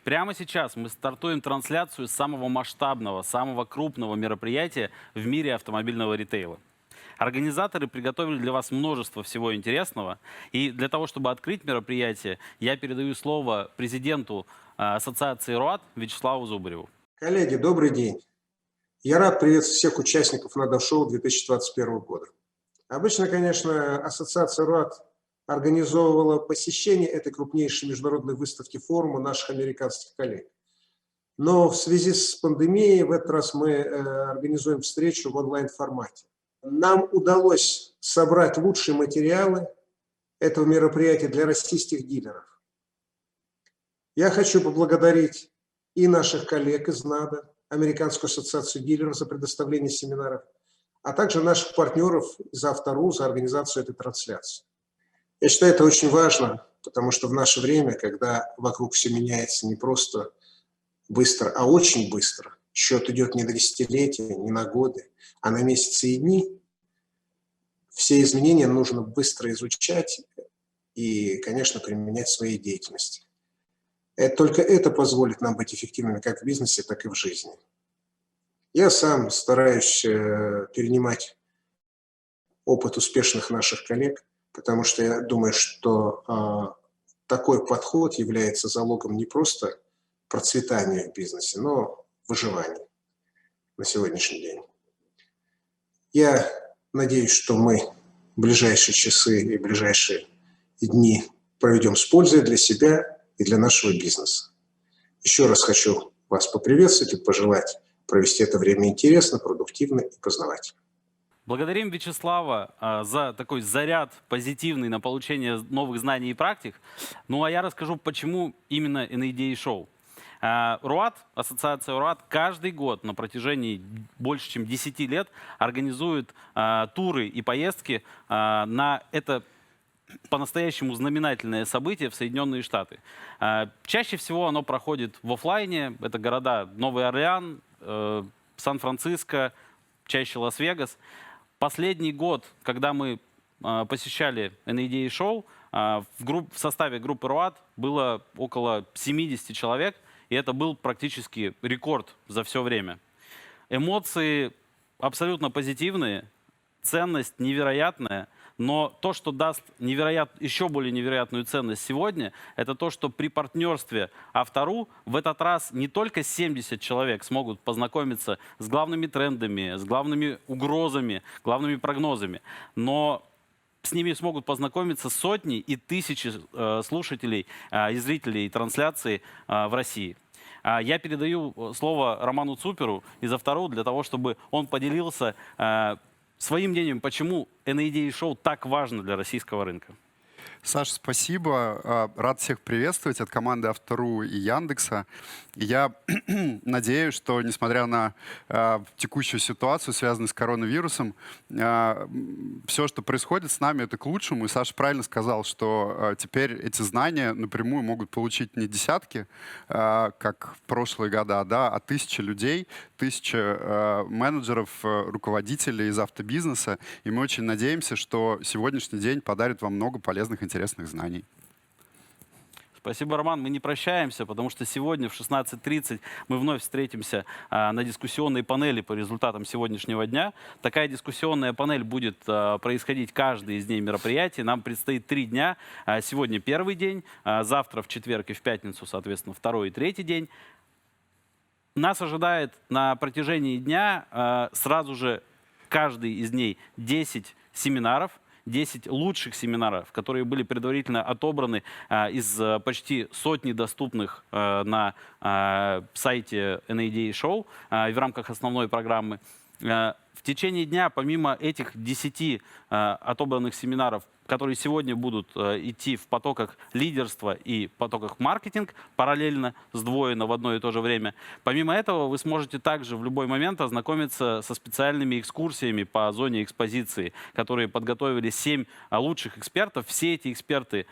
Прямо сейчас мы стартуем трансляцию самого масштабного, самого крупного мероприятия в мире автомобильного ритейла. Организаторы приготовили для вас множество всего интересного. И для того, чтобы открыть мероприятие, я передаю слово президенту ассоциации РОАД Вячеславу Зубареву. Коллеги, добрый день. Я рад приветствовать всех участников шоу 2021 года. Обычно, конечно, ассоциация РОАД организовывала посещение этой крупнейшей международной выставки форума наших американских коллег. Но в связи с пандемией в этот раз мы организуем встречу в онлайн-формате. Нам удалось собрать лучшие материалы этого мероприятия для российских дилеров. Я хочу поблагодарить и наших коллег из НАДА, Американскую ассоциацию дилеров за предоставление семинаров, а также наших партнеров из Авто.ру за организацию этой трансляции. Я считаю, это очень важно, потому что в наше время, когда вокруг все меняется не просто быстро, а очень быстро, счет идет не на десятилетия, не на годы, а на месяцы и дни, все изменения нужно быстро изучать и, конечно, применять в своей деятельности. Только это позволит нам быть эффективными как в бизнесе, так и в жизни. Я сам стараюсь перенимать опыт успешных наших коллег, потому что я думаю, что такой подход является залогом не просто процветания в бизнесе, но выживания на сегодняшний день. Я надеюсь, что мы в ближайшие часы и ближайшие дни проведем с пользой для себя и для нашего бизнеса. Еще раз хочу вас поприветствовать и пожелать провести это время интересно, продуктивно и познавательно. Благодарим Вячеслава за такой заряд позитивный на получение новых знаний и практик. Ну а я расскажу, почему именно NADA шоу. РОАД, ассоциация РОАД, каждый год на протяжении больше чем 10 лет организует туры и поездки на это по-настоящему знаменательное событие в Соединенные Штаты. Чаще всего оно проходит в офлайне. Это города Новый Орлеан, Сан-Франциско, чаще Лас-Вегас. Последний год, когда мы посещали NADA шоу, в составе группы РОАД было около 70 человек, и это был практически рекорд за все время. Эмоции абсолютно позитивные, ценность невероятная, но то, что даст еще более невероятную ценность сегодня, это то, что при партнерстве Авто.ру в этот раз не только 70 человек смогут познакомиться с главными трендами, с главными угрозами, главными прогнозами, но с ними смогут познакомиться сотни и тысячи слушателей и зрителей трансляции в России. Я передаю слово Роману Цуперу из Авто.ру для того, чтобы он поделился своим мнением, почему NADA шоу так важно для российского рынка. Саша, спасибо. Рад всех приветствовать от команды Авто.ру и Яндекса. Я надеюсь, что, несмотря на текущую ситуацию, связанную с коронавирусом, все, что происходит с нами, это к лучшему. И Саша правильно сказал, что теперь эти знания напрямую могут получить не десятки, как в прошлые года, а тысячи людей, тысячи менеджеров, руководителей из автобизнеса. И мы очень надеемся, что сегодняшний день подарит вам много полезных, интересных знаний. Спасибо, Роман. Мы не прощаемся, потому что сегодня в 16:30 мы вновь встретимся на дискуссионной панели по результатам сегодняшнего дня. Такая дискуссионная панель будет происходить каждый из дней мероприятий. Нам предстоит 3 дня. Сегодня первый день, завтра в четверг и в пятницу, соответственно, второй и третий день. Нас ожидает на протяжении дня сразу же каждый из дней 10 семинаров, 10 лучших семинаров, которые были предварительно отобраны из почти сотни доступных на сайте NADA шоу в рамках основной программы. В течение дня, помимо этих 10 отобранных семинаров, которые сегодня будут идти в потоках лидерства и потоках маркетинг, параллельно, сдвоено в одно и то же время. Помимо этого, вы сможете также в любой момент ознакомиться со специальными экскурсиями по зоне экспозиции, которые подготовили 7 лучших экспертов. Все эти эксперты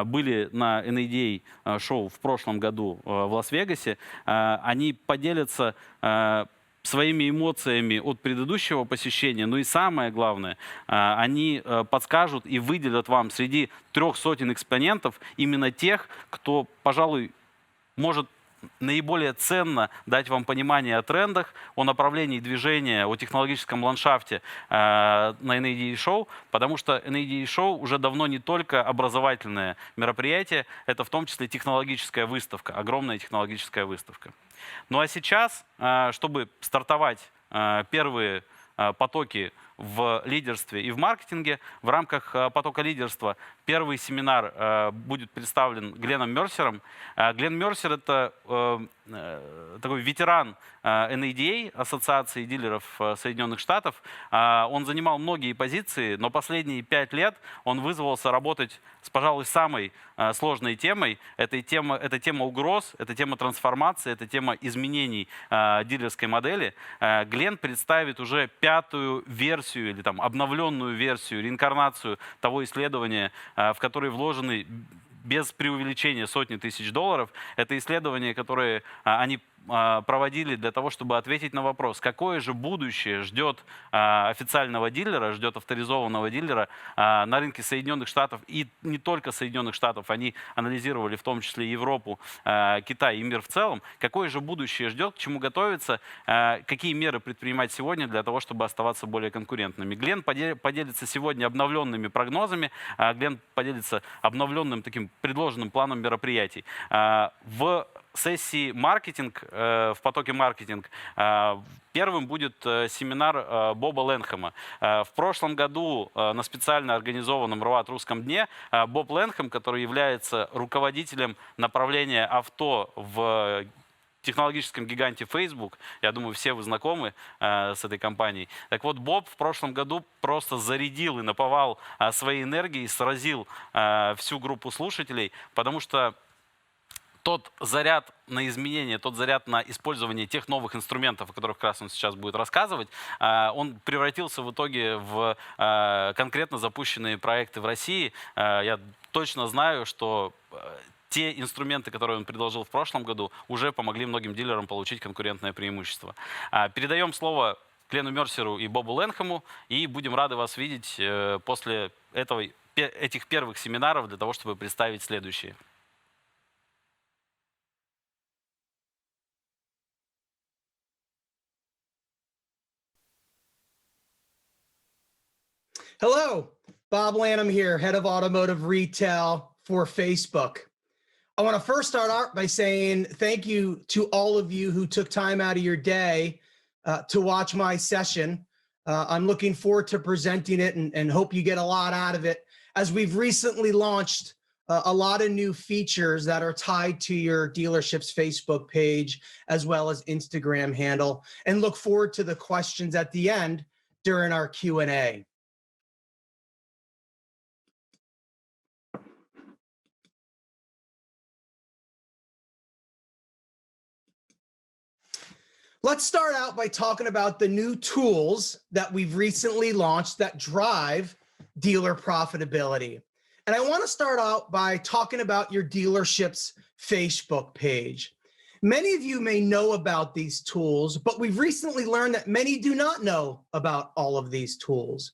были на NADA шоу в прошлом году в Лас-Вегасе. Они поделятся своими эмоциями от предыдущего посещения, но и самое главное, они подскажут и выделят вам среди 300 экспонентов именно тех, кто, пожалуй, может наиболее ценно дать вам понимание о трендах, о направлении движения, о технологическом ландшафте на NADA Show, потому что NADA Show уже давно не только образовательное мероприятие, это в том числе технологическая выставка, огромная технологическая выставка. Ну а сейчас, чтобы стартовать первые потоки в лидерстве и в маркетинге, в рамках потока лидерства первый семинар будет представлен Гленном Мерсером. Глен Мерсер — это такой ветеран NADA, Ассоциации дилеров Соединенных Штатов. Он занимал многие позиции, но последние 5 лет он вызвался работать с, пожалуй, самой сложной темой. Это тема угроз, это тема трансформации, это тема изменений дилерской модели. Глен представит уже 5-ю версию или там обновленную версию, реинкарнацию того исследования, в которое вложены без преувеличения сотни тысяч долларов. Это исследования, которые они проводили для того, чтобы ответить на вопрос, какое же будущее ждет официального дилера, ждет авторизованного дилера на рынке Соединенных Штатов и не только Соединенных Штатов. Они анализировали в том числе Европу, Китай и мир в целом. Какое же будущее ждет, к чему готовиться, какие меры предпринимать сегодня для того, чтобы оставаться более конкурентными. Глен поделится сегодня обновленными прогнозами, Глен поделится обновленным таким предложенным планом мероприятий. В сессии маркетинг, в потоке маркетинг, первым будет семинар Боба Lanham. В прошлом году на специально организованном РОАД русском дне Боб Lanham, который является руководителем направления авто в технологическом гиганте Facebook, я думаю, все вы знакомы с этой компанией. Так вот, Боб в прошлом году просто зарядил и наповал своей энергией, сразил всю группу слушателей, потому что тот заряд на изменение, тот заряд на использование тех новых инструментов, о которых как раз он сейчас будет рассказывать, он превратился в итоге в конкретно запущенные проекты в России. Я точно знаю, что те инструменты, которые он предложил в прошлом году, уже помогли многим дилерам получить конкурентное преимущество. Передаем слово Глену Мерсеру и Бобу Лэнхэму, и будем рады вас видеть после этих первых семинаров для того, чтобы представить следующие. Hello, Bob Lanham here, head of automotive retail for Facebook. I want to first start out by saying thank you to all of you who took time out of your day to watch my session. I'm looking forward to presenting it and hope you get a lot out of it, as we've recently launched a lot of new features that are tied to your dealership's Facebook page as well as Instagram handle, and look forward to the questions at the end during our Q&A. Let's start out by talking about the new tools that we've recently launched that drive dealer profitability. And I want to start out by talking about your dealership's Facebook page. Many of you may know about these tools, but we've recently learned that many do not know about all of these tools.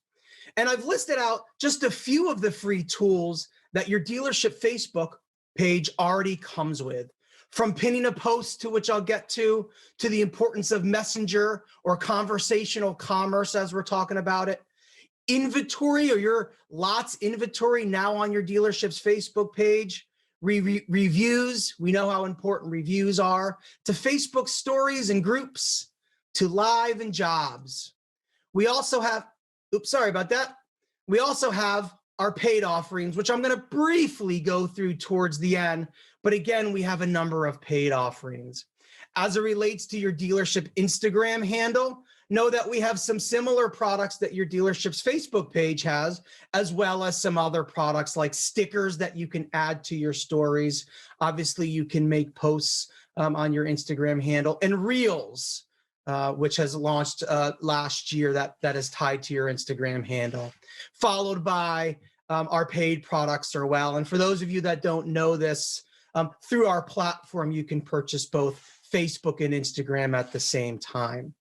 And I've listed out just a few of the free tools that your dealership Facebook page already comes with. From pinning a post, to which I'll get to the importance of messenger or conversational commerce as we're talking about it, inventory or your lots inventory now on your dealership's Facebook page, reviews, we know how important reviews are, to Facebook stories and groups, to live and jobs. We also have, oops, sorry about that. We also have our paid offerings, which I'm going to briefly go through towards the end. But again, we have a number of paid offerings. As it relates to your dealership Instagram handle, know that we have some similar products that your dealership's Facebook page has, as well as some other products like stickers that you can add to your stories. Obviously, you can make posts on your Instagram handle, and Reels, which has launched last year that is tied to your Instagram handle, followed by our paid products as well. And for those of you that don't know this, through our platform, you can purchase both Facebook and Instagram at the same time.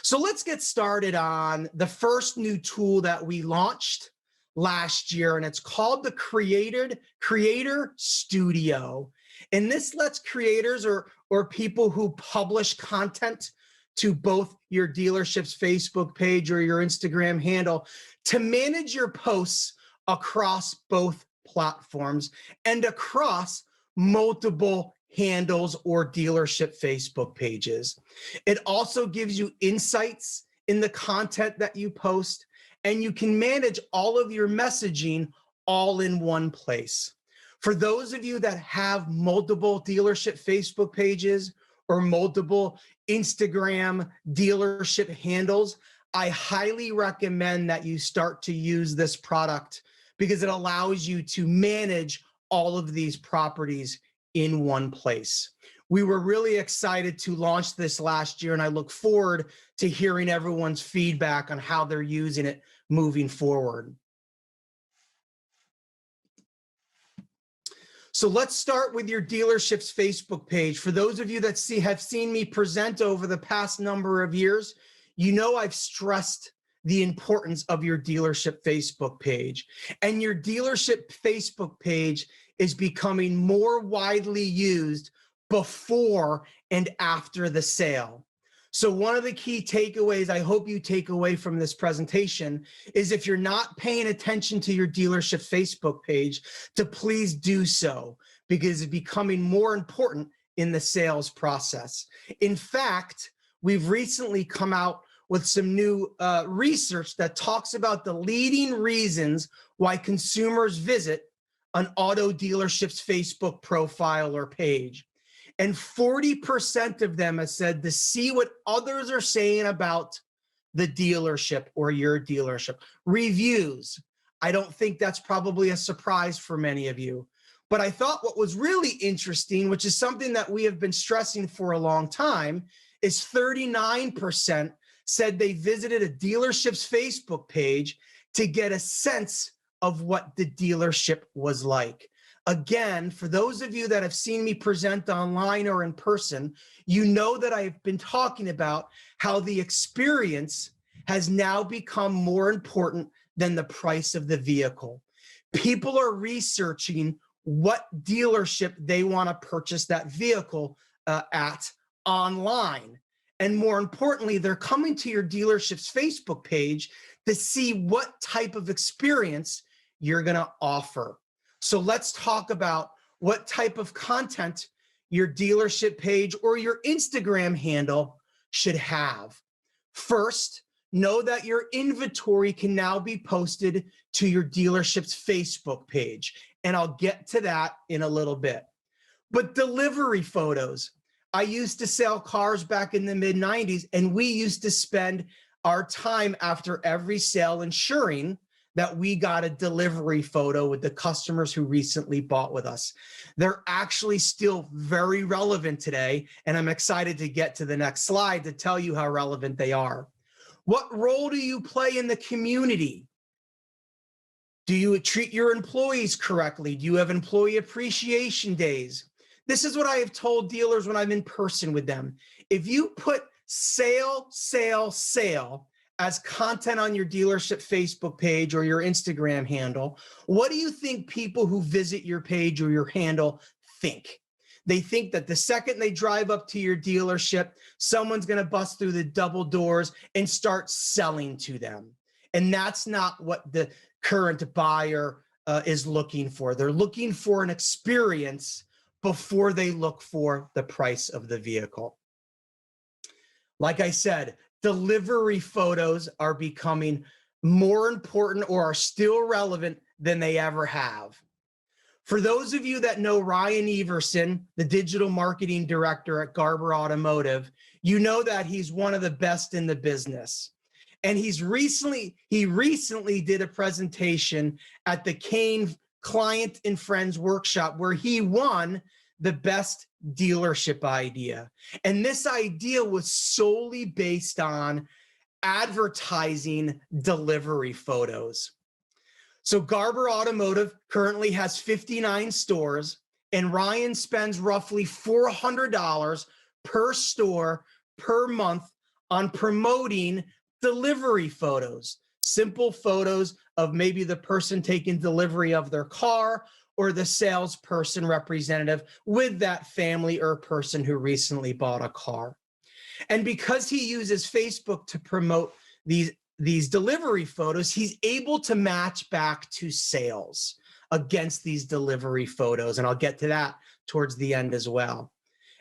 So let's get started on the first new tool that we launched last year, and it's called the Creator Studio. And this lets creators or people who publish content to both your dealership's Facebook page or your Instagram handle to manage your posts across both platforms and across multiple handles or dealership Facebook pages. It also gives you insights in the content that you post, and you can manage all of your messaging all in one place. For those of you that have multiple dealership Facebook pages or multiple Instagram dealership handles, I highly recommend that you start to use this product because it allows you to manage all of these properties in one place. We were really excited to launch this last year, and I look forward to hearing everyone's feedback on how they're using it moving forward. So let's start with your dealership's Facebook page. For those of you that have seen me present over the past number of years, you know I've stressed the importance of your dealership Facebook page. And your dealership Facebook page is becoming more widely used before and after the sale. So one of the key takeaways I hope you take away from this presentation is if you're not paying attention to your dealership Facebook page, to please do so, because it's becoming more important in the sales process. In fact, we've recently come out with some new research that talks about the leading reasons why consumers visit an auto dealership's Facebook profile or page. And 40% of them have said to see what others are saying about the dealership or your dealership. Reviews. I don't think that's probably a surprise for many of you. But I thought what was really interesting, which is something that we have been stressing for a long time, is 39% said they visited a dealership's Facebook page to get a sense of what the dealership was like. Again, for those of you that have seen me present online or in person, you know that I've been talking about how the experience has now become more important than the price of the vehicle. People are researching what dealership they want to purchase that vehicle at online. And more importantly, they're coming to your dealership's Facebook page to see what type of experience you're going to offer. So let's talk about what type of content your dealership page or your Instagram handle should have. First, know that your inventory can now be posted to your dealership's Facebook page, and I'll get to that in a little bit. But delivery photos. I used to sell cars back in the mid-90s, and we used to spend our time after every sale ensuring that we got a delivery photo with the customers who recently bought with us. They're actually still very relevant today, and I'm excited to get to the next slide to tell you how relevant they are. What role do you play in the community? Do you treat your employees correctly? Do you have employee appreciation days? This is what I have told dealers when I'm in person with them. If you put sale, sale, sale as content on your dealership Facebook page or your Instagram handle, what do you think people who visit your page or your handle think? They think that the second they drive up to your dealership, someone's going to bust through the double doors and start selling to them. And that's not what the current buyer is looking for. They're looking for an experience before they look for the price of the vehicle. Like I said, delivery photos are becoming more important or are still relevant than they ever have. For those of you that know Ryan Everson, the digital marketing director at Garber Automotive, you know that he's one of the best in the business. And he recently did a presentation at the Kane Client and Friends Workshop where he won the best dealership idea. And this idea was solely based on advertising delivery photos. So Garber Automotive currently has 59 stores, and Ryan spends roughly $400 per store per month on promoting delivery photos. simple photos of maybe the person taking delivery of their car or the salesperson representative with that family or person who recently bought a car. And because he uses Facebook to promote these delivery photos, he's able to match back to sales against these delivery photos. And I'll get to that towards the end as well.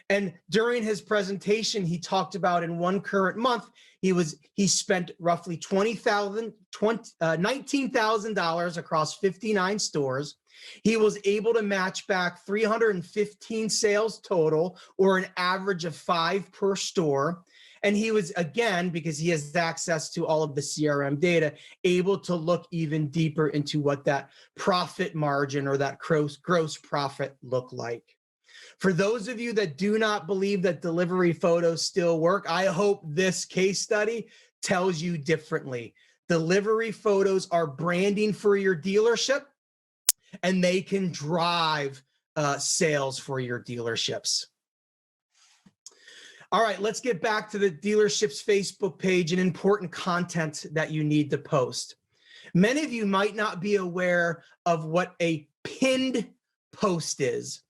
And during his presentation, he talked about in one current month, he spent roughly $19,000 across 59 stores. He was able to match back 315 sales total, or an average of 5 per store. And he was, again, because he has access to all of the CRM data, able to look even deeper into what that profit margin or that gross profit looked like. For those of you that do not believe that delivery photos still work, I hope this case study tells you differently. Delivery photos are branding for your dealership, and they can drive sales for your dealerships. All right, let's get back to the dealership's Facebook page and important content that you need to post. Many of you might not be aware of what a pinned post is.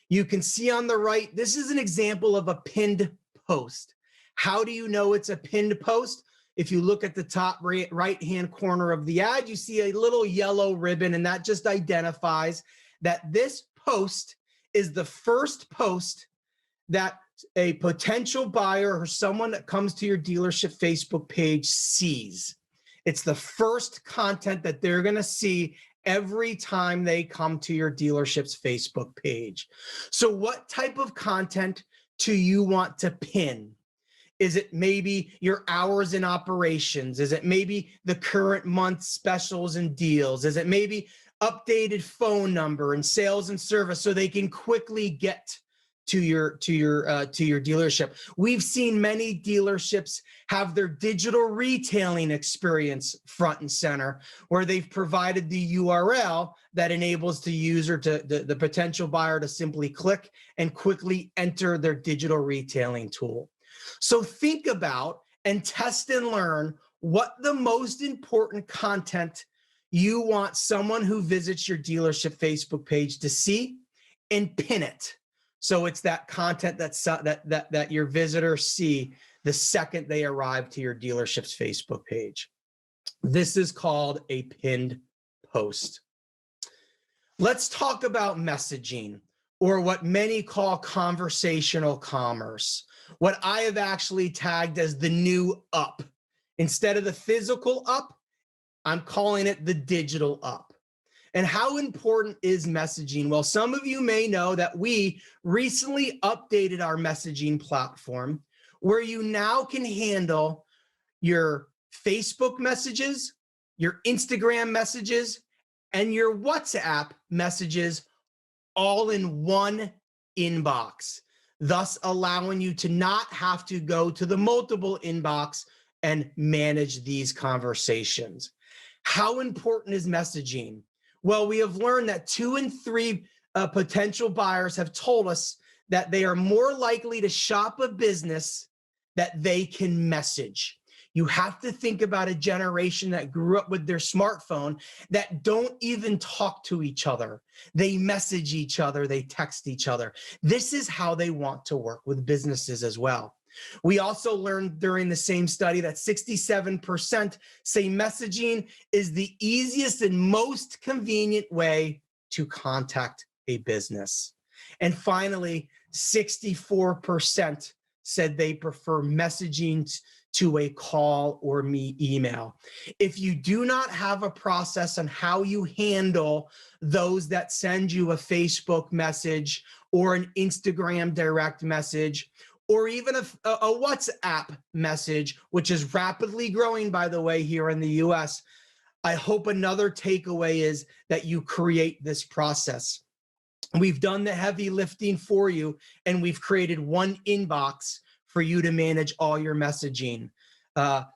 You can see on the right, this is an example of a pinned post. How do you know it's a pinned post? If you look at the top right-hand corner of the ad, you see a little yellow ribbon, and that just identifies that this post is the first post that a potential buyer or someone that comes to your dealership Facebook page sees. It's the first content that they're going to see every time they come to your dealership's Facebook page. So what type of content do you want to pin? Is it maybe your hours in operations? Is it maybe the current month specials and deals? Is it maybe updated phone number and sales and service so they can quickly get to your dealership? We've seen many dealerships have their digital retailing experience front and center, where they've provided the URL that enables the user the potential buyer to simply click and quickly enter their digital retailing tool. So think about and test and learn what the most important content you want someone who visits your dealership Facebook page to see, and pin it. So it's that content that your visitors see the second they arrive to your dealership's Facebook page. This is called a pinned post. Let's talk about messaging, or what many call conversational commerce. What I have actually tagged as the new up. Instead of the physical up, I'm calling it the digital up. And how important is messaging? Well, some of you may know that we recently updated our messaging platform, where you now can handle your Facebook messages, your Instagram messages, and your WhatsApp messages all in one inbox, thus allowing you to not have to go to the multiple inbox and manage these conversations. How important is messaging? Well, we have learned that 2 in 3 potential buyers have told us that they are more likely to shop a business that they can message. You have to think about a generation that grew up with their smartphone that don't even talk to each other. They message each other, they text each other. This is how they want to work with businesses as well. We also learned during the same study that 67% say messaging is the easiest and most convenient way to contact a business. And finally, 64% said they prefer messaging to a call or email. If you do not have a process on how you handle those that send you a Facebook message or an Instagram direct message, or even a WhatsApp message, which is rapidly growing, by the way, here in the US, I hope another takeaway is that you create this process. We've done the heavy lifting for you, and we've created one inbox for you to manage all your messaging.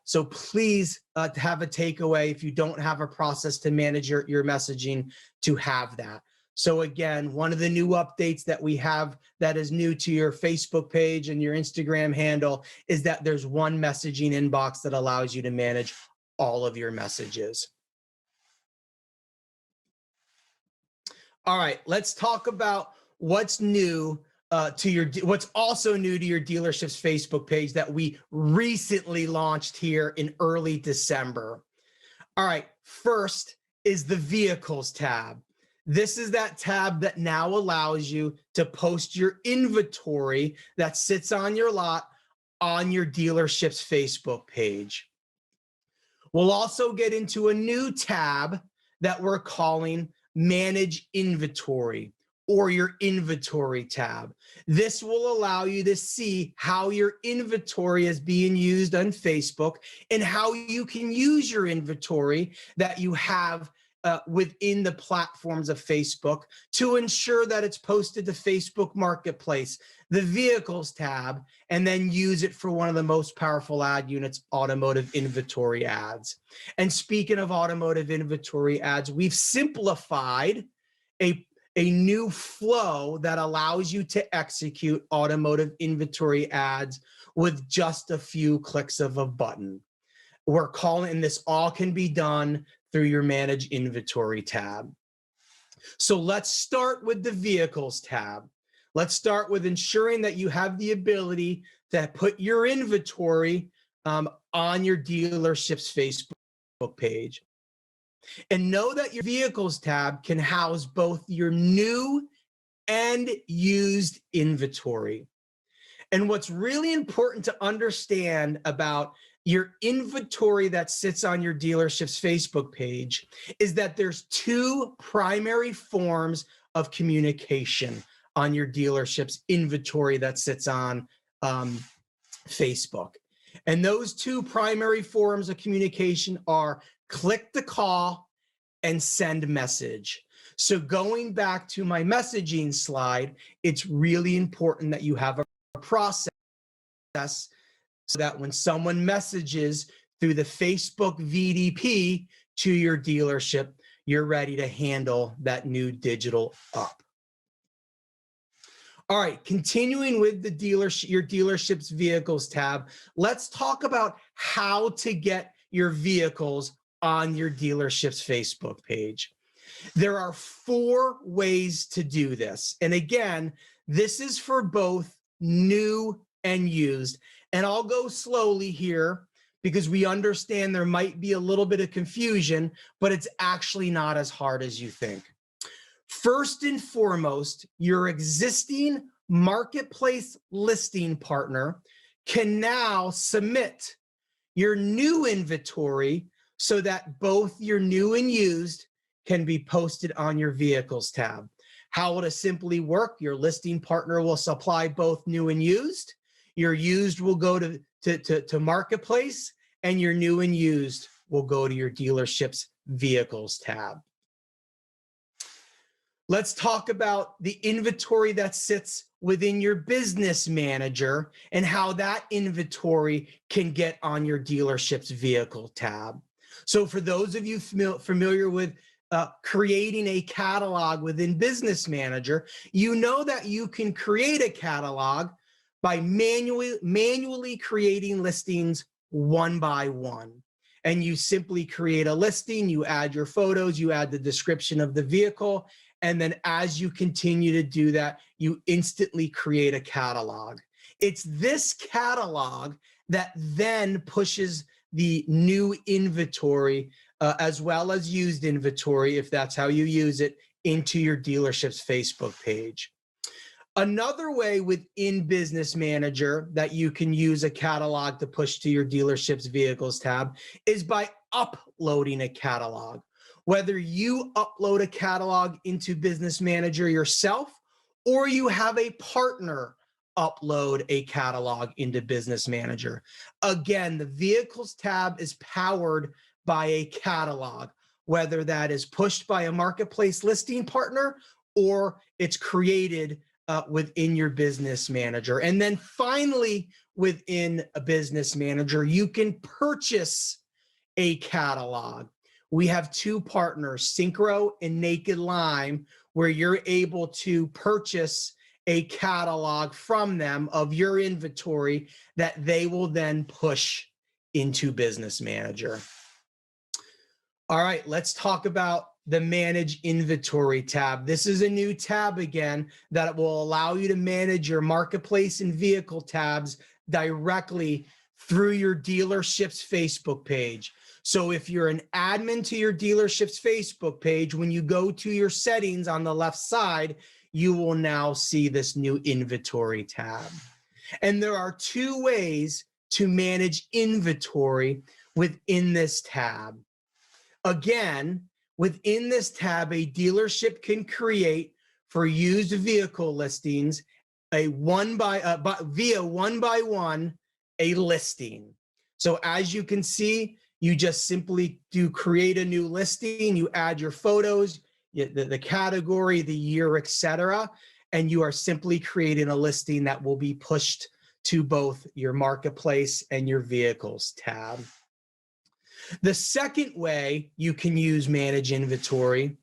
So please have a takeaway if you don't have a process to manage your messaging, to have that. So again, one of the new updates that we have that is new to your Facebook page and your Instagram handle is that there's one messaging inbox that allows you to manage all of your messages. All right, let's talk about what's new what's also new to your dealership's Facebook page that we recently launched here in early December. All right, first is the Vehicles tab. This is that tab that now allows you to post your inventory that sits on your lot on your dealership's Facebook page. We'll also get into a new tab that we're calling Manage Inventory, or your Inventory tab. This will allow you to see how your inventory is being used on Facebook and how you can use your inventory that you have within the platforms of Facebook to ensure that it's posted to Facebook Marketplace, the Vehicles tab, and then use it for one of the most powerful ad units, Automotive Inventory ads. And speaking of Automotive Inventory ads, we've simplified a new flow that allows you to execute Automotive Inventory ads with just a few clicks of a button. We're calling, and this all can be done through your Manage Inventory tab. So let's start with the Vehicles tab. Let's start with ensuring that you have the ability to put your inventory on your dealership's Facebook page. And know that your Vehicles tab can house both your new and used inventory. And what's really important to understand about your inventory that sits on your dealership's Facebook page is that there's two primary forms of communication on your dealership's inventory that sits on Facebook. And those two primary forms of communication are click to call and send message. So going back to my messaging slide, it's really important that you have a process so that when someone messages through the Facebook VDP to your dealership, you're ready to handle that new digital up. All right, continuing with the your dealership's Vehicles tab, let's talk about how to get your vehicles on your dealership's Facebook page. There are 4 ways to do this. And again, this is for both new and used. And I'll go slowly here because we understand there might be a little bit of confusion, but it's actually not as hard as you think. First and foremost, your existing marketplace listing partner can now submit your new inventory so that both your new and used can be posted on your Vehicles tab. How will it simply work? Your listing partner will supply both new and used. Your used will go to marketplace, and your new and used will go to your dealership's Vehicles tab. Let's talk about the inventory that sits within your business manager and how that inventory can get on your dealership's Vehicle tab. So for those of you familiar with creating a catalog within Business Manager, you know that you can create a catalog by manually creating listings one by one. And you simply create a listing, you add your photos, you add the description of the vehicle, and then as you continue to do that, you instantly create a catalog. It's this catalog that then pushes the new inventory as well as used inventory, if that's how you use it, into your dealership's Facebook page. Another way within Business Manager that you can use a catalog to push to your dealership's Vehicles tab is by uploading a catalog. Whether you upload a catalog into Business Manager yourself or you have a partner upload a catalog into Business Manager. Again, the Vehicles tab is powered by a catalog, whether that is pushed by a marketplace listing partner or it's created within your Business Manager. And then finally, within a Business Manager, you can purchase a catalog. We have 2 partners, Synchro and Naked Lime, where you're able to purchase a catalog from them of your inventory that they will then push into Business Manager. All right, let's talk about the Manage Inventory tab. This is a new tab again that will allow you to manage your marketplace and vehicle tabs directly through your dealership's Facebook page. So if you're an admin to your dealership's Facebook page, when you go to your settings on the left side, you will now see this new inventory tab. And there are two ways to manage inventory within this tab. Again, within this tab, a dealership can create for used vehicle listings via one by one a listing. So as you can see, you just simply do create a new listing, you add your photos, the category, the year, etc., and you are simply creating a listing that will be pushed to both your marketplace and your vehicles tab. The second way you can use Manage Inventory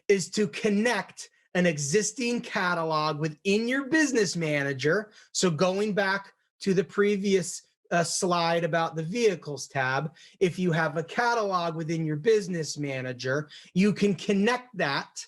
is to connect an existing catalog within your business manager. So going back to the previous slide about the vehicles tab, if you have a catalog within your business manager, you can connect that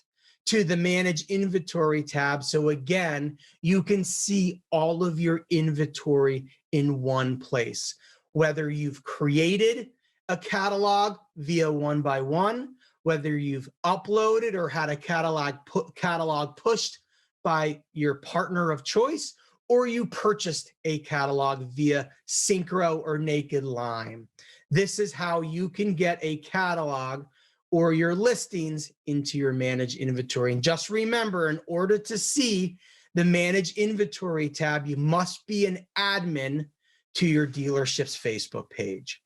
to the Manage Inventory tab. So again, you can see all of your inventory in one place, whether you've created a catalog via one by one, whether you've uploaded or had a catalog pushed by your partner of choice, or you purchased a catalog via Synchro or Naked Lime. This is how you can get a catalog or your listings into your Manage Inventory. And just remember, in order to see the Manage Inventory tab, you must be an admin to your dealership's Facebook page.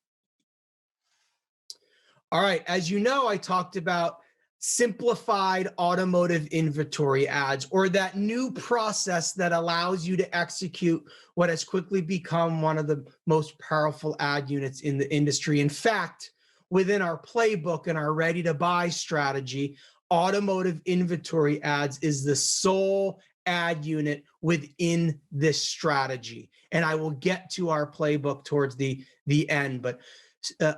All right, as you know, I talked about simplified automotive inventory ads, or that new process that allows you to execute what has quickly become one of the most powerful ad units in the industry. In fact, within our playbook and our ready to buy strategy, automotive inventory ads is the sole ad unit within this strategy. And I will get to our playbook towards the end, but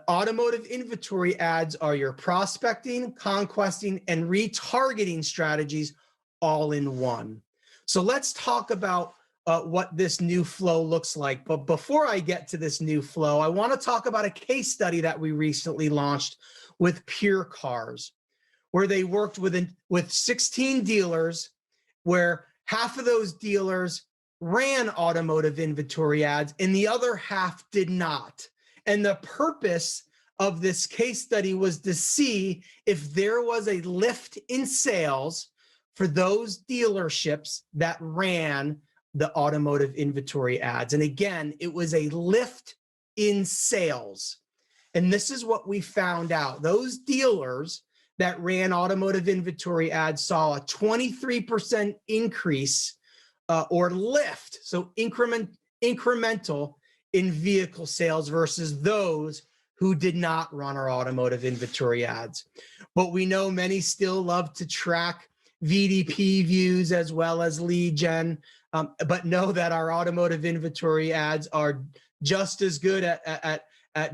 automotive inventory ads are your prospecting, conquesting, and retargeting strategies all in one. So let's talk about what this new flow looks like. But before I get to this new flow, I want to talk about a case study that we recently launched with Pure Cars, where they worked with 16 dealers, where half of those dealers ran automotive inventory ads and the other half did not. And the purpose of this case study was to see if there was a lift in sales for those dealerships that ran the automotive inventory ads. And again, it was a lift in sales. And this is what we found out. Those dealers that ran automotive inventory ads saw a 23% increase or lift, so incremental in vehicle sales versus those who did not run our automotive inventory ads. But we know many still love to track VDP views as well as lead gen, but know that our automotive inventory ads are just as good at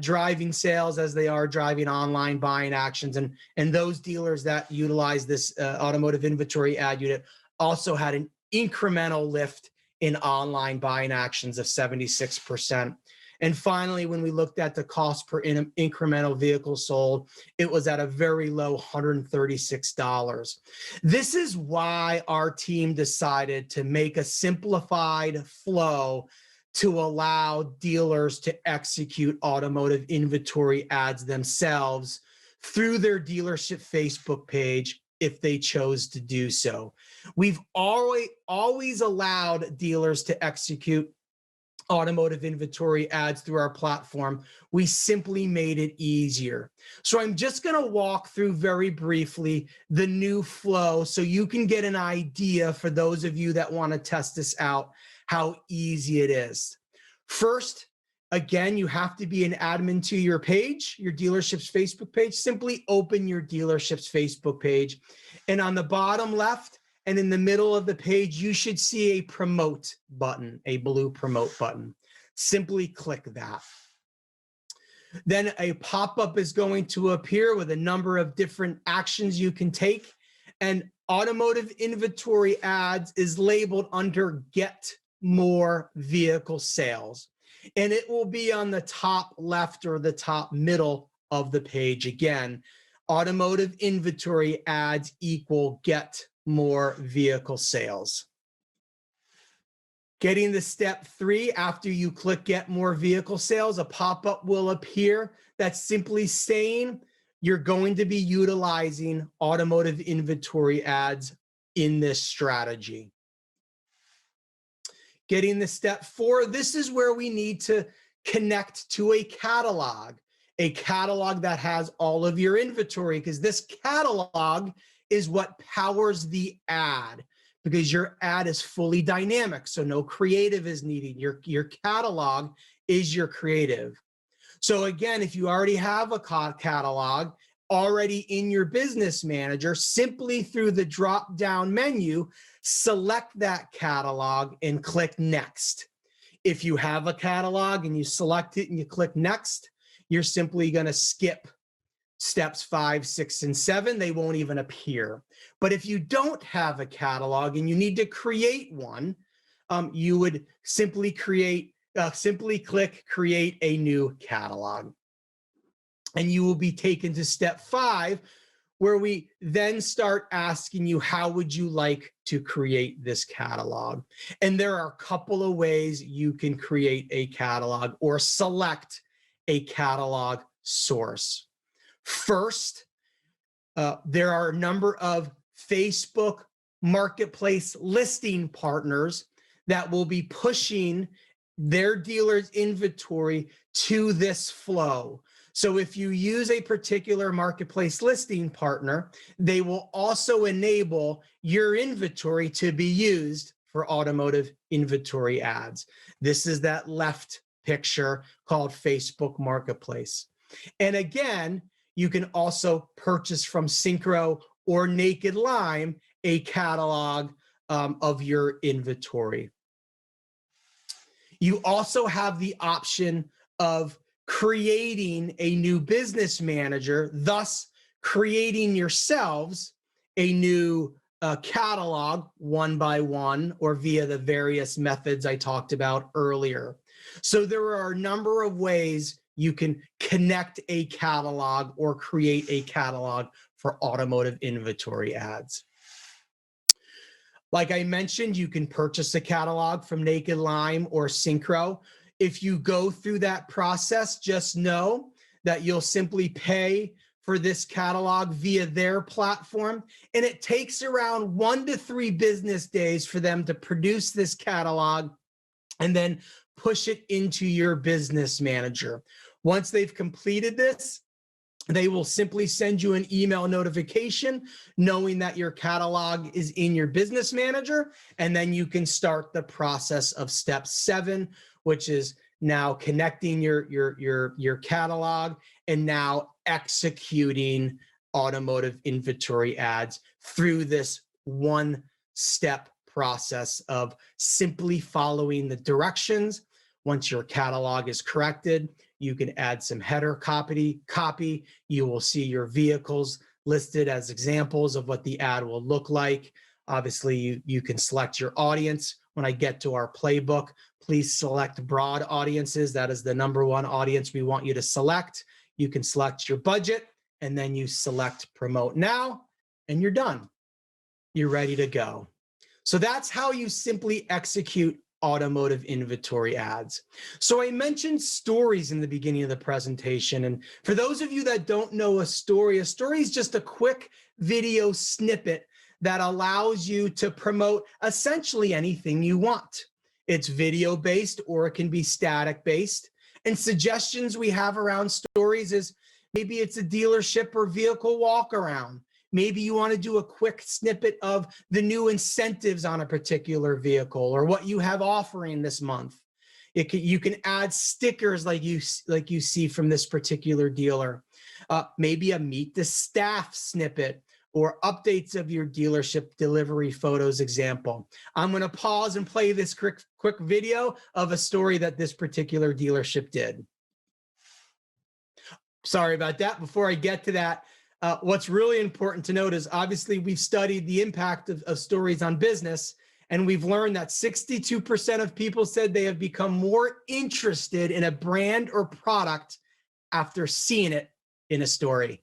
driving sales as they are driving online buying actions. And those dealers that utilize this automotive inventory ad unit also had an incremental lift in online buying actions of 76%. And finally, when we looked at the cost per incremental vehicle sold, it was at a very low $136. This is why our team decided to make a simplified flow to allow dealers to execute automotive inventory ads themselves through their dealership Facebook page if they chose to do so. We've always allowed dealers to execute automotive inventory ads through our platform. We simply made it easier. So I'm just going to walk through very briefly the new flow so you can get an idea, for those of you that want to test this out, how easy it is. First, again, you have to be an admin to your page, your dealership's Facebook page. Simply open your dealership's Facebook page. And on the bottom left and in the middle of the page, you should see a promote button, a blue promote button. Simply click that. Then a pop-up is going to appear with a number of different actions you can take. And automotive inventory ads is labeled under Get More Vehicle Sales. And it will be on the top left or the top middle of the page. Again, automotive inventory ads equal Get More Vehicle Sales. Getting to step 3, after you click Get More Vehicle Sales, a pop-up will appear that's simply saying you're going to be utilizing automotive inventory ads in this strategy. Getting to step 4, this is where we need to connect to a catalog that has all of your inventory, because this catalog is what powers the ad, because your ad is fully dynamic, so no creative is needed. Your catalog is your creative. So again, if you already have a catalog already in your business manager, simply through the drop-down menu, select that catalog and click Next. If you have a catalog and you select it and you click Next, you're simply going to skip steps 5, 6, and 7. They won't even appear. But if you don't have a catalog and you need to create one, you would simply click Create a New Catalog. And you will be taken to step 5, where we then start asking you, how would you like to create this catalog? And there are a couple of ways you can create a catalog or select a catalog source. First, there are a number of Facebook marketplace listing partners that will be pushing their dealers' inventory to this flow. So if you use a particular marketplace listing partner, they will also enable your inventory to be used for automotive inventory ads. This is that left picture called Facebook Marketplace. And again, you can also purchase from Synchro or Naked Lime a catalog of your inventory. You also have the option of creating a new business manager, thus creating yourselves a new catalog one by one or via the various methods I talked about earlier. So there are a number of ways you can connect a catalog or create a catalog for automotive inventory ads. Like I mentioned, you can purchase a catalog from Naked Lime or Synchro. If you go through that process, just know that you'll simply pay for this catalog via their platform, and it takes around 1 to 3 business days for them to produce this catalog and then push it into your business manager. Once they've completed this, they will simply send you an email notification knowing that your catalog is in your business manager, and then you can start the process of step 7, which is now connecting your catalog and now executing automotive inventory ads through this one-step process of simply following the directions. Once your catalog is corrected, you can add some header copy. You will see your vehicles listed as examples of what the ad will look like. Obviously, you can select your audience. When I get to our playbook, please select broad audiences. That is the #1 audience we want you to select. You can select your budget, and then you select Promote Now, and you're done. You're ready to go. So that's how you simply execute automotive inventory ads. So I mentioned stories in the beginning of the presentation. And for those of you that don't know a story is just a quick video snippet that allows you to promote essentially anything you want. It's video based or it can be static based. And suggestions we have around stories is maybe it's a dealership or vehicle walk around. Maybe you want to do a quick snippet of the new incentives on a particular vehicle or what you have offering this month. You can add stickers like you see from this particular dealer. Maybe a meet the staff snippet or updates of your dealership delivery photos example. I'm going to pause and play this quick video of a story that this particular dealership did. Sorry about that. Before I get to that, what's really important to note is obviously we've studied the impact of stories on business, and we've learned that 62% of people said they have become more interested in a brand or product after seeing it in a story.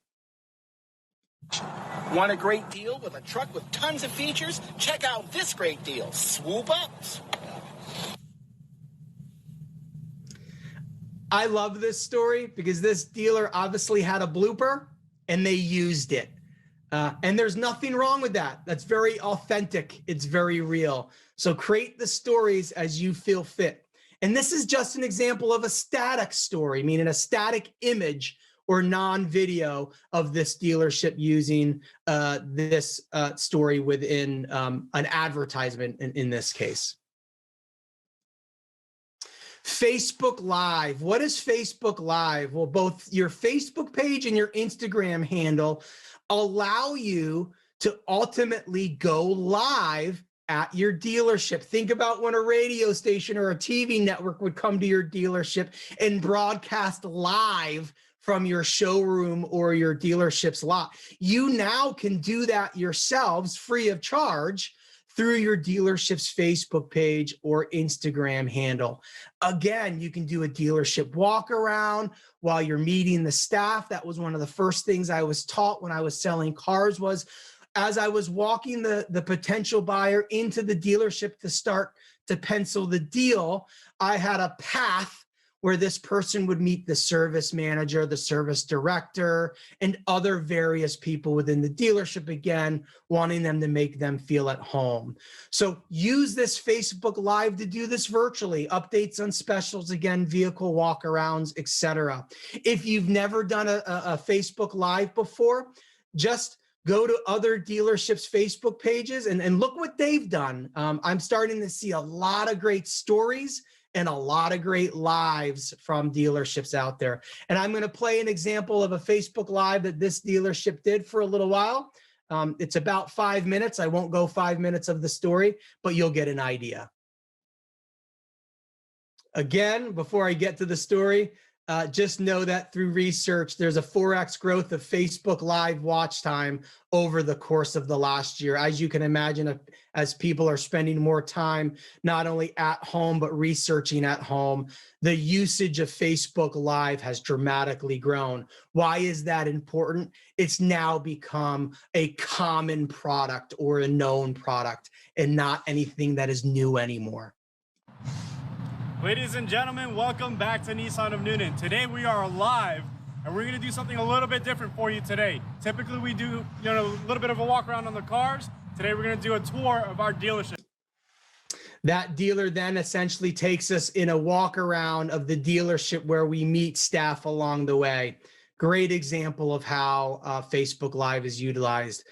Want a great deal with a truck with tons of features? Check out this great deal. Swoop up. I love this story because this dealer obviously had a blooper and they used it. And there's nothing wrong with that. That's very authentic. It's very real. So create the stories as you feel fit. And this is just an example of a static story, meaning a static image or non-video of this dealership using this story within an advertisement in this case. Facebook Live. What is Facebook Live? Well, both your Facebook page and your Instagram handle allow you to ultimately go live at your dealership. Think about when a radio station or a TV network would come to your dealership and broadcast live from your showroom or your dealership's lot. You now can do that yourselves free of charge through your dealership's Facebook page or Instagram handle. Again, you can do a dealership walk around while you're meeting the staff. That was one of the first things I was taught when I was selling cars was as I was walking the potential buyer into the dealership to start to pencil the deal, I had a path where this person would meet the service manager, the service director, and other various people within the dealership, again, wanting them to make them feel at home. So use this Facebook Live to do this virtually, updates on specials, again, vehicle walkarounds, etc. If you've never done a Facebook Live before, just go to other dealerships' Facebook pages and look what they've done. I'm starting to see a lot of great stories and a lot of great lives from dealerships out there. And I'm going to play an example of a Facebook Live that this dealership did for a little while. It's about 5 minutes. I won't go 5 minutes of the story, but you'll get an idea. Again, before I get to the story, just know that through research, there's a 4x growth of Facebook Live watch time over the course of the last year. As you can imagine, as people are spending more time, not only at home, but researching at home, the usage of Facebook Live has dramatically grown. Why is that important? It's now become a common product or a known product and not anything that is new anymore. Ladies and gentlemen, welcome back to Nissan of Noonan. Today we are live and we're going to do something a little bit different for you today. Typically we do, a little bit of a walk around on the cars. Today we're going to do a tour of our dealership. That dealer then essentially takes us in a walk around of the dealership where we meet staff along the way. Great example of how Facebook Live is utilized.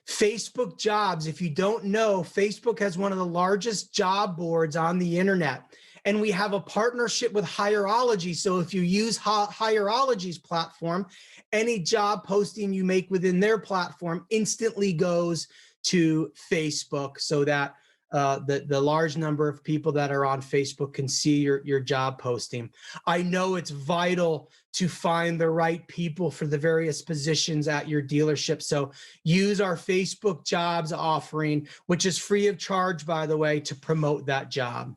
Facebook jobs, if you don't know, Facebook has one of the largest job boards on the internet. And we have a partnership with Heiderology. So if you use Heiderology's platform, any job posting you make within their platform instantly goes to Facebook so that the large number of people that are on Facebook can see your job posting. I know it's vital to find the right people for the various positions at your dealership. So use our Facebook jobs offering, which is free of charge, by the way, to promote that job.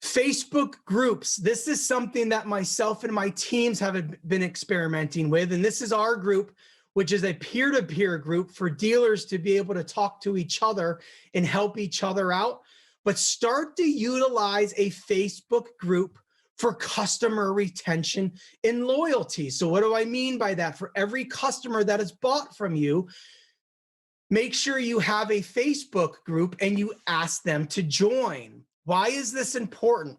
Facebook groups. This is something that myself and my teams have been experimenting with. And this is our group, which is a peer-to-peer group for dealers to be able to talk to each other and help each other out. But start to utilize a Facebook group for customer retention and loyalty. So what do I mean by that? For every customer that has bought from you, make sure you have a Facebook group and you ask them to join. Why is this important?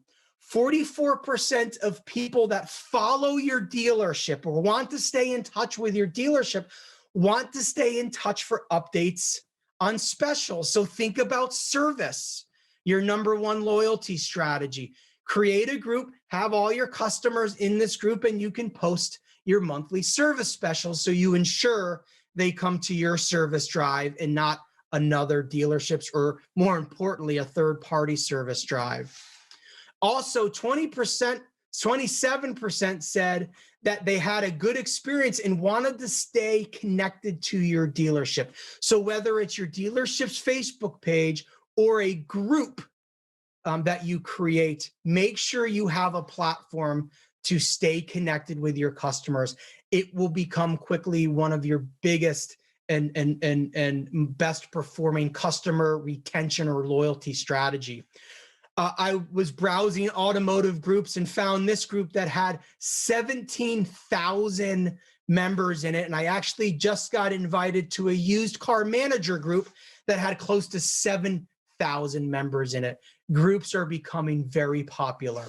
44% of people that follow your dealership or want to stay in touch with your dealership want to stay in touch for updates on specials. So think about service, your #1 loyalty strategy. Create a group, have all your customers in this group, and you can post your monthly service specials so you ensure they come to your service drive and not another dealership's, or more importantly, a third-party service drive. Also, 20% 27% said that they had a good experience and wanted to stay connected to your dealership. So whether it's your dealership's Facebook page or a group that you create, make sure you have a platform to stay connected with your customers. It will become quickly one of your biggest and best performing customer retention or loyalty strategy. I was browsing automotive groups and found this group that had 17,000 members in it. And I actually just got invited to a used car manager group that had close to 7,000 members in it. Groups are becoming very popular.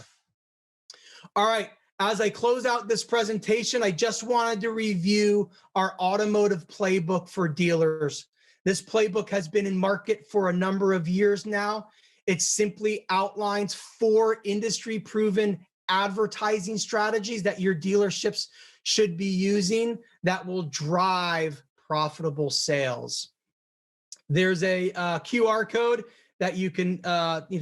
All right. As I close out this presentation, I just wanted to review our automotive playbook for dealers. This playbook has been in market for a number of years now. It simply outlines 4 industry-proven advertising strategies that your dealerships should be using that will drive profitable sales. There's a QR code that you can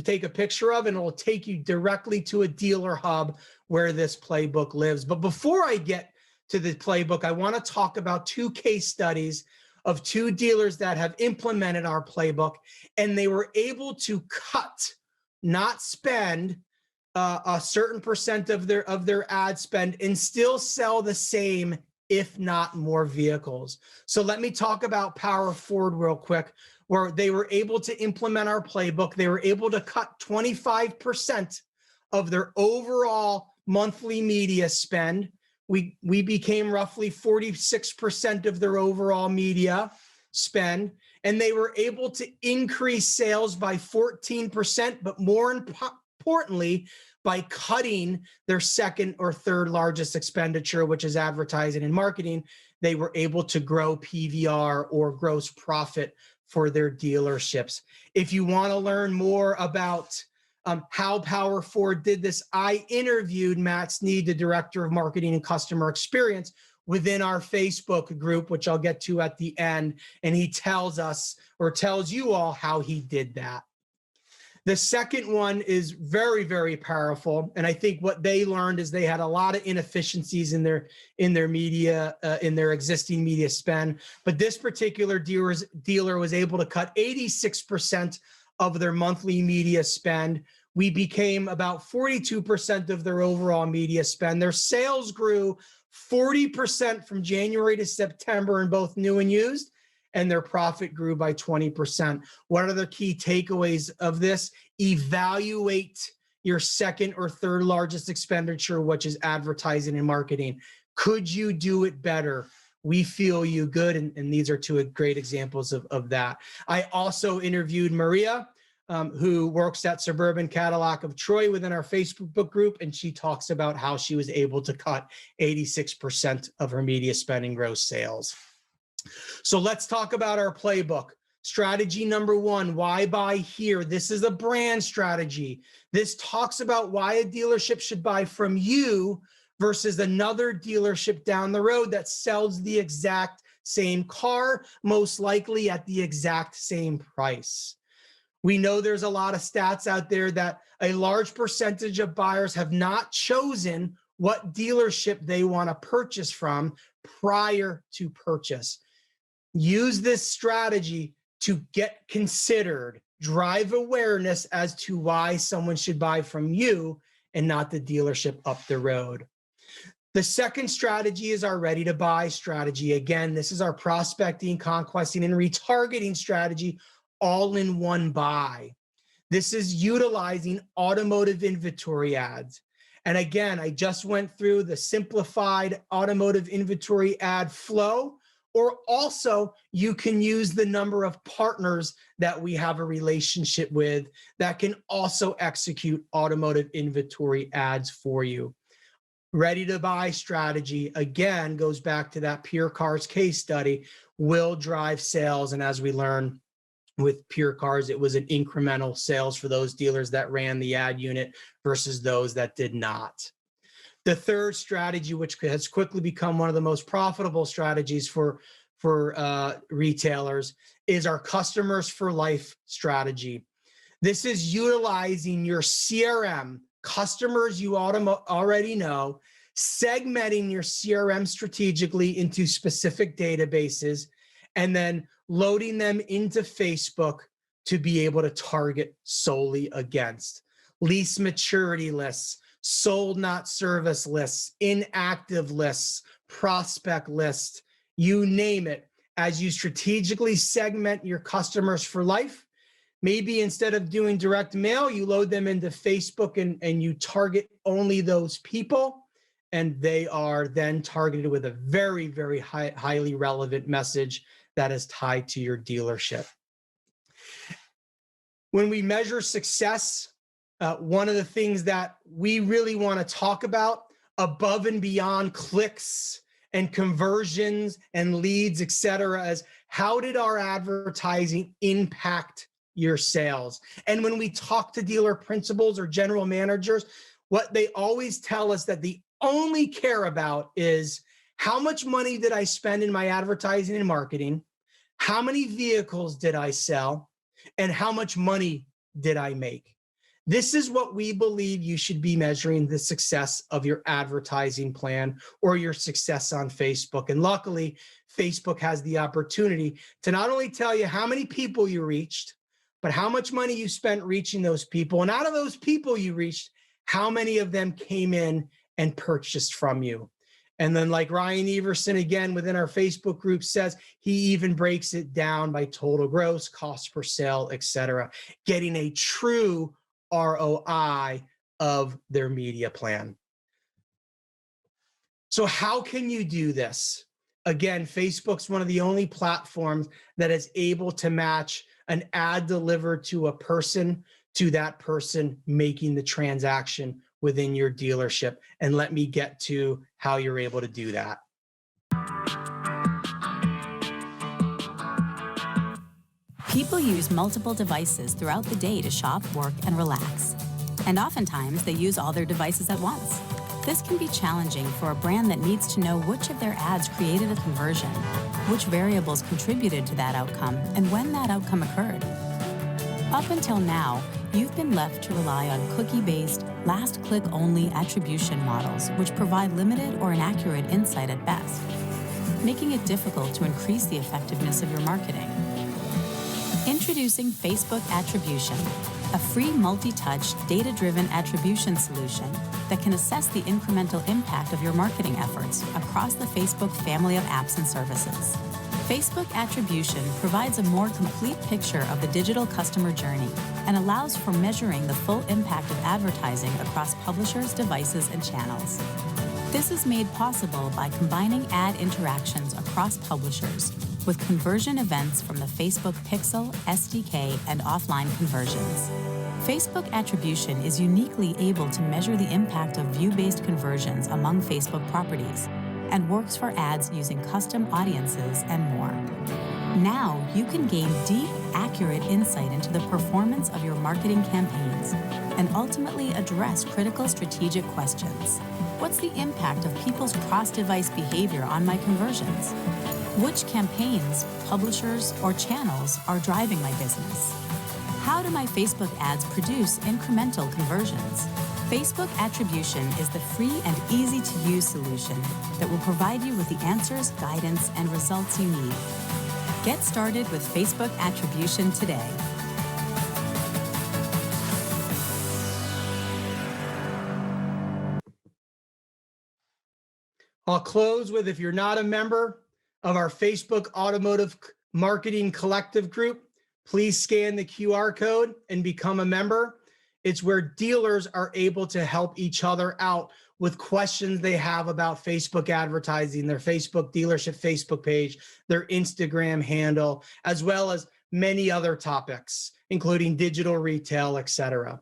take a picture of, and it will take you directly to a dealer hub where this playbook lives. But before I get to the playbook, I want to talk about 2 case studies of 2 dealers that have implemented our playbook, and they were able to cut, not spend, a certain percent of their ad spend and still sell the same, if not more vehicles. So let me talk about Power Ford real quick, where they were able to implement our playbook. They were able to cut 25% of their overall monthly media spend. We became roughly 46% of their overall media spend, and they were able to increase sales by 14%, but more importantly, by cutting their second or third largest expenditure, which is advertising and marketing, they were able to grow PVR, or gross profit, for their dealerships. If you want to learn more about how Power Ford did this, I interviewed Matt Sneed, the Director of Marketing and Customer Experience, within our Facebook group, which I'll get to at the end, and he tells us, or tells you all, how he did that. The second one is very, very powerful, and I think what they learned is they had a lot of inefficiencies in their media, in their existing media spend. But this particular dealer was able to cut 86% of their monthly media spend. We became about 42% of their overall media spend. Their sales grew 40% from January to September in both new and used, and their profit grew by 20%. What are the key takeaways of this? Evaluate your second or third largest expenditure, which is advertising and marketing. Could you do it better? We feel you good, and these are 2 great examples of that. I also interviewed Maria, who works at Suburban Cadillac of Troy within our Facebook group, and she talks about how she was able to cut 86% of her media spending gross sales. So let's talk about our playbook. Strategy number 1, why buy here? This is a brand strategy. This talks about why a dealership should buy from you versus another dealership down the road that sells the exact same car, most likely at the exact same price. We know there's a lot of stats out there that a large percentage of buyers have not chosen what dealership they want to purchase from prior to purchase. Use this strategy to get considered, drive awareness as to why someone should buy from you and not the dealership up the road. The second strategy is our ready to buy strategy. Again, this is our prospecting, conquesting, and retargeting strategy all in one buy. This is utilizing automotive inventory ads. And again, I just went through the simplified automotive inventory ad flow, or also you can use the number of partners that we have a relationship with that can also execute automotive inventory ads for you. Ready to buy strategy, again, goes back to that Pure Cars case study, will drive sales. And as we learn with Pure Cars, it was an incremental sales for those dealers that ran the ad unit versus those that did not. The third strategy, which has quickly become one of the most profitable strategies for retailers, is our customers for life strategy. This is utilizing your CRM, customers you already know, segmenting your CRM strategically into specific databases, and then loading them into Facebook to be able to target solely against lease maturity lists, sold not service lists, inactive lists, prospect lists, you name it. As you strategically segment your customers for life, maybe instead of doing direct mail, you load them into Facebook and you target only those people, and they are then targeted with a very, very highly relevant message that is tied to your dealership. When we measure success, one of the things that we really want to talk about above and beyond clicks and conversions and leads, et cetera, is how did our advertising impact your sales? And when we talk to dealer principals or general managers, what they always tell us that they only care about is how much money did I spend in my advertising and marketing? How many vehicles did I sell? And how much money did I make? This is what we believe you should be measuring the success of your advertising plan or your success on Facebook. And luckily, Facebook has the opportunity to not only tell you how many people you reached, but how much money you spent reaching those people. And out of those people you reached, how many of them came in and purchased from you. And then like Ryan Everson, again, within our Facebook group says, he even breaks it down by total gross, cost per sale, et cetera, getting a true ROI of their media plan. So how can you do this? Again, Facebook's one of the only platforms that is able to match an ad delivered to a person to that person making the transaction within your dealership. And let me get to how you're able to do that. People use multiple devices throughout the day to shop, work, and relax. And oftentimes, they use all their devices at once. This can be challenging for a brand that needs to know which of their ads created a conversion, which variables contributed to that outcome, and when that outcome occurred. Up until now, you've been left to rely on cookie-based, last-click-only attribution models, which provide limited or inaccurate insight at best, making it difficult to increase the effectiveness of your marketing. Introducing Facebook Attribution, a free multi-touch, data-driven attribution solution that can assess the incremental impact of your marketing efforts across the Facebook family of apps and services. Facebook Attribution provides a more complete picture of the digital customer journey and allows for measuring the full impact of advertising across publishers, devices, and channels. This is made possible by combining ad interactions across publishers with conversion events from the Facebook Pixel, SDK, and offline conversions. Facebook Attribution is uniquely able to measure the impact of view-based conversions among Facebook properties and works for ads using custom audiences and more. Now, you can gain deep, accurate insight into the performance of your marketing campaigns and ultimately address critical strategic questions. What's the impact of people's cross-device behavior on my conversions? Which campaigns, publishers, or channels are driving my business? How do my Facebook ads produce incremental conversions? Facebook Attribution is the free and easy-to-use solution that will provide you with the answers, guidance, and results you need. Get started with Facebook Attribution today. I'll close with, if you're not a member of our Facebook Automotive Marketing Collective group, please scan the QR code and become a member. It's where dealers are able to help each other out with questions they have about Facebook advertising, their Facebook dealership Facebook page, their Instagram handle, as well as many other topics, including digital retail, etc.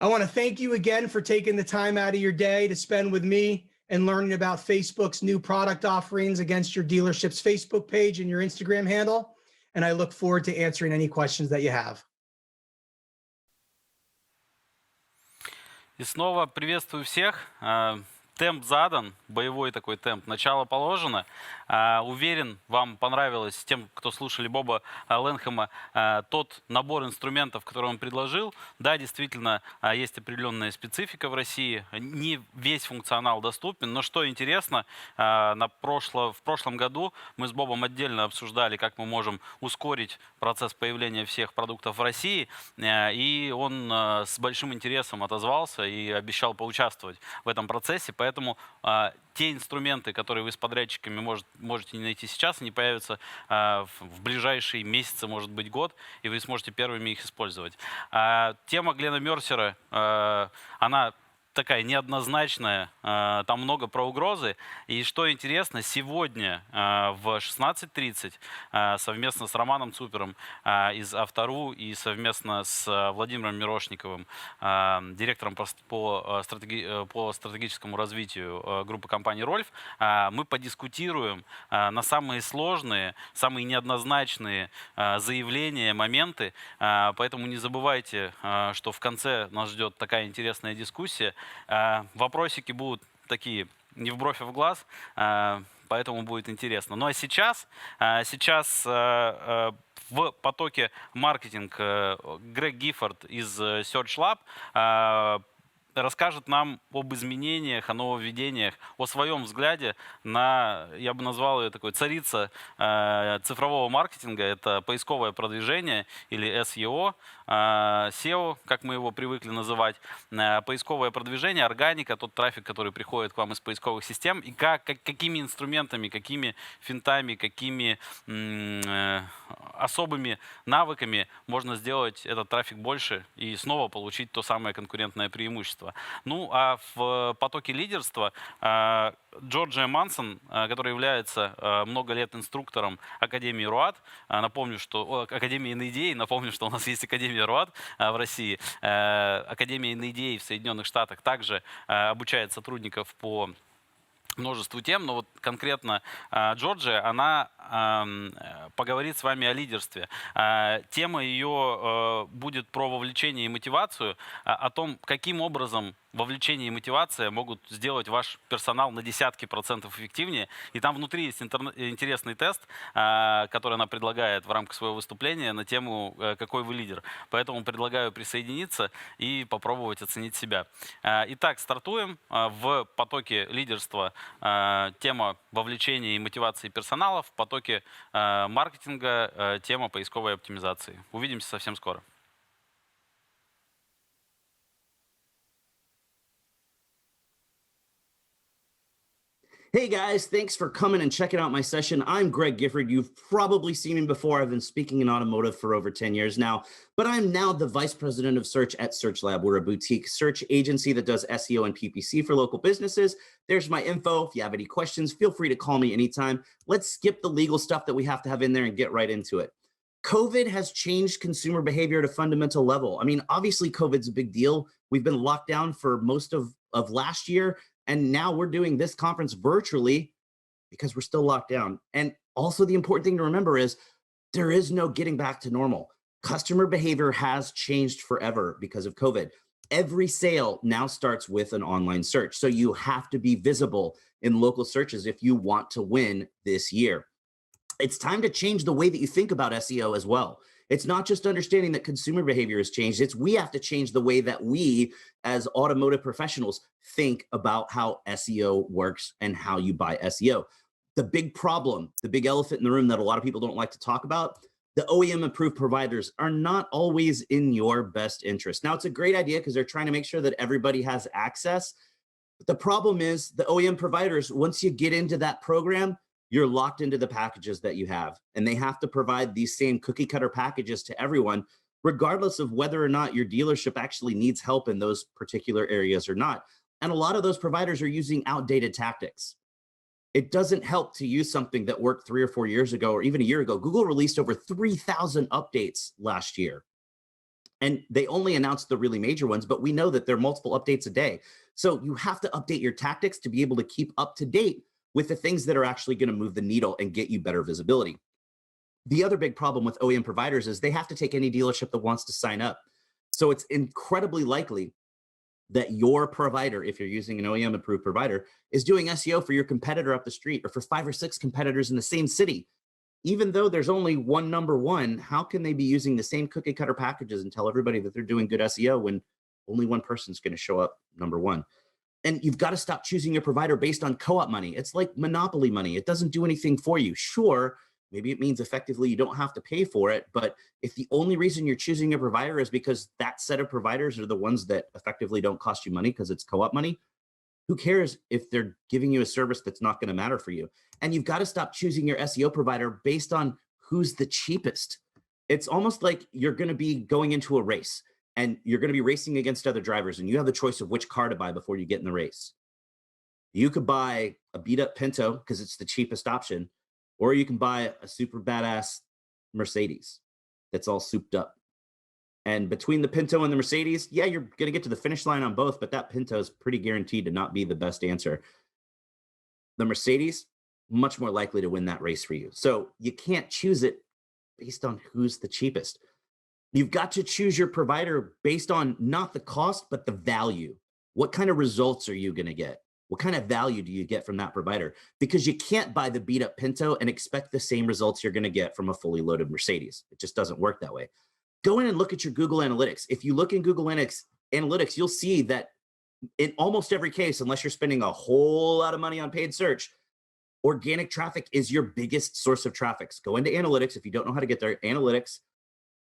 I want to thank you again for taking the time out of your day to spend with me and learning about Facebook's new product offerings against your dealership's Facebook page and your Instagram handle. And I look forward to answering any questions that you have. И снова приветствую всех. Темп задан, боевой такой темп, начало положено. Уверен, вам понравилось, тем, кто слушали Боба Lanham, тот набор инструментов, который он предложил. Да, действительно, есть определенная специфика в России. Не весь функционал доступен, но что интересно, в прошлом году мы с Бобом отдельно обсуждали, как мы можем ускорить процесс появления всех продуктов в России, и он с большим интересом отозвался и обещал поучаствовать в этом процессе, поэтому те инструменты, которые вы с подрядчиками можете не найти сейчас, они появятся в ближайшие месяцы, может быть, год, и вы сможете первыми их использовать. Тема Глена Мерсера, она такая неоднозначная, там много про угрозы. И что интересно, сегодня в 16:30 совместно с Романом Цупером из Авто.ру и совместно с Владимиром Мирошниковым, директором по стратегическому развитию группы компаний РОЛЬФ, мы подискутируем на самые сложные, самые неоднозначные заявления, моменты. Поэтому не забывайте, что в конце нас ждет такая интересная дискуссия. Вопросики будут такие не в бровь, а в глаз, поэтому будет интересно. Ну а сейчас в потоке маркетинг Грег Gifford из SearchLab расскажет нам об изменениях, о нововведениях, о своем взгляде на, я бы назвал ее такой царица цифрового маркетинга. Это поисковое продвижение или SEO, SEO, как мы его привыкли называть. Поисковое продвижение, органика, тот трафик, который приходит к вам из поисковых систем. И какими инструментами, какими финтами, какими особыми навыками можно сделать этот трафик больше и снова получить то самое конкурентное преимущество. Ну, а в потоке лидерства Джорджия Мансон, который является много лет инструктором Академии РОАД, напомню, что Академии NADA, напомню, что у нас есть Академия РОАД в России, Академия NADA в Соединенных Штатах также обучает сотрудников по множеству тем, но вот конкретно Джорджия, она поговорит с вами о лидерстве. Тема ее будет про вовлечение и мотивацию, о том, каким образом вовлечение и мотивация могут сделать ваш персонал на десятки процентов эффективнее. И там внутри есть интересный тест, который она предлагает в рамках своего выступления на тему «Какой вы лидер?». Поэтому предлагаю присоединиться и попробовать оценить себя. Итак, стартуем. В потоке лидерства тема вовлечения и мотивации персонала, в потоке маркетинга тема поисковой оптимизации. Увидимся совсем скоро. Hey guys, thanks for coming and checking out my session. I'm Greg Gifford. You've probably seen me before. I've been speaking in automotive for over 10 years now, but I'm now the Vice President of Search at SearchLab. We're a boutique search agency that does SEO and PPC for local businesses. There's my info. If you have any questions, feel free to call me anytime. Let's skip the legal stuff that we have to have in there and get right into it. COVID has changed consumer behavior at a fundamental level. I mean, obviously COVID's a big deal. We've been locked down for most of last year. And now we're doing this conference virtually because we're still locked down. And also the important thing to remember is there is no getting back to normal. Customer behavior has changed forever because of COVID. Every sale now starts with an online search. So you have to be visible in local searches if you want to win this year. It's time to change the way that you think about SEO as well. It's not just understanding that consumer behavior has changed. It's we have to change the way that we as automotive professionals think about how SEO works and how you buy SEO. The big problem, the big elephant in the room that a lot of people don't like to talk about, the OEM approved providers are not always in your best interest. Now, it's a great idea because they're trying to make sure that everybody has access. But the problem is the OEM providers, once you get into that program, you're locked into the packages that you have, and they have to provide these same cookie cutter packages to everyone, regardless of whether or not your dealership actually needs help in those particular areas or not. And a lot of those providers are using outdated tactics. It doesn't help to use something that worked 3 or 4 years ago, or even a year ago. Google released over 3,000 updates last year. And they only announced the really major ones, but we know that there are multiple updates a day. So you have to update your tactics to be able to keep up to date with the things that are actually going to move the needle and get you better visibility. The other big problem with OEM providers is they have to take any dealership that wants to sign up. So it's incredibly likely that your provider, if you're using an OEM approved provider, is doing SEO for your competitor up the street or for 5 or 6 competitors in the same city. Even though there's only one number one, how can they be using the same cookie cutter packages and tell everybody that they're doing good SEO when only one person's going to show up number one? And you've got to stop choosing your provider based on co-op money. It's like monopoly money. It doesn't do anything for you. Sure, maybe it means effectively you don't have to pay for it, but if the only reason you're choosing a provider is because that set of providers are the ones that effectively don't cost you money because it's co-op money, who cares if they're giving you a service that's not going to matter for you? And you've got to stop choosing your SEO provider based on who's the cheapest. It's almost like you're going to be going into a race and you're going to be racing against other drivers and you have the choice of which car to buy before you get in the race. You could buy a beat up Pinto because it's the cheapest option, or you can buy a super badass Mercedes that's all souped up. And between the Pinto and the Mercedes, yeah, you're going to get to the finish line on both, but that Pinto is pretty guaranteed to not be the best answer. The Mercedes, much more likely to win that race for you. So you can't choose it based on who's the cheapest. You've got to choose your provider based on not the cost, but the value. What kind of results are you going to get? What kind of value do you get from that provider? Because you can't buy the beat up Pinto and expect the same results you're going to get from a fully loaded Mercedes. It just doesn't work that way. Go in and look at your Google Analytics. If you look in Google Analytics, you'll see that in almost every case, unless you're spending a whole lot of money on paid search, organic traffic is your biggest source of traffic. Go into analytics. If you don't know how to get there, analytics,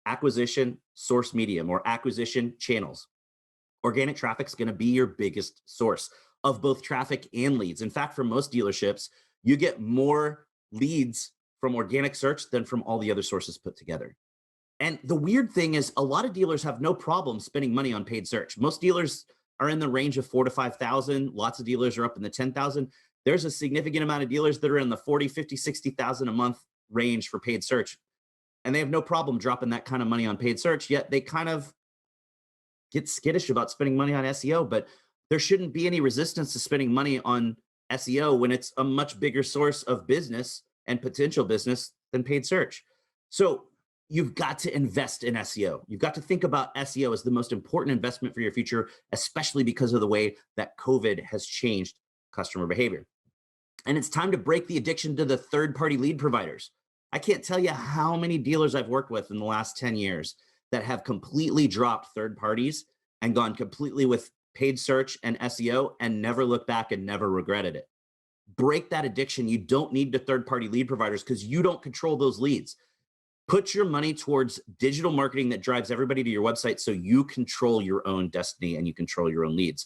acquisition, source medium, or acquisition channels. Organic traffic is going to be your biggest source of both traffic and leads. In fact, for most dealerships, you get more leads from organic search than from all the other sources put together. And the weird thing is a lot of dealers have no problem spending money on paid search. Most dealers are in the range of 4,000 to 5,000. Lots of dealers are up in the 10,000. There's a significant amount of dealers that are in the 40, 50, 60,000 a month range for paid search. And they have no problem dropping that kind of money on paid search, yet they kind of get skittish about spending money on SEO, but there shouldn't be any resistance to spending money on SEO when it's a much bigger source of business and potential business than paid search. So you've got to invest in SEO. You've got to think about SEO as the most important investment for your future, especially because of the way that COVID has changed customer behavior. And it's time to break the addiction to the third-party lead providers. I can't tell you how many dealers I've worked with in the last 10 years that have completely dropped third parties and gone completely with paid search and SEO and never looked back and never regretted it. Break that addiction. You don't need the third-party lead providers because you don't control those leads. Put your money towards digital marketing that drives everybody to your website so you control your own destiny and you control your own leads.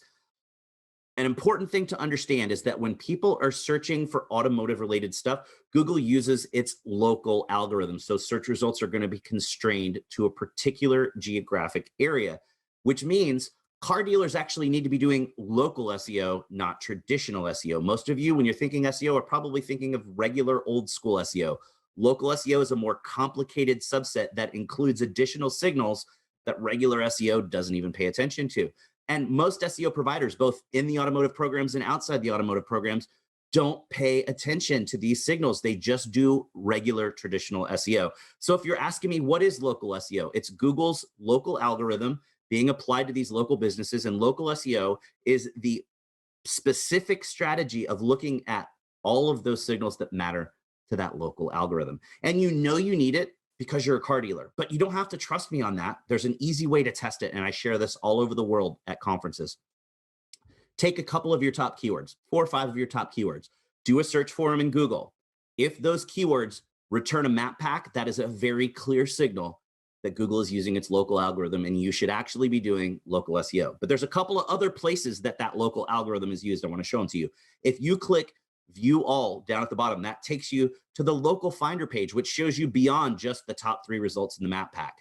An important thing to understand is that when people are searching for automotive related stuff, Google uses its local algorithm. So search results are going to be constrained to a particular geographic area, which means car dealers actually need to be doing local SEO, not traditional SEO. Most of you, when you're thinking SEO, are probably thinking of regular old school SEO. Local SEO is a more complicated subset that includes additional signals that regular SEO doesn't even pay attention to. And most SEO providers, both in the automotive programs and outside the automotive programs, don't pay attention to these signals. They just do regular traditional SEO. So if you're asking me, what is local SEO? It's Google's local algorithm being applied to these local businesses, and local SEO is the specific strategy of looking at all of those signals that matter to that local algorithm. And you know you need it because you're a car dealer, but you don't have to trust me on that. There's an easy way to test it, and I share this all over the world at conferences. Take a couple of your top keywords, 4 or 5 of your top keywords, do a search for them in Google. If those keywords return a map pack, that is a very clear signal that Google is using its local algorithm, and you should actually be doing local SEO. But there's a couple of other places that that local algorithm is used. I want to show them to you. If you click View All down at the bottom, that takes you to the local finder page, which shows you beyond just the top 3 results in the map pack.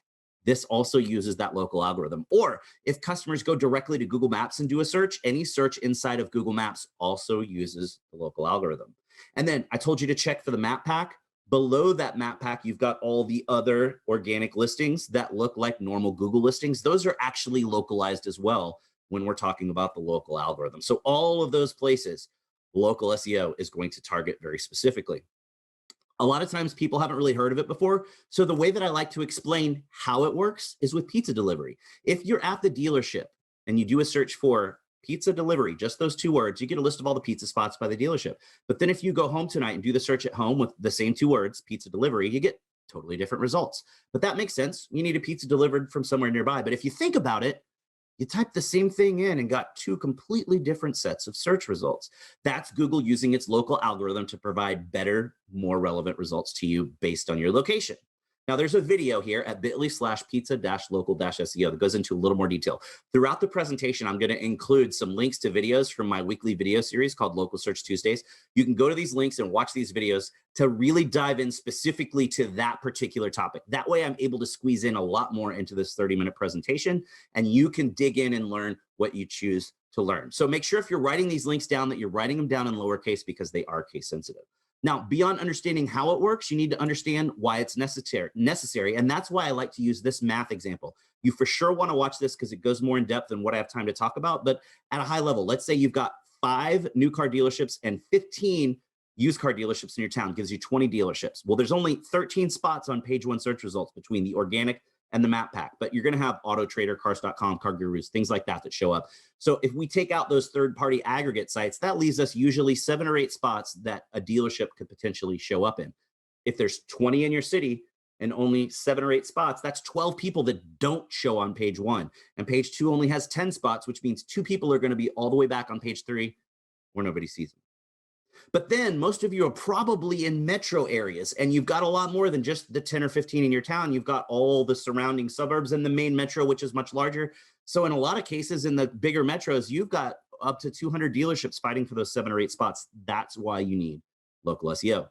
This also uses that local algorithm. Or if customers go directly to Google Maps and do a search, any search inside of Google Maps also uses the local algorithm. And then I told you to check for the map pack. Below that map pack, you've got all the other organic listings that look like normal Google listings. Those are actually localized as well when we're talking about the local algorithm. So all of those places, local SEO is going to target very specifically. A lot of times people haven't really heard of it before. So the way that I like to explain how it works is with pizza delivery. If you're at the dealership and you do a search for pizza delivery, just those 2 words, you get a list of all the pizza spots by the dealership. But then if you go home tonight and do the search at home with the same 2 words, pizza delivery, you get totally different results. But that makes sense. You need a pizza delivered from somewhere nearby. But if you think about it, you type the same thing in and got 2 completely different sets of search results. That's Google using its local algorithm to provide better, more relevant results to you based on your location. Now, there's a video here at bit.ly/pizza-local-SEO that goes into a little more detail. Throughout the presentation, I'm going to include some links to videos from my weekly video series called Local Search Tuesdays. You can go to these links and watch these videos to really dive in specifically to that particular topic. That way, I'm able to squeeze in a lot more into this 30-minute presentation, and you can dig in and learn what you choose to learn. So make sure if you're writing these links down that you're writing them down in lowercase because they are case sensitive. Now, beyond understanding how it works, you need to understand why it's necessary. And that's why I like to use this math example. You for sure want to watch this because it goes more in depth than what I have time to talk about. But at a high level, let's say you've got 5 new car dealerships and 15 used car dealerships in your town, gives you 20 dealerships. Well, there's only 13 spots on page 1 search results between the organic and the map pack, but you're going to have Auto Trader, Cars.com, Car Gurus, things like that show up. So if we take out those third-party aggregate sites, that leaves us usually 7 or 8 spots that a dealership could potentially show up in. If there's 20 in your city and only 7 or 8 spots, that's 12 people that don't show on page 1. And page 2 only has 10 spots, which means 2 people are going to be all the way back on page 3 where nobody sees them. But then most of you are probably in metro areas, and you've got a lot more than just the 10 or 15 in your town. You've got all the surrounding suburbs and the main metro, which is much larger. So in a lot of cases in the bigger metros, you've got up to 200 dealerships fighting for those 7 or 8 spots. That's why you need local SEO.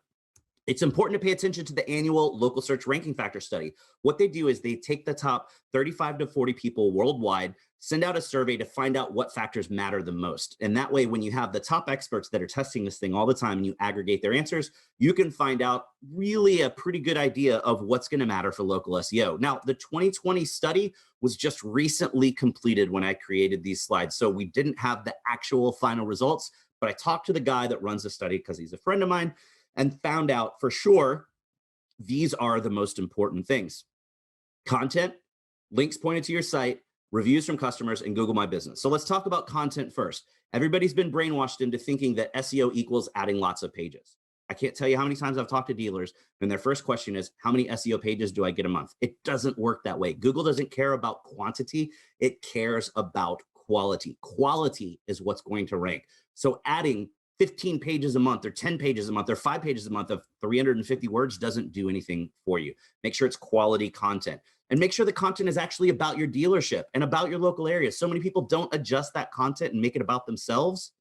It's important to pay attention to the annual local search ranking factor study. What they do is they take the top 35 to 40 people worldwide, send out a survey to find out what factors matter the most. And that way, when you have the top experts that are testing this thing all the time and you aggregate their answers, you can find out really a pretty good idea of what's going to matter for local SEO. Now, the 2020 study was just recently completed when I created these slides. So we didn't have the actual final results, but I talked to the guy that runs the study because he's a friend of mine and found out for sure these are the most important things: content, links pointed to your site, reviews from customers, and Google My Business. So let's talk about content first. Everybody's been brainwashed into thinking that SEO equals adding lots of pages. I can't tell you how many times I've talked to dealers and their first question is, how many SEO pages do I get a month? It doesn't work that way. Google doesn't care about quantity. It cares about quality. Quality is what's going to rank. So adding 15 pages a month or 10 pages a month or 5 pages a month of 350 words doesn't do anything for you. Make sure it's quality content, and make sure the content is actually about your dealership and about your local area. So many people don't adjust that content and make it about themselves.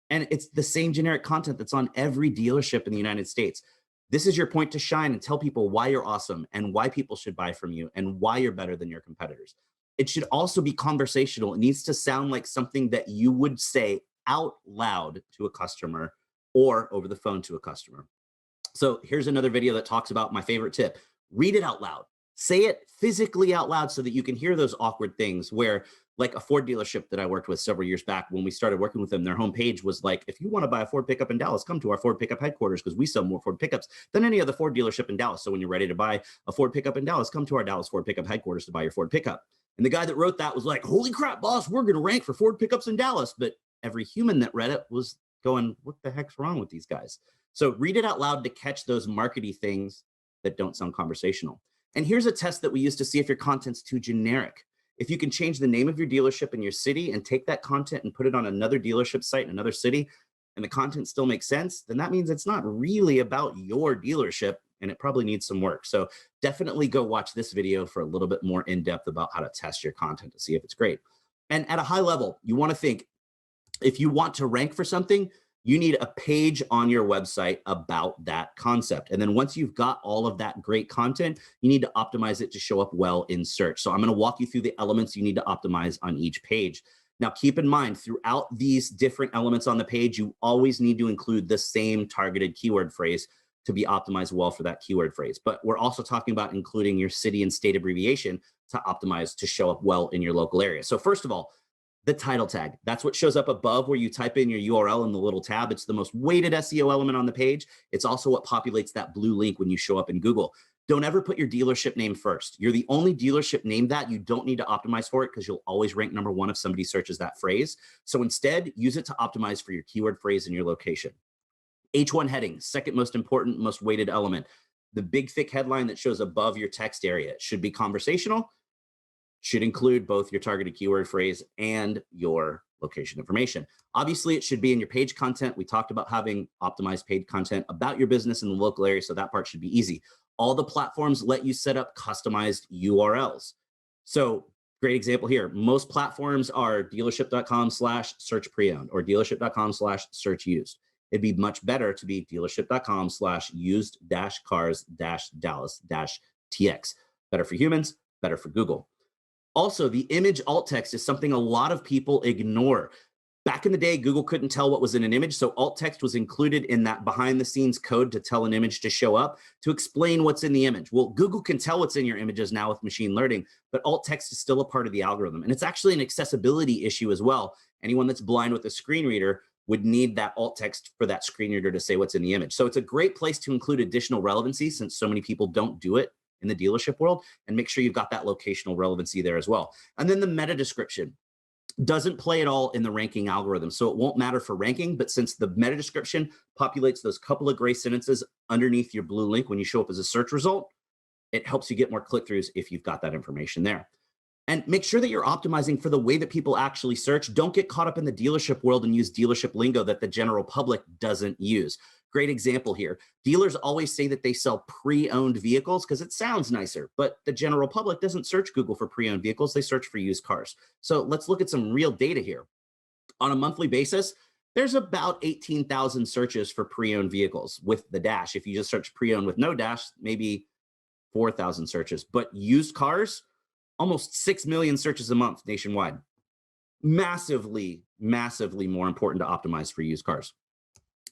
And it's the same generic content that's on every dealership in the United States. This is your point to shine and tell people why you're awesome and why people should buy from you and why you're better than your competitors. It should also be conversational. It needs to sound like something that you would say out loud to a customer or over the phone to a customer. So here's another video that talks about my favorite tip. Read it out loud. Say it physically out loud so that you can hear those awkward things where, like a Ford dealership that I worked with several years back, when we started working with them, their homepage was like, if you want to buy a Ford pickup in Dallas, come to our Ford pickup headquarters because we sell more Ford pickups than any other Ford dealership in Dallas. So when you're ready to buy a Ford pickup in Dallas, come to our Dallas Ford pickup headquarters to buy your Ford pickup. And the guy that wrote that was like, holy crap, boss, we're going to rank for Ford pickups in Dallas. But every human that read it was going, what the heck's wrong with these guys? So read it out loud to catch those markety things that don't sound conversational. And here's a test that we use to see if your content's too generic. If you can change the name of your dealership in your city and take that content and put it on another dealership site in another city, and the content still makes sense, then that means it's not really about your dealership and it probably needs some work. So definitely go watch this video for a little bit more in depth about how to test your content to see if it's great. And at a high level, you want to think, if you want to rank for something, you need a page on your website about that concept. And then once you've got all of that great content, you need to optimize it to show up well in search. So I'm going to walk you through the elements you need to optimize on each page. Now, keep in mind, throughout these different elements on the page, you always need to include the same targeted keyword phrase to be optimized well for that keyword phrase. But we're also talking about including your city and state abbreviation to optimize to show up well in your local area. So first of all, The title tag. That's what shows up above where you type in your URL in the little tab. It's the most weighted SEO element on the page. It's also what populates that blue link when you show up in Google. Don't ever put your dealership name first. You're the only dealership named that. You don't need to optimize for it because you'll always rank #1 if somebody searches that phrase. So instead, use it to optimize for your keyword phrase and your location. H1 heading, second most important, most weighted element. The big thick headline that shows above your text area. It should be conversational, should include both your targeted keyword phrase and your location information. Obviously, it should be in your page content. We talked about having optimized paid content about your business in the local area, so that part should be easy. All the platforms let you set up customized URLs. So great example here. Most platforms are dealership.com/search pre-owned or dealership.com/search used. It'd be much better to be dealership.com/used-cars-dallas-tx. Better for humans, better for Google. Also, the image alt text is something a lot of people ignore. Back in the day, Google couldn't tell what was in an image, so alt text was included in that behind-the-scenes code to tell an image to show up, to explain what's in the image. Well, Google can tell what's in your images now with machine learning, but alt text is still a part of the algorithm. And it's actually an accessibility issue as well. Anyone that's blind with a screen reader would need that alt text for that screen reader to say what's in the image. So it's a great place to include additional relevancy since so many people don't do it in the dealership world, and make sure you've got that locational relevancy there as well. And then the meta description doesn't play at all in the ranking algorithm. So it won't matter for ranking, but since the meta description populates those couple of gray sentences underneath your blue link when you show up as a search result, it helps you get more click-throughs if you've got that information there. And make sure that you're optimizing for the way that people actually search. Don't get caught up in the dealership world and use dealership lingo that the general public doesn't use. Great example here. Dealers always say that they sell pre-owned vehicles because it sounds nicer, but the general public doesn't search Google for pre-owned vehicles. They search for used cars. So let's look at some real data here. On a monthly basis, there's about 18,000 searches for pre-owned vehicles with the dash. If you just search pre-owned with no dash, maybe 4,000 searches. But used cars, almost 6 million searches a month nationwide. Massively, massively more important to optimize for used cars.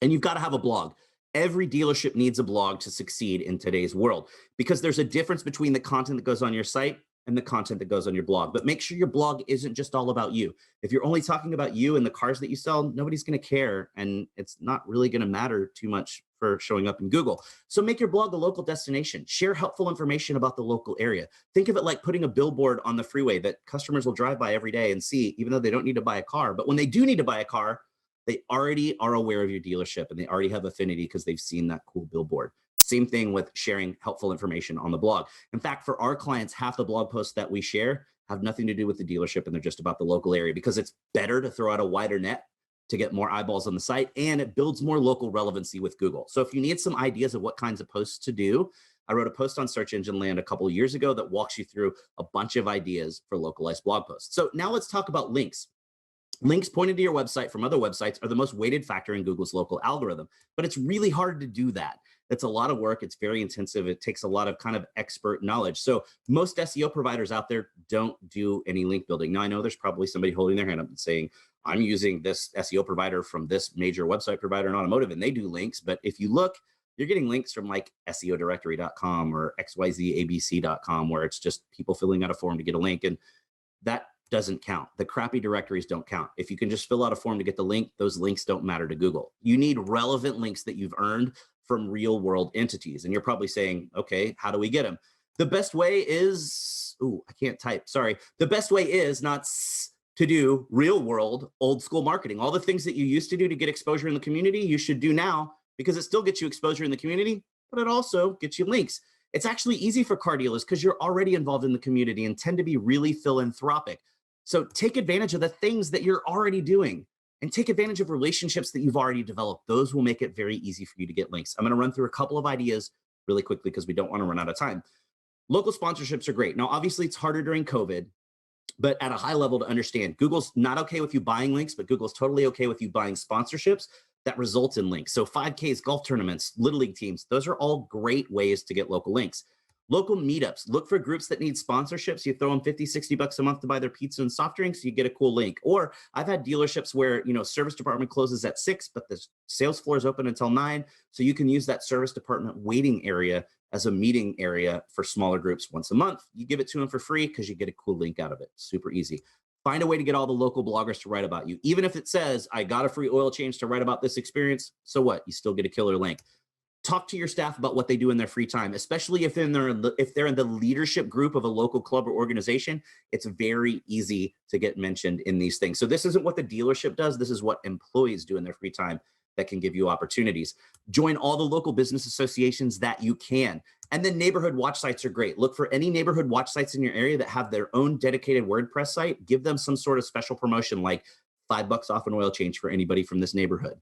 And you've got to have a blog. Every dealership needs a blog to succeed in today's world because there's a difference between the content that goes on your site and the content that goes on your blog. But make sure your blog isn't just all about you. If you're only talking about you and the cars that you sell, nobody's going to care, and it's not really going to matter too much for showing up in Google. So make your blog a local destination. Share helpful information about the local area. Think of it like putting a billboard on the freeway that customers will drive by every day and see, even though they don't need to buy a car. But when they do need to buy a car, they already are aware of your dealership and they already have affinity because they've seen that cool billboard. Same thing with sharing helpful information on the blog. In fact, for our clients, half the blog posts that we share have nothing to do with the dealership and they're just about the local area because it's better to throw out a wider net to get more eyeballs on the site, and it builds more local relevancy with Google. So if you need some ideas of what kinds of posts to do, I wrote a post on Search Engine Land a couple of years ago that walks you through a bunch of ideas for localized blog posts. So now let's talk about links. Links pointed to your website from other websites are the most weighted factor in Google's local algorithm, but it's really hard to do that. It's a lot of work. It's very intensive. It takes a lot of kind of expert knowledge. So most SEO providers out there don't do any link building. Now I know there's probably somebody holding their hand up and saying, I'm using this SEO provider from this major website provider in automotive and they do links. But if you look, you're getting links from like SEOdirectory.com or XYZABC.com where it's just people filling out a form to get a link. And that doesn't count. The crappy directories don't count. If you can just fill out a form to get the link, those links don't matter to Google. You need relevant links that you've earned from real world entities. And you're probably saying, okay, how do we get them? The best way is, I can't type, sorry. The best way is not to do real world, old school marketing. All the things that you used to do to get exposure in the community, you should do now because it still gets you exposure in the community, but it also gets you links. It's actually easy for car dealers because you're already involved in the community and tend to be really philanthropic. So take advantage of the things that you're already doing and take advantage of relationships that you've already developed. Those will make it very easy for you to get links. I'm going to run through a couple of ideas really quickly because we don't want to run out of time. Local sponsorships are great. Now, obviously, it's harder during COVID, but at a high level to understand, Google's not okay with you buying links, but Google's totally okay with you buying sponsorships that result in links. So 5Ks, golf tournaments, Little League teams, those are all great ways to get local links. Local meetups, look for groups that need sponsorships. You throw them 50, 60 bucks a month to buy their pizza and soft drinks, you get a cool link. Or I've had dealerships where, service department closes at 6, but the sales floor is open until 9. So you can use that service department waiting area as a meeting area for smaller groups once a month. You give it to them for free because you get a cool link out of it. Super easy. Find a way to get all the local bloggers to write about you. Even if it says, I got a free oil change to write about this experience, so what? You still get a killer link. Talk to your staff about what they do in their free time, especially if they're in the leadership group of a local club or organization. It's very easy to get mentioned in these things. So this isn't what the dealership does. This is what employees do in their free time that can give you opportunities. Join all the local business associations that you can. And then neighborhood watch sites are great. Look for any neighborhood watch sites in your area that have their own dedicated WordPress site. Give them some sort of special promotion like $5 off an oil change for anybody from this neighborhood.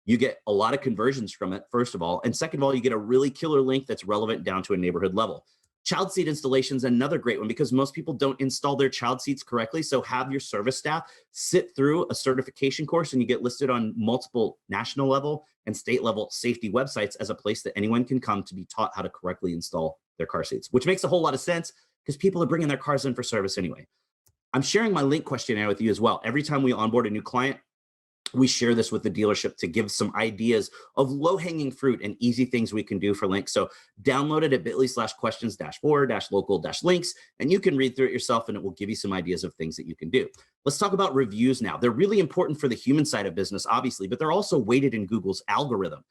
You get a lot of conversions from it, first of all. And second of all, you get a really killer link that's relevant down to a neighborhood level. Child seat installation is another great one because most people don't install their child seats correctly. So have your service staff sit through a certification course and you get listed on multiple national level and state level safety websites as a place that anyone can come to be taught how to correctly install their car seats, which makes a whole lot of sense because people are bringing their cars in for service anyway. I'm sharing my link questionnaire with you as well. Every time we onboard a new client, we share this with the dealership to give some ideas of low-hanging fruit and easy things we can do for links. So download it at bit.ly/questions-for-local-links, and you can read through it yourself, and it will give you some ideas of things that you can do. Let's talk about reviews now. They're really important for the human side of business, obviously, but they're also weighted in Google's algorithm.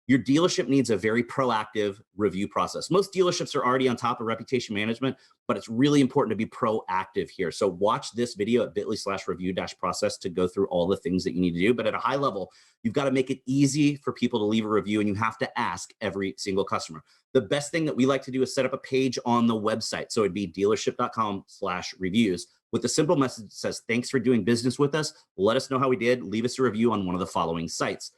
Your dealership needs a very proactive review process. Most dealerships are already on top of reputation management, but it's really important to be proactive here. So watch this video at bit.ly/review-process to go through all the things that you need to do. But at a high level, you've got to make it easy for people to leave a review, and you have to ask every single customer. The best thing that we like to do is set up a page on the website. So it'd be dealership.com/reviews with a simple message that says, thanks for doing business with us. Let us know how we did. Leave us a review on one of the following sites.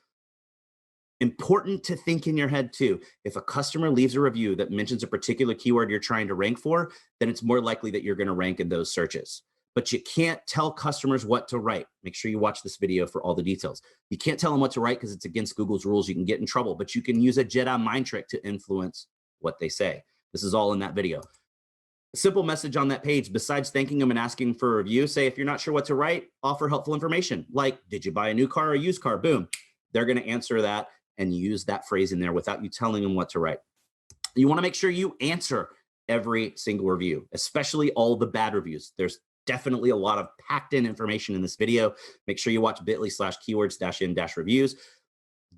Important to think in your head too. If a customer leaves a review that mentions a particular keyword you're trying to rank for, then it's more likely that you're going to rank in those searches. But you can't tell customers what to write. Make sure you watch this video for all the details. You can't tell them what to write because it's against Google's rules. You can get in trouble, but you can use a Jedi mind trick to influence what they say. This is all in that video. A simple message on that page, besides thanking them and asking for a review, say, if you're not sure what to write, offer helpful information like, did you buy a new car or a used car? Boom. They're going to answer that and use that phrase in there without you telling them what to write. You want to make sure you answer every single review, especially all the bad reviews. There's definitely a lot of packed in information in this video. Make sure you watch bit.ly/keywords-in-reviews.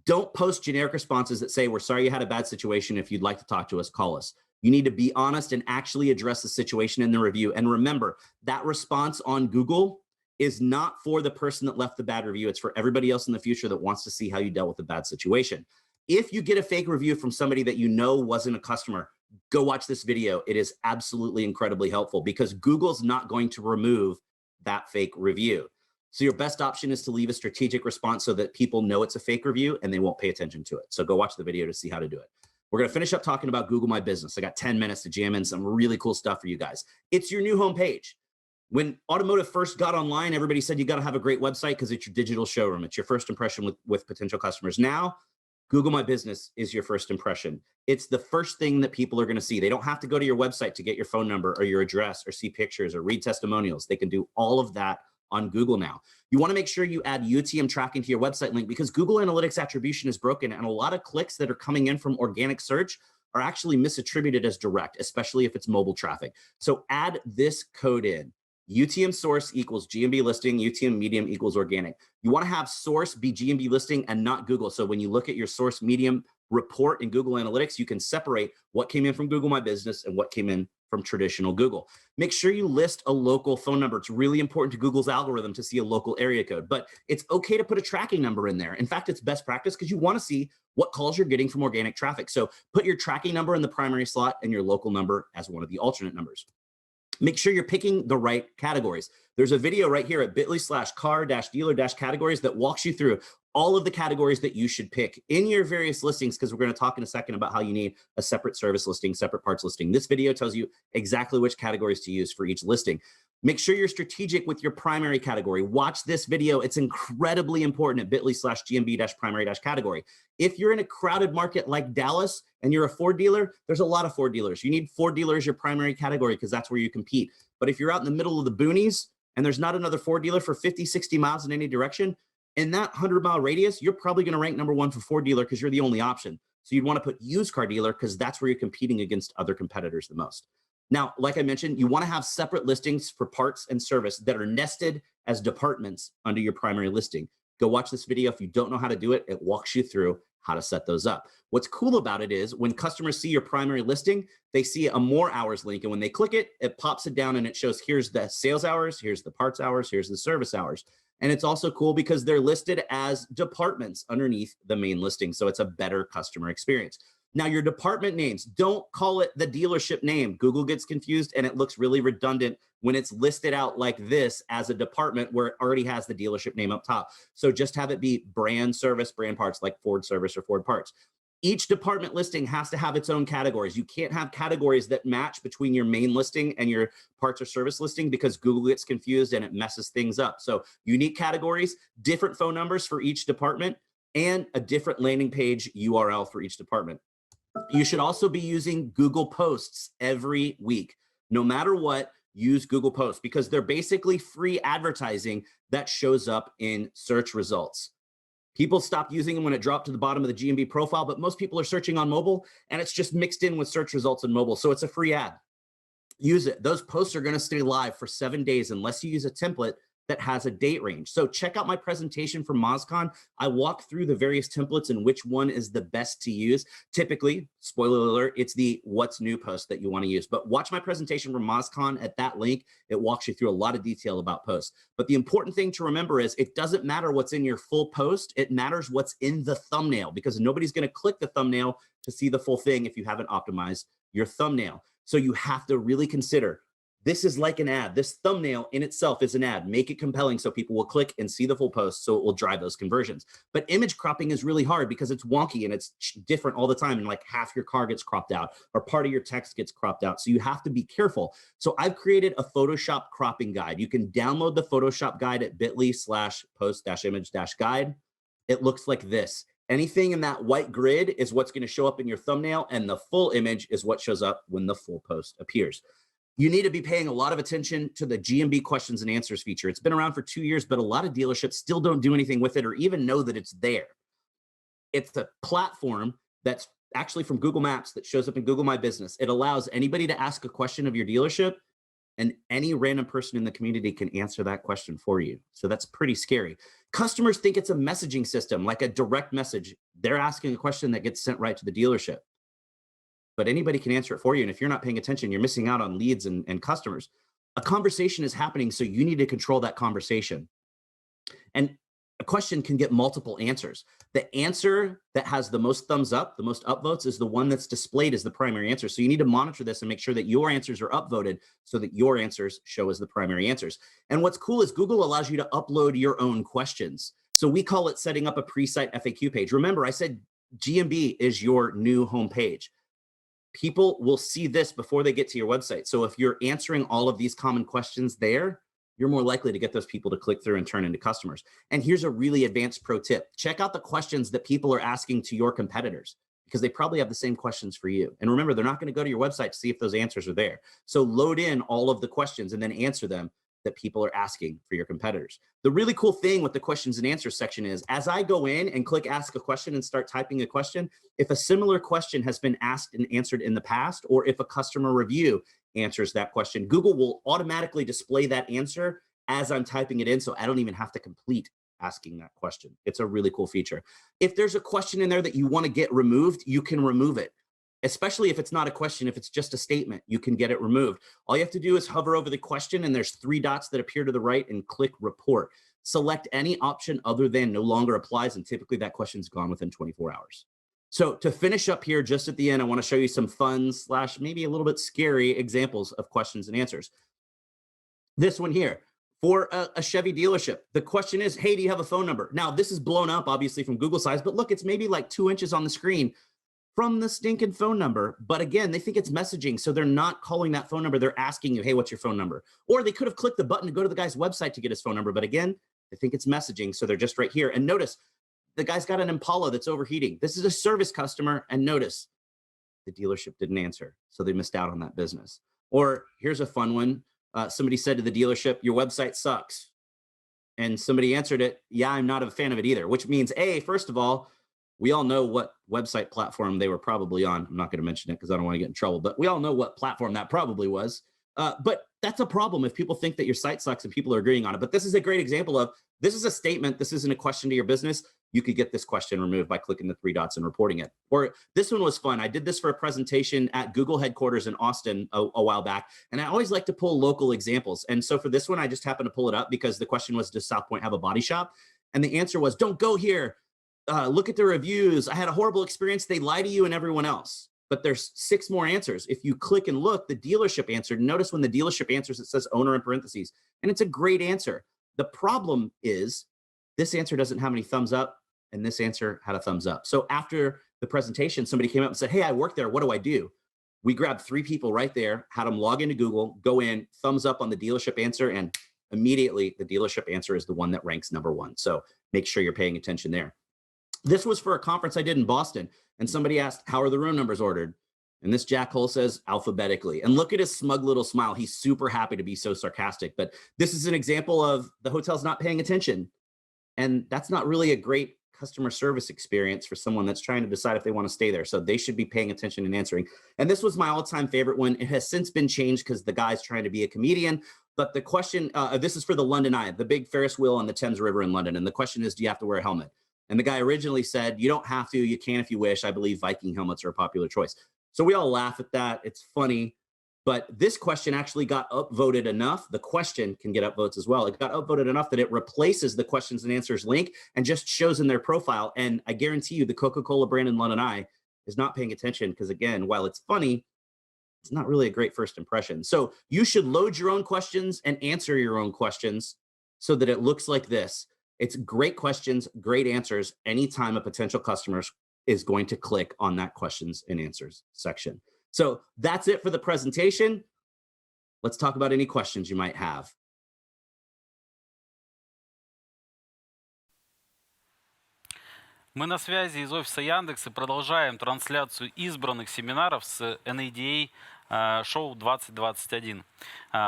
Don't post generic responses that say, we're sorry you had a bad situation. If you'd like to talk to us, call us. You need to be honest and actually address the situation in the review. And remember, that response on Google is not for the person that left the bad review. It's for everybody else in the future that wants to see how you dealt with a bad situation. If you get a fake review from somebody that you know wasn't a customer, go watch this video. It is absolutely incredibly helpful because Google's not going to remove that fake review. So your best option is to leave a strategic response so that people know it's a fake review and they won't pay attention to it. So go watch the video to see how to do it. We're going to finish up talking about Google My Business. I got 10 minutes to jam in some really cool stuff for you guys. It's your new homepage. When Automotive first got online, everybody said you got to have a great website because it's your digital showroom. It's your first impression with potential customers. Now, Google My Business is your first impression. It's the first thing that people are going to see. They don't have to go to your website to get your phone number or your address or see pictures or read testimonials. They can do all of that on Google now. You want to make sure you add UTM tracking to your website link because Google Analytics attribution is broken and a lot of clicks that are coming in from organic search are actually misattributed as direct, especially if it's mobile traffic. So add this code in. UTM source equals GMB listing, UTM medium equals organic. You want to have source be GMB listing and not Google. So when you look at your source medium report in Google Analytics, you can separate what came in from Google My Business and what came in from traditional Google. Make sure you list a local phone number. It's really important to Google's algorithm to see a local area code, but it's okay to put a tracking number in there. In fact, it's best practice because you want to see what calls you're getting from organic traffic. So put your tracking number in the primary slot and your local number as one of the alternate numbers. Make sure you're picking the right categories. There's a video right here at bit.ly/car-dealer-categories that walks you through all of the categories that you should pick in your various listings, because we're going to talk in a second about how you need a separate service listing, separate parts listing. This video tells you exactly which categories to use for each listing. Make sure you're strategic with your primary category. Watch this video. It's incredibly important at bit.ly/GMB-primary-category. If you're in a crowded market like Dallas and you're a Ford dealer, there's a lot of Ford dealers. You need Ford dealer as your primary category because that's where you compete. But if you're out in the middle of the boonies and there's not another Ford dealer for 50, 60 miles in any direction, in that 100-mile radius, you're probably going to rank number one for Ford dealer because you're the only option. So you'd want to put used car dealer because that's where you're competing against other competitors the most. Now, like I mentioned, you want to have separate listings for parts and service that are nested as departments under your primary listing. Go watch this video. If you don't know how to do it, it walks you through how to set those up. What's cool about it is when customers see your primary listing, they see a more hours link. And when they click it, it pops it down and it shows here's the sales hours, here's the parts hours, here's the service hours. And it's also cool because they're listed as departments underneath the main listing. So it's a better customer experience. Now, your department names, don't call it the dealership name. Google gets confused and it looks really redundant when it's listed out like this as a department where it already has the dealership name up top. So just have it be brand service, brand parts, like Ford service or Ford parts. Each department listing has to have its own categories. You can't have categories that match between your main listing and your parts or service listing because Google gets confused and it messes things up. So unique categories, different phone numbers for each department, and a different landing page URL for each department. You should also be using Google Posts every week. No matter what, use Google Posts because they're basically free advertising that shows up in search results. People stopped using them when it dropped to the bottom of the GMB profile, but most people are searching on mobile and it's just mixed in with search results on mobile. So it's a free ad. Use it. Those posts are going to stay live for 7 days unless you use a template that has a date range. So check out my presentation from MozCon. I walk through the various templates and which one is the best to use. Typically, spoiler alert, it's the what's new post that you want to use. But watch my presentation from MozCon at that link. It walks you through a lot of detail about posts. But the important thing to remember is it doesn't matter what's in your full post. It matters what's in the thumbnail because nobody's going to click the thumbnail to see the full thing if you haven't optimized your thumbnail. So you have to really consider this is like an ad. This thumbnail in itself is an ad. Make it compelling so people will click and see the full post so it will drive those conversions. But image cropping is really hard because it's wonky and it's different all the time. And like half your car gets cropped out or part of your text gets cropped out. So you have to be careful. So I've created a Photoshop cropping guide. You can download the Photoshop guide at bit.ly/post-image-guide. It looks like this. Anything in that white grid is what's going to show up in your thumbnail and the full image is what shows up when the full post appears. You need to be paying a lot of attention to the GMB questions and answers feature. It's been around for 2 years, but a lot of dealerships still don't do anything with it or even know that it's there. It's a platform that's actually from Google Maps that shows up in Google My Business. It allows anybody to ask a question of your dealership and any random person in the community can answer that question for you. So that's pretty scary. Customers think it's a messaging system, like a direct message. They're asking a question that gets sent right to the dealership. But anybody can answer it for you. And if you're not paying attention, you're missing out on leads and customers. A conversation is happening, so you need to control that conversation. And a question can get multiple answers. The answer that has the most thumbs up, the most upvotes, is the one that's displayed as the primary answer. So you need to monitor this and make sure that your answers are upvoted so that your answers show as the primary answers. And what's cool is Google allows you to upload your own questions. So we call it setting up a pre-site FAQ page. Remember, I said GMB is your new homepage. People will see this before they get to your website. So if you're answering all of these common questions there, you're more likely to get those people to click through and turn into customers. And here's a really advanced pro tip. Check out the questions that people are asking to your competitors because they probably have the same questions for you. And remember, they're not going to go to your website to see if those answers are there. So load in all of the questions and then answer them that people are asking for your competitors. The really cool thing with the questions and answers section is as I go in and click ask a question and start typing a question, if a similar question has been asked and answered in the past, or if a customer review answers that question, Google will automatically display that answer as I'm typing it in. So I don't even have to complete asking that question. It's a really cool feature. If there's a question in there that you want to get removed, you can remove it. Especially if it's not a question, if it's just a statement, you can get it removed. All you have to do is hover over the question and there's 3 dots that appear to the right and click report. Select any option other than no longer applies, and typically that question's gone within 24 hours. So to finish up here, just at the end, I want to show you some fun / maybe a little bit scary examples of questions and answers. This one here, for a Chevy dealership, the question is, hey, do you have a phone number? Now, this is blown up, obviously, from Google size, but look, it's maybe like 2 inches on the screen from the stinking phone number. But again, they think it's messaging, so they're not calling that phone number. They're asking you, hey, what's your phone number? Or they could have clicked the button to go to the guy's website to get his phone number. But again, they think it's messaging, so they're just right here. And notice, the guy's got an Impala that's overheating. This is a service customer, and notice, the dealership didn't answer, so they missed out on that business. Or here's a fun one. Somebody said to the dealership, your website sucks. And somebody answered it, yeah, I'm not a fan of it either, which means, A, first of all, We all know what website platform they were probably on. I'm not going to mention it because I don't want to get in trouble, but we all know what platform that probably was. But that's a problem if people think that your site sucks and people are agreeing on it. But this is a great example of, this is a statement. This isn't a question to your business. You could get this question removed by clicking the 3 dots and reporting it. Or this one was fun. I did this for a presentation at Google headquarters in Austin a while back. And I always like to pull local examples. And so for this one, I just happened to pull it up because the question was, does South Point have a body shop? And the answer was, don't go here. Look at the reviews. I had a horrible experience. They lie to you and everyone else. But there's 6 more answers. If you click and look, the dealership answered. Notice when the dealership answers, it says owner in parentheses. And it's a great answer. The problem is this answer doesn't have any thumbs up, and this answer had a thumbs up. So after the presentation, somebody came up and said, hey, I work there. What do I do? We grabbed 3 people right there, had them log into Google, go in, thumbs up on the dealership answer, and immediately the dealership answer is the one that ranks #1. So make sure you're paying attention there. This was for a conference I did in Boston, and somebody asked, how are the room numbers ordered? And this jackhole says alphabetically. And look at his smug little smile. He's super happy to be so sarcastic. But this is an example of the hotel's not paying attention. And that's not really a great customer service experience for someone that's trying to decide if they want to stay there. So they should be paying attention and answering. And this was my all-time favorite one. It has since been changed because the guy's trying to be a comedian. But the question, this is for the London Eye, the big Ferris wheel on the Thames River in London. And the question is, do you have to wear a helmet? And the guy originally said, you don't have to, you can if you wish. I believe Viking helmets are a popular choice. So we all laugh at that. It's funny. But this question actually got upvoted enough. The question can get upvotes as well. It got upvoted enough that it replaces the questions and answers link and just shows in their profile. And I guarantee you the Coca-Cola brand in London Eye is not paying attention because, again, while it's funny, it's not really a great first impression. So you should load your own questions and answer your own questions so that it looks like this. It's great questions, great answers anytime a potential customer is going to click on that questions and answers section. So that's it for the presentation. Let's talk about any questions you might have. Мы на связи из офиса Яндекс и продолжаем трансляцию избранных семинаров с NADA шоу 2021.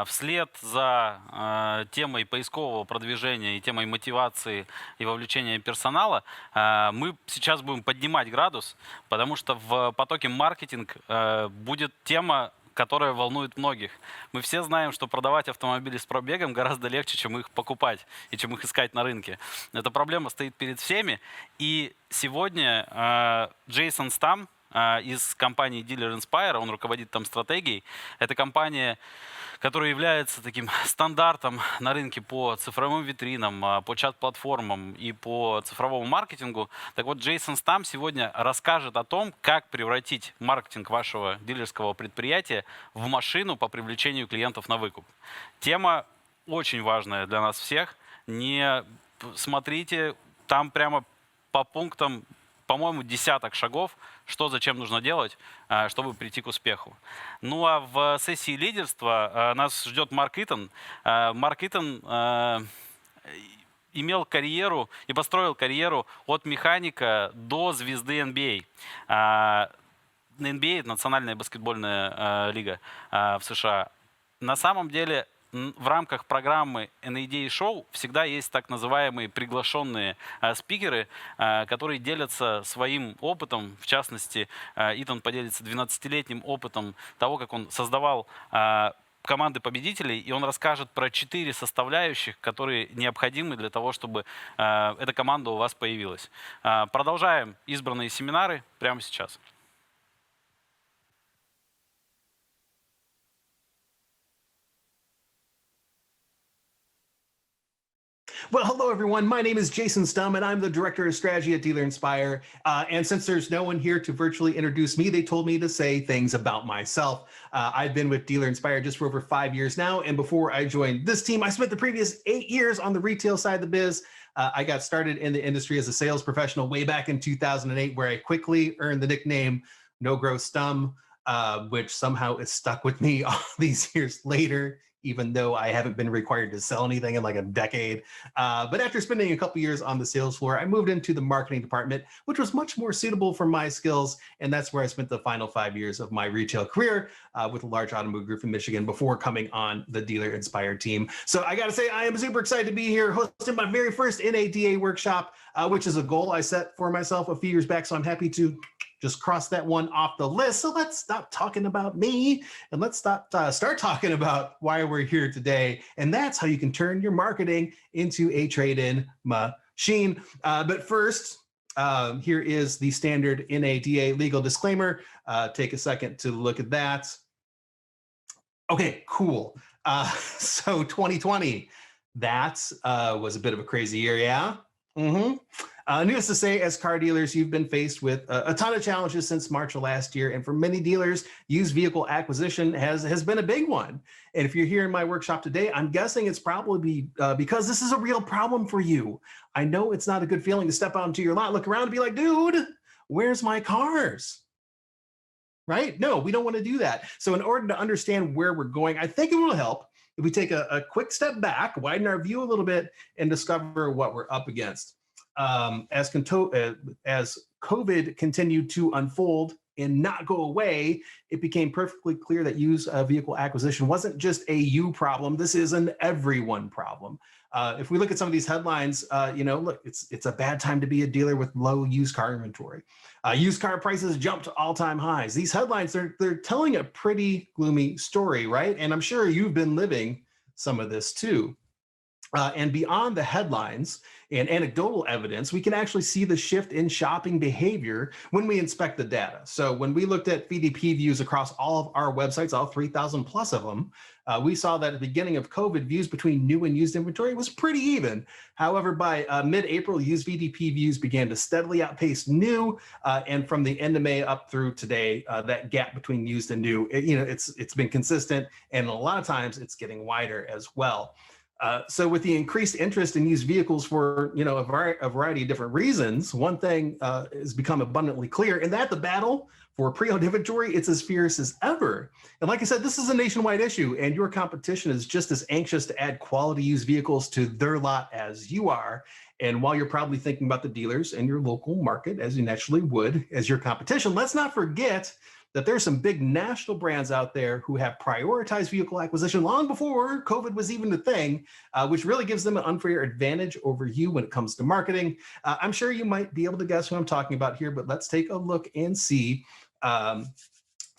Вслед за темой поискового продвижения и темой мотивации и вовлечения персонала мы сейчас будем поднимать градус, потому что в потоке маркетинг будет тема, которая волнует многих. Мы все знаем, что продавать автомобили с пробегом гораздо легче, чем их покупать и чем их искать на рынке. Эта проблема стоит перед всеми. И сегодня Джейсон Стам из компании Dealer Inspire, он руководит там стратегией. Это компания, которая является таким стандартом на рынке по цифровым витринам, по чат-платформам и по цифровому маркетингу. Так вот, Джейсон Стам сегодня расскажет о том, как превратить маркетинг вашего дилерского предприятия в машину по привлечению клиентов на выкуп. Тема очень важная для нас всех. Не смотрите, там прямо по пунктам, по-моему, десяток шагов, что зачем нужно делать, чтобы прийти к успеху. Ну а в сессии лидерства нас ждет Марк Итон. Марк Итон имел карьеру и построил карьеру от механика до звезды NBA. NBA – Национальная баскетбольная лига в США. На самом деле, в рамках программы NADA Show всегда есть так называемые приглашенные спикеры, которые делятся своим опытом. В частности, Итан поделится 12-летним опытом того, как он создавал команды победителей, и он расскажет про 4 составляющих, которые необходимы для того, чтобы эта команда у вас появилась. Продолжаем избранные семинары прямо сейчас. Well, hello, everyone. My name is Jason Stum, and I'm the Director of Strategy at Dealer Inspire. And since there's no one here to virtually introduce me, they told me to say things about myself. I've been with Dealer Inspire just for over 5 years now. And before I joined this team, I spent the previous 8 years on the retail side of the biz. I got started in the industry as a sales professional way back in 2008, where I quickly earned the nickname No Growth Stum. which somehow is stuck with me all these years later, even though I haven't been required to sell anything in like a decade. But after spending a couple years on the sales floor, I moved into the marketing department, which was much more suitable for my skills. And that's where I spent the final 5 years of my retail career with a large automotive group in Michigan before coming on the Dealer Inspired team. So I got to say, I am super excited to be here hosting my very first NADA workshop, which is a goal I set for myself a few years back. So I'm happy to just cross that one off the list. So let's stop talking about me and let's start talking about why we're here today. And that's how you can turn your marketing into a trade-in machine. But first, here is the standard NADA legal disclaimer. Take a second to look at that. Okay, cool. So 2020, that was a bit of a crazy year, yeah? Needless to say, as car dealers, you've been faced with a ton of challenges since March of last year. And for many dealers, used vehicle acquisition has been a big one. And if you're here in my workshop today, I'm guessing it's probably because this is a real problem for you. I know it's not a good feeling to step out into your lot, look around and be like, dude, where's my cars? Right? No, we don't want to do that. So in order to understand where we're going, I think it will help if we take a quick step back, widen our view a little bit, and discover what we're up against. As COVID continued to unfold and not go away, it became perfectly clear that used vehicle acquisition wasn't just a you problem. This is an everyone problem. If we look at some of these headlines, look, it's a bad time to be a dealer with low used car inventory. Used car prices jumped to all-time highs. These headlines, they're telling a pretty gloomy story, right? And I'm sure you've been living some of this too. And beyond the headlines and anecdotal evidence, we can actually see the shift in shopping behavior when we inspect the data. So when we looked at VDP views across all of our websites, all 3,000 plus of them, we saw that at the beginning of COVID, views between new and used inventory was pretty even. However, by mid-April, used VDP views began to steadily outpace new, and from the end of May up through today, that gap between used and new, it's been consistent, and a lot of times it's getting wider as well. So with the increased interest in used vehicles for a variety of different reasons, one thing has become abundantly clear, and that the battle for pre-owned inventory, it's as fierce as ever. And like I said, this is a nationwide issue, and your competition is just as anxious to add quality used vehicles to their lot as you are. And while you're probably thinking about the dealers in your local market, as you naturally would as your competition, let's not forget that there's some big national brands out there who have prioritized vehicle acquisition long before COVID was even a thing, which really gives them an unfair advantage over you when it comes to marketing. I'm sure you might be able to guess who I'm talking about here, but let's take a look and see.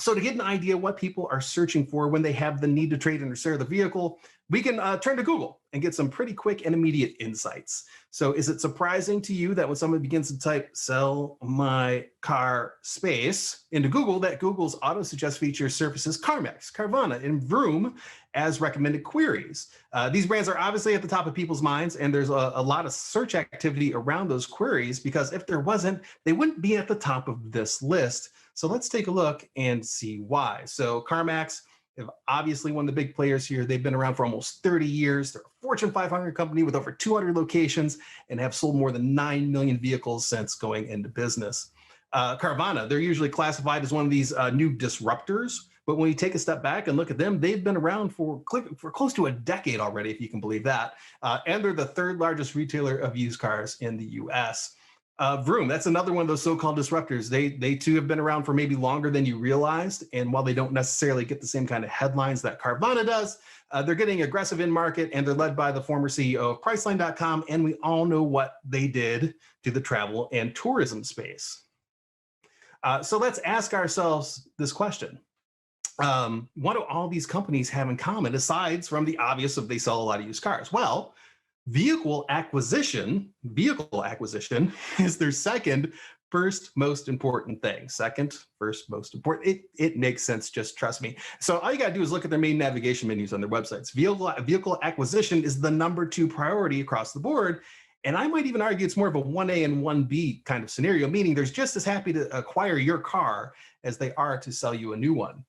So to get an idea what people are searching for when they have the need to trade in or sell the vehicle, we can turn to Google and get some pretty quick and immediate insights. So is it surprising to you that when someone begins to type "sell my car" space into Google, that Google's auto suggest feature surfaces CarMax, Carvana, and Vroom as recommended queries? These brands are obviously at the top of people's minds, and there's a lot of search activity around those queries, because if there wasn't, they wouldn't be at the top of this list. So let's take a look and see why. So CarMax, obviously one of the big players here. They've been around for almost 30 years. They're a Fortune 500 company with over 200 locations and have sold more than 9 million vehicles since going into business. Carvana, they're usually classified as one of these new disruptors, but when you take a step back and look at them, they've been around for close to a decade already, if you can believe that. And they're the third largest retailer of used cars in the US. Vroom, that's another one of those so-called disruptors. They too have been around for maybe longer than you realized. And while they don't necessarily get the same kind of headlines that Carvana does, they're getting aggressive in market, and they're led by the former CEO of Priceline.com. And we all know what they did to the travel and tourism space. So let's ask ourselves this question. What do all these companies have in common, aside from the obvious of they sell a lot of used cars? Well, vehicle acquisition is their first most important thing. Second, first most important. It makes sense, just trust me. So all you gotta do is look at their main navigation menus on their websites. Vehicle acquisition is the #2 priority across the board. And I might even argue it's more of a 1A and 1B kind of scenario, meaning they're just as happy to acquire your car as they are to sell you a new one.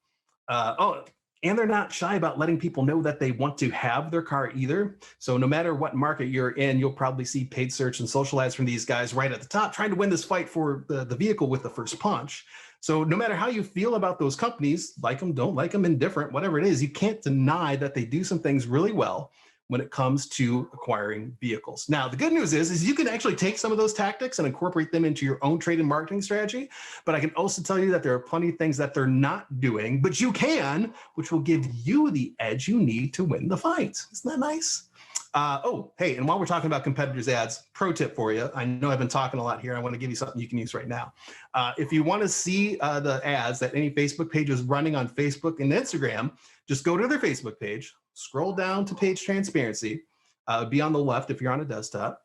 And they're not shy about letting people know that they want to have their car either. So no matter what market you're in, you'll probably see paid search and social ads from these guys right at the top, trying to win this fight for the vehicle with the first punch. So no matter how you feel about those companies, like them, don't like them, indifferent, whatever it is, you can't deny that they do some things really well when it comes to acquiring vehicles. Now, the good news is you can actually take some of those tactics and incorporate them into your own trade and marketing strategy. But I can also tell you that there are plenty of things that they're not doing, but you can, which will give you the edge you need to win the fight. Isn't that nice? Oh, hey, and while we're talking about competitors' ads, pro tip for you. I know I've been talking a lot here. I want to give you something you can use right now. If you want to see the ads that any Facebook page is running on Facebook and Instagram, just go to their Facebook page, scroll down to page transparency, be on the left if you're on a desktop.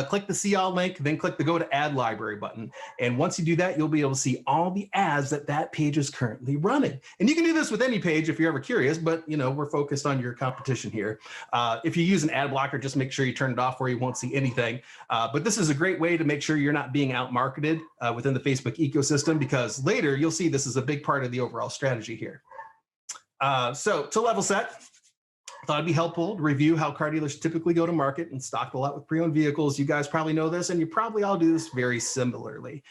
Click the See All link, then click the Go to Ad Library button. And once you do that, you'll be able to see all the ads that page is currently running. And you can do this with any page if you're ever curious, but we're focused on your competition here. If you use an ad blocker, just make sure you turn it off where you won't see anything. But this is a great way to make sure you're not being out-marketed within the Facebook ecosystem, because later you'll see this is a big part of the overall strategy here. So to level set, thought it'd be helpful to review how car dealers typically go to market and stock a lot with pre-owned vehicles. You guys probably know this, and you probably all do this very similarly.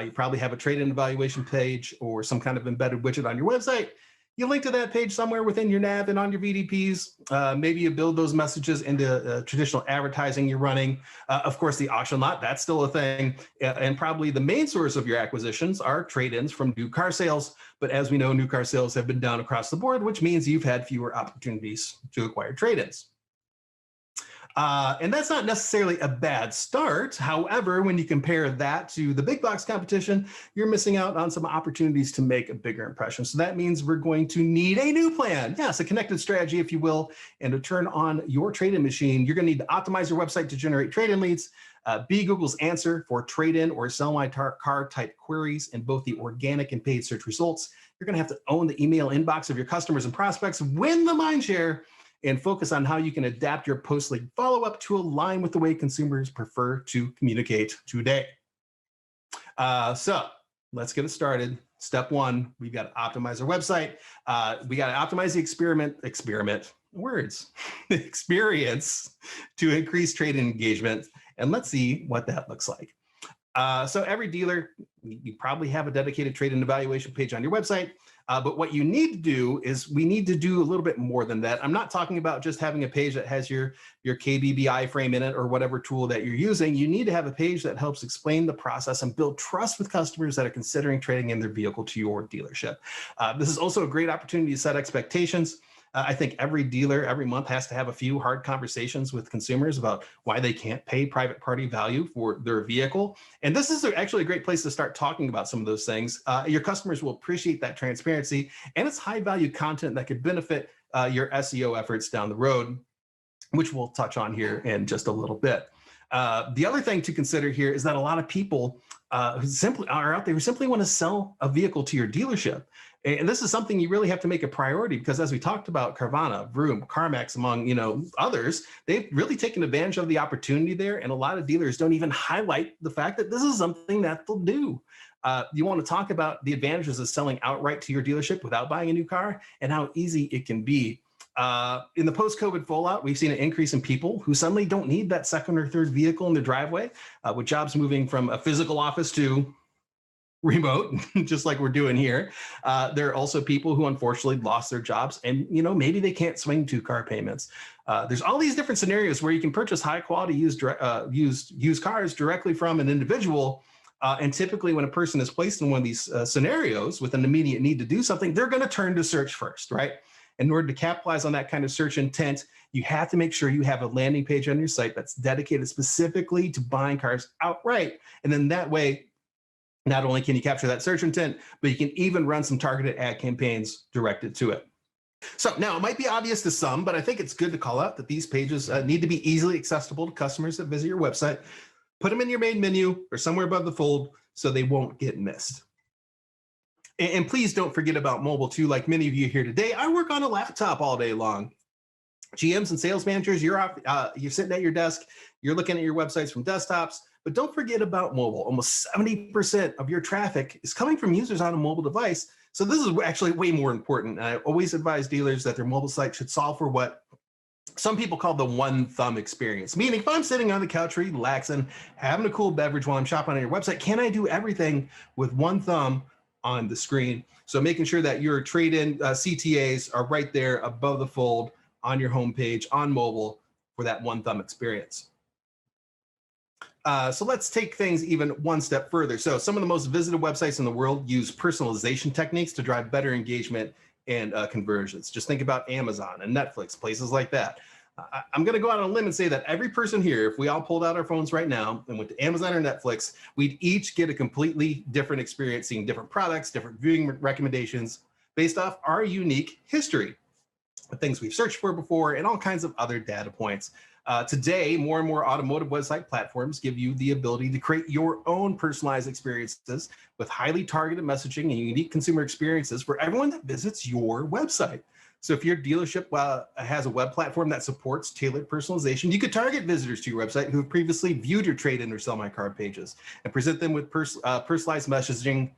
You probably have a trade-in evaluation page or some kind of embedded widget on your website. You link to that page somewhere within your nav and on your VDPs. Maybe you build those messages into traditional advertising you're running. Of course, the auction lot, that's still a thing. And probably the main source of your acquisitions are trade-ins from new car sales. But as we know, new car sales have been down across the board, which means you've had fewer opportunities to acquire trade-ins. And that's not necessarily a bad start. However, when you compare that to the big box competition, you're missing out on some opportunities to make a bigger impression. So that means we're going to need a new plan. Yes, a connected strategy, if you will. And to turn on your trade-in machine, you're going to need to optimize your website to generate trade-in leads, be Google's answer for trade-in or sell my car type queries in both the organic and paid search results. You're going to have to own the email inbox of your customers and prospects, win the mind share, and focus on how you can adapt your post-lead follow-up to align with the way consumers prefer to communicate today. So let's get it started. Step one, we've got to optimize our website. We got to optimize the experience to increase trade engagement. And let's see what that looks like. So every dealer, you probably have a dedicated trade and evaluation page on your website. But what you need to do is we need to do a little bit more than that. I'm not talking about just having a page that has your KBB iframe in it or whatever tool that you're using. You need to have a page that helps explain the process and build trust with customers that are considering trading in their vehicle to your dealership. This is also a great opportunity to set expectations. I think every dealer every month has to have a few hard conversations with consumers about why they can't pay private party value for their vehicle. And this is actually a great place to start talking about some of those things. Your customers will appreciate that transparency, and it's high value content that could benefit your SEO efforts down the road, which we'll touch on here in just a little bit. The other thing to consider here is that a lot of people who simply are out there who simply want to sell a vehicle to your dealership. And this is something you really have to make a priority, because as we talked about, Carvana, Vroom, CarMax, among others, they've really taken advantage of the opportunity there. And a lot of dealers don't even highlight the fact that this is something that they'll do. You want to talk about the advantages of selling outright to your dealership without buying a new car and how easy it can be. In the post-COVID fallout, we've seen an increase in people who suddenly don't need that second or third vehicle in their driveway, with jobs moving from a physical office to remote, just like we're doing here. There are also people who unfortunately lost their jobs, and maybe they can't swing 2 car payments. There's all these different scenarios where you can purchase high quality used cars directly from an individual. And typically when a person is placed in one of these scenarios with an immediate need to do something, they're going to turn to search first, right? In order to capitalize on that kind of search intent, you have to make sure you have a landing page on your site that's dedicated specifically to buying cars outright. And then that way, not only can you capture that search intent, but you can even run some targeted ad campaigns directed to it. So now it might be obvious to some, but I think it's good to call out that these pages need to be easily accessible to customers that visit your website. Put them in your main menu or somewhere above the fold so they won't get missed. And please don't forget about mobile too. Like many of you here today, I work on a laptop all day long. GMs and sales managers, you're sitting at your desk, you're looking at your websites from desktops, but don't forget about mobile. Almost 70% of your traffic is coming from users on a mobile device. So this is actually way more important. I always advise dealers that their mobile site should solve for what some people call the one thumb experience. Meaning, if I'm sitting on the couch relaxing, having a cool beverage while I'm shopping on your website, can I do everything with one thumb on the screen? So making sure that your trade-in CTAs are right there above the fold on your homepage on mobile for that one thumb experience. So let's take things even one step further. So some of the most visited websites in the world use personalization techniques to drive better engagement and conversions. Just think about Amazon and Netflix, places like that. I'm going to go out on a limb and say that every person here, if we all pulled out our phones right now and went to Amazon or Netflix, we'd each get a completely different experience, seeing different products, different viewing recommendations based off our unique history, the things we've searched for before, and all kinds of other data points. Today, more and more automotive website platforms give you the ability to create your own personalized experiences with highly targeted messaging and unique consumer experiences for everyone that visits your website. So if your dealership has a web platform that supports tailored personalization, you could target visitors to your website who have previously viewed your trade-in or sell my car pages and present them with personalized messaging,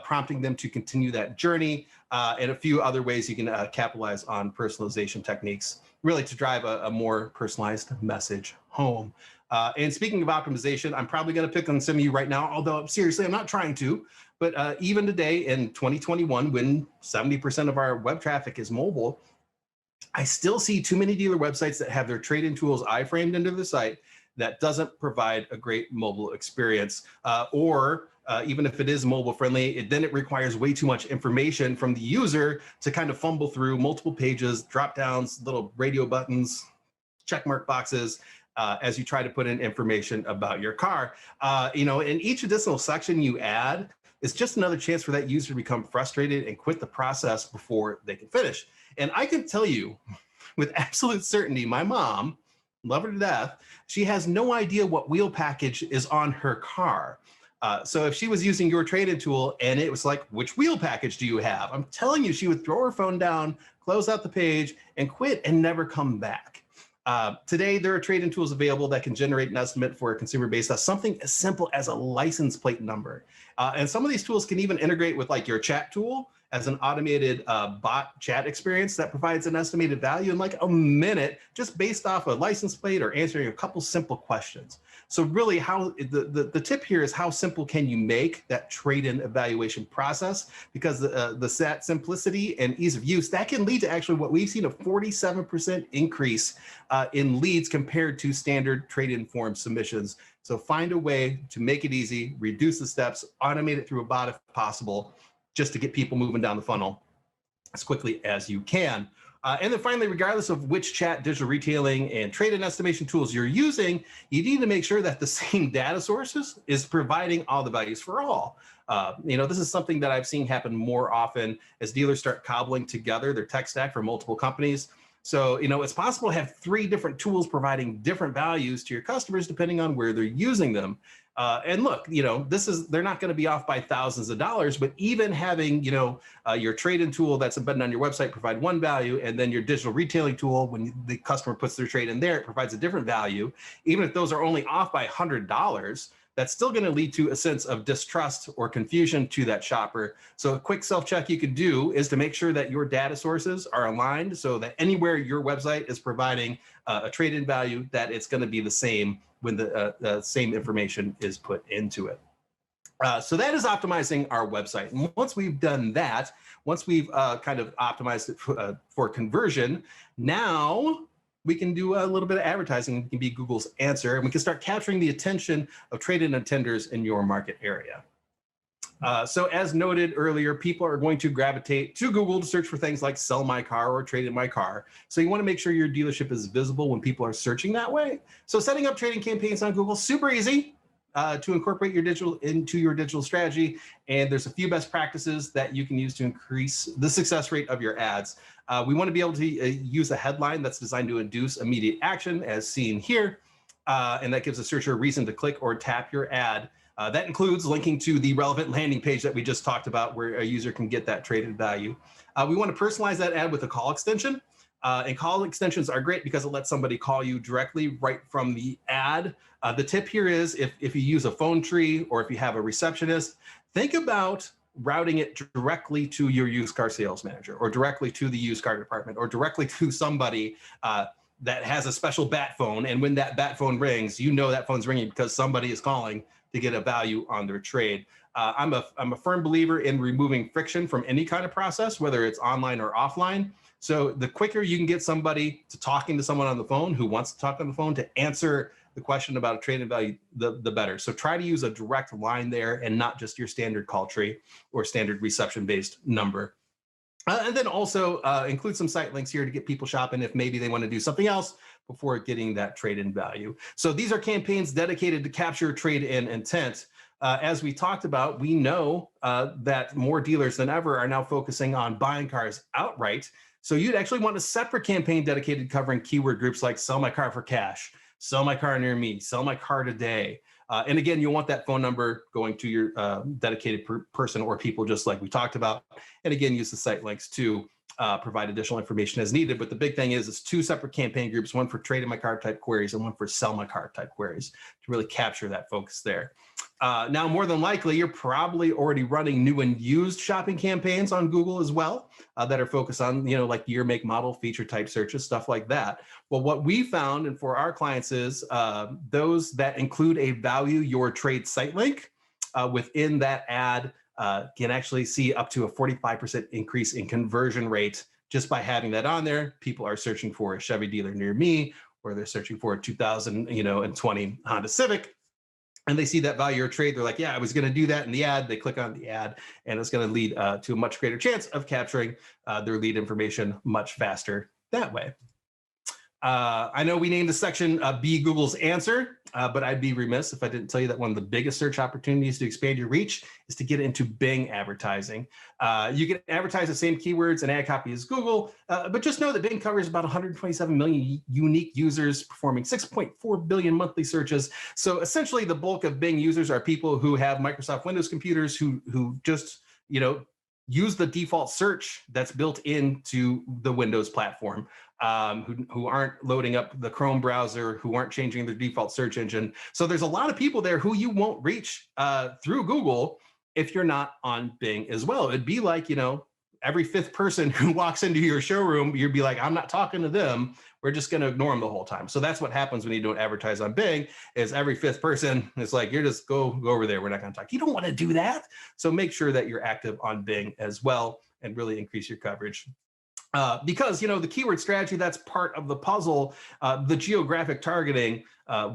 prompting them to continue that journey, and a few other ways you can capitalize on personalization techniques, really to drive a more personalized message home. And speaking of optimization, I'm probably going to pick on some of you right now, although seriously, I'm not trying to. But even today in 2021, when 70% of our web traffic is mobile, I still see too many dealer websites that have their trade-in tools iframed into the site that doesn't provide a great mobile experience. Or even if it is mobile friendly, then it requires way too much information from the user to kind of fumble through multiple pages, drop downs, little radio buttons, checkmark boxes, as you try to put in information about your car. In each additional section you add, it's just another chance for that user to become frustrated and quit the process before they can finish. And I can tell you with absolute certainty, my mom, love her to death, she has no idea what wheel package is on her car. So if she was using your trade-in tool and it was like, which wheel package do you have? I'm telling you, she would throw her phone down, close out the page, and quit and never come back. Today, there are trade-in tools available that can generate an estimate for a consumer based on something as simple as a license plate number. And some of these tools can even integrate with like your chat tool as an automated bot chat experience that provides an estimated value in like a minute, just based off a license plate or answering a couple simple questions. So really how the tip here is how simple can you make that trade-in evaluation process? Because the simplicity and ease of use, that can lead to actually what we've seen a 47% increase in leads compared to standard trade-in form submissions. So find a way to make it easy, reduce the steps, automate it through a bot if possible, just to get people moving down the funnel as quickly as you can. And then finally, regardless of which chat, digital retailing, and trade-in estimation tools you're using, you need to make sure that the same data sources is providing all the values for all. This is something that I've seen happen more often as dealers start cobbling together their tech stack for multiple companies. So, it's possible to have 3 different tools providing different values to your customers depending on where they're using them. And look, they're not going to be off by thousands of dollars, but even having, your trade-in tool that's embedded on your website provide one value, and then your digital retailing tool, when the customer puts their trade in there, it provides a different value. Even if those are only off by $100, that's still going to lead to a sense of distrust or confusion to that shopper. So a quick self-check you could do is to make sure that your data sources are aligned so that anywhere your website is providing a trade-in value, that it's going to be the same when the same information is put into it. So that is optimizing our website. And once we've done that, once we've kind of optimized it for conversion, now we can do a little bit of advertising. It can be Google's answer, and we can start capturing the attention of trade-in attenders in your market area. So as noted earlier, people are going to gravitate to Google to search for things like sell my car or trade in my car. So you want to make sure your dealership is visible when people are searching that way. So setting up trading campaigns on Google, super easy to incorporate your digital into your digital strategy. And there's a few best practices that you can use to increase the success rate of your ads. We want to be able to use a headline that's designed to induce immediate action, as seen here. And that gives a searcher a reason to click or tap your ad. That includes linking to the relevant landing page that we just talked about, where a user can get that traded value. We want to personalize that ad with a call extension. And call extensions are great because it lets somebody call you directly right from the ad. The tip here is if you use a phone tree or if you have a receptionist, think about routing it directly to your used car sales manager, or directly to the used car department, or directly to somebody that has a special bat phone. And when that bat phone rings, you know that phone's ringing because somebody is calling to get a value on their trade. I'm a firm believer in removing friction from any kind of process, whether it's online or offline. So the quicker you can get somebody to talking to someone on the phone who wants to talk on the phone to answer the question about a trade and value, the better. So try to use a direct line there and not just your standard call tree or standard reception-based number. And then also include some site links here to get people shopping if maybe they want to do something else before getting that trade-in value. So these are campaigns dedicated to capture trade-in intent. As we talked about, we know that more dealers than ever are now focusing on buying cars outright. So you'd actually want a separate campaign dedicated covering keyword groups like sell my car for cash, sell my car near me, sell my car today. And again, you'll want that phone number going to your dedicated person or people just like we talked about. And again, use the site links to provide additional information as needed. But the big thing is it's two separate campaign groups, one for trade in my car type queries and one for sell my car type queries to really capture that focus there. Now, more than likely, you're probably already running new and used shopping campaigns on Google as well that are focused on, like year, make, model, feature type searches, stuff like that. Well, what we found, and for our clients, is those that include a value your trade site link within that ad can actually see up to a 45% increase in conversion rate just by having that on there. People are searching for a Chevy dealer near me, or they're searching for a 2020 Honda Civic. And they see that value or trade, they're like, yeah, I was going to do that in the ad. They click on the ad, and it's going to lead to a much greater chance of capturing their lead information much faster that way. I know we named the section Be Google's Answer, but I'd be remiss if I didn't tell you that one of the biggest search opportunities to expand your reach is to get into Bing advertising. You can advertise the same keywords and ad copy as Google, but just know that Bing covers about 127 million unique users performing 6.4 billion monthly searches. So essentially the bulk of Bing users are people who have Microsoft Windows computers who just, use the default search that's built into the Windows platform, who aren't loading up the Chrome browser, who aren't changing their default search engine. So there's a lot of people there who you won't reach through Google if you're not on Bing as well. It'd be like, every fifth person who walks into your showroom, you'd be like, I'm not talking to them. We're just going to ignore them the whole time. So that's what happens when you don't advertise on Bing, is every fifth person is like, you're just go over there. We're not going to talk. You don't want to do that. So make sure that you're active on Bing as well and really increase your coverage. Because, the keyword strategy, that's part of the puzzle. The geographic targeting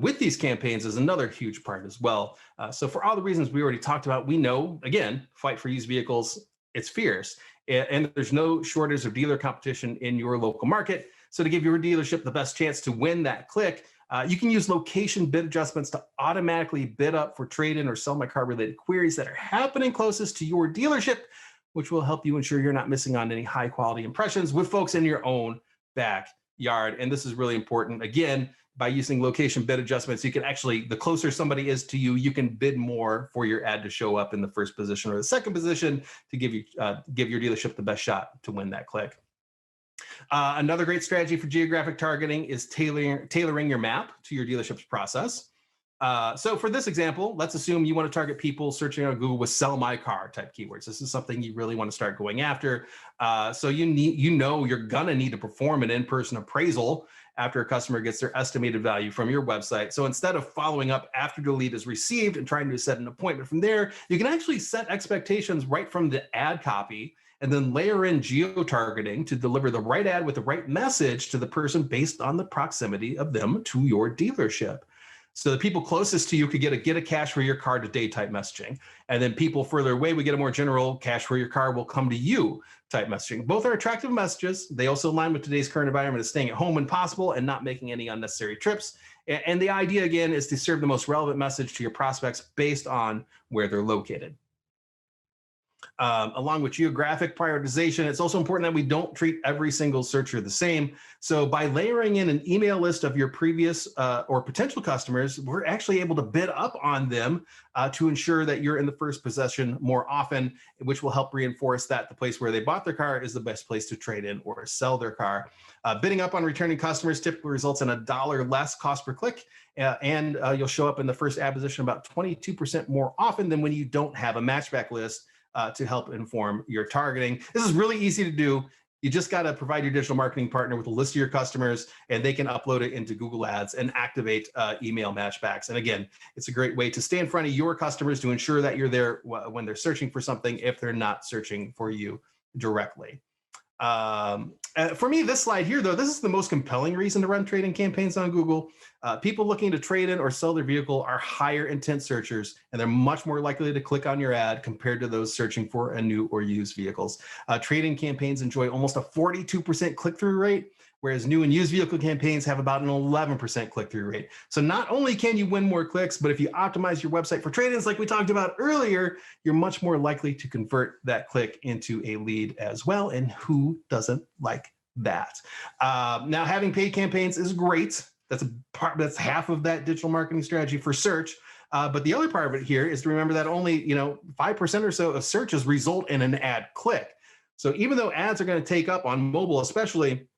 with these campaigns is another huge part as well. So for all the reasons we already talked about, we know, again, fight for used vehicles, it's fierce. And there's no shortage of dealer competition in your local market. So to give your dealership the best chance to win that click, you can use location bid adjustments to automatically bid up for trade-in or sell my car related queries that are happening closest to your dealership, which will help you ensure you're not missing on any high quality impressions with folks in your own backyard. And this is really important. Again, by using location bid adjustments, you can actually, the closer somebody is to you, you can bid more for your ad to show up in the first position or the second position to give your dealership the best shot to win that click. Another great strategy for geographic targeting is tailoring your map to your dealership's process. So for this example, let's assume you want to target people searching on Google with sell my car type keywords. This is something you really want to start going after. So you're gonna need to perform an in-person appraisal after a customer gets their estimated value from your website. So instead of following up after the lead is received and trying to set an appointment from there, you can actually set expectations right from the ad copy and then layer in geo-targeting to deliver the right ad with the right message to the person based on the proximity of them to your dealership. So the people closest to you could get a cash for your car today type messaging. And then people further away, we get a more general cash for your car will come to you type messaging. Both are attractive messages. They also align with today's current environment of staying at home when possible and not making any unnecessary trips. And the idea, again, is to serve the most relevant message to your prospects based on where they're located. Along with geographic prioritization, it's also important that we don't treat every single searcher the same. So by layering in an email list of your previous or potential customers, we're actually able to bid up on them to ensure that you're in the first possession more often, which will help reinforce that the place where they bought their car is the best place to trade in or sell their car. Bidding up on returning customers typically results in $1 less cost per click, and you'll show up in the first ad position about 22% more often than when you don't have a matchback list. to help inform your targeting. This is really easy to do. You just got to provide your digital marketing partner with a list of your customers, and they can upload it into Google Ads and activate email matchbacks. And again, it's a great way to stay in front of your customers to ensure that you're there when they're searching for something, if they're not searching for you directly. For me, this slide here, though, this is the most compelling reason to run trade-in campaigns on Google. People looking to trade in or sell their vehicle are higher intent searchers, and they're much more likely to click on your ad compared to those searching for a new or used vehicles. Trade-in campaigns enjoy almost a 42% click-through rate, whereas new and used vehicle campaigns have about an 11% click-through rate. So not only can you win more clicks, but if you optimize your website for trade-ins like we talked about earlier, you're much more likely to convert that click into a lead as well. And who doesn't like that? Now, having paid campaigns is great. That's half of that digital marketing strategy for search. But the other part of it here is to remember that only 5% or so of searches result in an ad click. So even though ads are going to take up on mobile, especially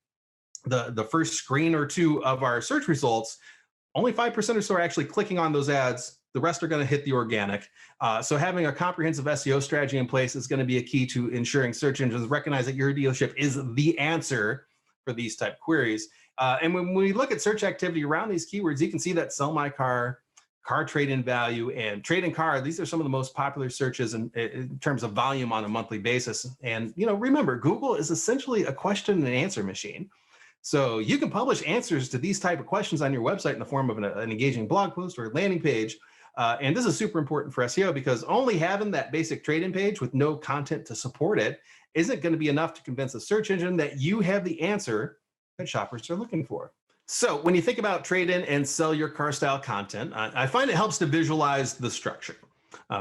the first screen or two of our search results, only 5% or so are actually clicking on those ads. The rest are going to hit the organic. So having a comprehensive SEO strategy in place is going to be a key to ensuring search engines recognize that your dealership is the answer for these type queries. And when we look at search activity around these keywords, you can see that sell my car, car trade-in value, and trade-in car, these are some of the most popular searches in terms of volume on a monthly basis. And remember, Google is essentially a question and answer machine. So you can publish answers to these type of questions on your website in the form of an engaging blog post or a landing page. And this is super important for SEO because only having that basic trade-in page with no content to support it isn't going to be enough to convince a search engine that you have the answer that shoppers are looking for. So when you think about trade-in and sell your car style content, I find it helps to visualize the structure.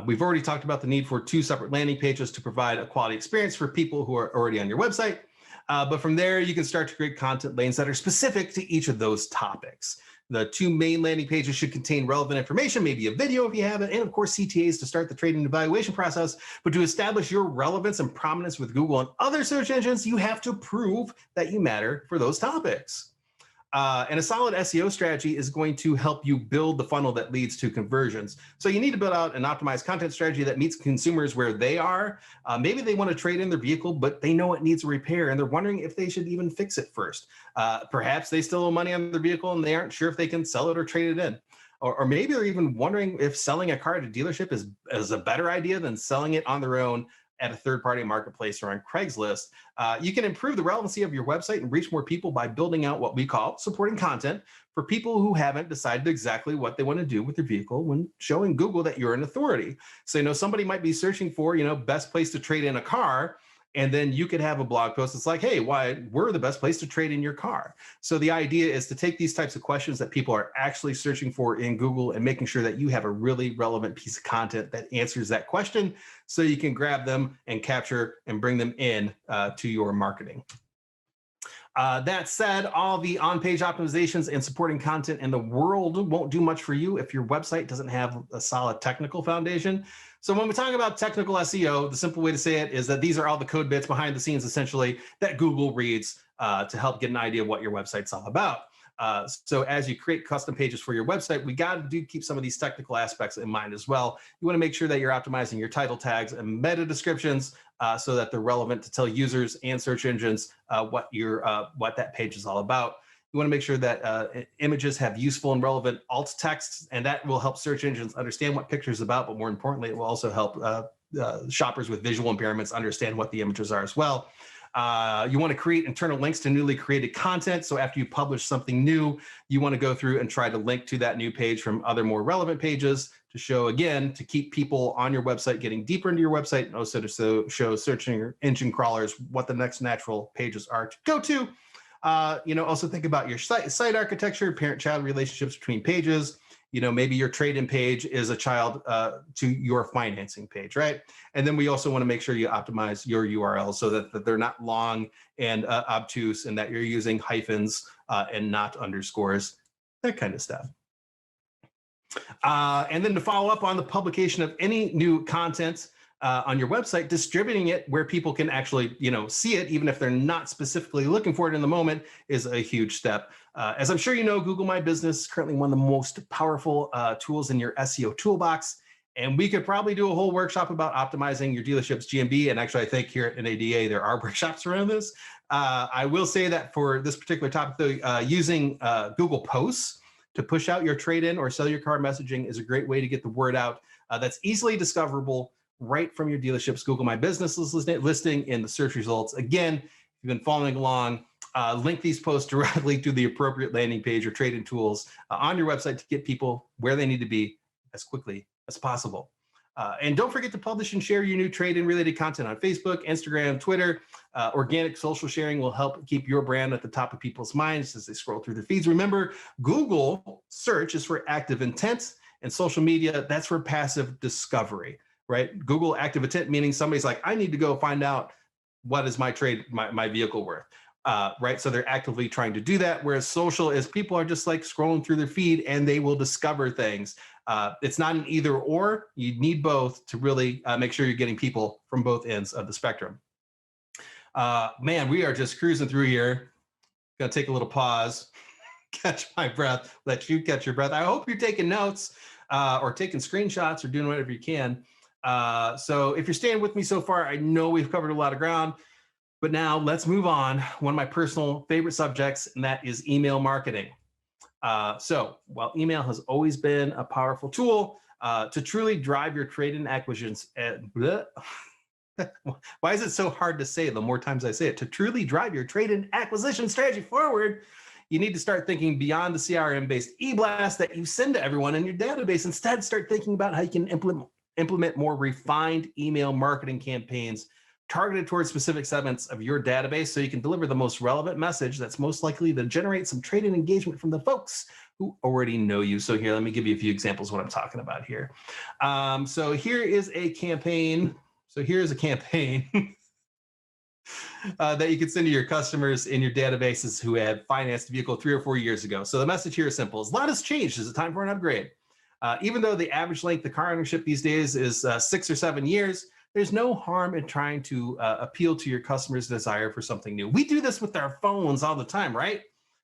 We've already talked about the need for 2 separate landing pages to provide a quality experience for people who are already on your website. But from there, you can start to create content lanes that are specific to each of those topics. The 2 main landing pages should contain relevant information, maybe a video if you have it, and of course CTAs to start the trade-in evaluation process. But to establish your relevance and prominence with Google and other search engines, you have to prove that you matter for those topics. And a solid SEO strategy is going to help you build the funnel that leads to conversions. So you need to build out an optimized content strategy that meets consumers where they are. Maybe they want to trade in their vehicle, but they know it needs a repair and they're wondering if they should even fix it first. Perhaps they still owe money on their vehicle and they aren't sure if they can sell it or trade it in. Or maybe they're even wondering if selling a car at a dealership is a better idea than selling it on their own at a third-party marketplace or on Craigslist. You can improve the relevancy of your website and reach more people by building out what we call supporting content for people who haven't decided exactly what they want to do with their vehicle when showing Google that you're an authority. So, somebody might be searching for, best place to trade in a car. And then you could have a blog post that's like, hey, why we're the best place to trade in your car. So the idea is to take these types of questions that people are actually searching for in Google and making sure that you have a really relevant piece of content that answers that question so you can grab them and capture and bring them in to your marketing. That said, all the on-page optimizations and supporting content in the world won't do much for you if your website doesn't have a solid technical foundation. So when we talk about technical SEO, the simple way to say it is that these are all the code bits behind the scenes, essentially, that Google reads to help get an idea of what your website's all about. So as you create custom pages for your website, we got to keep some of these technical aspects in mind as well. You want to make sure that you're optimizing your title tags and meta descriptions so that they're relevant to tell users and search engines what that page is all about. You want to make sure that images have useful and relevant alt texts, and that will help search engines understand what picture is about, but more importantly, it will also help shoppers with visual impairments understand what the images are as well. You want to create internal links to newly created content. So after you publish something new, you want to go through and try to link to that new page from other more relevant pages to show, again, to keep people on your website getting deeper into your website, and also to show search engine crawlers what the next natural pages are to go to. Also think about your site architecture, parent-child relationships between pages. Maybe your trade-in page is a child to your financing page, right? And then we also want to make sure you optimize your URLs so that they're not long and obtuse, and that you're using hyphens and not underscores, that kind of stuff. And then to follow up on the publication of any new content on your website, distributing it where people can actually, see it, even if they're not specifically looking for it in the moment, is a huge step. As I'm sure you know, Google My Business is currently one of the most powerful tools in your SEO toolbox. And we could probably do a whole workshop about optimizing your dealership's GMV. And actually, I think here at NADA, there are workshops around this. I will say that for this particular topic, though, using Google Posts to push out your trade-in or sell your car messaging is a great way to get the word out. That's easily discoverable right from your dealership's Google My Business listing in the search results. Again, if you've been following along, link these posts directly to the appropriate landing page or trade-in tools on your website to get people where they need to be as quickly as possible. And don't forget to publish and share your new trade-in related content on Facebook, Instagram, Twitter. Organic social sharing will help keep your brand at the top of people's minds as they scroll through their feeds. Remember, Google search is for active intent, and social media, that's for passive discovery, right? Google active intent, meaning somebody's like, I need to go find out what is my vehicle worth. Right, so they're actively trying to do that, whereas social is people are just like scrolling through their feed and they will discover things. It's not an either or. You need both to really make sure you're getting people from both ends of the spectrum. Man, we are just cruising through here. Gonna take a little pause, catch my breath, let you catch your breath. I hope you're taking notes or taking screenshots or doing whatever you can. So if you're staying with me so far, I know we've covered a lot of ground. But now let's move on. One of my personal favorite subjects, and that is email marketing. So while email has always been a powerful tool to truly drive your trade-in acquisitions, why is it so hard to say the more times I say it? To truly drive your trade-in acquisition strategy forward, you need to start thinking beyond the CRM-based e-blast that you send to everyone in your database. Instead, start thinking about how you can implement more refined email marketing campaigns targeted towards specific segments of your database so you can deliver the most relevant message that's most likely to generate some trade-in engagement from the folks who already know you. So here, let me give you a few examples of what I'm talking about here. So here is a campaign. So here's a campaign that you can send to your customers in your databases who had financed a vehicle 3 or 4 years ago. So the message here is simple. A lot has changed. Is it time for an upgrade? Even though the average length of car ownership these days is 6 or 7 years, there's no harm in trying to appeal to your customers' desire for something new. We do this with our phones all the time, right?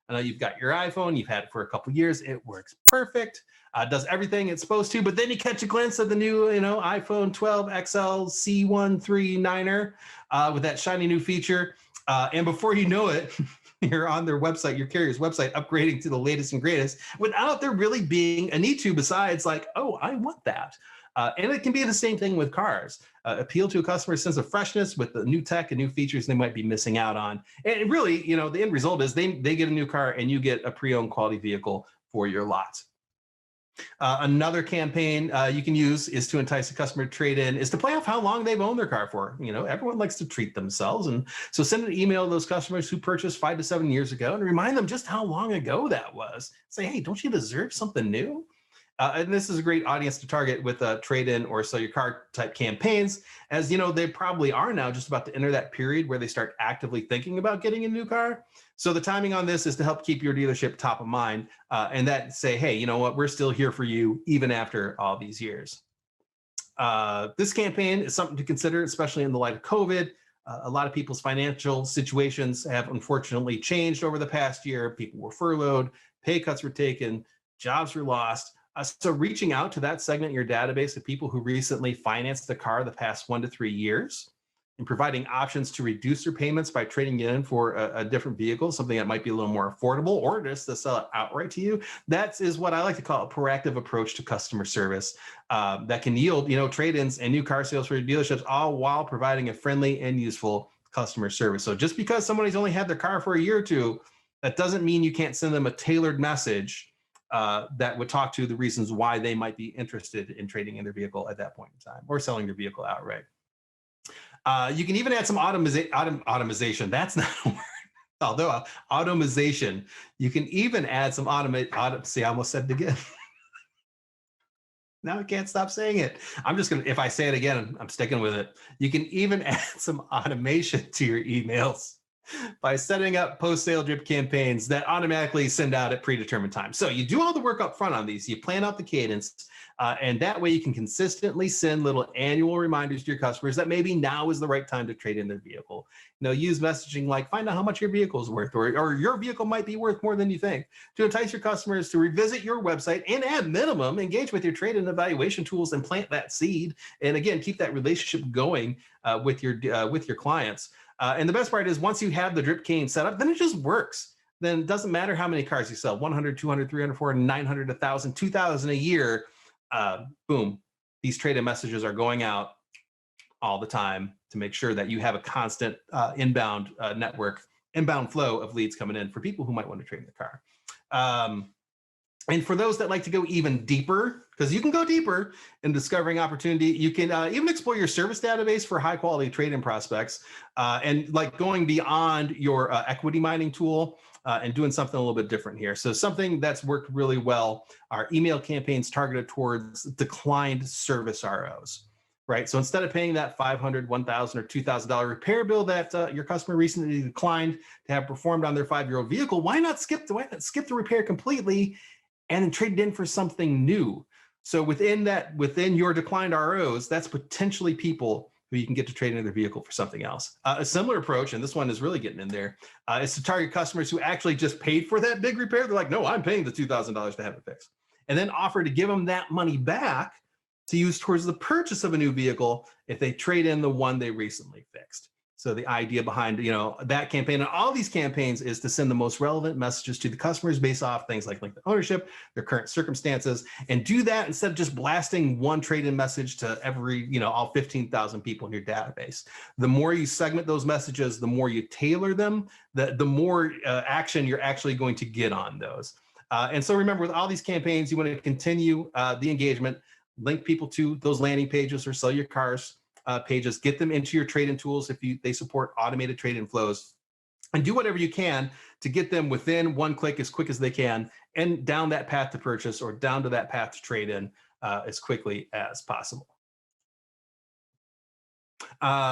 I know you've got your iPhone, you've had it for a couple of years, it works perfect, does everything it's supposed to, but then you catch a glimpse of the new, iPhone 12 XL C139er with that shiny new feature, and before you know it, you're on their website, your carrier's website, upgrading to the latest and greatest without there really being a need to besides like, oh, I want that. And it can be the same thing with cars. Appeal to a customer's sense of freshness with the new tech and new features they might be missing out on. And really, the end result is they get a new car and you get a pre-owned quality vehicle for your lot. Another campaign you can use is to entice a customer to trade in, is to play off how long they've owned their car for. Everyone likes to treat themselves. And so send an email to those customers who purchased 5 to 7 years ago and remind them just how long ago that was. Say, hey, don't you deserve something new? And this is a great audience to target with trade-in or sell your car type campaigns, as they probably are now just about to enter that period where they start actively thinking about getting a new car. So the timing on this is to help keep your dealership top of mind and that say, hey, you know what, we're still here for you even after all these years. This campaign is something to consider, especially in the light of COVID. A lot of people's financial situations have unfortunately changed over the past year. People were furloughed, pay cuts were taken, jobs were lost. So reaching out to that segment in your database of people who recently financed the car the past 1 to 3 years and providing options to reduce their payments by trading it in for a different vehicle, something that might be a little more affordable, or just to sell it outright to you. That is what I like to call a proactive approach to customer service that can yield, trade-ins and new car sales for your dealerships, all while providing a friendly and useful customer service. So just because somebody's only had their car for a year or two, that doesn't mean you can't send them a tailored message that would talk to the reasons why they might be interested in trading in their vehicle at that point in time or selling their vehicle outright. You can even add some automation. That's not a word. Although automation, you can even add some see, I almost said it again. Now I can't stop saying it. I'm just going to, if I say it again, I'm sticking with it. You can even add some automation to your emails. by setting up post-sale drip campaigns that automatically send out at predetermined times. So you do all the work up front on these. You plan out the cadence, and that way you can consistently send little annual reminders to your customers that maybe now is the right time to trade in their vehicle. You know, use messaging like, find out how much your vehicle is worth, or your vehicle might be worth more than you think, to entice your customers to revisit your website and at minimum, engage with your trade and evaluation tools and plant that seed. And again, keep that relationship going with your clients. And the best part is once you have the drip cane set up, then it just works. Then it doesn't matter how many cars you sell, 100, 200, 300, 400, 900, 1,000, 2,000 a year. Boom, these trade-in messages are going out all the time to make sure that you have a constant inbound flow of leads coming in for people who might want to trade in their car. And for those that like to go even deeper, because you can go deeper in discovering opportunity, you can even explore your service database for high quality trade-in prospects, and like going beyond your equity mining tool and doing something a little bit different here. So something that's worked really well are email campaigns targeted towards declined service ROs, right? So instead of paying that $500, $1,000, or $2,000 repair bill that your customer recently declined to have performed on their 5-year-old vehicle, why not skip the repair completely and then trade it in for something new? So within your declined ROs, that's potentially people who you can get to trade in their vehicle for something else. A similar approach, and this one is really getting in there, is to target customers who actually just paid for that big repair. They're like, no, I'm paying the $2,000 to have it fixed. And then offer to give them that money back to use towards the purchase of a new vehicle if they trade in the one they recently fixed. So the idea behind, that campaign and all these campaigns is to send the most relevant messages to the customers based off things like length of ownership, their current circumstances, and do that instead of just blasting one trade-in message to every, all 15,000 people in your database. The more you segment those messages, the more you tailor them, the more action you're actually going to get on those. And so remember, with all these campaigns, you want to continue the engagement, link people to those landing pages or sell your cars pages, get them into your trade-in tools if they support automated trade-in flows, and do whatever you can to get them within one click as quick as they can and down that path to purchase or down to that path to trade-in as quickly as possible.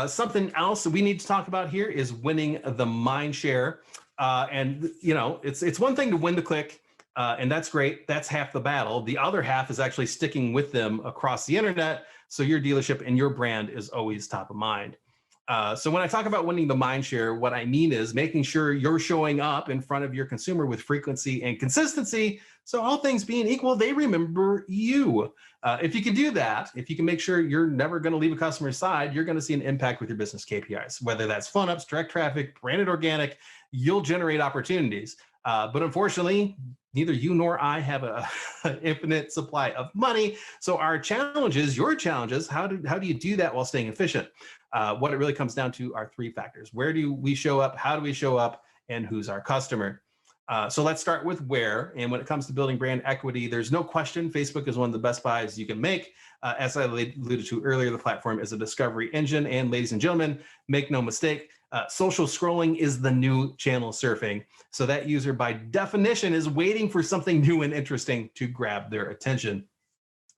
Something else that we need to talk about here is winning the mind share. And it's one thing to win the click, and that's great. That's half the battle. The other half is actually sticking with them across the internet, so your dealership and your brand is always top of mind. So when I talk about winning the mind share, what I mean is making sure you're showing up in front of your consumer with frequency and consistency. So all things being equal, they remember you. If you can do that, if you can make sure you're never going to leave a customer's side, you're going to see an impact with your business KPIs, whether that's phone ups, direct traffic, branded organic, you'll generate opportunities. But unfortunately, neither you nor I have an infinite supply of money. So our challenges, your challenges, how do you do that while staying efficient? What it really comes down to are 3 factors. Where do we show up? How do we show up? And who's our customer? So let's start with where. And when it comes to building brand equity, there's no question Facebook is one of the best buys you can make. As I alluded to earlier, the platform is a discovery engine. And ladies and gentlemen, make no mistake, social scrolling is the new channel surfing. So that user by definition is waiting for something new and interesting to grab their attention.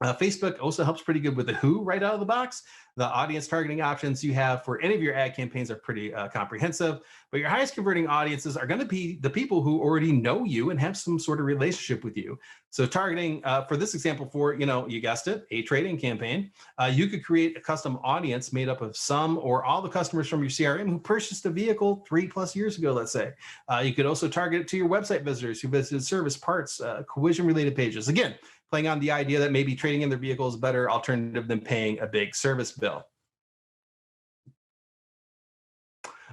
Facebook also helps pretty good with the who right out of the box. The audience targeting options you have for any of your ad campaigns are pretty comprehensive, but your highest converting audiences are going to be the people who already know you and have some sort of relationship with you. So targeting, for this example, for, you guessed it, a trading campaign, you could create a custom audience made up of some or all the customers from your CRM who purchased a vehicle 3+ years ago, let's say. You could also target it to your website visitors who visited service, parts, collision-related pages. Again, playing on the idea that maybe trading in their vehicle is a better alternative than paying a big service bill.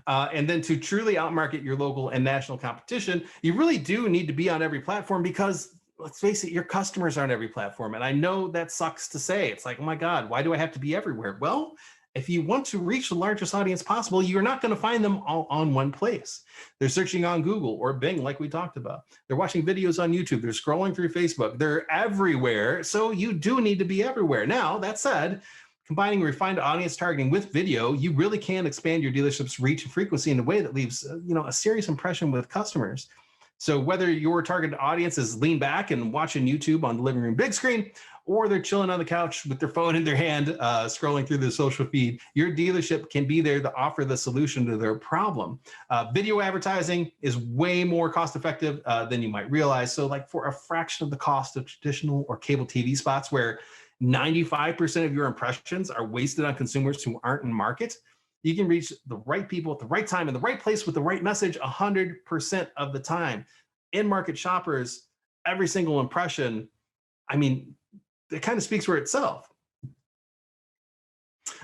And then to truly outmarket your local and national competition, you really do need to be on every platform because, let's face it, your customers are on every platform. And I know that sucks to say. It's like, oh my God, why do I have to be everywhere? Well, if you want to reach the largest audience possible, you're not going to find them all on one place. They're searching on Google or Bing, like we talked about. They're watching videos on YouTube. They're scrolling through Facebook. They're everywhere. So you do need to be everywhere. Now, that said, combining refined audience targeting with video, you really can expand your dealership's reach and frequency in a way that leaves, a serious impression with customers. So whether your targeted audience is lean back and watching YouTube on the living room big screen, or they're chilling on the couch with their phone in their hand, scrolling through the social feed, your dealership can be there to offer the solution to their problem. Video advertising is way more cost effective than you might realize. So like for a fraction of the cost of traditional or cable TV spots where 95% of your impressions are wasted on consumers who aren't in market, you can reach the right people at the right time in the right place with the right message 100% of the time. In-market shoppers, every single impression, I mean, it kind of speaks for itself.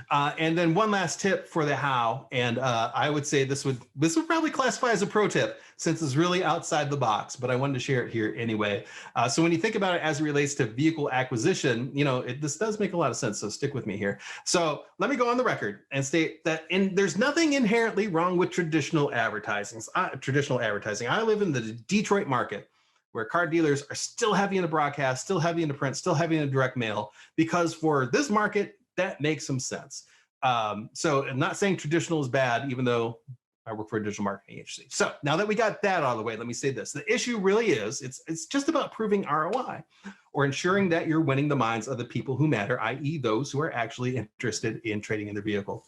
And then one last tip for the how, and I would say this would probably classify as a pro tip since it's really outside the box, but I wanted to share it here anyway. So when you think about it as it relates to vehicle acquisition, you know, this does make a lot of sense, so stick with me here. So let me go on the record and state that there's nothing inherently wrong with traditional advertising. I live in the Detroit market, where car dealers are still heavy into broadcast, still heavy into print, still heavy into direct mail, because for this market, that makes some sense. So I'm not saying traditional is bad, even though I work for a digital marketing agency. So now that we got that out of the way, let me say this. The issue really is, it's just about proving ROI or ensuring that you're winning the minds of the people who matter, i.e. those who are actually interested in trading in their vehicle.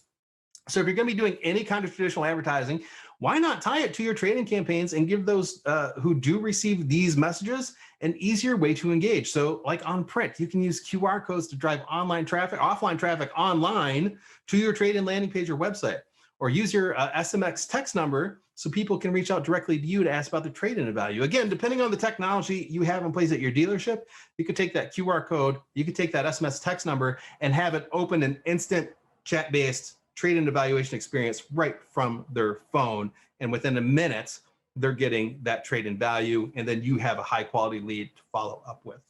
So if you're going to be doing any kind of traditional advertising, why not tie it to your trading campaigns and give those who do receive these messages an easier way to engage? So like on print, you can use QR codes to drive offline traffic online to your trade-in landing page or website, or use your SMX text number so people can reach out directly to you to ask about the trade-in value. Again, depending on the technology you have in place at your dealership, you could take that QR code, you could take that SMS text number and have it open an instant chat-based trade-in evaluation experience right from their phone. And within a minute, they're getting that trade-in value. And then you have a high quality lead to follow up with.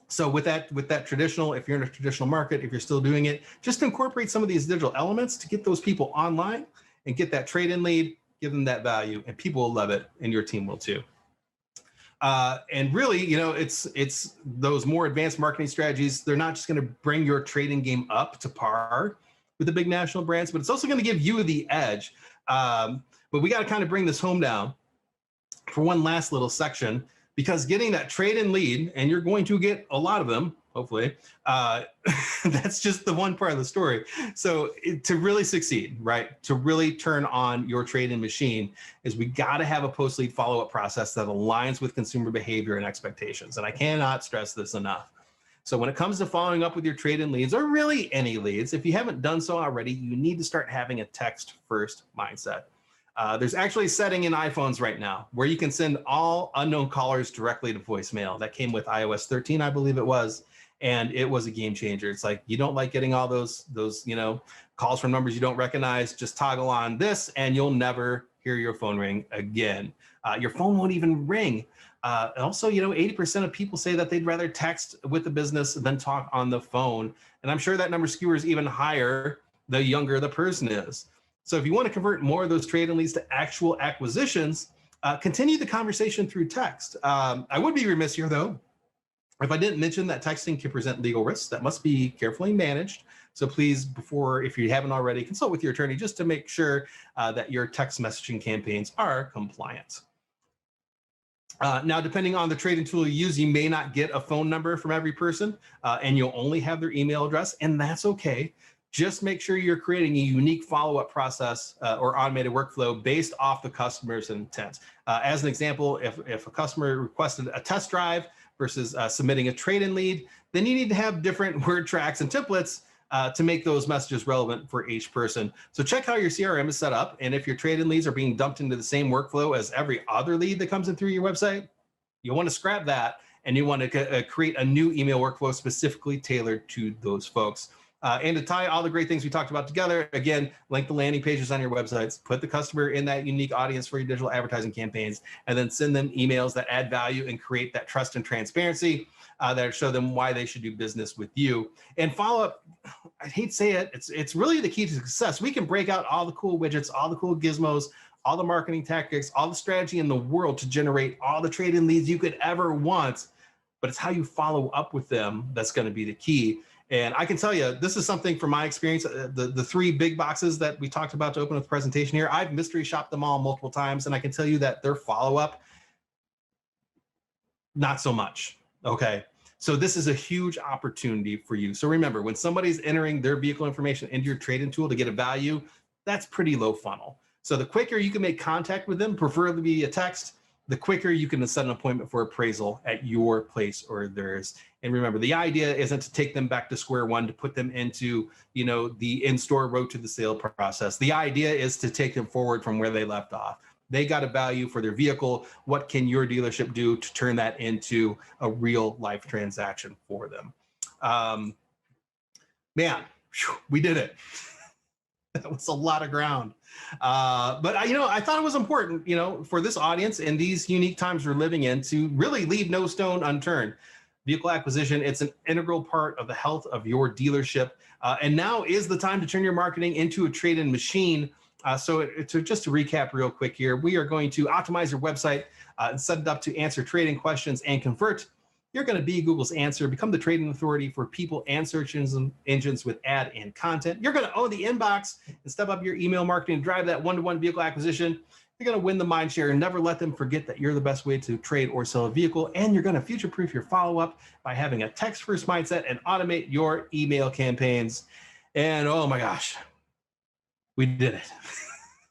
So with that traditional, if you're in a traditional market, if you're still doing it, just incorporate some of these digital elements to get those people online and get that trade-in lead, give them that value, and people will love it, and your team will too. And really, you know, it's those more advanced marketing strategies. They're not just going to bring your trading game up to par with the big national brands, but it's also going to give you the edge. But we got to kind of bring this home down for one last little section, because getting that trade-in lead, and you're going to get a lot of them, hopefully, that's just the one part of the story. So to really succeed, right, to really turn on your trade-in machine, is we got to have a post-lead follow-up process that aligns with consumer behavior and expectations. And I cannot stress this enough. So when it comes to following up with your trade-in leads, or really any leads, if you haven't done so already, you need to start having a text-first mindset. There's actually a setting in iPhones right now where you can send all unknown callers directly to voicemail. That came with iOS 13, I believe it was, and it was a game changer. It's like, you don't like getting all those calls from numbers you don't recognize, just toggle on this and you'll never hear your phone ring again. Your phone won't even ring. Also, 80% of people say that they'd rather text with the business than talk on the phone. And I'm sure that number skewers even higher the younger the person is. So if you want to convert more of those trade-in leads to actual acquisitions, continue the conversation through text. I would be remiss here, though, if I didn't mention that texting can present legal risks that must be carefully managed. So please, if you haven't already, consult with your attorney just to make sure that your text messaging campaigns are compliant. Now, depending on the trading tool you use, you may not get a phone number from every person, and you'll only have their email address, and that's okay. Just make sure you're creating a unique follow-up process or automated workflow based off the customer's intent. As an example, if a customer requested a test drive versus submitting a trade-in lead, then you need to have different word tracks and templates to make those messages relevant for each person. So check how your CRM is set up, and if your trade-in leads are being dumped into the same workflow as every other lead that comes in through your website, you'll want to scrap that, and you want to create a new email workflow specifically tailored to those folks. And to tie all the great things we talked about together, again, link the landing pages on your websites, put the customer in that unique audience for your digital advertising campaigns, and then send them emails that add value and create that trust and transparency that show them why they should do business with you. And follow up, I hate to say it, it's really the key to success. We can break out all the cool widgets, all the cool gizmos, all the marketing tactics, all the strategy in the world to generate all the trade-in leads you could ever want, but it's how you follow up with them that's going to be the key. And I can tell you, this is something from my experience, the three big boxes that we talked about to open up the presentation here, I've mystery shopped them all multiple times, and I can tell you that their follow-up not so much. Okay. So this is a huge opportunity for you. So remember, when somebody's entering their vehicle information into your trade-in tool to get a value, that's pretty low funnel. So the quicker you can make contact with them, preferably via text, the quicker you can set an appointment for appraisal at your place or theirs. And remember, the idea isn't to take them back to square one, to put them into, you know, the in-store road to the sale process. The idea is to take them forward from where they left off. They got a value for their vehicle. What can your dealership do to turn that into a real life transaction for them? Man, we did it. That was a lot of ground. But I thought it was important, for this audience and these unique times we're living in to really leave no stone unturned. Vehicle acquisition, it's an integral part of the health of your dealership. And now is the time to turn your marketing into a trade-in machine. So just to recap real quick here, we are going to optimize your website and set it up to answer trading questions and convert. You're going to be Google's answer, become the trading authority for people and search engines with ad and content. You're going to own the inbox and step up your email marketing, drive that one-to-one vehicle acquisition. You're going to win the mind share and never let them forget that you're the best way to trade or sell a vehicle. And you're going to future-proof your follow-up by having a text-first mindset and automate your email campaigns. And oh my gosh, we did it.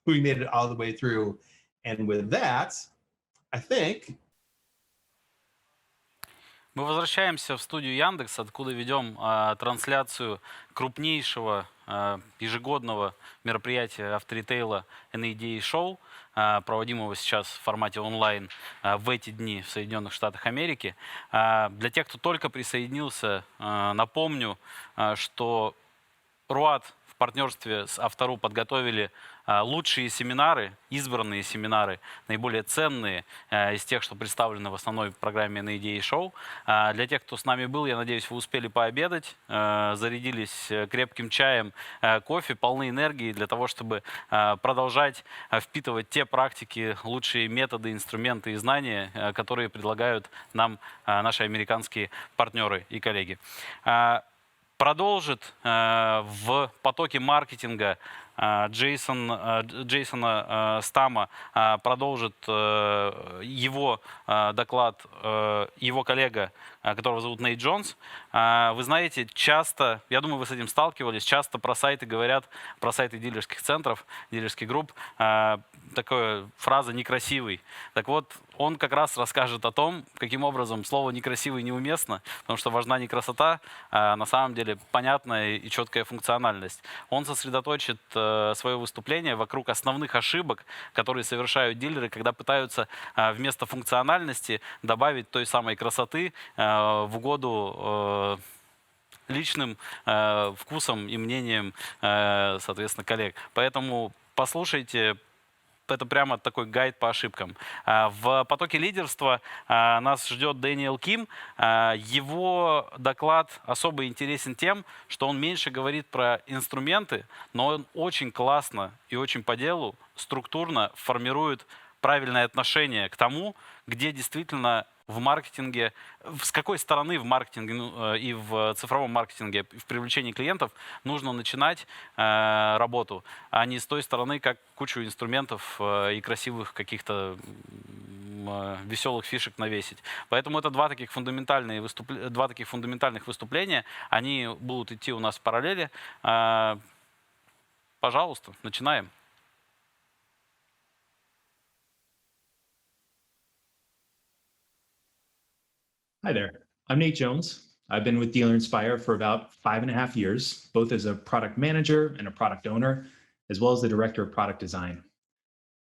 We made it all the way through. And with that, I think... Мы возвращаемся в студию Яндекс, откуда ведем трансляцию крупнейшего ежегодного мероприятия авторитейла NADA Show, проводимого сейчас в формате онлайн в эти дни в Соединенных Штатах Америки. Для тех, кто только присоединился, напомню, что РОАД в партнерстве с Авто.ру подготовили лучшие семинары, избранные семинары, наиболее ценные из тех, что представлены в основной программе NADA Show. Для тех, кто с нами был, я надеюсь, вы успели пообедать, зарядились крепким чаем, кофе, полны энергии для того, чтобы продолжать впитывать те практики, лучшие методы, инструменты и знания, которые предлагают нам наши американские партнеры и коллеги. Продолжит в потоке маркетинга Джейсона Стама, продолжит его доклад его коллега, которого зовут Нейт Джонс. Вы знаете, часто, я думаю, вы с этим сталкивались, часто про сайты говорят, про сайты дилерских центров, дилерских групп, такая фраза «некрасивый». Так вот, он как раз расскажет о том, каким образом слово «некрасивый» неуместно, потому что важна не красота, а на самом деле понятная и четкая функциональность. Он сосредоточит свое выступление вокруг основных ошибок, которые совершают дилеры, когда пытаются вместо функциональности добавить той самой красоты в угоду личным вкусам и мнениям, соответственно, коллег. Поэтому послушайте. Это прямо такой гайд по ошибкам. В потоке лидерства нас ждет Дэниел Ким. Его доклад особо интересен тем, что он меньше говорит про инструменты, но он очень классно и очень по делу, структурно формирует правильное отношение к тому, где действительно в маркетинге, с какой стороны в маркетинге и в цифровом маркетинге, в привлечении клиентов нужно начинать работу, а не с той стороны, как кучу инструментов и красивых каких-то веселых фишек навесить. Поэтому это два таких фундаментальных выступления. Они будут идти у нас в параллели. Пожалуйста, начинаем. Hi there, I'm Nate Jones. I've been with Dealer Inspire for about 5.5 years, both as a product manager and a product owner, as well as the director of product design.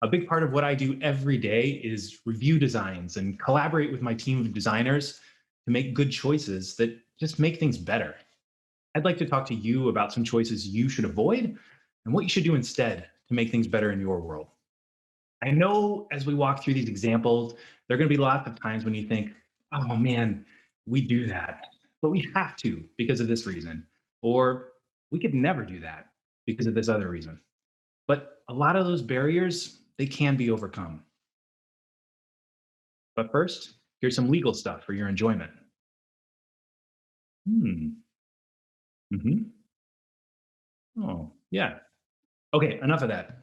A big part of what I do every day is review designs and collaborate with my team of designers to make good choices that just make things better. I'd like to talk to you about some choices you should avoid and what you should do instead to make things better in your world. I know as we walk through these examples, there are going to be lots of times when you think, oh man, we do that, but we have to because of this reason. Or we could never do that because of this other reason. But a lot of those barriers, they can be overcome. But first, here's some legal stuff for your enjoyment. Oh, yeah. Okay, enough of that.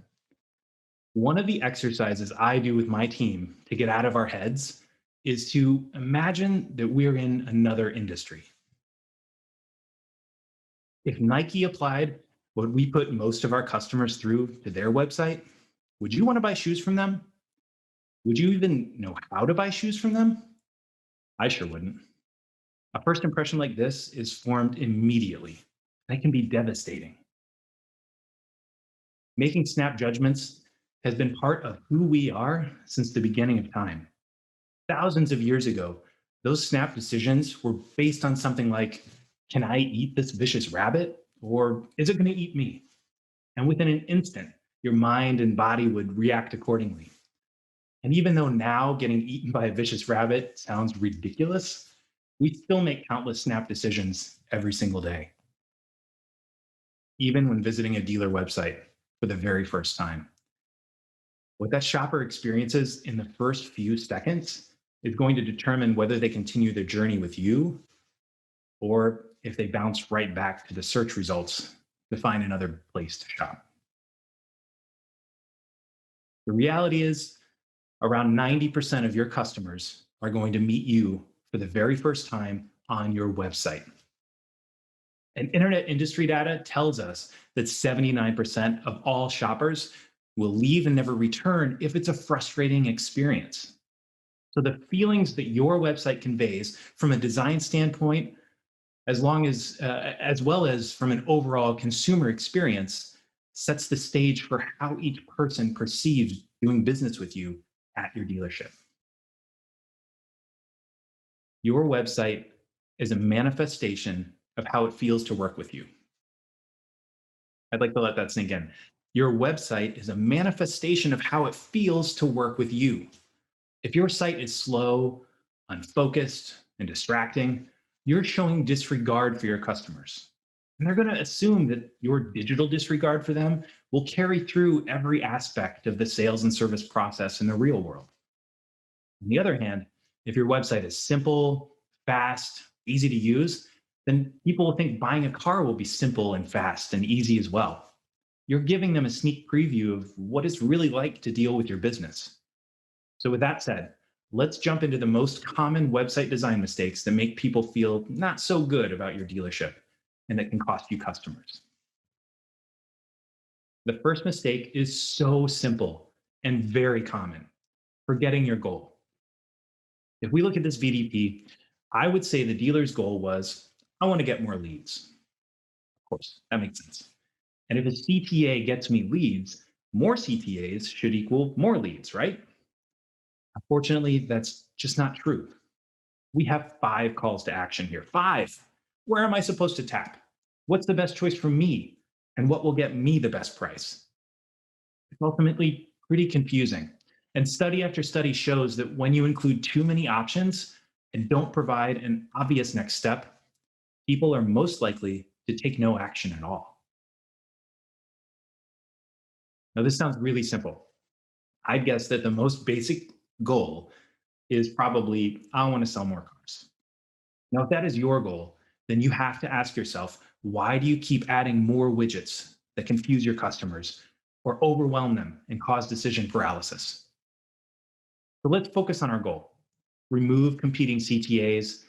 One of the exercises I do with my team to get out of our heads is to imagine that we're in another industry. If Nike applied what we put most of our customers through to their website, would you want to buy shoes from them? Would you even know how to buy shoes from them? I sure wouldn't. A first impression like this is formed immediately. That can be devastating. Making snap judgments has been part of who we are since the beginning of time. Thousands of years ago, those snap decisions were based on something like, can I eat this vicious rabbit? Or is it going to eat me? And within an instant, your mind and body would react accordingly. And even though now getting eaten by a vicious rabbit sounds ridiculous, we still make countless snap decisions every single day. Even when visiting a dealer website for the very first time. What that shopper experiences in the first few seconds is going to determine whether they continue their journey with you or if they bounce right back to the search results to find another place to shop. The reality is, around 90% of your customers are going to meet you for the very first time on your website. And internet industry data tells us that 79% of all shoppers will leave and never return if it's a frustrating experience. So the feelings that your website conveys from a design standpoint, as well as from an overall consumer experience, sets the stage for how each person perceives doing business with you at your dealership. Your website is a manifestation of how it feels to work with you. I'd like to let that sink in. Your website is a manifestation of how it feels to work with you. If your site is slow, unfocused, and distracting, you're showing disregard for your customers. And they're going to assume that your digital disregard for them will carry through every aspect of the sales and service process in the real world. On the other hand, if your website is simple, fast, easy to use, then people will think buying a car will be simple and fast and easy as well. You're giving them a sneak preview of what it's really like to deal with your business. So with that said, let's jump into the most common website design mistakes that make people feel not so good about your dealership and that can cost you customers. The first mistake is so simple and very common: forgetting your goal. If we look at this VDP, I would say the dealer's goal was, I want to get more leads. Of course, that makes sense. And if a CTA gets me leads, more CTAs should equal more leads, right? Unfortunately, that's just not true. We have 5 calls to action here. 5. Where am I supposed to tap? What's the best choice for me? And what will get me the best price? It's ultimately pretty confusing. And study after study shows that when you include too many options and don't provide an obvious next step, people are most likely to take no action at all. Now, this sounds really simple. I'd guess that the most basic goal is probably, I want to sell more cars. Now, if that is your goal, then you have to ask yourself, why do you keep adding more widgets that confuse your customers or overwhelm them and cause decision paralysis? So let's focus on our goal. Remove competing CTAs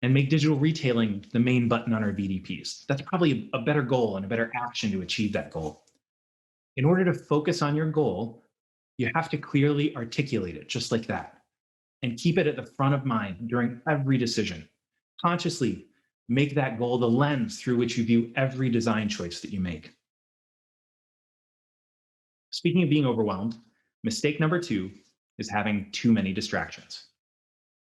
and make digital retailing the main button on our VDPs. That's probably a better goal and a better action to achieve that goal. In order to focus on your goal, you have to clearly articulate it just like that and keep it at the front of mind during every decision. Consciously make that goal the lens through which you view every design choice that you make. Speaking of being overwhelmed, mistake number 2 is having too many distractions.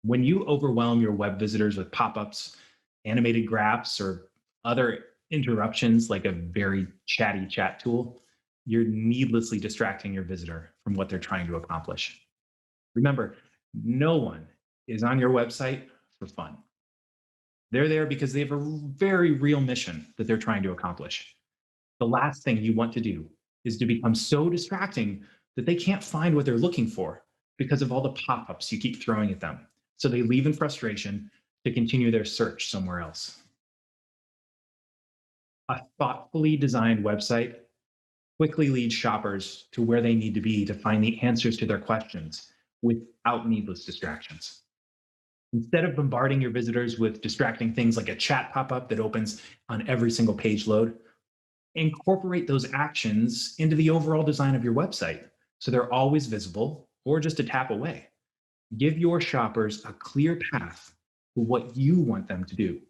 When you overwhelm your web visitors with pop-ups, animated graphs, or other interruptions like a very chatty chat tool, you're needlessly distracting your visitor from what they're trying to accomplish. Remember, no one is on your website for fun. They're there because they have a very real mission that they're trying to accomplish. The last thing you want to do is to become so distracting that they can't find what they're looking for because of all the pop-ups you keep throwing at them. So they leave in frustration to continue their search somewhere else. A thoughtfully designed website quickly leads shoppers to where they need to be to find the answers to their questions without needless distractions. Instead of bombarding your visitors with distracting things like a chat pop-up that opens on every single page load, incorporate those actions into the overall design of your website so they're always visible or just a tap away. Give your shoppers a clear path to what you want them to do.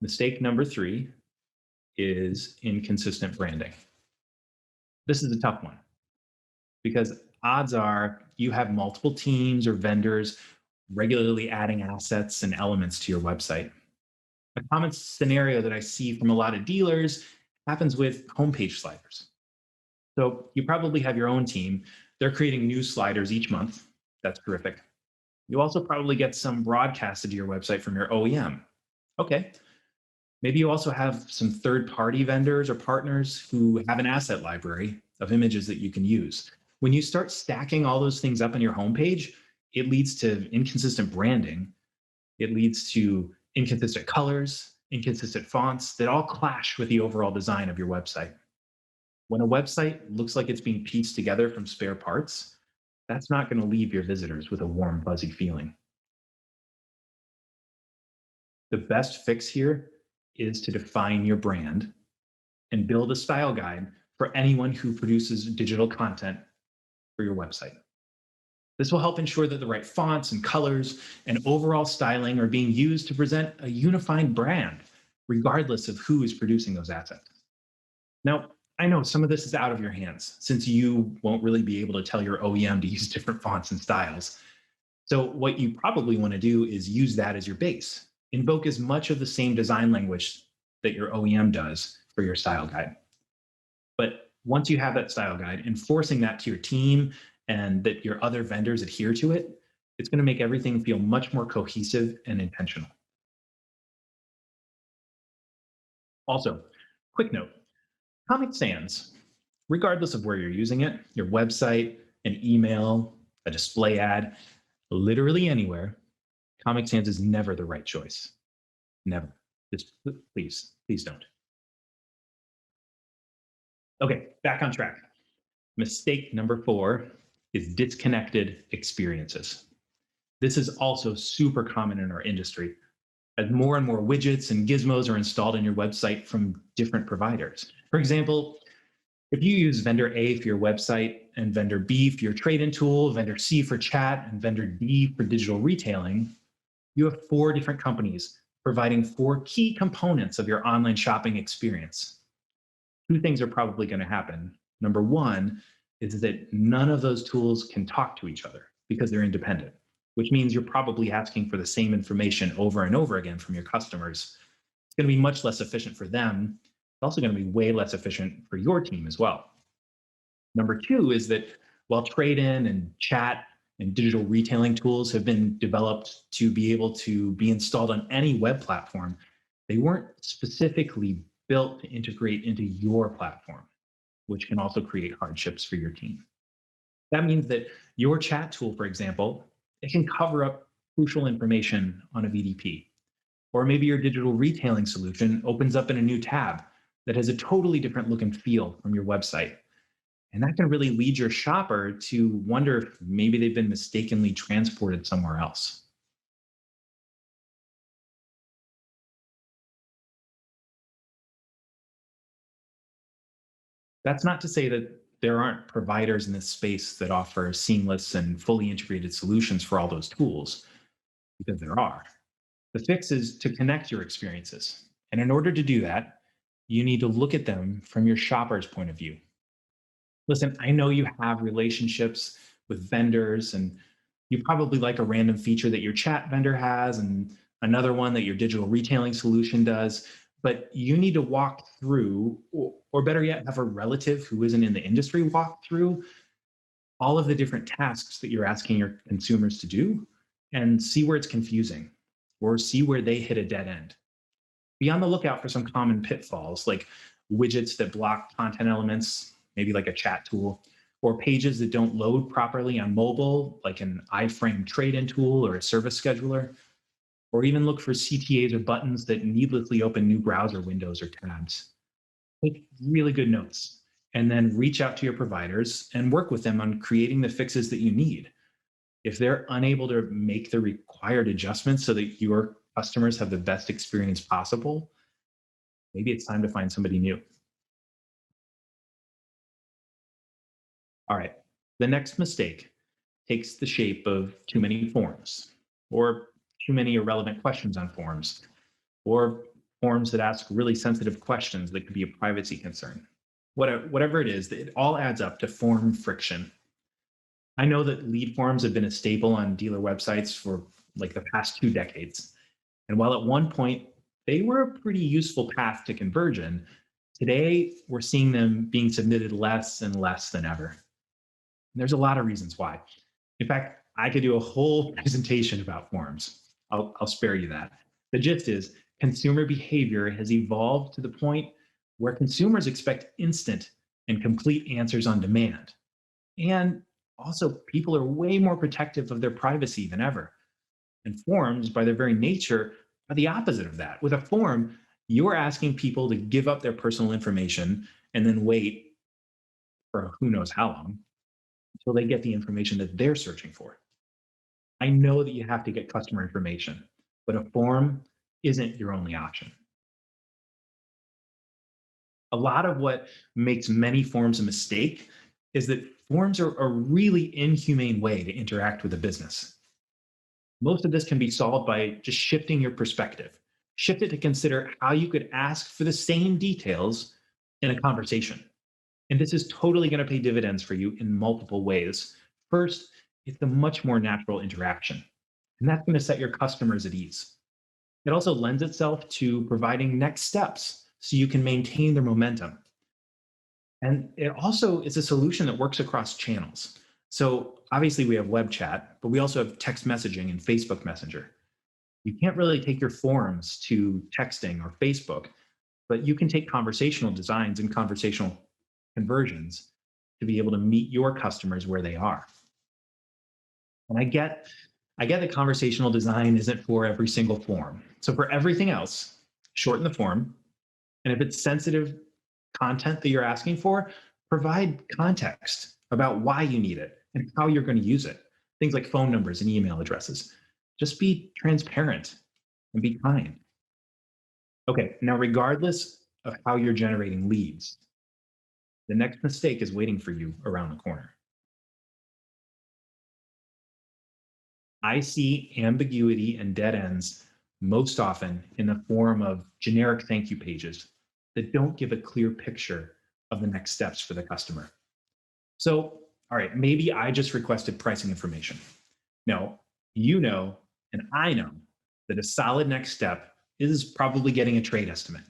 Mistake number 3 is inconsistent branding. This is a tough one because odds are you have multiple teams or vendors regularly adding assets and elements to your website. A common scenario that I see from a lot of dealers happens with homepage sliders. So you probably have your own team. They're creating new sliders each month. That's terrific. You also probably get some broadcasted to your website from your OEM. Okay. Maybe you also have some third-party vendors or partners who have an asset library of images that you can use. When you start stacking all those things up on your homepage, it leads to inconsistent branding. It leads to inconsistent colors, inconsistent fonts that all clash with the overall design of your website. When a website looks like it's being pieced together from spare parts, that's not going to leave your visitors with a warm, fuzzy feeling. The best fix here is to define your brand and build a style guide for anyone who produces digital content for your website. This will help ensure that the right fonts and colors and overall styling are being used to present a unified brand, regardless of who is producing those assets. Now, I know some of this is out of your hands, since you won't really be able to tell your OEM to use different fonts and styles. So what you probably want to do is use that as your base. Invoke as much of the same design language that your OEM does for your style guide. But once you have that style guide, enforcing that to your team and that your other vendors adhere to it, it's going to make everything feel much more cohesive and intentional. Also, quick note, Comic Sans, regardless of where you're using it, your website, an email, a display ad, literally anywhere, Comic Sans is never the right choice. Never. Just please don't. Okay, back on track. Mistake number 4 is disconnected experiences. This is also super common in our industry, as more and more widgets and gizmos are installed in your website from different providers. For example, if you use vendor A for your website and vendor B for your trade-in tool, vendor C for chat, and vendor D for digital retailing, you have 4 different companies providing 4 key components of your online shopping experience. 2 things are probably going to happen. Number 1 is that none of those tools can talk to each other because they're independent, which means you're probably asking for the same information over and over again from your customers. It's going to be much less efficient for them. It's also going to be way less efficient for your team as well. Number 2 is that while trade-in and chat and digital retailing tools have been developed to be able to be installed on any web platform, they weren't specifically built to integrate into your platform, which can also create hardships for your team. That means that your chat tool, for example, it can cover up crucial information on a VDP. Or maybe your digital retailing solution opens up in a new tab that has a totally different look and feel from your website. And that can really lead your shopper to wonder if maybe they've been mistakenly transported somewhere else. That's not to say that there aren't providers in this space that offer seamless and fully integrated solutions for all those tools, because there are. The fix is to connect your experiences. And in order to do that, you need to look at them from your shopper's point of view. Listen, I know you have relationships with vendors, and you probably like a random feature that your chat vendor has and another one that your digital retailing solution does, but you need to walk through, or better yet, have a relative who isn't in the industry walk through all of the different tasks that you're asking your consumers to do and see where it's confusing or see where they hit a dead end. Be on the lookout for some common pitfalls like widgets that block content elements, maybe like a chat tool, or pages that don't load properly on mobile, like an iframe trade-in tool or a service scheduler, or even look for CTAs or buttons that needlessly open new browser windows or tabs. Take really good notes and then reach out to your providers and work with them on creating the fixes that you need. If they're unable to make the required adjustments so that your customers have the best experience possible, maybe it's time to find somebody new. All right, the next mistake takes the shape of too many forms, or too many irrelevant questions on forms, or forms that ask really sensitive questions that could be a privacy concern. Whatever it is, it all adds up to form friction. I know that lead forms have been a staple on dealer websites for like the past 2 decades. And while at one point they were a pretty useful path to conversion, today we're seeing them being submitted less and less than ever. And there's a lot of reasons why. In fact, I could do a whole presentation about forms. I'll spare you that. The gist is consumer behavior has evolved to the point where consumers expect instant and complete answers on demand. And also, people are way more protective of their privacy than ever. And forms, by their very nature, are the opposite of that. With a form, you're asking people to give up their personal information and then wait for who knows how long until they get the information that they're searching for. I know that you have to get customer information, but a form isn't your only option. A lot of what makes many forms a mistake is that forms are a really inhumane way to interact with a business. Most of this can be solved by just shifting your perspective. Shift it to consider how you could ask for the same details in a conversation. And this is totally going to pay dividends for you in multiple ways. First, it's a much more natural interaction, and that's going to set your customers at ease. It also lends itself to providing next steps so you can maintain their momentum. And it also is a solution that works across channels. So obviously we have web chat, but we also have text messaging and Facebook Messenger. You can't really take your forms to texting or Facebook, but you can take conversational designs and conversational conversions to be able to meet your customers where they are. And I get that conversational design isn't for every single form. So for everything else, shorten the form. And if it's sensitive content that you're asking for, provide context about why you need it and how you're going to use it. Things like phone numbers and email addresses. Just be transparent and be kind. Okay, now regardless of how you're generating leads, the next mistake is waiting for you around the corner. I see ambiguity and dead ends most often in the form of generic thank you pages that don't give a clear picture of the next steps for the customer. So, all right, maybe I just requested pricing information. No, you know, and I know that a solid next step is probably getting a trade estimate.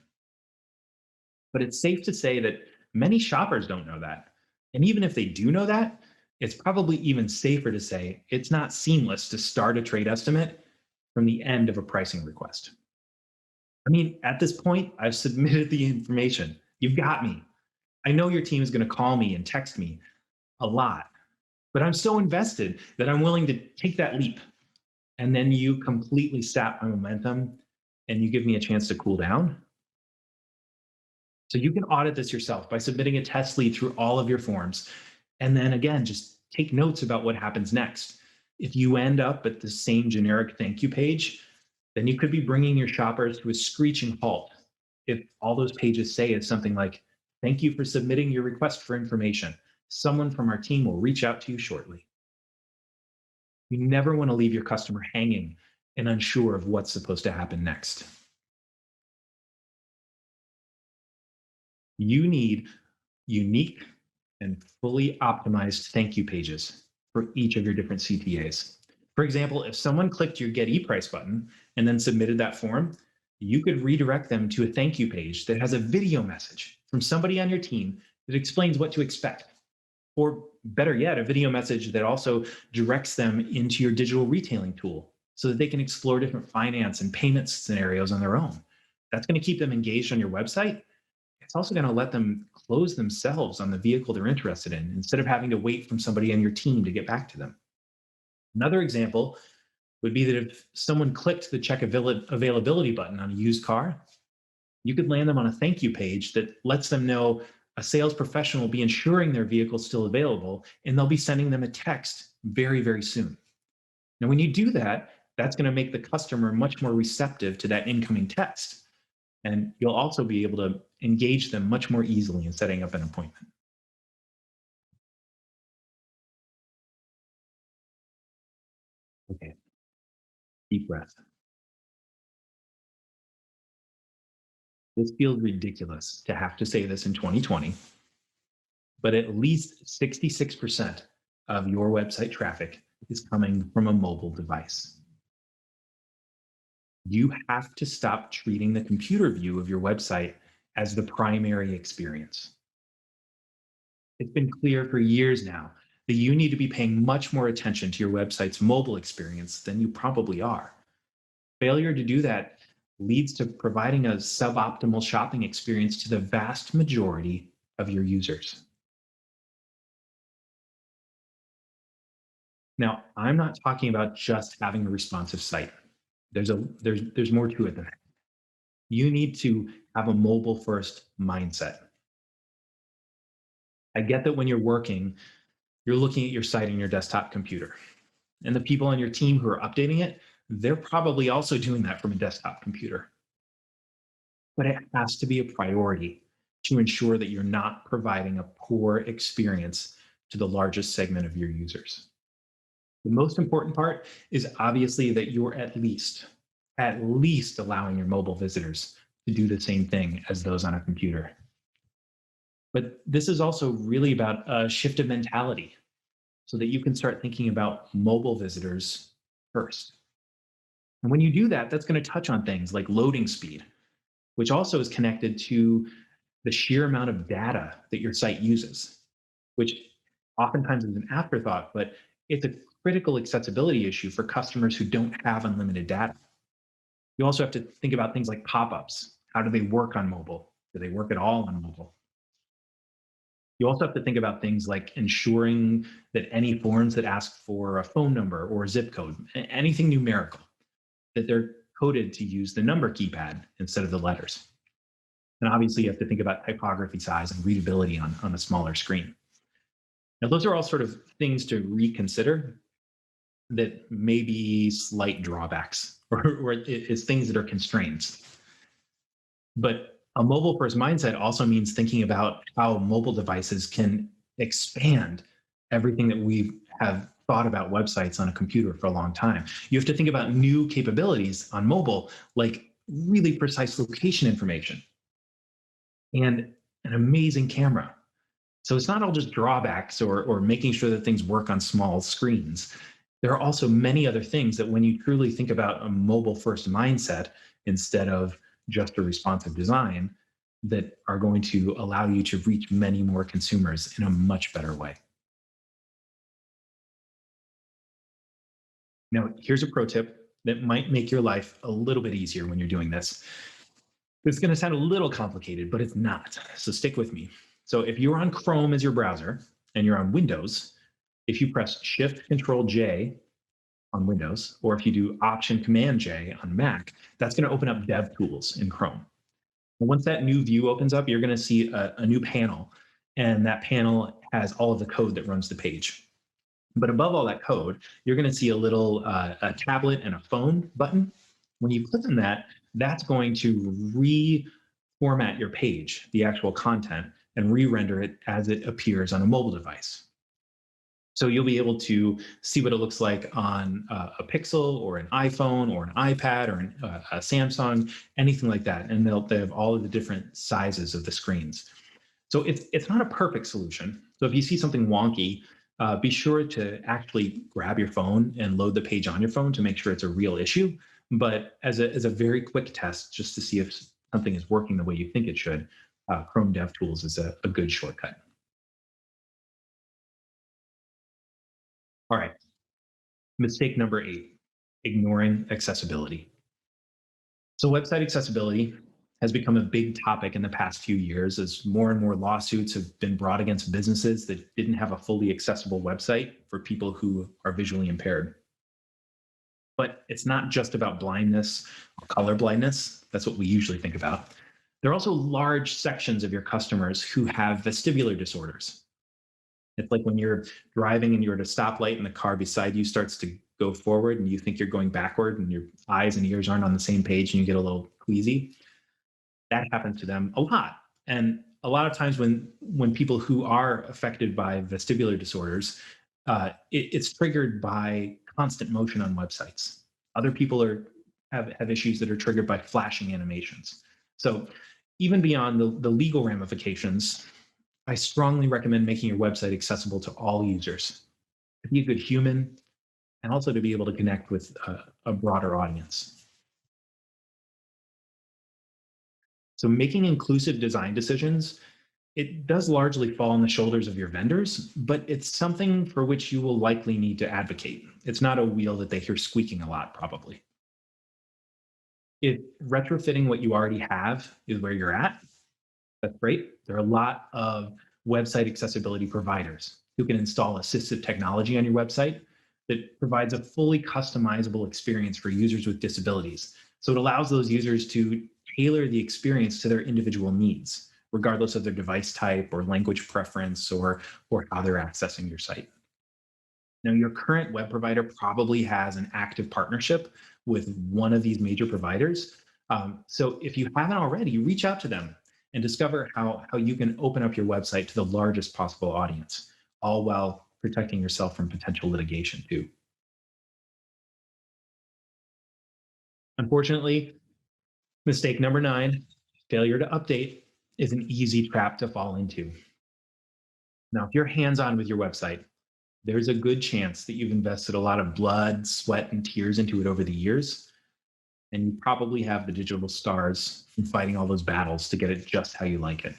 But it's safe to say that many shoppers don't know that. And even if they do know that, it's probably even safer to say it's not seamless to start a trade estimate from the end of a pricing request. I mean, at this point, I've submitted the information. You've got me. I know your team is going to call me and text me a lot, but I'm so invested that I'm willing to take that leap. And then you completely sap my momentum and you give me a chance to cool down. So you can audit this yourself by submitting a test lead through all of your forms. And then again, just take notes about what happens next. If you end up at the same generic thank you page, then you could be bringing your shoppers to a screeching halt. If all those pages say is something like, thank you for submitting your request for information. Someone from our team will reach out to you shortly. You never want to leave your customer hanging and unsure of what's supposed to happen next. You need unique and fully optimized thank you pages for each of your different CTAs. For example, if someone clicked your Get ePrice button and then submitted that form, you could redirect them to a thank you page that has a video message from somebody on your team that explains what to expect. Or better yet, a video message that also directs them into your digital retailing tool so that they can explore different finance and payment scenarios on their own. That's going to keep them engaged on your website. It's also going to let them close themselves on the vehicle they're interested in instead of having to wait from somebody on your team to get back to them. Another example would be that if someone clicked the check availability button on a used car, you could land them on a thank you page that lets them know A sales professional will be ensuring their vehicle's still available, and they'll be sending them a text very, very soon. Now, when you do that, that's going to make the customer much more receptive to that incoming text. And you'll also be able to engage them much more easily in setting up an appointment. Okay, deep breath. This feels ridiculous to have to say this in 2020, but at least 66% of your website traffic is coming from a mobile device. You have to stop treating the computer view of your website as the primary experience. It's been clear for years now that you need to be paying much more attention to your website's mobile experience than you probably are. Failure to do that leads to providing a suboptimal shopping experience to the vast majority of your users. Now, I'm not talking about just having a responsive site. There's more to it than that. You need to have a mobile-first mindset. I get that when you're working, you're looking at your site on your desktop computer. And the people on your team who are updating it, they're probably also doing that from a desktop computer. But it has to be a priority to ensure that you're not providing a poor experience to the largest segment of your users. The most important part is obviously that you're at least allowing your mobile visitors to do the same thing as those on a computer. But this is also really about a shift of mentality so that you can start thinking about mobile visitors first. And when you do that, that's going to touch on things like loading speed, which also is connected to the sheer amount of data that your site uses, which oftentimes is an afterthought, but it's a critical accessibility issue for customers who don't have unlimited data. You also have to think about things like pop-ups. How do they work on mobile? Do they work at all on mobile? You also have to think about things like ensuring that any forms that ask for a phone number or a zip code, anything numerical, that they're coded to use the number keypad instead of the letters. And obviously you have to think about typography size and readability on a smaller screen. Now, those are all sort of things to reconsider that may be slight drawbacks or it's things that are constraints. But a mobile-first mindset also means thinking about how mobile devices can expand everything that we have thought about websites on a computer for a long time. You have to think about new capabilities on mobile, like really precise location information and an amazing camera. So it's not all just drawbacks or making sure that things work on small screens. There are also many other things that when you truly think about a mobile-first mindset instead of just a responsive design, that are going to allow you to reach many more consumers in a much better way. Now, here's a pro tip that might make your life a little bit easier when you're doing this. It's going to sound a little complicated, but it's not. So stick with me. So if you're on Chrome as your browser and you're on Windows, if you press Shift-Control-J on Windows, or if you do Option-Command-J on Mac, that's going to open up DevTools in Chrome. And once that new view opens up, you're going to see a new panel, and that panel has all of the code that runs the page. But above all that code, you're going to see a little a tablet and a phone button. When you click on that, that's going to reformat your page, the actual content, and re-render it as it appears on a mobile device. So you'll be able to see what it looks like on a Pixel or an iPhone or an iPad or a Samsung, anything like that. And they have all of the different sizes of the screens. So it's not a perfect solution. So if you see something wonky, be sure to actually grab your phone and load the page on your phone to make sure it's a real issue. But as a very quick test, just to see if something is working the way you think it should, Chrome DevTools is a good shortcut. All right, mistake number 8, ignoring accessibility. So website accessibility has become a big topic in the past few years as more and more lawsuits have been brought against businesses that didn't have a fully accessible website for people who are visually impaired. But it's not just about blindness or color blindness. That's what we usually think about. There are also large sections of your customers who have vestibular disorders. It's like when you're driving and you're at a stoplight and the car beside you starts to go forward and you think you're going backward and your eyes and ears aren't on the same page and you get a little queasy. That happens to them a lot. And a lot of times when people who are affected by vestibular disorders, it's triggered by constant motion on websites. Other people have issues that are triggered by flashing animations. So even beyond the legal ramifications, I strongly recommend making your website accessible to all users, to be a good human, and also to be able to connect with a broader audience. So making inclusive design decisions, it does largely fall on the shoulders of your vendors, but it's something for which you will likely need to advocate. It's not a wheel that they hear squeaking a lot, probably. If retrofitting what you already have is where you're at, that's great. There are a lot of website accessibility providers who can install assistive technology on your website that provides a fully customizable experience for users with disabilities. So it allows those users to tailor the experience to their individual needs, regardless of their device type or language preference or how they're accessing your site. Now, your current web provider probably has an active partnership with one of these major providers. So if you haven't already, reach out to them and discover how you can open up your website to the largest possible audience, all while protecting yourself from potential litigation too. Unfortunately, mistake number 9, failure to update, is an easy trap to fall into. Now, if you're hands-on with your website, there's a good chance that you've invested a lot of blood, sweat, and tears into it over the years, and you probably have the digital scars from fighting all those battles to get it just how you like it.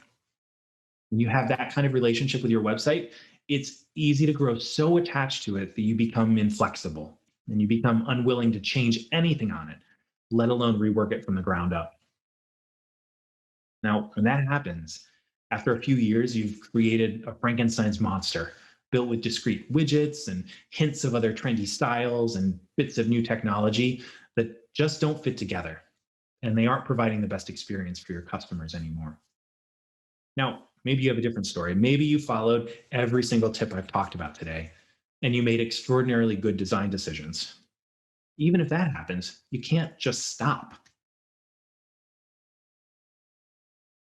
When you have that kind of relationship with your website, it's easy to grow so attached to it that you become inflexible and you become unwilling to change anything on it, let alone rework it from the ground up. Now, when that happens, after a few years, you've created a Frankenstein's monster built with discrete widgets and hints of other trendy styles and bits of new technology that just don't fit together, and they aren't providing the best experience for your customers anymore. Now, maybe you have a different story. Maybe you followed every single tip I've talked about today, and you made extraordinarily good design decisions. Even if that happens, you can't just stop.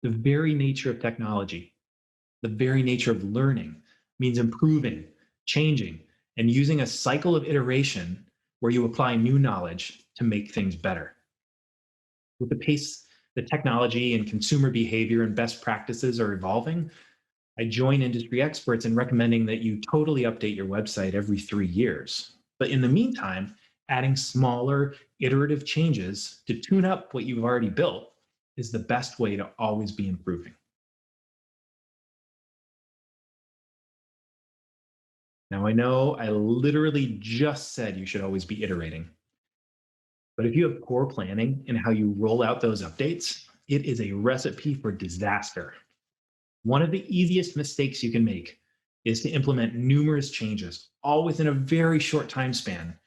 The very nature of technology, the very nature of learning, means improving, changing, and using a cycle of iteration where you apply new knowledge to make things better. With the pace that technology and consumer behavior and best practices are evolving, I join industry experts in recommending that you totally update your website every 3 years. But in the meantime, adding smaller, iterative changes to tune up what you've already built is the best way to always be improving. Now, I know I literally just said you should always be iterating, but if you have poor planning in how you roll out those updates, it is a recipe for disaster. One of the easiest mistakes you can make is to implement numerous changes, all within a very short time span,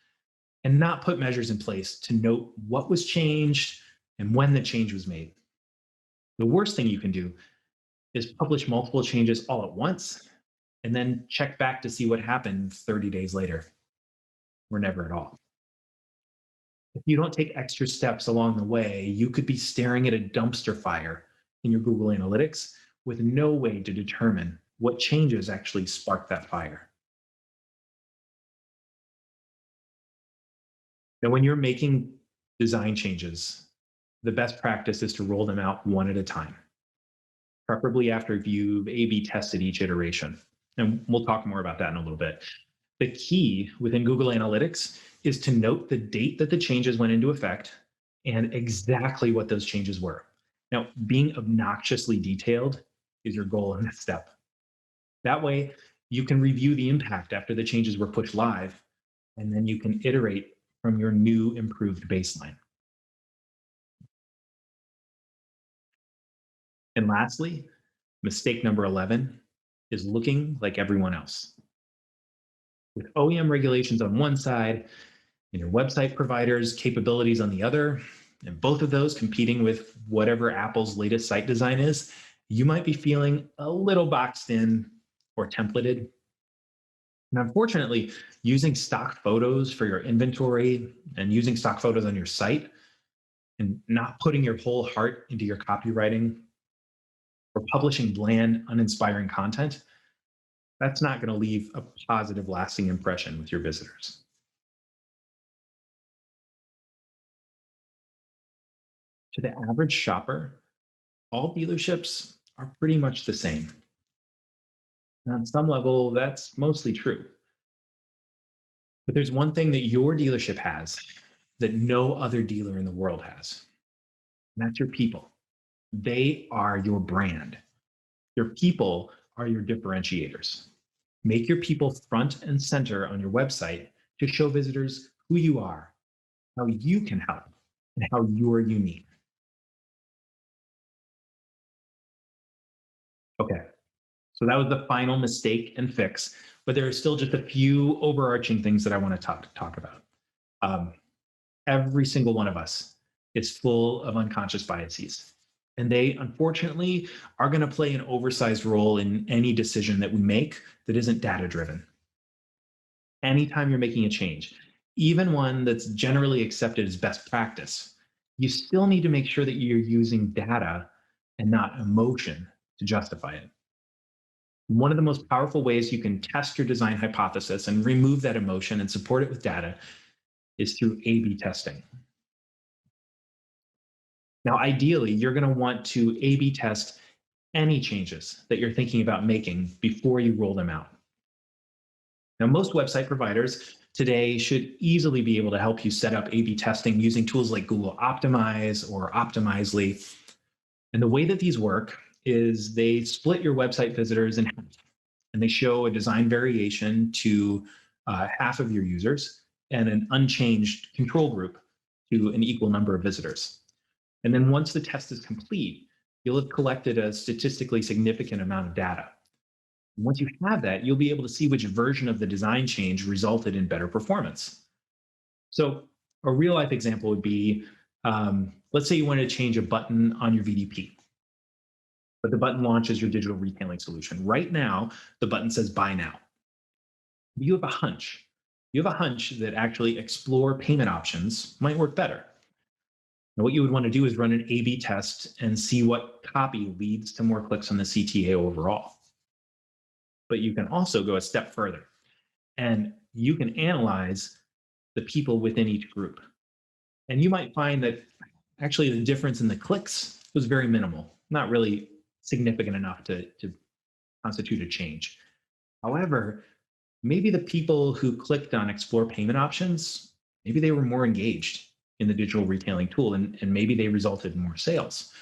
and not put measures in place to note what was changed and when the change was made. The worst thing you can do is publish multiple changes all at once and then check back to see what happened 30 days later, or never at all. If you don't take extra steps along the way, you could be staring at a dumpster fire in your Google Analytics with no way to determine what changes actually sparked that fire. Now, when you're making design changes, the best practice is to roll them out one at a time, preferably after you've A/B tested each iteration. And we'll talk more about that in a little bit. The key within Google Analytics is to note the date that the changes went into effect and exactly what those changes were. Now, being obnoxiously detailed is your goal in this step. That way, you can review the impact after the changes were pushed live, and then you can iterate from your new improved baseline. And lastly, mistake number 11 is looking like everyone else. With OEM regulations on one side and your website provider's capabilities on the other, and both of those competing with whatever Apple's latest site design is, you might be feeling a little boxed in or templated. And unfortunately, using stock photos for your inventory and using stock photos on your site and not putting your whole heart into your copywriting or publishing bland, uninspiring content, that's not going to leave a positive, lasting impression with your visitors. To the average shopper, all dealerships are pretty much the same. And on some level, that's mostly true. But there's one thing that your dealership has that no other dealer in the world has, and that's your people. They are your brand. Your people are your differentiators. Make your people front and center on your website to show visitors who you are, how you can help, and how you're unique. Okay, so that was the final mistake and fix, but there are still just a few overarching things that I want to talk about. Every single one of us is full of unconscious biases, and they unfortunately are going to play an oversized role in any decision that we make that isn't data-driven. Anytime you're making a change, even one that's generally accepted as best practice, you still need to make sure that you're using data and not emotion to justify it. One of the most powerful ways you can test your design hypothesis and remove that emotion and support it with data is through A/B testing. Now, ideally, you're going to want to A/B test any changes that you're thinking about making before you roll them out. Now, most website providers today should easily be able to help you set up A/B testing using tools like Google Optimize or Optimizely. And the way that these work is they split your website visitors in half, and they show a design variation to half of your users and an unchanged control group to an equal number of visitors. And then once the test is complete, you'll have collected a statistically significant amount of data. Once you have that, you'll be able to see which version of the design change resulted in better performance. So a real life example would be, let's say you wanted to change a button on your VDP, but the button launches your digital retailing solution. Right now, the button says buy now. You have a hunch. You have a hunch that actually explore payment options might work better. Now, what you would want to do is run an A/B test and see what copy leads to more clicks on the CTA overall. But you can also go a step further, and you can analyze the people within each group. And you might find that actually the difference in the clicks was very minimal, not really significant enough to constitute a change. However, maybe the people who clicked on explore payment options, maybe they were more engaged in the digital retailing tool, and maybe they resulted in more sales,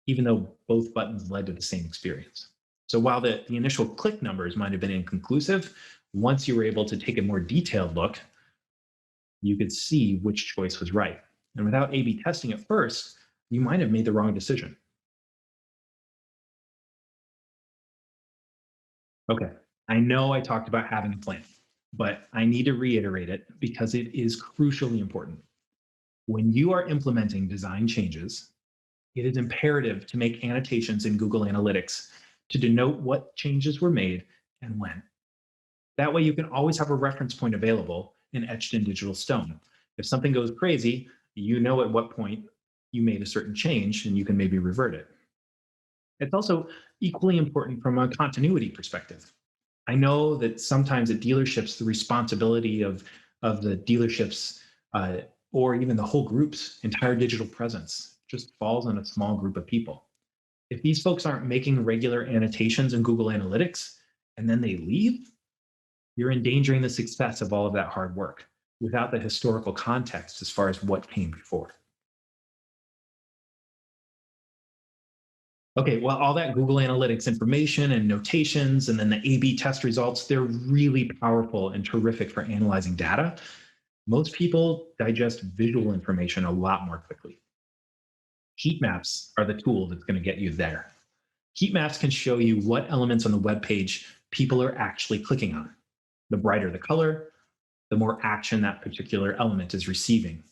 even though both buttons led to the same experience. So while the initial click numbers might have been inconclusive, once you were able to take a more detailed look, you could see which choice was right. And without A/B testing at first, you might have made the wrong decision. Okay, I know I talked about having a plan, but I need to reiterate it because it is crucially important. When you are implementing design changes, it is imperative to make annotations in Google Analytics to denote what changes were made and when. That way you can always have a reference point available and etched in digital stone. If something goes crazy, you know at what point you made a certain change and you can maybe revert it. It's also equally important from a continuity perspective. I know that sometimes at dealerships, the responsibility of the dealership's or even the whole group's entire digital presence just falls on a small group of people. If these folks aren't making regular annotations in Google Analytics and then they leave, you're endangering the success of all of that hard work without the historical context as far as what came before. Okay, well, all that Google Analytics information and notations and then the A/B test results, they're really powerful and terrific for analyzing data. Most people digest visual information a lot more quickly. Heat maps are the tool that's going to get you there. Heat maps can show you what elements on the web page people are actually clicking on. The brighter the color, the more action that particular element is receiving.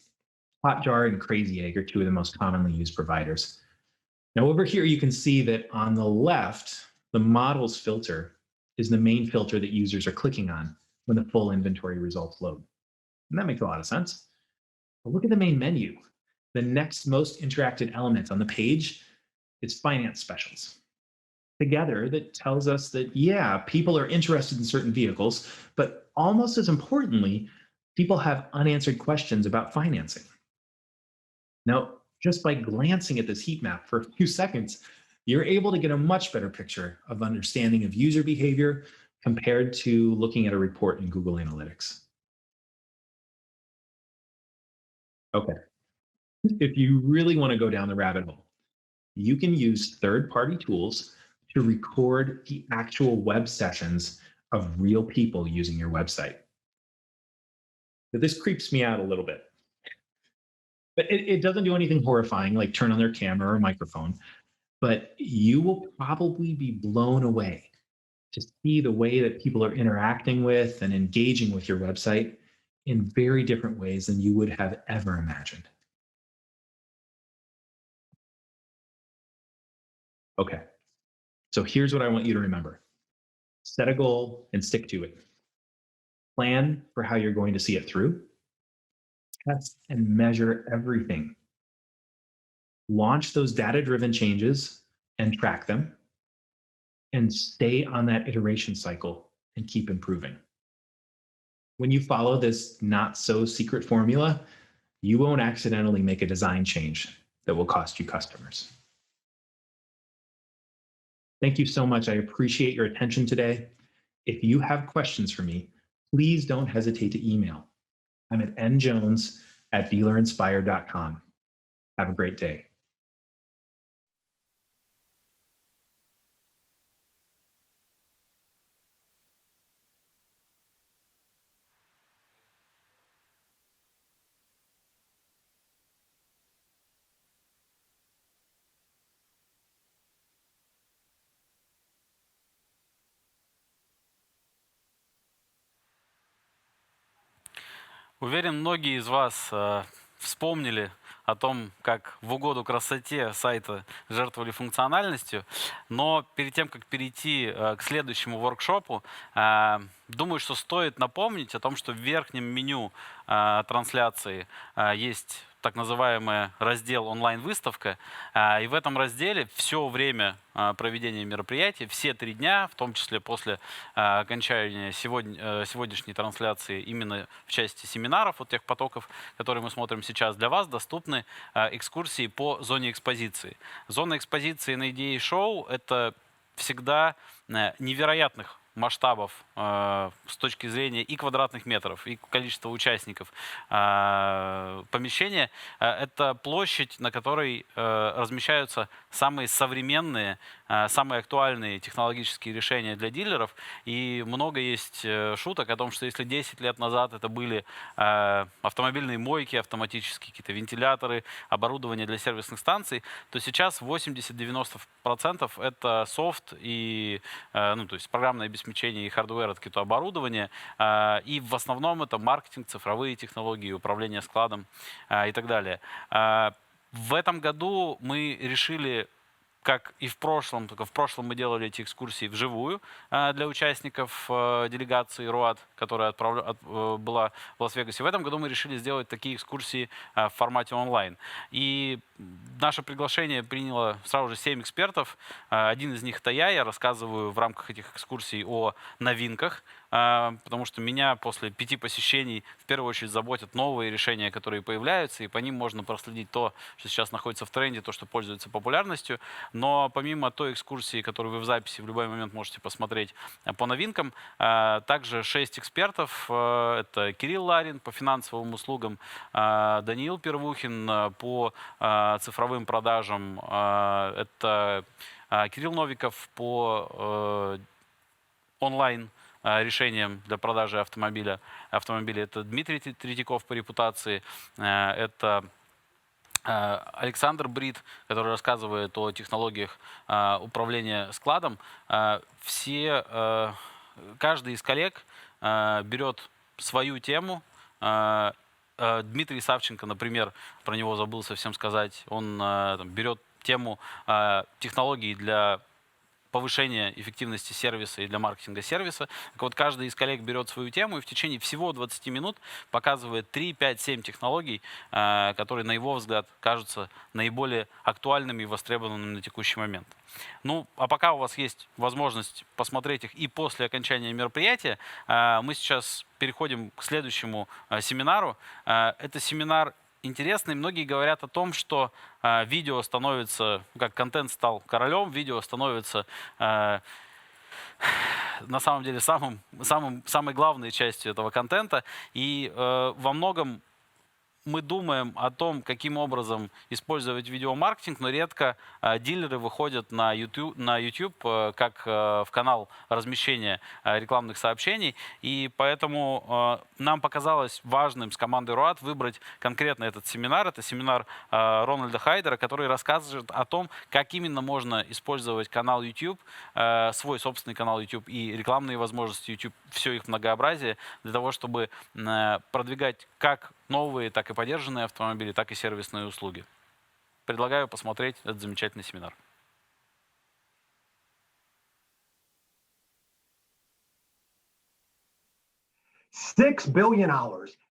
Hotjar and Crazy Egg are two of the most commonly used providers. Now over here, you can see that on the left, the models filter is the main filter that users are clicking on when the full inventory results load. And that makes a lot of sense. But look at the main menu. The next most interacted element on the page is finance specials. Together, that tells us that, yeah, people are interested in certain vehicles, but almost as importantly, people have unanswered questions about financing. Now, just by glancing at this heat map for a few seconds, you're able to get a much better picture of understanding of user behavior compared to looking at a report in Google Analytics. Okay, if you really want to go down the rabbit hole, you can use third-party tools to record the actual web sessions of real people using your website. But this creeps me out a little bit. But it doesn't do anything horrifying like turn on their camera or microphone, but you will probably be blown away to see the way that people are interacting with and engaging with your website in very different ways than you would have ever imagined. Okay, so here's what I want you to remember. Set a goal and stick to it. Plan for how you're going to see it through. Test and measure everything. Launch those data-driven changes and track them. And stay on that iteration cycle and keep improving. When you follow this not-so-secret formula, you won't accidentally make a design change that will cost you customers. Thank you so much. I appreciate your attention today. If you have questions for me, please don't hesitate to email. I'm at njones@dealerinspire.com. Have a great day. Уверен, многие из вас вспомнили о том, как в угоду красоте сайта жертвовали функциональностью. Но перед тем, как перейти к следующему воркшопу, думаю, что стоит напомнить о том, что в верхнем меню трансляции есть так называемый раздел «Онлайн-выставка». И в этом разделе все время проведения мероприятия, все 3 дня, в том числе после окончания сегодняшней трансляции именно в части семинаров, вот тех потоков, которые мы смотрим сейчас, для вас доступны экскурсии по зоне экспозиции. Зона экспозиции на идее шоу — это всегда невероятных масштабов с точки зрения и квадратных метров, и количества участников помещения. Это площадь, на которой размещаются самые современные, самые актуальные технологические решения для дилеров. И много есть шуток о том, что если 10 лет назад это были автомобильные мойки, автоматические какие-то вентиляторы, оборудование для сервисных станций, то сейчас 80-90% это софт и то есть программное обеспечение и хардвер от какого-то оборудования. И в основном это маркетинг, цифровые технологии, управление складом и так далее. В этом году мы решили, как и в прошлом, только в прошлом мы делали эти экскурсии вживую для участников делегации РОАД, которая была в Лас-Вегасе. В этом году мы решили сделать такие экскурсии в формате онлайн. И наше приглашение приняло сразу же 7 экспертов. Один из них — это я рассказываю в рамках этих экскурсий о новинках, потому что меня после 5 посещений в первую очередь заботят новые решения, которые появляются, и по ним можно проследить то, что сейчас находится в тренде, то, что пользуется популярностью. Но помимо той экскурсии, которую вы в записи в любой момент можете посмотреть по новинкам, также 6 экспертов. Это Кирилл Ларин по финансовым услугам, Даниил Первухин по цифровым продажам, это Кирилл Новиков по онлайн решением для продажи автомобиля. Это Дмитрий Третьяков по репутации, это Александр Брит, который рассказывает о технологиях управления складом. Каждый из коллег берет свою тему, Дмитрий Савченко, например, про него забыл совсем сказать, он там, берет тему технологий для повышения эффективности сервиса и для маркетинга сервиса. Так вот, каждый из коллег берет свою тему и в течение всего 20 минут показывает 3, 5, 7 технологий, которые, на его взгляд, кажутся наиболее актуальными и востребованными на текущий момент. Ну, а пока у вас есть возможность посмотреть их и после окончания мероприятия, мы сейчас переходим к следующему семинару. Это семинар интересный. Многие говорят о том, что видео становится, как контент стал королем, видео становится на самом деле самой главной частью этого контента. И во многом мы думаем о том, каким образом использовать видеомаркетинг, но редко дилеры выходят на YouTube как в канал размещения рекламных сообщений. И поэтому нам показалось важным с командой РОАД выбрать конкретно этот семинар. Это семинар Рональда Хайдера, который рассказывает о том, как именно можно использовать канал YouTube, свой собственный канал YouTube и рекламные возможности YouTube, все их многообразие, для того, чтобы продвигать как новые, так и подержанные автомобили, так и сервисные услуги. Предлагаю посмотреть этот замечательный семинар. $6 billion.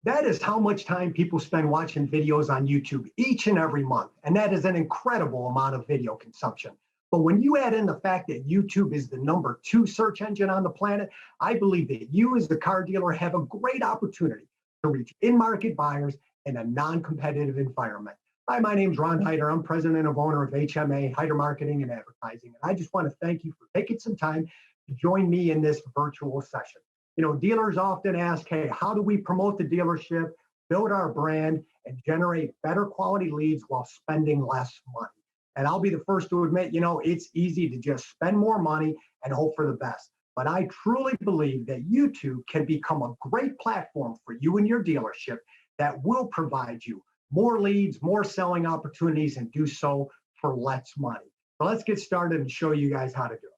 That is how much time people spend watching videos on YouTube each and every month. And that is an incredible amount of video consumption. But when you add in the fact that YouTube is the #2 search engine on the planet, I believe that you as the car dealer have a great opportunity to reach in-market buyers in a non-competitive environment. Hi, my name is Ron Heider. I'm president and owner of HMA, Heider Marketing and Advertising. And I just want to thank you for taking some time to join me in this virtual session. You know, dealers often ask, hey, how do we promote the dealership, build our brand, and generate better quality leads while spending less money? And I'll be the first to admit, you know, it's easy to just spend more money and hope for the best. But I truly believe that YouTube can become a great platform for you and your dealership that will provide you more leads, more selling opportunities, and do so for less money. So let's get started and show you guys how to do it.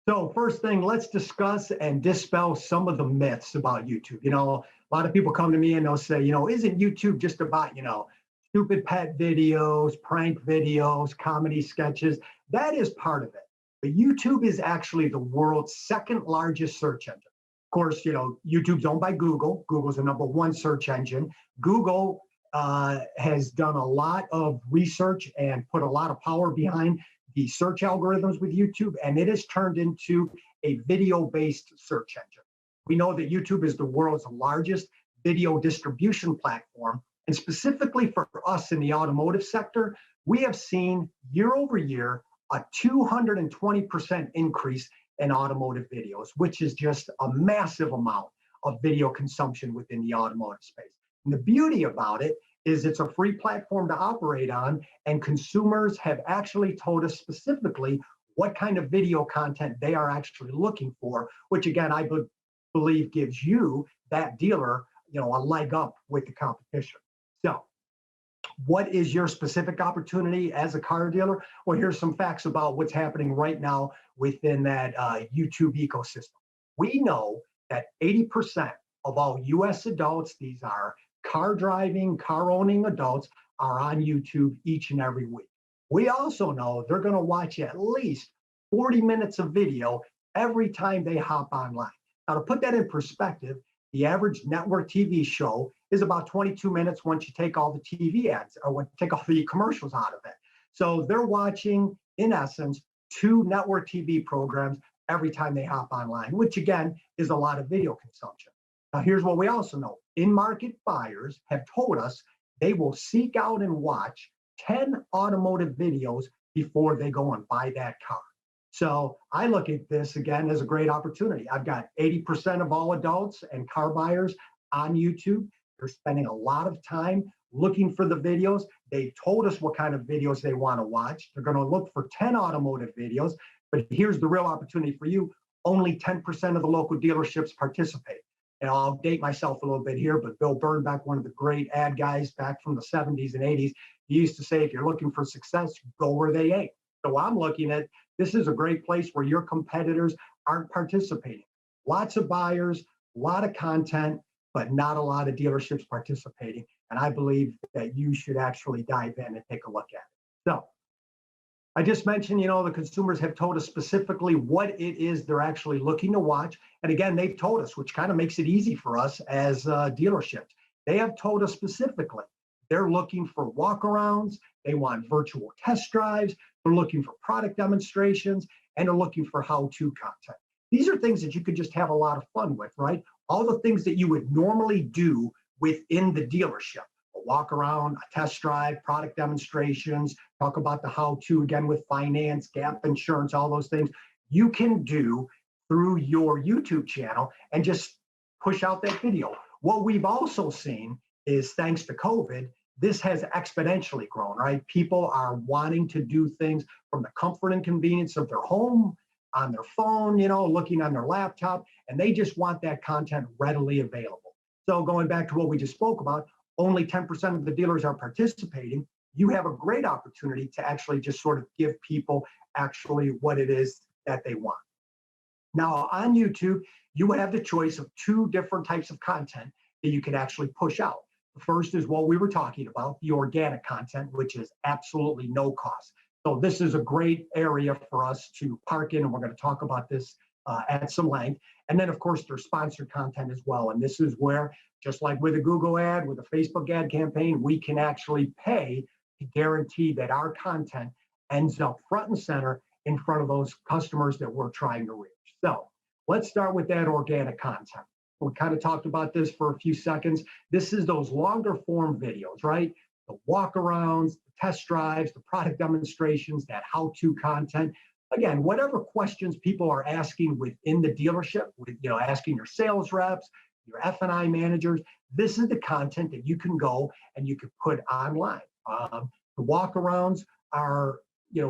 So first thing, let's discuss and dispel some of the myths about YouTube. You know, a lot of people come to me and they'll say, you know, isn't YouTube just about, you know, stupid pet videos, prank videos, comedy sketches? That is part of it. But YouTube is actually the world's second largest search engine. Of course, you know, YouTube's owned by Google. Google's the #1 search engine. Google has done a lot of research and put a lot of power behind the search algorithms with YouTube, and it has turned into a video-based search engine. We know that YouTube is the world's largest video distribution platform, and specifically for us in the automotive sector, we have seen year over year a 220% increase in automotive videos, which is just a massive amount of video consumption within the automotive space. And the beauty about it is it's a free platform to operate on, and consumers have actually told us specifically what kind of video content they are actually looking for, which again, I believe gives you, that dealer, you know, a leg up with the competition. So what is your specific opportunity as a car dealer? Well, here's some facts about what's happening right now within that YouTube ecosystem. We know that 80% of all US adults, these are car driving, car owning adults, are on YouTube each and every week. We also know they're going to watch at least 40 minutes of video every time they hop online. Now, to put that in perspective, the average network TV show is about 22 minutes once you take all the TV ads or take all the commercials out of it. So they're watching, in essence, 2 network TV programs every time they hop online, which again is a lot of video consumption. Now, here's what we also know. In-market buyers have told us they will seek out and watch 10 automotive videos before they go and buy that car. So I look at this again as a great opportunity. I've got 80% of all adults and car buyers on YouTube. They're spending a lot of time looking for the videos. They've told us what kind of videos they want to watch. They're going to look for 10 automotive videos. But here's the real opportunity for you. Only 10% of the local dealerships participate. And I'll date myself a little bit here, but Bill Bernbeck, one of the great ad guys back from the 70s and 80s, he used to say, if you're looking for success, go where they ain't. So I'm looking at, this is a great place where your competitors aren't participating. Lots of buyers, a lot of content, but not a lot of dealerships participating. And I believe that you should actually dive in and take a look at it. So I just mentioned, the consumers have told us specifically what it is they're actually looking to watch. And again, they've told us, which kind of makes it easy for us as dealerships. They have told us specifically, they're looking for walkarounds, they want virtual test drives, they're looking for product demonstrations, and they're looking for how-to content. These are things that you could just have a lot of fun with, right? All the things that you would normally do within the dealership. A walk around, a test drive, product demonstrations, talk about the how-to again with finance, gap insurance, all those things you can do through your YouTube channel and just push out that video. What we've also seen is, thanks to COVID, this has exponentially grown, right? People are wanting to do things from the comfort and convenience of their home, on their phone, looking on their laptop, and they just want that content readily available. So going back to what we just spoke about, only 10% of the dealers are participating. You have a great opportunity to actually just sort of give people actually what it is that they want. Now on YouTube, you have the choice of 2 different types of content that you can actually push out. The first is what we were talking about, the organic content, which is absolutely no cost. So this is a great area for us to park in, and we're going to talk about this at some length. And then, of course, there's sponsored content as well. And this is where, just like with a Google ad, with a Facebook ad campaign, we can actually pay to guarantee that our content ends up front and center in front of those customers that we're trying to reach. So let's start with that organic content. We kind of talked about this for a few seconds. This is those longer form videos, right? The walkarounds, the test drives, the product demonstrations, that how-to content. Again, whatever questions people are asking within the dealership, with asking your sales reps, your F&I managers, this is the content that you can go and you can put online. The walkarounds are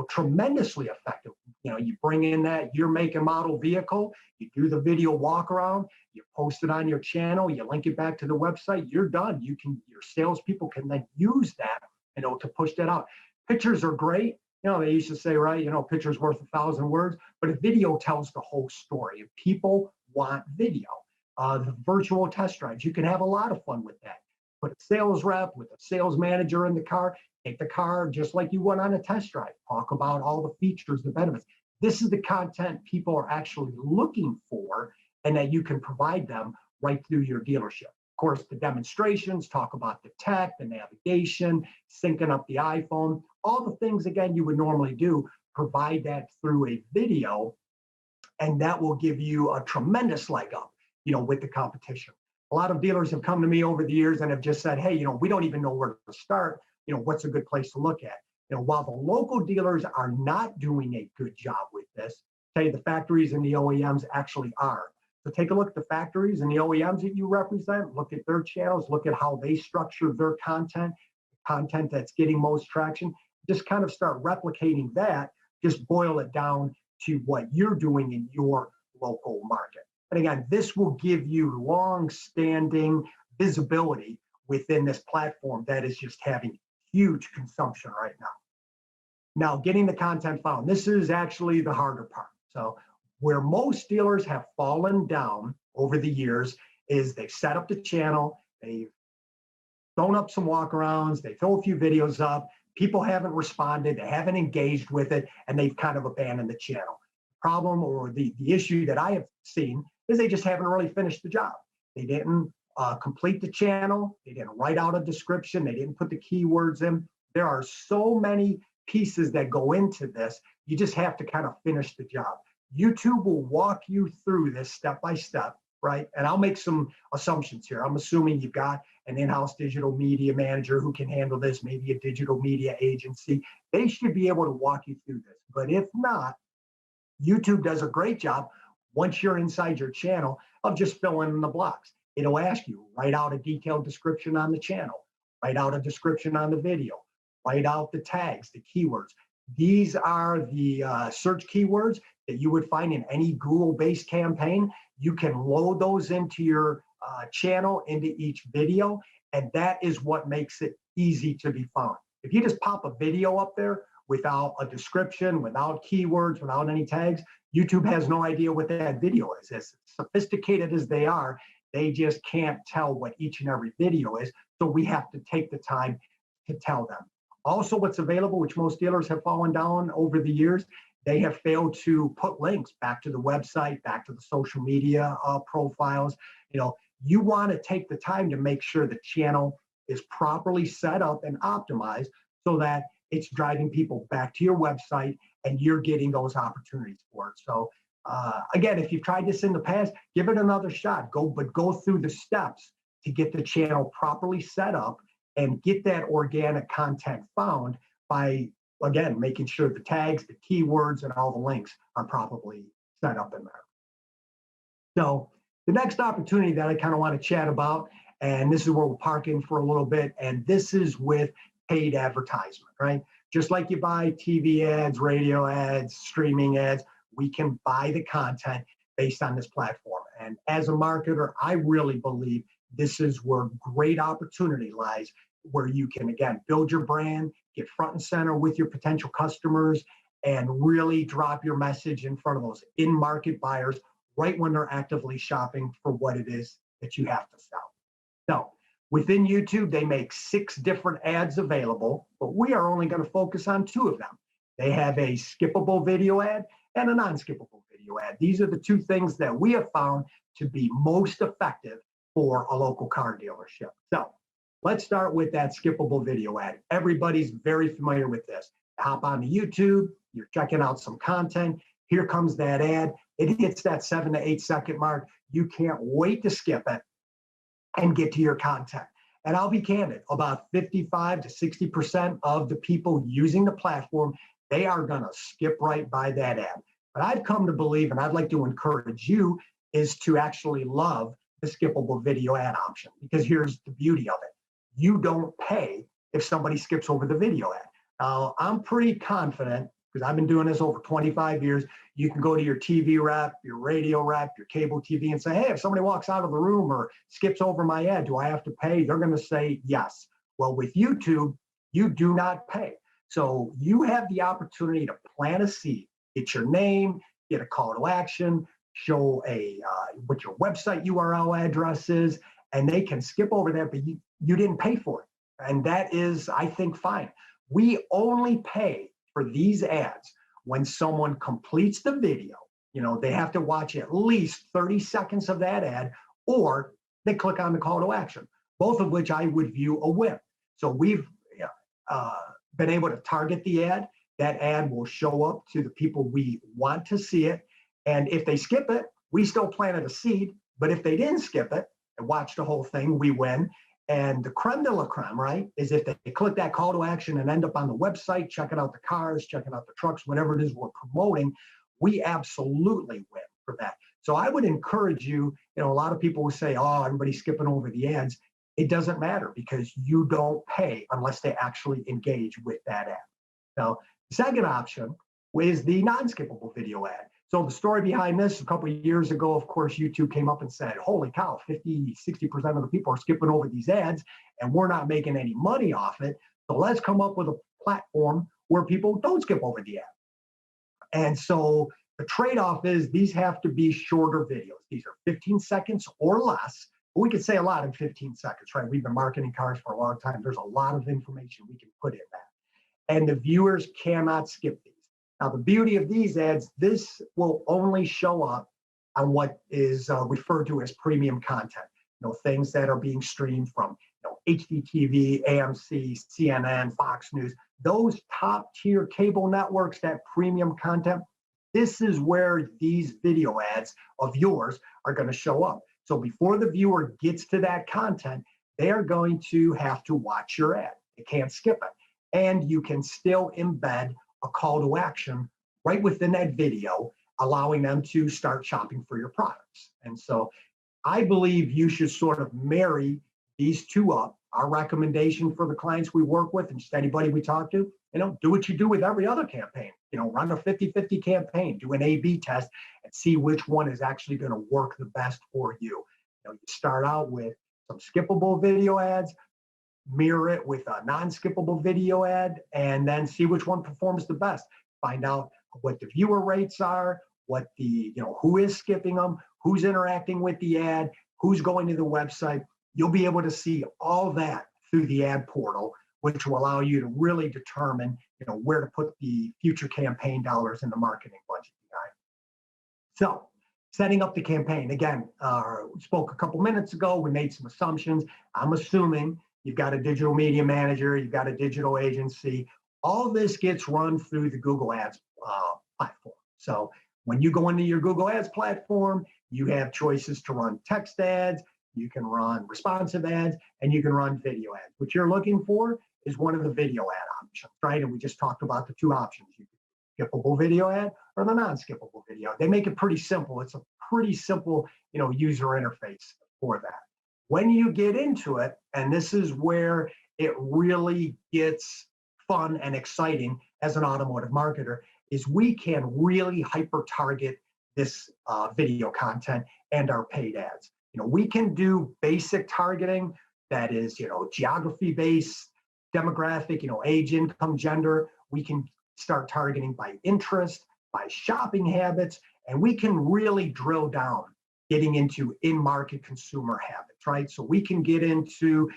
tremendously effective. You bring in that your make and model vehicle, you do the video walk around, you post it on your channel, you link it back to the website, you're done. Your salespeople can then use that, to push that out. Pictures are great. They used to say, right, pictures worth 1,000 words, but a video tells the whole story. And people want video. The virtual test drives, you can have a lot of fun with that. Put a sales rep with a sales manager in the car, take the car just like you would on a test drive, talk about all the features, the benefits. This is the content people are actually looking for and that you can provide them right through your dealership. Of course, the demonstrations, talk about the tech, the navigation, syncing up the iPhone, all the things, again, you would normally do, provide that through a video, and that will give you a tremendous leg up, with the competition. A lot of dealers have come to me over the years and have just said, hey, we don't even know where to start. What's a good place to look at? While the local dealers are not doing a good job with this, say the factories and the OEMs actually are. So take a look at the factories and the OEMs that you represent, look at their channels, look at how they structure their content that's getting most traction. Just kind of start replicating that, just boil it down to what you're doing in your local market. And again, this will give you long-standing visibility within this platform that is just having huge consumption right now. Now, getting the content found, this is actually the harder part. So where most dealers have fallen down over the years is they've set up the channel, they've thrown up some walkarounds, they throw a few videos up, people haven't responded, they haven't engaged with it, and they've kind of abandoned the channel. Problem or the issue that I have seen is they just haven't really finished the job. They didn't complete the channel, they didn't write out a description, they didn't put the keywords in. There are so many pieces that go into this, you just have to kind of finish the job. YouTube will walk you through this step by step, right? And I'll make some assumptions here. I'm assuming you've got an in-house digital media manager who can handle this, maybe a digital media agency. They should be able to walk you through this. But if not, YouTube does a great job once you're inside your channel of just filling in the blocks. It'll ask you, write out a detailed description on the channel, write out a description on the video, write out the tags, the keywords. These are the search keywords that you would find in any Google-based campaign. You can load those into your channel, into each video, and that is what makes it easy to be found. If you just pop a video up there without a description, without keywords, without any tags, YouTube has no idea what that video is. As sophisticated as they are, they just can't tell what each and every video is. So we have to take the time to tell them. Also, what's available, which most dealers have fallen down over the years, they have failed to put links back to the website, back to the social media profiles. You want to take the time to make sure the channel is properly set up and optimized so that it's driving people back to your website and you're getting those opportunities for it. So again, if you've tried this in the past, give it another shot. Go through the steps to get the channel properly set up and get that organic content found by, again, making sure the tags, the keywords, and all the links are properly set up in there. So the next opportunity that I kind of want to chat about, and this is where we'll park in for a little bit, and this is with paid advertisement, right? Just like you buy TV ads, radio ads, streaming ads, we can buy the content based on this platform. And as a marketer, I really believe this is where great opportunity lies, where you can, again, build your brand, get front and center with your potential customers, and really drop your message in front of those in-market buyers right when they're actively shopping for what it is that you have to sell. So within YouTube, they make 6 different ads available, but we are only going to focus on 2 of them. They have a skippable video ad and a non-skippable video ad. These are the 2 things that we have found to be most effective for a local car dealership. So let's start with that skippable video ad. Everybody's very familiar with this. Hop onto YouTube, you're checking out some content. Here comes that ad. It hits that 7 to 8 second mark. You can't wait to skip it and get to your content. And I'll be candid, about 55 to 60% of the people using the platform, they are gonna skip right by that ad. But I've come to believe, and I'd like to encourage you, is to actually love the skippable video ad option, because here's the beauty of it. You don't pay if somebody skips over the video ad. Now, I'm pretty confident, because I've been doing this over 25 years, you can go to your TV rep, your radio rep, your cable TV and say, hey, if somebody walks out of the room or skips over my ad, do I have to pay? They're going to say yes. Well, with YouTube, you do not pay. So you have the opportunity to plant a seed, get your name, get a call to action, show what your website URL address is, and they can skip over that, but you didn't pay for it. And that is, I think, fine. We only pay for these ads when someone completes the video. They have to watch at least 30 seconds of that ad, or they click on the call to action, both of which I would view a win. So we've been able to target the ad. That ad will show up to the people we want to see it. And if they skip it, we still planted a seed. But if they didn't skip it and watch the whole thing, we win. And the creme de la creme, right, is if they click that call to action and end up on the website, checking out the cars, checking out the trucks, whatever it is we're promoting, we absolutely win for that. So I would encourage you, a lot of people will say, oh, everybody's skipping over the ads. It doesn't matter, because you don't pay unless they actually engage with that ad. Now, the second option is the non-skippable video ad. So the story behind this, a couple of years ago, of course, YouTube came up and said, holy cow, 50, 60% of the people are skipping over these ads and we're not making any money off it. So let's come up with a platform where people don't skip over the ad. And so the trade-off is these have to be shorter videos. These are 15 seconds or less. But we could say a lot in 15 seconds, right? We've been marketing cars for a long time. There's a lot of information we can put in that. And the viewers cannot skip these. Now, the beauty of these ads, this will only show up on what is referred to as premium content. Things that are being streamed from HDTV, AMC, CNN, Fox News, those top tier cable networks, that premium content. This is where these video ads of yours are going to show up. So before the viewer gets to that content, they are going to have to watch your ad. They can't skip it. And you can still embed a call to action right within that video, allowing them to start shopping for your products. And so I believe you should sort of marry these 2 up. Our recommendation for the clients we work with and just anybody we talk to, do what you do with every other campaign. Run a 50-50 campaign, do an A/B test and see which one is actually going to work the best for you. You start out with some skippable video ads, mirror it with a non-skippable video ad, and then see which one performs the best. Find out what the viewer rates are, what the, who is skipping them, who's interacting with the ad, who's going to the website. You'll be able to see all that through the ad portal, which will allow you to really determine, where to put the future campaign dollars in the marketing budget behind. So, setting up the campaign. Again, we spoke a couple minutes ago. We made some assumptions. I'm assuming you've got a digital media manager, you've got a digital agency. All this gets run through the Google Ads platform. So when you go into your Google Ads platform, you have choices to run text ads, you can run responsive ads, and you can run video ads. What you're looking for is one of the video ad options, right? And we just talked about the two options. You can skippable video ad or the non-skippable video. They make it pretty simple. It's a pretty simple, user interface for that. When you get into it, and this is where it really gets fun and exciting as an automotive marketer, is we can really hyper-target this video content and our paid ads. We can do basic targeting that is, geography-based, demographic, age, income, gender. We can start targeting by interest, by shopping habits, and we can really drill down, getting into in-market consumer habits, right? So we can get into,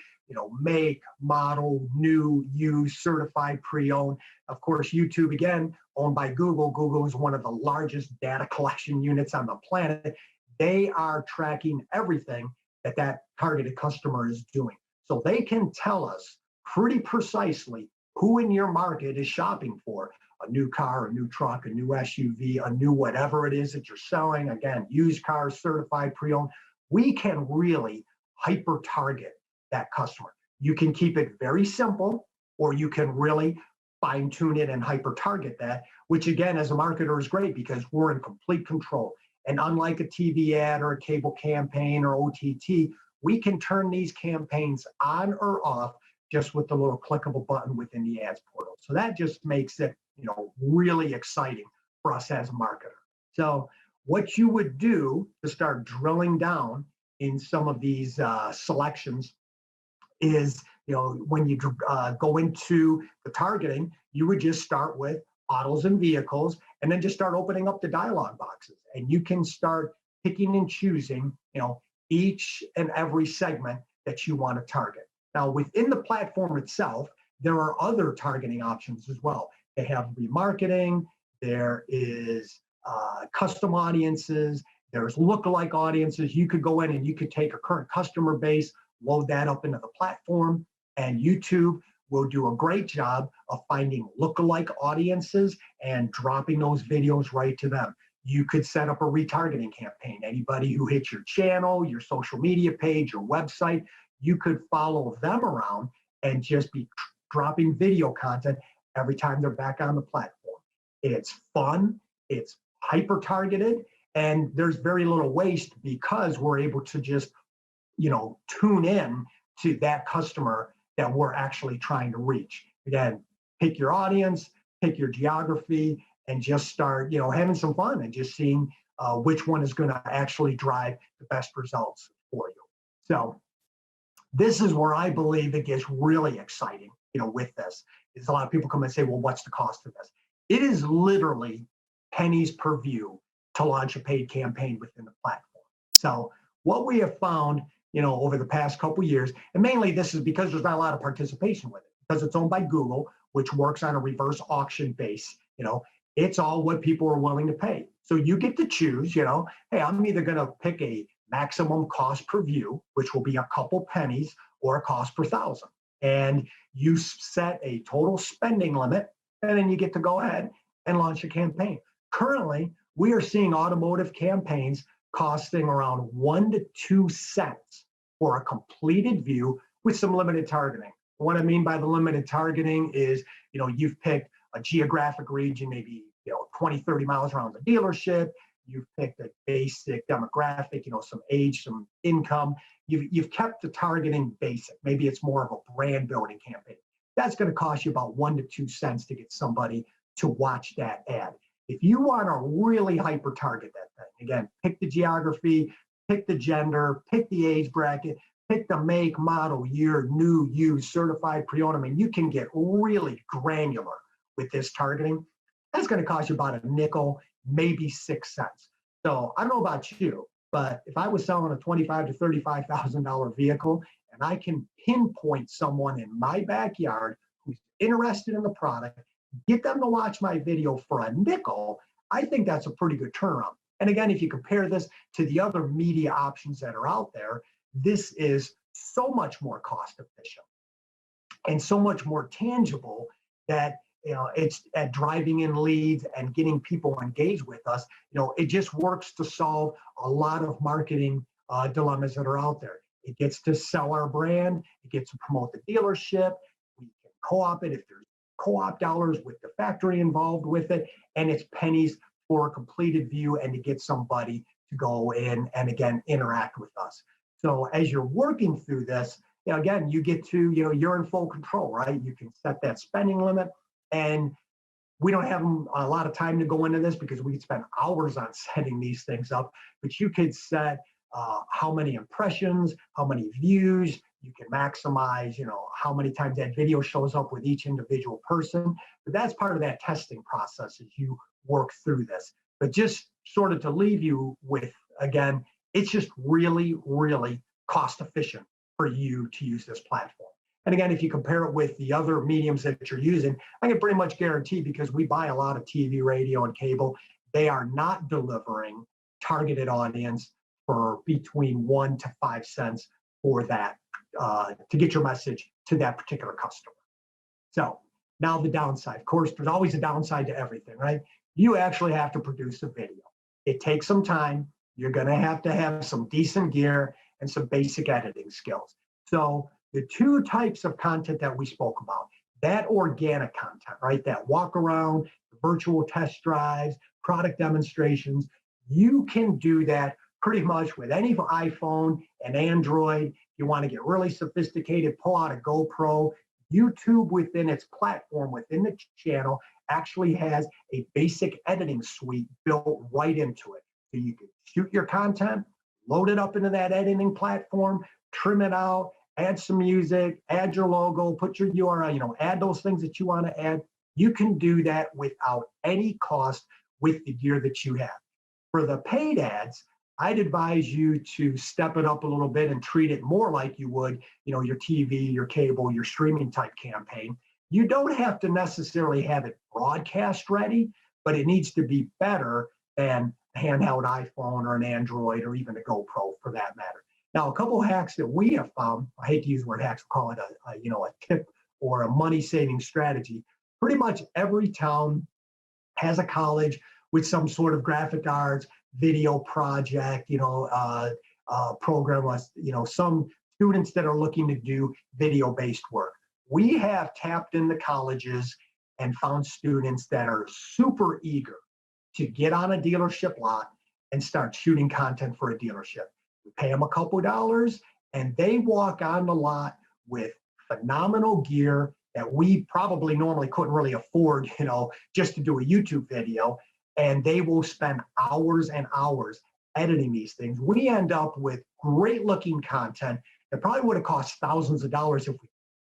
make, model, new, used, certified, pre-owned. Of course, YouTube, again, owned by Google. Google is one of the largest data collection units on the planet. They are tracking everything that targeted customer is doing. So they can tell us pretty precisely who in your market is shopping for a new car, a new truck, a new SUV, a new whatever it is that you're selling. Again, used cars, certified, pre-owned. We can really hyper-target that customer. You can keep it very simple, or you can really fine-tune it and hyper-target that, which again, as a marketer is great because we're in complete control. And unlike a TV ad or a cable campaign or OTT, we can turn these campaigns on or off just with the little clickable button within the ads portal. So that just makes it, really exciting for us as a marketer. So what you would do to start drilling down in some of these selections is, when you go into the targeting, you would just start with autos and vehicles, and then just start opening up the dialog boxes. And you can start picking and choosing, each and every segment that you want to target. Now, within the platform itself, there are other targeting options as well. They have remarketing, there is custom audiences, there's lookalike audiences. You could go in and you could take a current customer base, load that up into the platform, and YouTube will do a great job of finding lookalike audiences and dropping those videos right to them. You could set up a retargeting campaign. Anybody who hits your channel, your social media page, your website, you could follow them around and just be dropping video content every time they're back on the platform. It's fun, it's hyper-targeted, and there's very little waste because we're able to just, tune in to that customer that we're actually trying to reach. Again, pick your audience, pick your geography, and just start, having some fun and just seeing which one is going to actually drive the best results for you. So this is where I believe it gets really exciting, with this. Is a lot of people come and say, well, what's the cost of this? It is literally pennies per view to launch a paid campaign within the platform. So what we have found, over the past couple of years, and mainly this is because there's not a lot of participation with it, because it's owned by Google, which works on a reverse auction base. It's all what people are willing to pay. So you get to choose, hey, I'm either going to pick a maximum cost per view, which will be a couple pennies, or a cost per thousand. And you set a total spending limit, and then you get to go ahead and launch a campaign. Currently, we are seeing automotive campaigns costing around 1 to 2 cents for a completed view with some limited targeting. What I mean by the limited targeting is, you've picked a geographic region, maybe 20, 30 miles around the dealership. You've picked a basic demographic, some age, some income. You've kept the targeting basic. Maybe it's more of a brand building campaign. That's going to cost you about 1 to 2 cents to get somebody to watch that ad. If you want to really hyper target that thing, again, pick the geography, pick the gender, pick the age bracket, pick the make, model, year, new, used, certified, pre-owned. I mean, you can get really granular with this targeting. That's going to cost you about a nickel, maybe 6 cents. So I don't know about you, but if I was selling a $25,000 to $35,000 vehicle and I can pinpoint someone in my backyard who's interested in the product, get them to watch my video for a nickel, I think that's a pretty good turnaround. And again, if you compare this to the other media options that are out there, this is so much more cost efficient and so much more tangible that it's at driving in leads and getting people engaged with us. It just works to solve a lot of marketing dilemmas that are out there. It gets to sell our brand. It gets to promote the dealership. We can co-op it if there's co-op dollars with the factory involved with it, and it's pennies for a completed view and to get somebody to go in and again interact with us. So as you're working through this, again, you get to, you're in full control, right? You can set that spending limit. And we don't have a lot of time to go into this because we could spend hours on setting these things up, but you could set how many impressions, how many views, you can maximize, how many times that video shows up with each individual person. But that's part of that testing process as you work through this. But just sort of to leave you with, again, it's just really, really cost efficient for you to use this platform. And again, if you compare it with the other mediums that you're using, I can pretty much guarantee, because we buy a lot of TV, radio, and cable, they are not delivering targeted audience for between 1 to 5 cents for that, to get your message to that particular customer. So now the downside. Of course, there's always a downside to everything, right? You actually have to produce a video. It takes some time. You're going to have some decent gear and some basic editing skills. So the two types of content that we spoke about, that organic content, right? That walk around, virtual test drives, product demonstrations, you can do that pretty much with any iPhone and Android. You want to get really sophisticated, pull out a GoPro. YouTube within its platform, within the channel, actually has a basic editing suite built right into it. So you can shoot your content, load it up into that editing platform, trim it out, add some music, add your logo, put your URL, add those things that you want to add. You can do that without any cost with the gear that you have. For the paid ads, I'd advise you to step it up a little bit and treat it more like you would, your TV, your cable, your streaming type campaign. You don't have to necessarily have it broadcast ready, but it needs to be better than a handheld iPhone or an Android or even a GoPro for that matter. Now, a couple of hacks that we have found, I hate to use the word hacks, we'll call it a tip or a money-saving strategy. Pretty much every town has a college with some sort of graphic arts, video project, program, some students that are looking to do video-based work. We have tapped into colleges and found students that are super eager to get on a dealership lot and start shooting content for a dealership. We pay them a couple dollars and they walk on the lot with phenomenal gear that we probably normally couldn't really afford, just to do a YouTube video. And they will spend hours and hours editing these things. We end up with great looking content that probably would have cost thousands of dollars if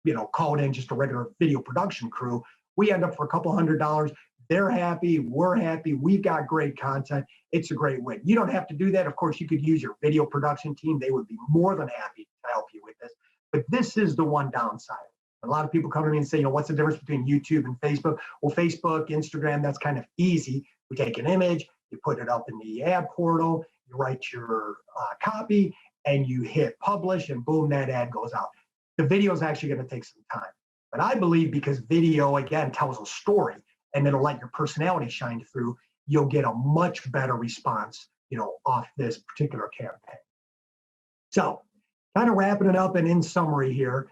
we, called in just a regular video production crew. We end up for a couple $100. They're happy, we're happy, we've got great content. It's a great win. You don't have to do that. Of course, you could use your video production team. They would be more than happy to help you with this. But this is the one downside. A lot of people come to me and say, what's the difference between YouTube and Facebook? Well, Facebook, Instagram, that's kind of easy. We take an image, you put it up in the ad portal, you write your copy, and you hit publish, and boom, that ad goes out. The video is actually going to take some time. But I believe because video, again, tells a story, and it'll let your personality shine through, you'll get a much better response, off this particular campaign. So kind of wrapping it up and in summary here,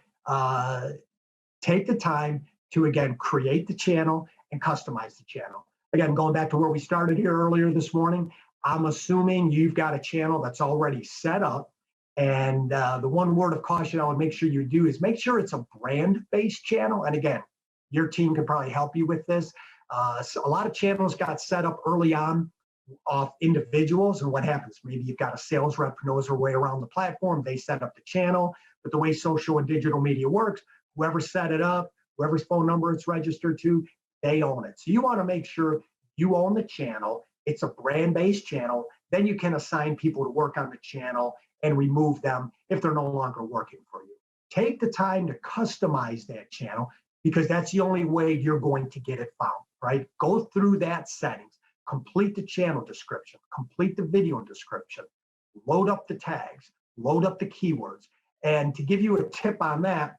take the time to, again, create the channel and customize the channel. Again, going back to where we started here earlier this morning, I'm assuming you've got a channel that's already set up. And the one word of caution I would make sure you do is make sure it's a brand-based channel. And again, your team can probably help you with this. So a lot of channels got set up early on off individuals. And what happens? Maybe you've got a sales rep who knows their way around the platform. They set up the channel. But the way social and digital media works, whoever set it up, whoever's phone number it's registered to, they own it. So you want to make sure you own the channel. It's a brand-based channel. Then you can assign people to work on the channel and remove them if they're no longer working for you. Take the time to customize that channel, because that's the only way you're going to get it found, right? Go through that settings, complete the channel description, complete the video description, load up the tags, load up the keywords. And to give you a tip on that,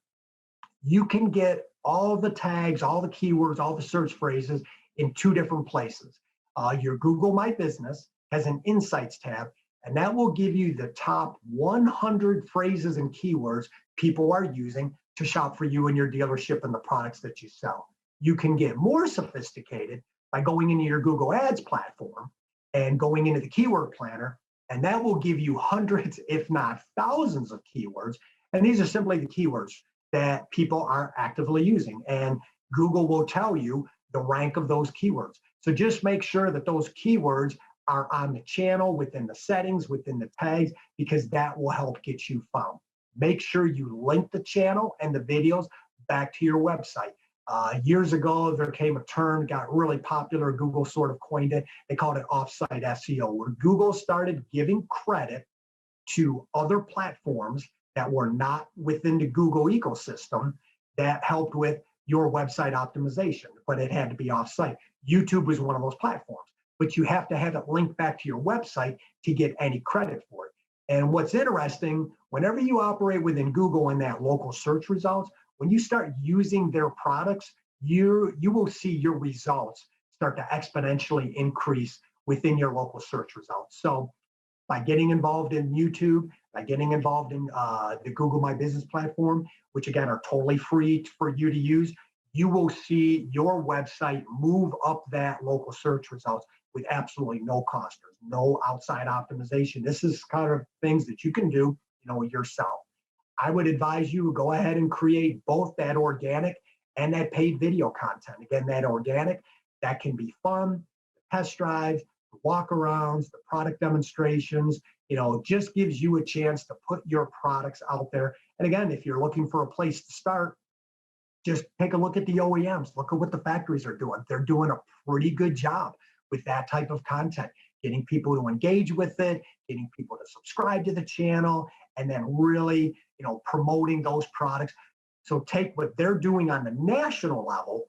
you can get all the tags, all the keywords, all the search phrases in two different places. Your Google My Business has an Insights tab, and that will give you the top 100 phrases and keywords people are using to shop for you and your dealership and the products that you sell. You can get more sophisticated by going into your Google Ads platform and going into the keyword planner, and that will give you hundreds, if not thousands of keywords. And these are simply the keywords that people are actively using. And Google will tell you the rank of those keywords. So just make sure that those keywords are on the channel, within the settings, within the tags, because that will help get you found. Make sure you link the channel and the videos back to your website. Years ago, there came a term, got really popular. Google sort of coined it. They called it offsite SEO, where Google started giving credit to other platforms that were not within the Google ecosystem that helped with your website optimization, but it had to be offsite. YouTube was one of those platforms, but you have to have it linked back to your website to get any credit for it. And what's interesting, whenever you operate within Google in that local search results, when you start using their products, you will see your results start to exponentially increase within your local search results. So by getting involved in YouTube, by getting involved in the Google My Business platform, which again are totally free for you to use, you will see your website move up that local search results with absolutely no cost. There's no outside optimization. This is kind of things that you can do, yourself. I would advise you to go ahead and create both that organic and that paid video content. Again, that organic, that can be fun, test drives, walk-arounds, the product demonstrations, just gives you a chance to put your products out there. And again, if you're looking for a place to start, just take a look at the OEMs. Look at what the factories are doing. They're doing a pretty good job with that type of content, getting people to engage with it, getting people to subscribe to the channel, and then really, promoting those products. So take what they're doing on the national level,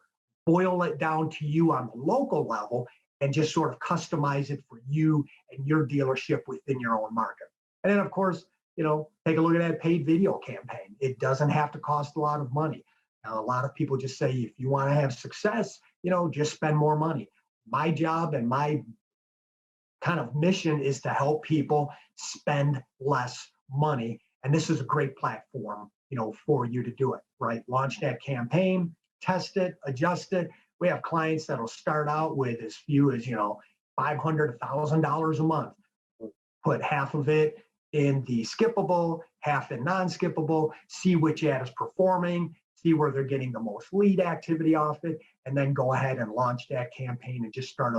boil it down to you on the local level, and just sort of customize it for you and your dealership within your own market. And then, of course, take a look at that paid video campaign. It doesn't have to cost a lot of money. Now, a lot of people just say, if you want to have success, just spend more money. My job and my kind of mission is to help people spend less money. And this is a great platform, for you to do it, right? Launch that campaign, test it, adjust it. We have clients that'll start out with as few as, $500, $1,000 a month. We'll put half of it in the skippable, half in non-skippable, see which ad is performing, see where they're getting the most lead activity off it, and then go ahead and launch that campaign and just start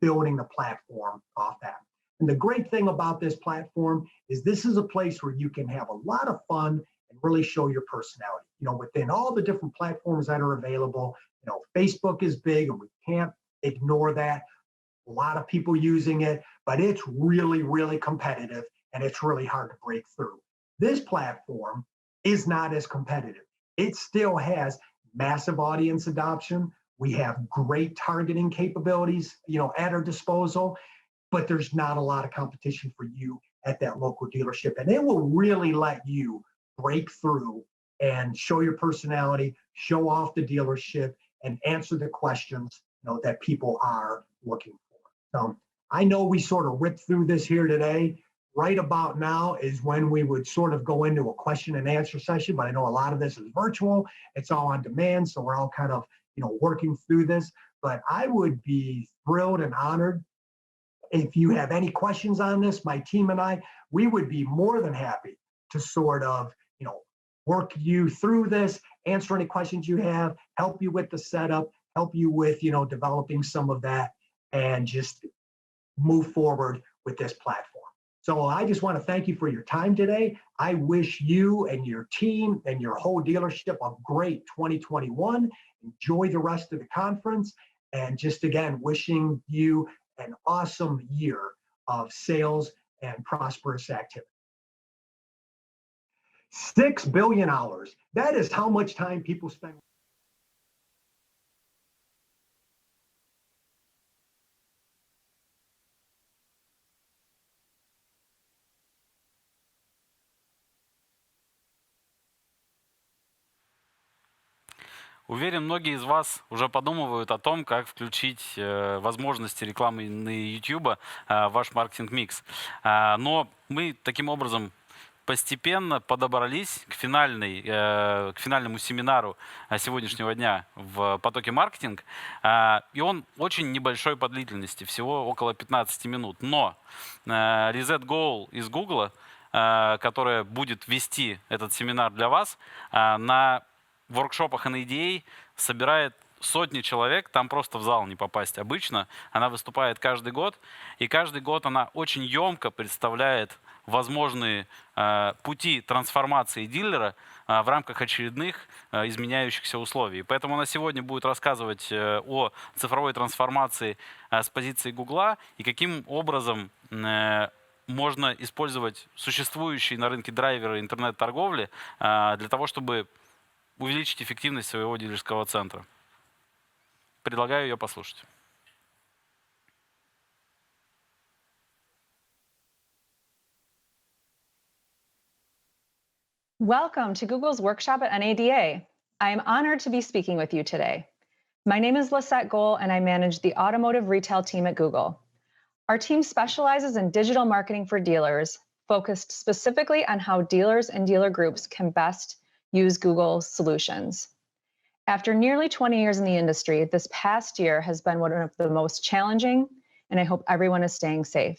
building the platform off that. And the great thing about this platform is this is a place where you can have a lot of fun and really show your personality. Within all the different platforms that are available, Facebook is big and we can't ignore that. A lot of people using it, but it's really, really competitive and it's really hard to break through. This platform is not as competitive. It still has massive audience adoption. We have great targeting capabilities, at our disposal, but there's not a lot of competition for you at that local dealership. And it will really let you break through and show your personality, show off the dealership, and answer the questions, that people are looking for. So I know we sort of ripped through this here today. Right about now is when we would sort of go into a question and answer session, but I know a lot of this is virtual. It's all on demand, so we're all kind of, working through this. But I would be thrilled and honored if you have any questions on this. My team and I, we would be more than happy to sort of, work you through this, answer any questions you have, help you with the setup, help you with, developing some of that, and just move forward with this platform. So I just want to thank you for your time today. I wish you and your team and your whole dealership a great 2021. Enjoy the rest of the conference. And just again, wishing you an awesome year of sales and prosperous activity. 6 billion hours. That is how much time people spend. Уверен, многие из вас уже подумывают о том, как включить возможности рекламы на YouTube в ваш маркетинг-микс. Но мы таким образом постепенно подобрались к финальному семинару сегодняшнего дня в потоке маркетинг. И он очень небольшой по длительности, всего около 15 минут. Но Lissette Gole из Гугла, которая будет вести этот семинар для вас, на воркшопах NADA собирает сотни человек, там просто в зал не попасть обычно. Она выступает каждый год, и каждый год она очень емко представляет возможные пути трансформации дилера в рамках очередных изменяющихся условий. Поэтому она сегодня будет рассказывать о цифровой трансформации с позиции Гугла и каким образом можно использовать существующие на рынке драйверы интернет-торговли для того, чтобы увеличить эффективность своего дилерского центра. Предлагаю ее послушать. Welcome to Google's workshop at NADA. I am honored to be speaking with you today. My name is Lissette Gole, and I manage the automotive retail team at Google. Our team specializes in digital marketing for dealers, focused specifically on how dealers and dealer groups can best use Google's solutions. After nearly 20 years in the industry, this past year has been one of the most challenging, and I hope everyone is staying safe.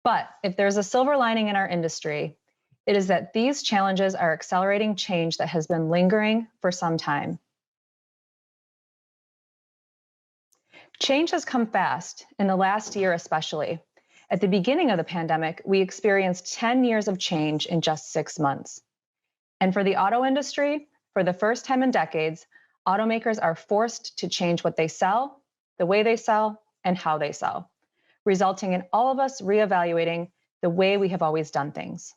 But if there's a silver lining in our industry, it is that these challenges are accelerating change that has been lingering for some time. Change has come fast in the last year especially. At the beginning of the pandemic, we experienced 10 years of change in just 6 months. And for the auto industry, for the first time in decades, automakers are forced to change what they sell, the way they sell, and how they sell, resulting in all of us reevaluating the way we have always done things.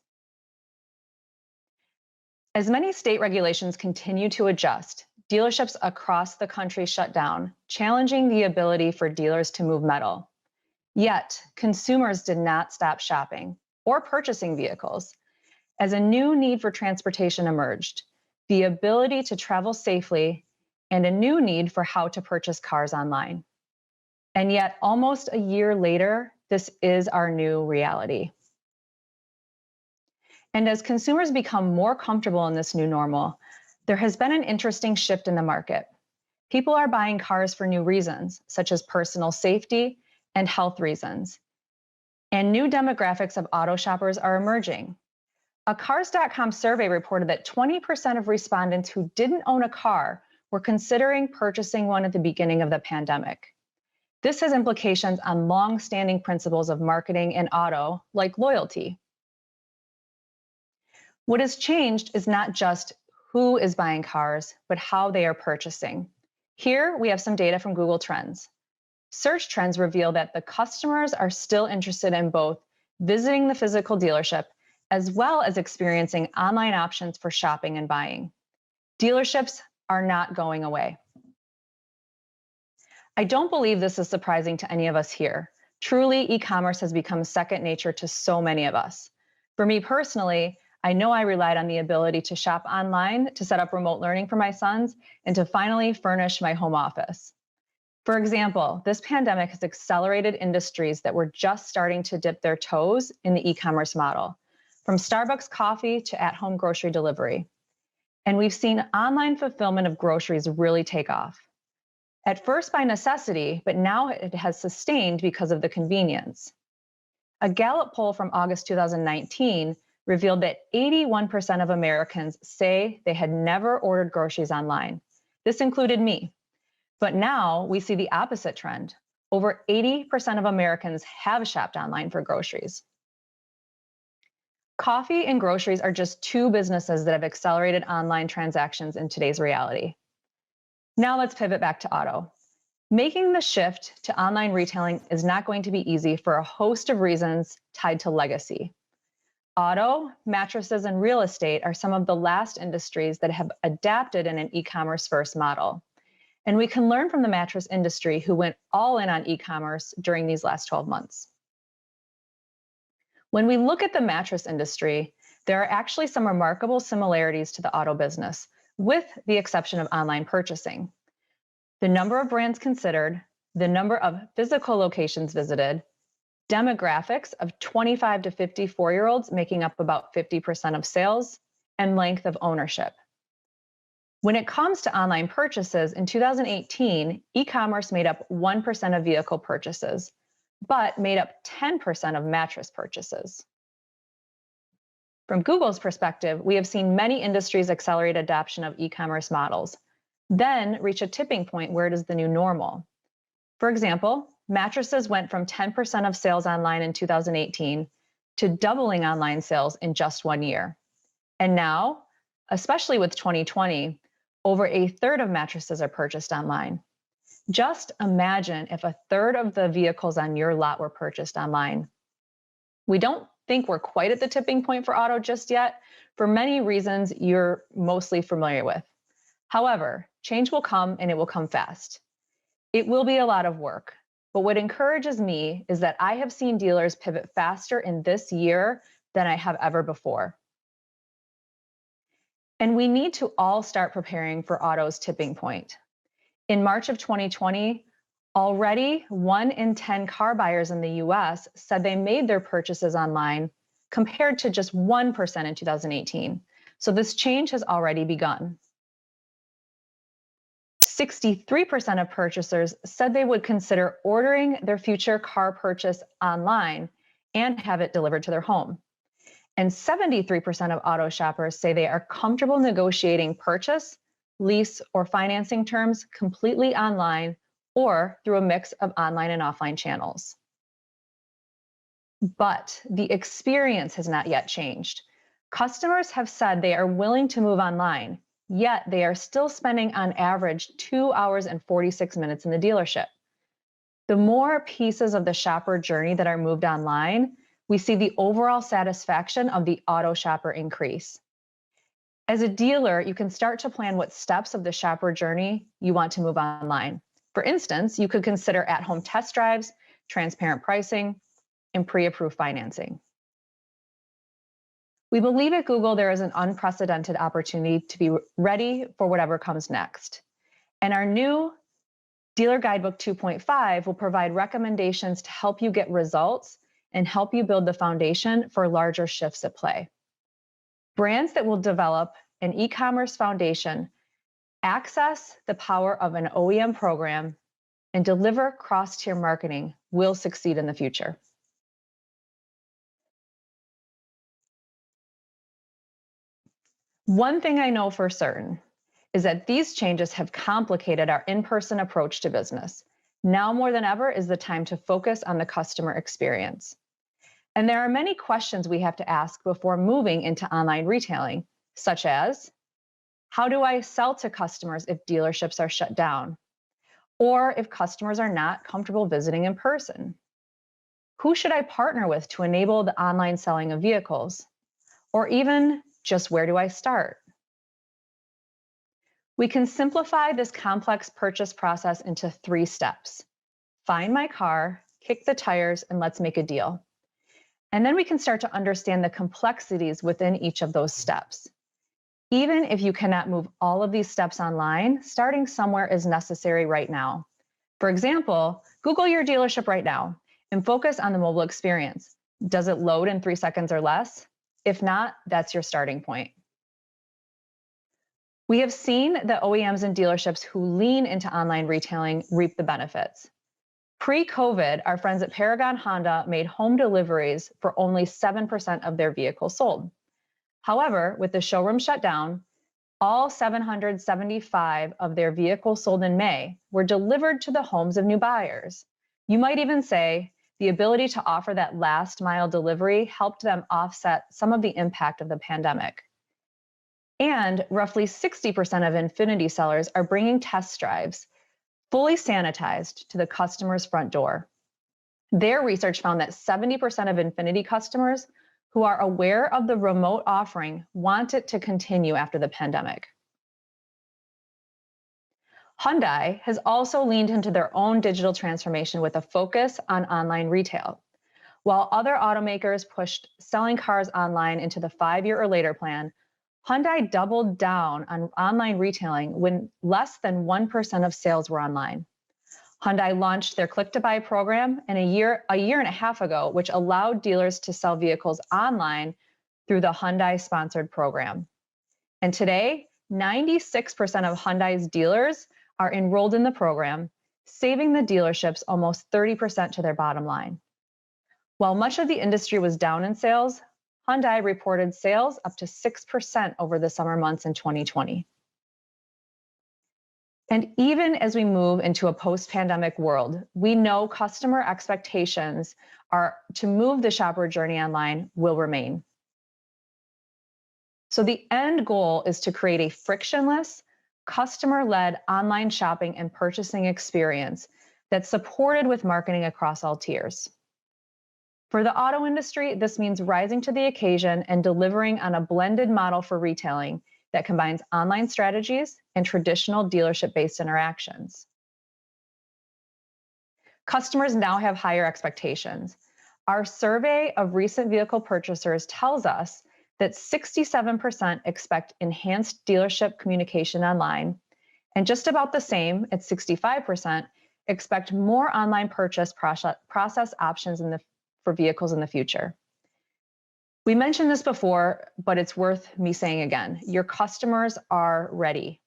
As many state regulations continue to adjust, dealerships across the country shut down, challenging the ability for dealers to move metal. Yet, consumers did not stop shopping or purchasing vehicles. As a new need for transportation emerged, the ability to travel safely and a new need for how to purchase cars online. And yet, almost a year later, this is our new reality. And as consumers become more comfortable in this new normal, there has been an interesting shift in the market. People are buying cars for new reasons, such as personal safety and health reasons. And new demographics of auto shoppers are emerging. A Cars.com survey reported that 20% of respondents who didn't own a car were considering purchasing one at the beginning of the pandemic. This has implications on long-standing principles of marketing in auto, like loyalty. What has changed is not just who is buying cars, but how they are purchasing. Here, we have some data from Google Trends. Search trends reveal that the customers are still interested in both visiting the physical dealership as well as experiencing online options for shopping and buying. Dealerships are not going away. I don't believe this is surprising to any of us here. Truly, e-commerce has become second nature to so many of us. For me personally, I know I relied on the ability to shop online, to set up remote learning for my sons, and to finally furnish my home office. For example, this pandemic has accelerated industries that were just starting to dip their toes in the e-commerce model, from Starbucks coffee to at-home grocery delivery. And we've seen online fulfillment of groceries really take off. At first by necessity, but now it has sustained because of the convenience. A Gallup poll from August 2019 revealed that 81% of Americans say they had never ordered groceries online. This included me. But now we see the opposite trend. over 80% of Americans have shopped online for groceries. Coffee and groceries are just two businesses that have accelerated online transactions in today's reality. Now let's pivot back to auto. Making the shift to online retailing is not going to be easy for a host of reasons tied to legacy. Auto, mattresses, and real estate are some of the last industries that have adapted in an e-commerce first model. And we can learn from the mattress industry who went all in on e-commerce during these last 12 months. When we look at the mattress industry, there are actually some remarkable similarities to the auto business, with the exception of online purchasing. The number of brands considered, the number of physical locations visited, demographics of 25 to 54-year-olds making up about 50% of sales, and length of ownership. When it comes to online purchases, in 2018, e-commerce made up 1% of vehicle purchases, but made up 10% of mattress purchases. From Google's perspective, we have seen many industries accelerate adoption of e-commerce models, then reach a tipping point where it is the new normal. For example, mattresses went from 10% of sales online in 2018 to doubling online sales in just 1 year. And now, especially with 2020, over a third of mattresses are purchased online. Just imagine if a third of the vehicles on your lot were purchased online. We don't think we're quite at the tipping point for auto just yet, for many reasons you're mostly familiar with. However, change will come and it will come fast. It will be a lot of work, but what encourages me is that I have seen dealers pivot faster in this year than I have ever before. And we need to all start preparing for auto's tipping point. In March of 2020, already 1 in 10 car buyers in the US said they made their purchases online, compared to just 1% in 2018. So this change has already begun. 63% of purchasers said they would consider ordering their future car purchase online and have it delivered to their home. And 73% of auto shoppers say they are comfortable negotiating purchase, lease, or financing terms completely online or through a mix of online and offline channels. But the experience has not yet changed. Customers have said they are willing to move online, yet they are still spending on average 2 hours and 46 minutes in the dealership. The more pieces of the shopper journey that are moved online, we see the overall satisfaction of the auto shopper increase. As a dealer, you can start to plan what steps of the shopper journey you want to move online. For instance, you could consider at-home test drives, transparent pricing, and pre-approved financing. We believe at Google there is an unprecedented opportunity to be ready for whatever comes next. And our new Dealer Guidebook 2.5 will provide recommendations to help you get results and help you build the foundation for larger shifts at play. Brands that will develop an e-commerce foundation, access the power of an OEM program, and deliver cross-tier marketing will succeed in the future. One thing I know for certain is that these changes have complicated our in-person approach to business. Now more than ever is the time to focus on the customer experience. And there are many questions we have to ask before moving into online retailing, such as, how do I sell to customers if dealerships are shut down? Or if customers are not comfortable visiting in person? Who should I partner with to enable the online selling of vehicles? Or even just where do I start? We can simplify this complex purchase process into 3 steps. Find my car, kick the tires, and let's make a deal. And then we can start to understand the complexities within each of those steps. Even if you cannot move all of these steps online, starting somewhere is necessary right now. For example, Google your dealership right now and focus on the mobile experience. Does it load in 3 seconds or less? If not, that's your starting point. We have seen that OEMs and dealerships who lean into online retailing reap the benefits. Pre-COVID, our friends at Paragon Honda made home deliveries for only 7% of their vehicles sold. However, with the showroom shut down, all 775 of their vehicles sold in May were delivered to the homes of new buyers. You might even say the ability to offer that last mile delivery helped them offset some of the impact of the pandemic. And roughly 60% of Infiniti sellers are bringing test drives fully sanitized to the customer's front door. Their research found that 70% of Infiniti customers who are aware of the remote offering want it to continue after the pandemic. Hyundai has also leaned into their own digital transformation with a focus on online retail. While other automakers pushed selling cars online into the 5-year or later plan, Hyundai doubled down on online retailing when less than 1% of sales were online. Hyundai launched their click-to-buy program a year and a half ago, which allowed dealers to sell vehicles online through the Hyundai-sponsored program. And today, 96% of Hyundai's dealers are enrolled in the program, saving the dealerships almost 30% to their bottom line. While much of the industry was down in sales, Hyundai reported sales up to 6% over the summer months in 2020. And even as we move into a post-pandemic world, we know customer expectations are to move the shopper journey online will remain. So the end goal is to create a frictionless, customer-led online shopping and purchasing experience that's supported with marketing across all tiers. For the auto industry, this means rising to the occasion and delivering on a blended model for retailing that combines online strategies and traditional dealership-based interactions. Customers now have higher expectations. Our survey of recent vehicle purchasers tells us that 67% expect enhanced dealership communication online, and just about the same at 65% expect more online purchase process options for vehicles in the future. We mentioned this before, but it's worth me saying again. Your customers are ready.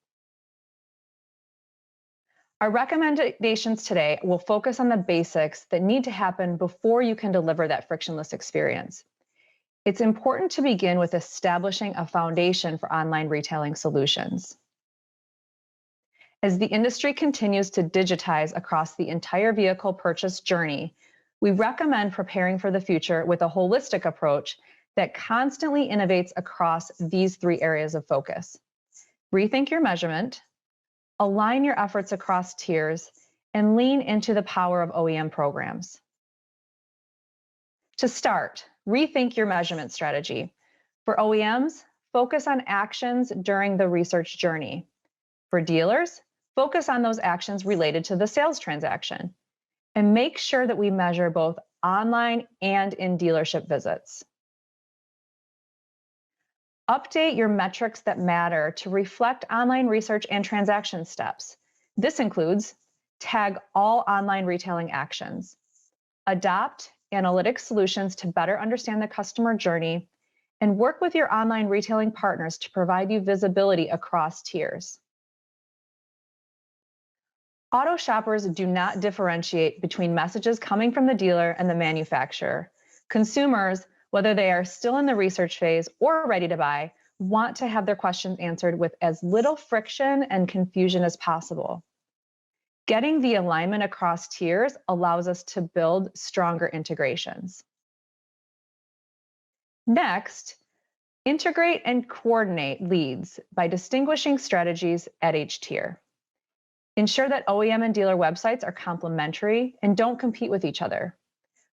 Our recommendations today will focus on the basics that need to happen before you can deliver that frictionless experience. It's important to begin with establishing a foundation for online retailing solutions. As the industry continues to digitize across the entire vehicle purchase journey, we recommend preparing for the future with a holistic approach that constantly innovates across these 3 areas of focus. Rethink your measurement, align your efforts across tiers, and lean into the power of OEM programs. To start, rethink your measurement strategy. For OEMs, focus on actions during the research journey. For dealers, focus on those actions related to the sales transaction. And make sure that we measure both online and in dealership visits. Update your metrics that matter to reflect online research and transaction steps. This includes tag all online retailing actions, adopt analytic solutions to better understand the customer journey, and work with your online retailing partners to provide you visibility across tiers. Auto shoppers do not differentiate between messages coming from the dealer and the manufacturer. Consumers, whether they are still in the research phase or ready to buy, want to have their questions answered with as little friction and confusion as possible. Getting the alignment across tiers allows us to build stronger integrations. Next, integrate and coordinate leads by distinguishing strategies at each tier. Ensure that OEM and dealer websites are complementary and don't compete with each other.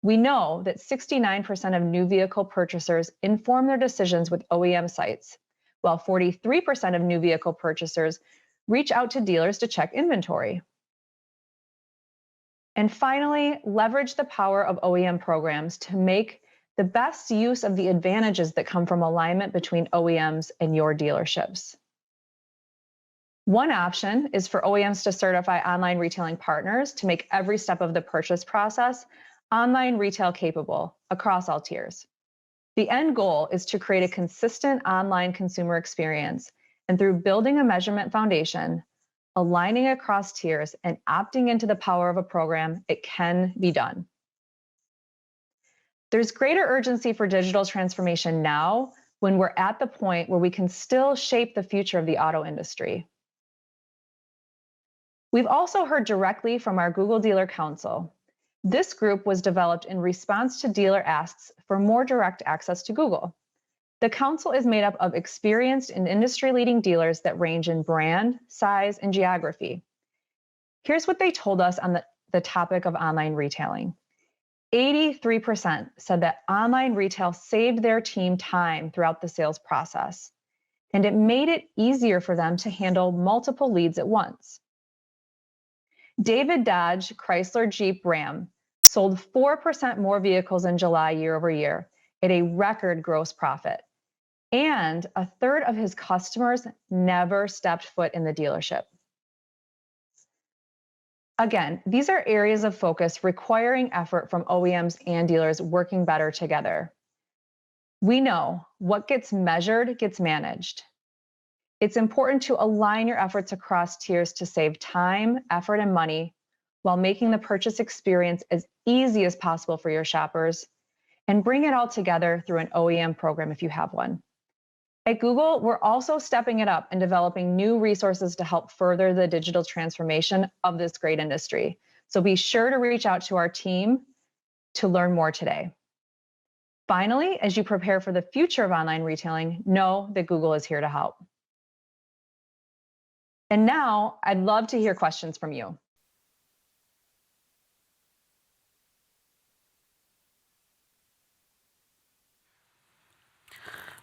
We know that 69% of new vehicle purchasers inform their decisions with OEM sites, while 43% of new vehicle purchasers reach out to dealers to check inventory. And finally, leverage the power of OEM programs to make the best use of the advantages that come from alignment between OEMs and your dealerships. One option is for OEMs to certify online retailing partners to make every step of the purchase process online retail capable across all tiers. The end goal is to create a consistent online consumer experience, and through building a measurement foundation, aligning across tiers, and opting into the power of a program, it can be done. There's greater urgency for digital transformation now when we're at the point where we can still shape the future of the auto industry. We've also heard directly from our Google Dealer Council This group was developed in response to dealer asks for more direct access to Google. The council is made up of experienced and industry-leading dealers that range in brand, size, and geography. Here's what they told us on the topic of online retailing. 83% said that online retail saved their team time throughout the sales process, and it made it easier for them to handle multiple leads at once. David Dodge Chrysler Jeep Ram sold 4% more vehicles in July year over year at a record gross profit. And a third of his customers never stepped foot in the dealership. Again, these are areas of focus requiring effort from OEMs and dealers working better together. We know what gets measured gets managed. It's important to align your efforts across tiers to save time, effort, and money while making the purchase experience as easy as possible for your shoppers, and bring it all together through an OEM program if you have one. At Google, we're also stepping it up and developing new resources to help further the digital transformation of this great industry. So be sure to reach out to our team to learn more today. Finally, as you prepare for the future of online retailing, know that Google is here to help. And now I'd love to hear questions from you.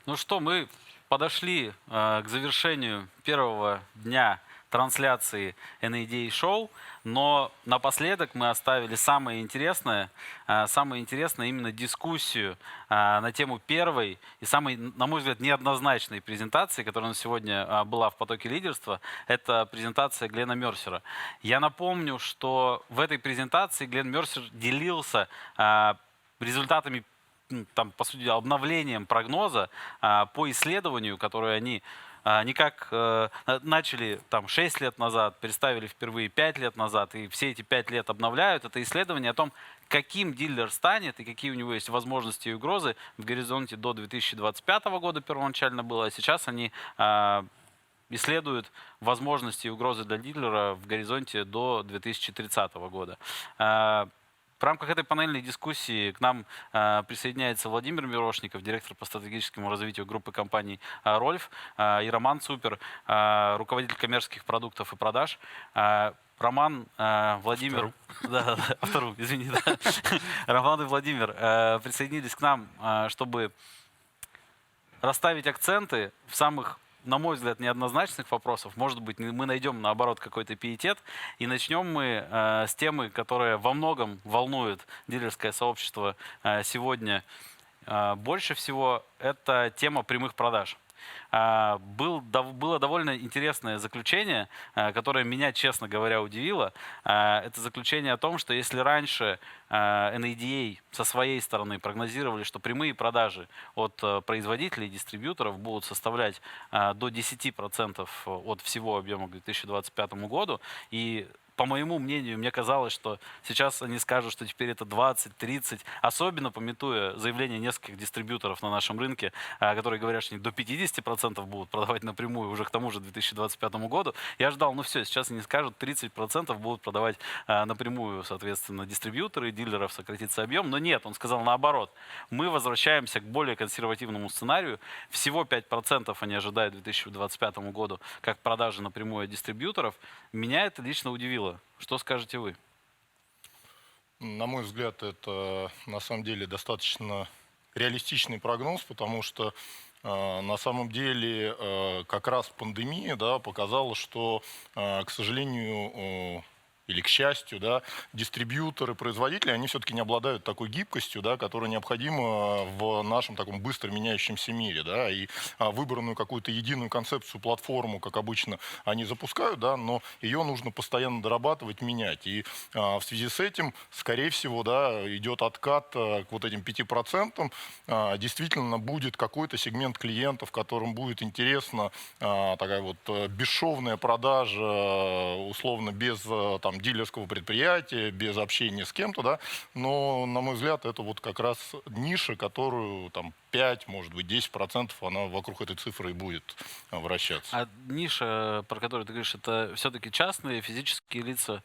Ну что, мы подошли к завершению первого дня трансляции NADA Show, но напоследок мы оставили самое интересное именно дискуссию на тему первой и самой, на мой взгляд, неоднозначной презентации, которая у нас сегодня была в потоке лидерства. Это презентация Глена Мерсера. Я напомню, что в этой презентации Глен Мерсер делился результатами, там, по сути, обновлением прогноза по исследованию, которое они никак начали там 6 лет назад, представили впервые 5 лет назад, и все эти 5 лет обновляют. Это исследование о том, каким дилер станет и какие у него есть возможности и угрозы в горизонте до 2025 года первоначально было, а сейчас они исследуют возможности и угрозы для дилера в горизонте до 2030 года. В рамках этой панельной дискуссии к нам присоединяется Владимир Мирошников, директор по стратегическому развитию группы компаний «РОЛЬФ», и Роман Цупер, руководитель коммерческих продуктов и продаж. Роман, Владимир, Авто.ру, извини, да. Роман и Владимир присоединились к нам, чтобы расставить акценты в самых, на мой взгляд, неоднозначных вопросов. Может быть, мы найдем, наоборот, какой-то пиетет. И начнем мы с темы, которая во многом волнует дилерское сообщество сегодня больше всего. Это тема прямых продаж. Было довольно интересное заключение, которое меня, честно говоря, удивило. Это заключение о том, что если раньше NADA со своей стороны прогнозировали, что прямые продажи от производителей и дистрибьюторов будут составлять до 10% от всего объема к 2025 году, и по моему мнению, мне казалось, что сейчас они скажут, что теперь это 20-30, особенно памятуя заявления нескольких дистрибьюторов на нашем рынке, которые говорят, что они до 50% будут продавать напрямую уже к тому же 2025 году. Я ждал, ну все, сейчас они скажут, 30% будут продавать напрямую, соответственно, дистрибьюторы, дилеров, сократится объем. Но нет, он сказал наоборот. Мы возвращаемся к более консервативному сценарию. Всего 5% они ожидают к 2025 году как продажи напрямую от дистрибьюторов. Меня это лично удивило. Что скажете вы? На мой взгляд, это на самом деле достаточно реалистичный прогноз, потому что на самом деле как раз пандемия, да, показала, что, к сожалению, или к счастью, да, дистрибьюторы, производители, они все-таки не обладают такой гибкостью, да, которая необходима в нашем таком быстро меняющемся мире. Да, и выбранную какую-то единую концепцию, платформу, как обычно, они запускают, да, но ее нужно постоянно дорабатывать, менять. И в связи с этим, скорее всего, да, идет откат к вот этим 5%. Действительно будет какой-то сегмент клиентов, которым будет интересна такая вот бесшовная продажа, условно, без там, дилерского предприятия, без общения с кем-то, да, но, на мой взгляд, это вот как раз ниша, которую там 5, может быть, 10%, она вокруг этой цифры и будет вращаться. А ниша, про которую ты говоришь, это все-таки частные физические лица?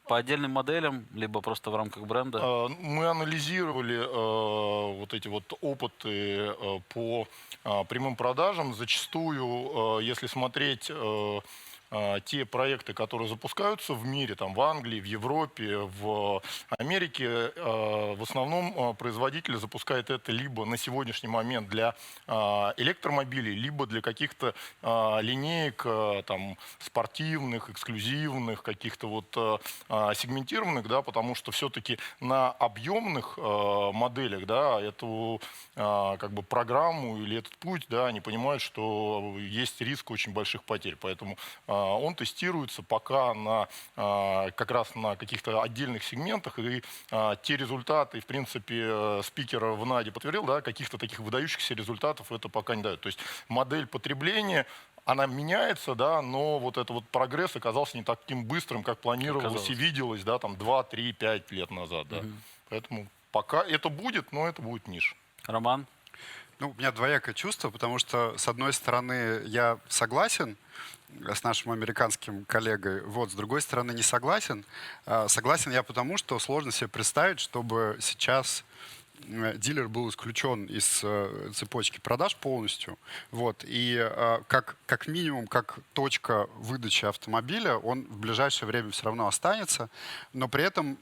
по отдельным моделям, либо просто в рамках бренда? Мы анализировали вот эти вот опыты по прямым продажам. Зачастую, если смотреть те проекты, которые запускаются в мире, там, в Англии, в Европе, в Америке, в основном производитель запускает это либо на сегодняшний момент для электромобилей, либо для каких-то линеек там, спортивных, эксклюзивных, каких-то вот сегментированных, да, потому что все-таки на объемных моделях, да, эту как бы программу или этот путь, да, они понимают, что есть риск очень больших потерь, поэтому он тестируется пока на, как раз на каких-то отдельных сегментах, и те результаты, в принципе, спикер в НАДе подтвердил, да, каких-то таких выдающихся результатов это пока не дает. То есть модель потребления, она меняется, да, но вот этот вот прогресс оказался не таким быстрым, как планировалось и виделось, да, там 2, 3, 5 лет назад, да. Поэтому пока это будет, но это будет ниша. Роман? Ну, у меня двоякое чувство, потому что, с одной стороны, я согласен с нашим американским коллегой, вот, с другой стороны, не согласен. Согласен я потому, что сложно себе представить, чтобы сейчас дилер был исключен из цепочки продаж полностью. Вот, и как минимум, как точка выдачи автомобиля, он в ближайшее время все равно останется, но при этом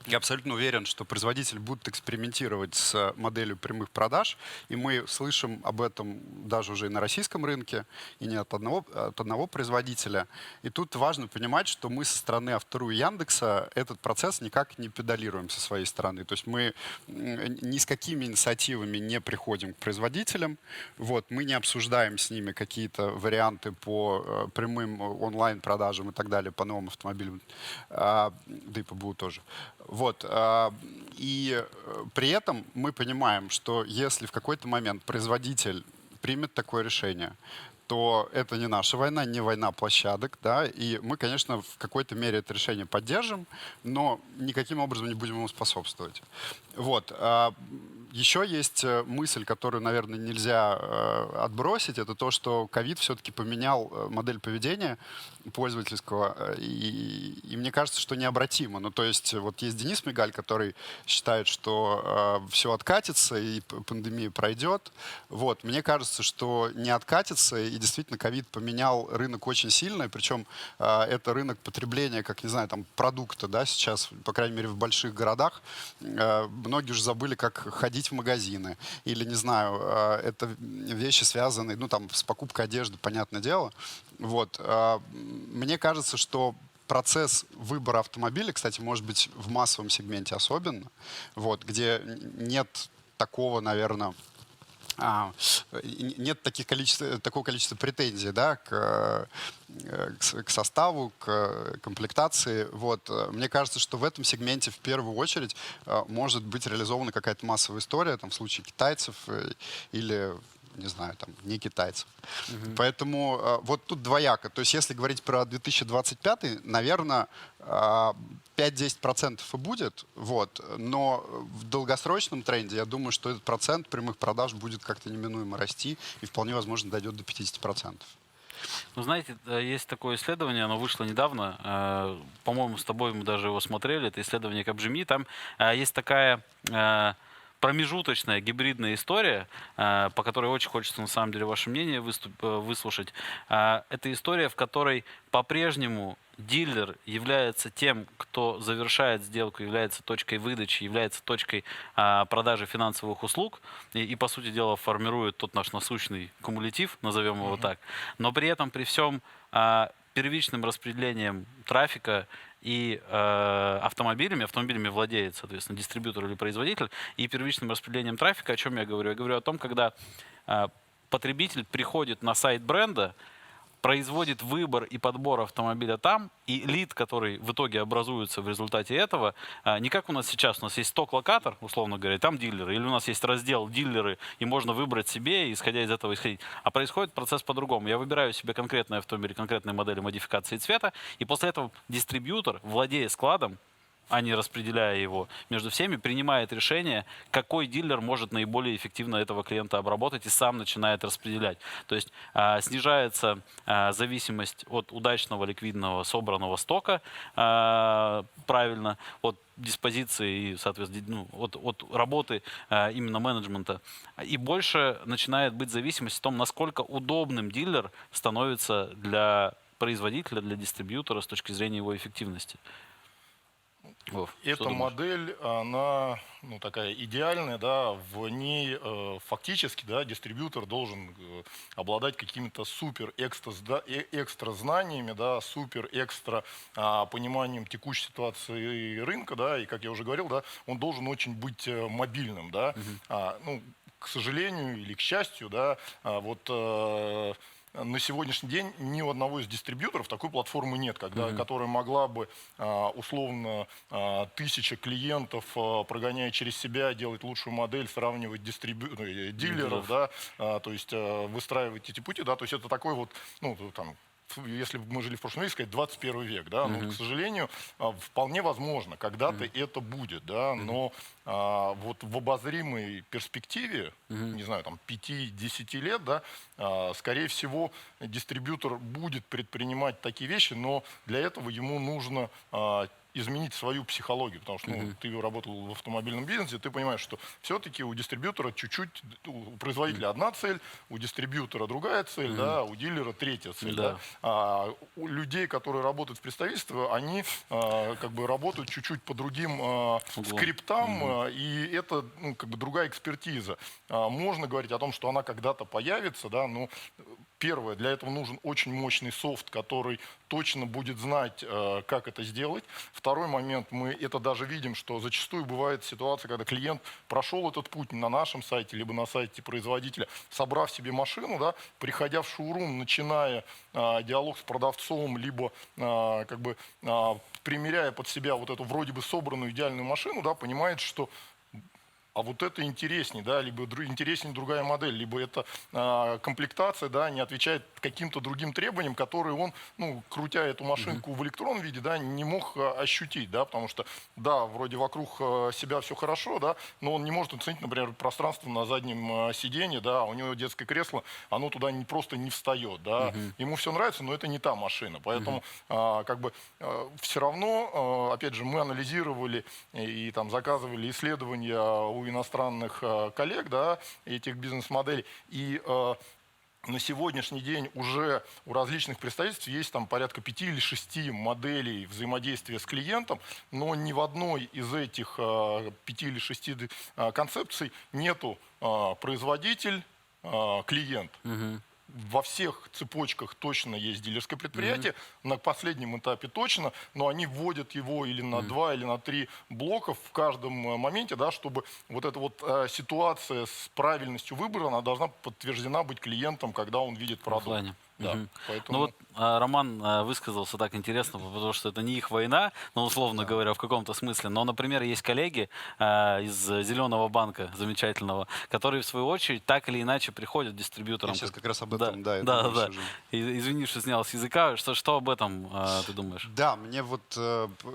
я абсолютно уверен, что производитель будет экспериментировать с моделью прямых продаж, и мы слышим об этом даже уже и на российском рынке, и не от одного производителя. И тут важно понимать, что мы со стороны Авто.ру и Яндекса этот процесс никак не педалируем со своей стороны. То есть мы ни с какими инициативами не приходим к производителям, вот, мы не обсуждаем с ними какие-то варианты по прямым онлайн-продажам и так далее, по новым автомобилям, да и по БУ тоже. Вот. И при этом мы понимаем, что если в какой-то момент производитель примет такое решение, то это не наша война, не война площадок, да, и мы, конечно, в какой-то мере это решение поддержим, но никаким образом не будем ему способствовать. Вот. Еще есть мысль, которую, наверное, нельзя отбросить, это то, что ковид все-таки поменял модель поведения пользовательского, и мне кажется, что необратимо. Ну, то есть вот есть Денис Мигаль, который считает, что все откатится и пандемия пройдет. Вот. Мне кажется, что не откатится, и действительно ковид поменял рынок очень сильно, причем это рынок потребления, как, не знаю, там, продукта, да, сейчас, по крайней мере, в больших городах. Многие уже забыли, как ходить в магазины, или, не знаю, это вещи, связанные, ну, там, с покупкой одежды, понятное дело. Вот. Мне кажется, что процесс выбора автомобиля, кстати, может быть, в массовом сегменте особенно, вот, где нет такого, наверное, нет такого количества претензий, да, к составу, к комплектации. Вот. Мне кажется, что в этом сегменте в первую очередь может быть реализована какая-то массовая история, там, в случае китайцев или, не знаю, там, не китайцев. Поэтому вот тут двояко. То есть если говорить про 2025, наверное, 5-10% и будет, вот, но в долгосрочном тренде я думаю, что этот процент прямых продаж будет как-то неминуемо расти и вполне возможно дойдет до 50%. Ну, знаете, есть такое исследование, оно вышло недавно, по-моему, с тобой мы даже его смотрели, это исследование Capgemini, там есть такая промежуточная гибридная история, по которой очень хочется, на самом деле, ваше мнение выслушать. Это история, в которой по-прежнему дилер является тем, кто завершает сделку, является точкой выдачи, является точкой продажи финансовых услуг и, по сути дела, формирует тот наш насущный кумулятив, назовем его так. Но при этом, при всем первичным распределением трафика и автомобилями владеет, соответственно, дистрибьютор или производитель, и первичным распределением трафика, о чем я говорю? Я говорю о том, когда потребитель приходит на сайт бренда, производит выбор и подбор автомобиля там, и лид, который в итоге образуется в результате этого, не как у нас сейчас, у нас есть сток-локатор, условно говоря, там дилеры, или у нас есть раздел дилеры, и можно выбрать себе, и исходя из этого исходить. А происходит процесс по-другому. Я выбираю себе конкретный автомобиль, конкретные модели модификации цвета, и после этого дистрибьютор, владея складом, а не распределяя его между всеми, принимает решение, какой дилер может наиболее эффективно этого клиента обработать, и сам начинает распределять. То есть снижается зависимость от удачного, ликвидного, собранного стока, правильно, от диспозиции и, соответственно, от работы именно менеджмента. И больше начинает быть зависимость в том, насколько удобным дилер становится для производителя, для дистрибьютора с точки зрения его эффективности. Вов, эта модель, она такая идеальная, да, в ней фактически, да, дистрибьютор должен обладать какими-то экстра знаниями, да, экстра пониманием текущей ситуации рынка, да, и, как я уже говорил, да, он должен очень быть мобильным, да. К сожалению или к счастью, да, на сегодняшний день ни у одного из дистрибьюторов такой платформы нет, которая могла бы условно 1000 клиентов, прогоняя через себя, делать лучшую модель, сравнивать дилеров, да, то есть выстраивать эти пути, да, то есть это такой вот, если бы мы жили в прошлом веке, сказать, 21 век, да, но, к сожалению, вполне возможно, когда-то это будет, да, но вот в обозримой перспективе, не знаю, там 5-10 лет, да, скорее всего, дистрибьютор будет предпринимать такие вещи, но для этого ему нужно изменить свою психологию, потому что ты работал в автомобильном бизнесе, ты понимаешь, что все-таки у дистрибьютора чуть-чуть, у производителя одна цель, у дистрибьютора другая цель, да, у дилера третья цель. Да. Да. У людей, которые работают в представительстве, они как бы работают чуть-чуть по другим скриптам, и это как бы другая экспертиза. Можно говорить о том, что она когда-то появится, да, но первое, для этого нужен очень мощный софт, который точно будет знать, как это сделать. Второй момент, мы это даже видим, что зачастую бывает ситуация, когда клиент прошел этот путь на нашем сайте, либо на сайте производителя, собрав себе машину, да, приходя в шоурум, начиная диалог с продавцом, либо как бы примеряя под себя вот эту вроде бы собранную идеальную машину, да, понимает, что а вот это интереснее, да, либо интереснее другая модель, либо это комплектация, да, не отвечает каким-то другим требованиям, которые он, крутя эту машинку в электронном виде, да, не мог ощутить, да, потому что, да, вроде вокруг себя все хорошо, да, но он не может оценить, например, пространство на заднем сиденье, да, у него детское кресло, оно туда просто не встает, да, ему все нравится, но это не та машина, поэтому как бы все равно, опять же, мы анализировали и там заказывали исследования у иностранных коллег, да, этих бизнес-моделей. И на сегодняшний день уже у различных представительств есть там порядка 5 или 6 моделей взаимодействия с клиентом, но ни в одной из этих 5 или 6 концепций нету производитель, клиент. Во всех цепочках точно есть дилерское предприятие, на последнем этапе точно, но они вводят его или на 2, или на 3 блока в каждом моменте, да, чтобы вот эта вот ситуация с правильностью выбора, она должна подтверждена быть клиентом, когда он видит продукт. Да, поэтому... Ну вот Роман высказался так интересно, потому что это не их война, но условно говоря, в каком-то смысле. Но, например, есть коллеги из Зеленого банка замечательного, которые в свою очередь так или иначе приходят к дистрибьюторам. Я сейчас как раз об этом, да. Извини, что снял с языка. Что об этом ты думаешь? Да, мне вот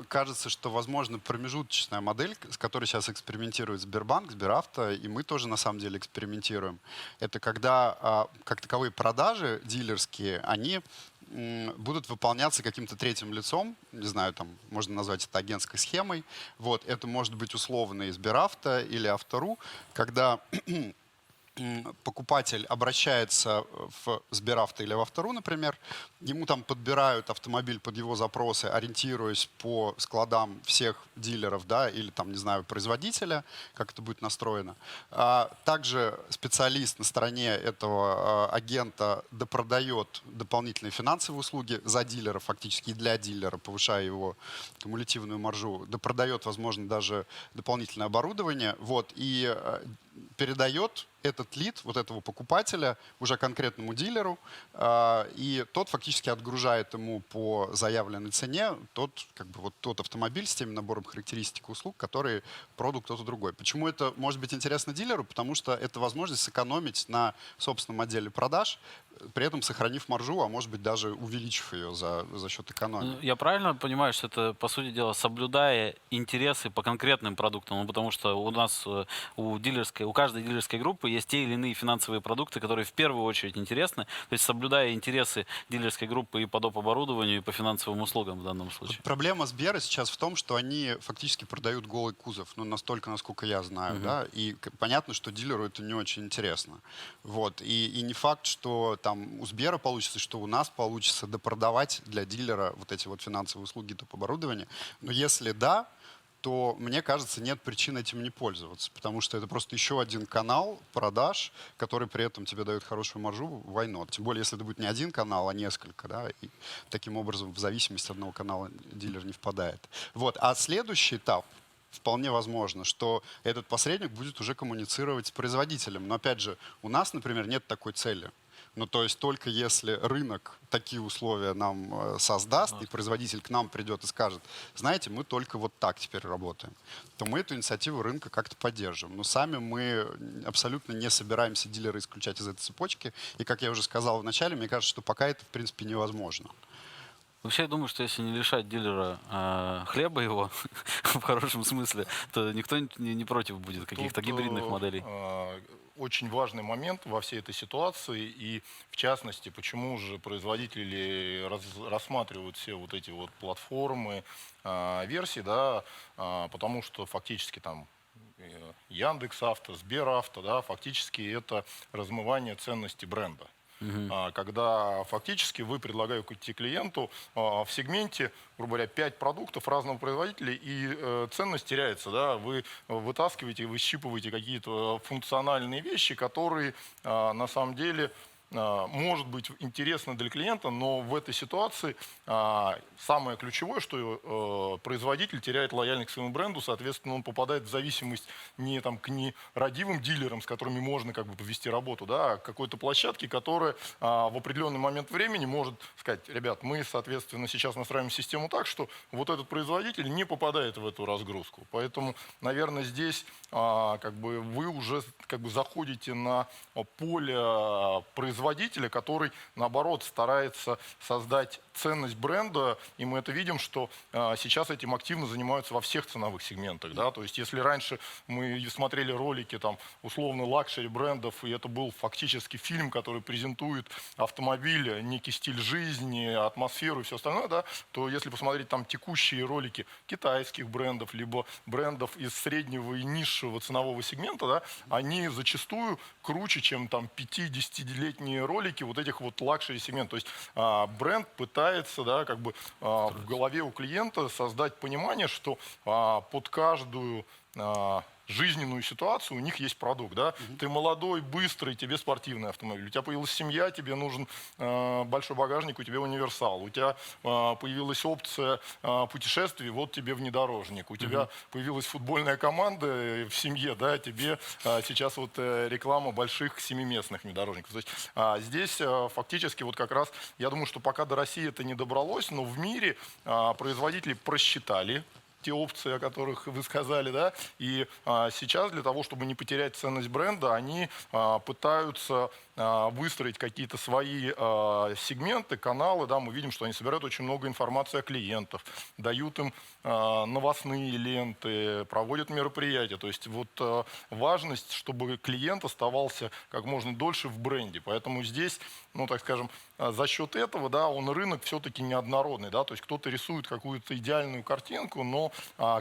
кажется, что, возможно, промежуточная модель, с которой сейчас экспериментирует Сбербанк, Сберавто, и мы тоже на самом деле экспериментируем, это когда как таковые продажи дилерские, они будут выполняться каким-то третьим лицом, не знаю, там можно назвать это агентской схемой. Вот, это может быть условно из Сберавто или Авто.ру, когда покупатель обращается в Сберавто или в Авто.ру, например, ему там подбирают автомобиль под его запросы, ориентируясь по складам всех дилеров, да, или там, не знаю, производителя, как это будет настроено. Также специалист на стороне этого агента допродает дополнительные финансовые услуги за дилера, фактически и для дилера, повышая его кумулятивную маржу, допродает, возможно, даже дополнительное оборудование, вот, и передает этот лид, вот этого покупателя, уже конкретному дилеру, и тот фактически отгружает ему по заявленной цене тот автомобиль с теми набором характеристик и услуг, которые продал кто-то другой. Почему это может быть интересно дилеру? Потому что это возможность сэкономить на собственном отделе продаж, при этом сохранив маржу, а может быть даже увеличив ее за счет экономии. Я правильно понимаю, что это, по сути дела, соблюдая интересы по конкретным продуктам? Ну, потому что у нас, у каждой дилерской группы есть те или иные финансовые продукты, которые в первую очередь интересны. То есть соблюдая интересы дилерской группы и по доп. Оборудованию, и по финансовым услугам в данном случае. Проблема Сбера сейчас в том, что они фактически продают голый кузов, ну, настолько, насколько я знаю, да, и понятно, что дилеру это не очень интересно. Вот. И не факт, что там у Сбера получится, что у нас получится допродавать для дилера вот эти вот финансовые услуги доп. Оборудования. Но если да, то, мне кажется, нет причин этим не пользоваться, потому что это просто еще один канал продаж, который при этом тебе дает хорошую маржу, why not? Тем более, если это будет не один канал, а несколько, да, и таким образом в зависимости от одного канала дилер не впадает. Вот. А следующий этап, вполне возможно, что этот посредник будет уже коммуницировать с производителем. Но, опять же, у нас, например, нет такой цели. Ну, то есть только если рынок такие условия нам создаст, и производитель к нам придет и скажет, знаете, мы только вот так теперь работаем, то мы эту инициативу рынка как-то поддержим. Но сами мы абсолютно не собираемся дилера исключать из этой цепочки. И, как я уже сказал в начале, мне кажется, что пока это, в принципе, невозможно. Вообще, я думаю, что если не лишать дилера хлеба его, в хорошем смысле, то никто не против будет каких-то гибридных моделей. Очень важный момент во всей этой ситуации, и в частности, почему же производители рассматривают все вот эти вот платформы, версии, да, потому что фактически там Яндекс.Авто, Сберавто, да, фактически это размывание ценности бренда. Когда фактически вы предлагаете клиенту в сегменте, грубо говоря, 5 продуктов разного производителя, и ценность теряется. Да? Вы вытаскиваете, вы щипываете какие-то функциональные вещи, которые на самом деле может быть интересно для клиента, но в этой ситуации самое ключевое, что производитель теряет лояльность к своему бренду, соответственно, он попадает в зависимость не там, к нерадивым дилерам, с которыми можно как бы повести работу, да, а к какой-то площадке, которая в определенный момент времени может сказать, ребят, мы, соответственно, сейчас настраиваем систему так, что вот этот производитель не попадает в эту разгрузку. Поэтому, наверное, здесь как бы вы уже как бы заходите на поле производителя, который, наоборот, старается создать ценность бренда, и мы это видим, что сейчас этим активно занимаются во всех ценовых сегментах. Да? То есть если раньше мы смотрели ролики там, условно лакшери брендов, и это был фактически фильм, который презентует автомобиль, некий стиль жизни, атмосферу и все остальное, да, то если посмотреть там текущие ролики китайских брендов, либо брендов из среднего и низшего ценового сегмента, да, они зачастую круче, чем там 5-10-летние ролики вот этих вот лакшери сегментов. То есть бренд пытается, да, как бы в голове у клиента создать понимание, что под каждую жизненную ситуацию у них есть продукт. Да? Ты молодой, быстрый, тебе спортивный автомобиль. У тебя появилась семья, тебе нужен большой багажник, у тебя универсал. У тебя появилась опция путешествий, вот тебе внедорожник. У тебя появилась футбольная команда в семье, да, тебе сейчас вот реклама больших 7-местных внедорожников. То есть здесь фактически вот как раз, я думаю, что пока до России это не добралось, но в мире производители просчитали те опции, о которых вы сказали, да, и сейчас для того, чтобы не потерять ценность бренда, они пытаются выстроить какие-то свои сегменты, каналы, да, мы видим, что они собирают очень много информации о клиентах, дают им новостные ленты, проводят мероприятия, то есть вот важность, чтобы клиент оставался как можно дольше в бренде, поэтому здесь, ну, так скажем, за счет этого, да, рынок все-таки неоднородный, да, то есть кто-то рисует какую-то идеальную картинку, но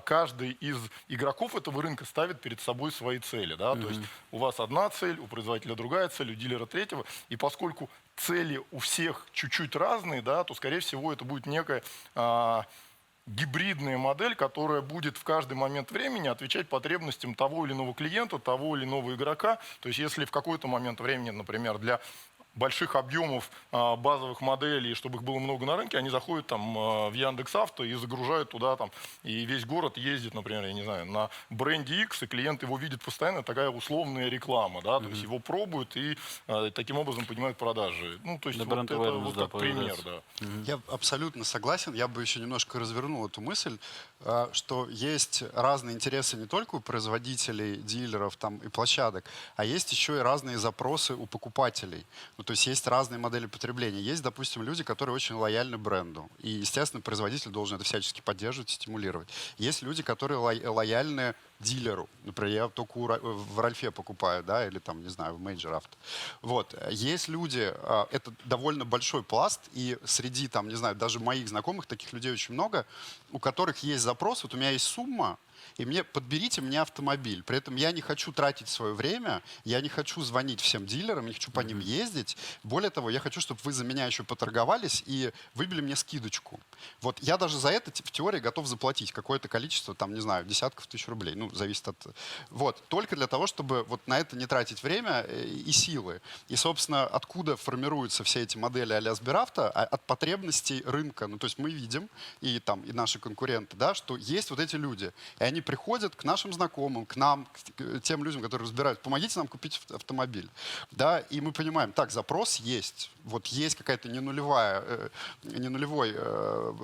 каждый из игроков этого рынка ставит перед собой свои цели, да, то есть у вас одна цель, у производителя другая цель, у дилера третьего, и поскольку цели у всех чуть-чуть разные, да, то, скорее всего, это будет некая гибридная модель, которая будет в каждый момент времени отвечать потребностям того или иного клиента, того или иного игрока. То есть если в какой-то момент времени, например, для больших объемов базовых моделей, чтобы их было много на рынке, они заходят там в Яндекс.Авто и загружают туда там, и весь город ездит, например, я не знаю, на бренде X, и клиент его видит постоянно, такая условная реклама, да, то есть его пробуют и таким образом поднимают продажи. Ну, то есть вот это вот как пример, да. Я абсолютно согласен, я бы еще немножко развернул эту мысль, что есть разные интересы не только у производителей, дилеров там, и площадок, а есть еще и разные запросы у покупателей. Ну, то есть есть разные модели потребления. Есть, допустим, люди, которые очень лояльны бренду. И, естественно, производитель должен это всячески поддерживать и стимулировать. Есть люди, которые лояльны дилеру. Например, я только в Рольфе покупаю, да, или там, не знаю, в Major Авто. Вот. Есть люди, это довольно большой пласт, и среди, там, не знаю, даже моих знакомых таких людей очень много, у которых есть запрос, вот у меня есть сумма, и подберите мне автомобиль. При этом я не хочу тратить свое время, я не хочу звонить всем дилерам, не хочу по ним ездить. Более того, я хочу, чтобы вы за меня еще поторговались и выбили мне скидочку. Вот я даже за это в теории готов заплатить какое-то количество, там, не знаю, десятков тысяч рублей. Ну, зависит от... Вот. Только для того, чтобы вот на это не тратить время и силы. И, собственно, откуда формируются все эти модели а-ля Сберавто? От потребностей рынка. Ну, то есть мы видим, и наши конкуренты, да, что есть вот эти люди. И они приходят к нашим знакомым, к нам, к тем людям, которые разбирают, помогите нам купить автомобиль. Да, и мы понимаем, так, запрос есть. Вот есть какая-то не нулевой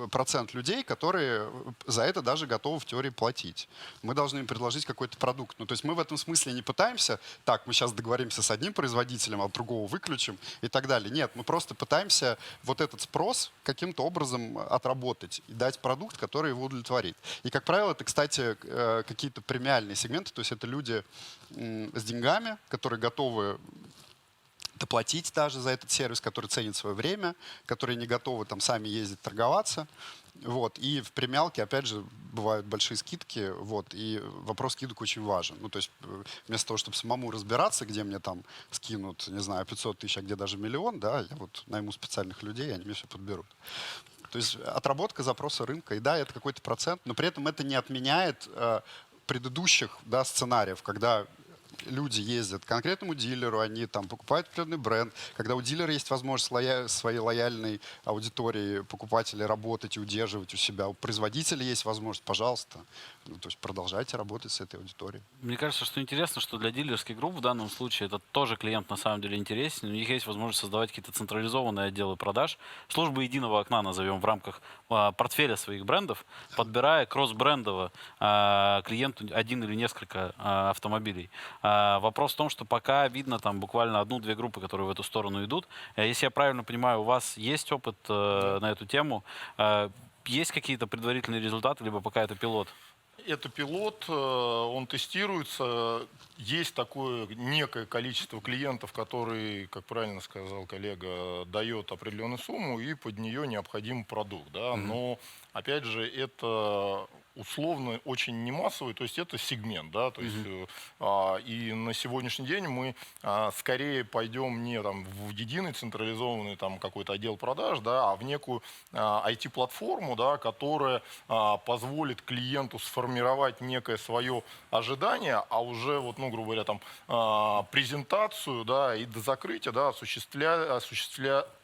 процент людей, которые за это даже готовы в теории платить. Мы должны им предложить какой-то продукт. Ну, то есть мы в этом смысле не пытаемся, так, мы сейчас договоримся с одним производителем, а другого выключим и так далее. Нет, мы просто пытаемся вот этот спрос каким-то образом отработать и дать продукт, который его удовлетворит. И, как правило, это, кстати, какие-то премиальные сегменты, то есть это люди с деньгами, которые готовы доплатить даже за этот сервис, который ценит свое время, которые не готовы там сами ездить торговаться. Вот. И в премиалке, опять же, бывают большие скидки, вот, и вопрос скидок очень важен. Ну, то есть вместо того, чтобы самому разбираться, где мне там скинут, не знаю, 500 тысяч, а где даже миллион, да, я вот найму специальных людей, они мне все подберут. То есть отработка запроса рынка, и да, это какой-то процент, но при этом это не отменяет предыдущих, да, сценариев, когда люди ездят к конкретному дилеру, они там покупают определенный бренд, когда у дилера есть возможность своей лояльной аудитории покупателей работать и удерживать у себя, у производителя есть возможность, пожалуйста, ну, то есть продолжайте работать с этой аудиторией. Мне кажется, что интересно, что для дилерских групп в данном случае это тоже клиент на самом деле интересен. У них есть возможность создавать какие-то централизованные отделы продаж, службы единого окна назовем в рамках портфеля своих брендов, подбирая кросс-брендово клиенту один или несколько автомобилей. Вопрос в том, что пока видно там буквально одну-две группы, которые в эту сторону идут. Если я правильно понимаю, у вас есть опыт на эту тему, есть какие-то предварительные результаты, либо пока это пилот? Это пилот, он тестируется. Есть такое некое количество клиентов, которые, как правильно сказал коллега, дает определенную сумму, и под нее необходим продукт. Да? Но, опять же, это условно очень не массовый, то есть это сегмент. Да? То есть, и на сегодняшний день мы скорее пойдем не там, в единый централизованный там, какой-то отдел продаж, да, а в некую IT-платформу, да, которая позволит клиенту сформировать некое свое ожидание, а уже, вот, ну, грубо говоря, там, презентацию, да, и до закрытия, да,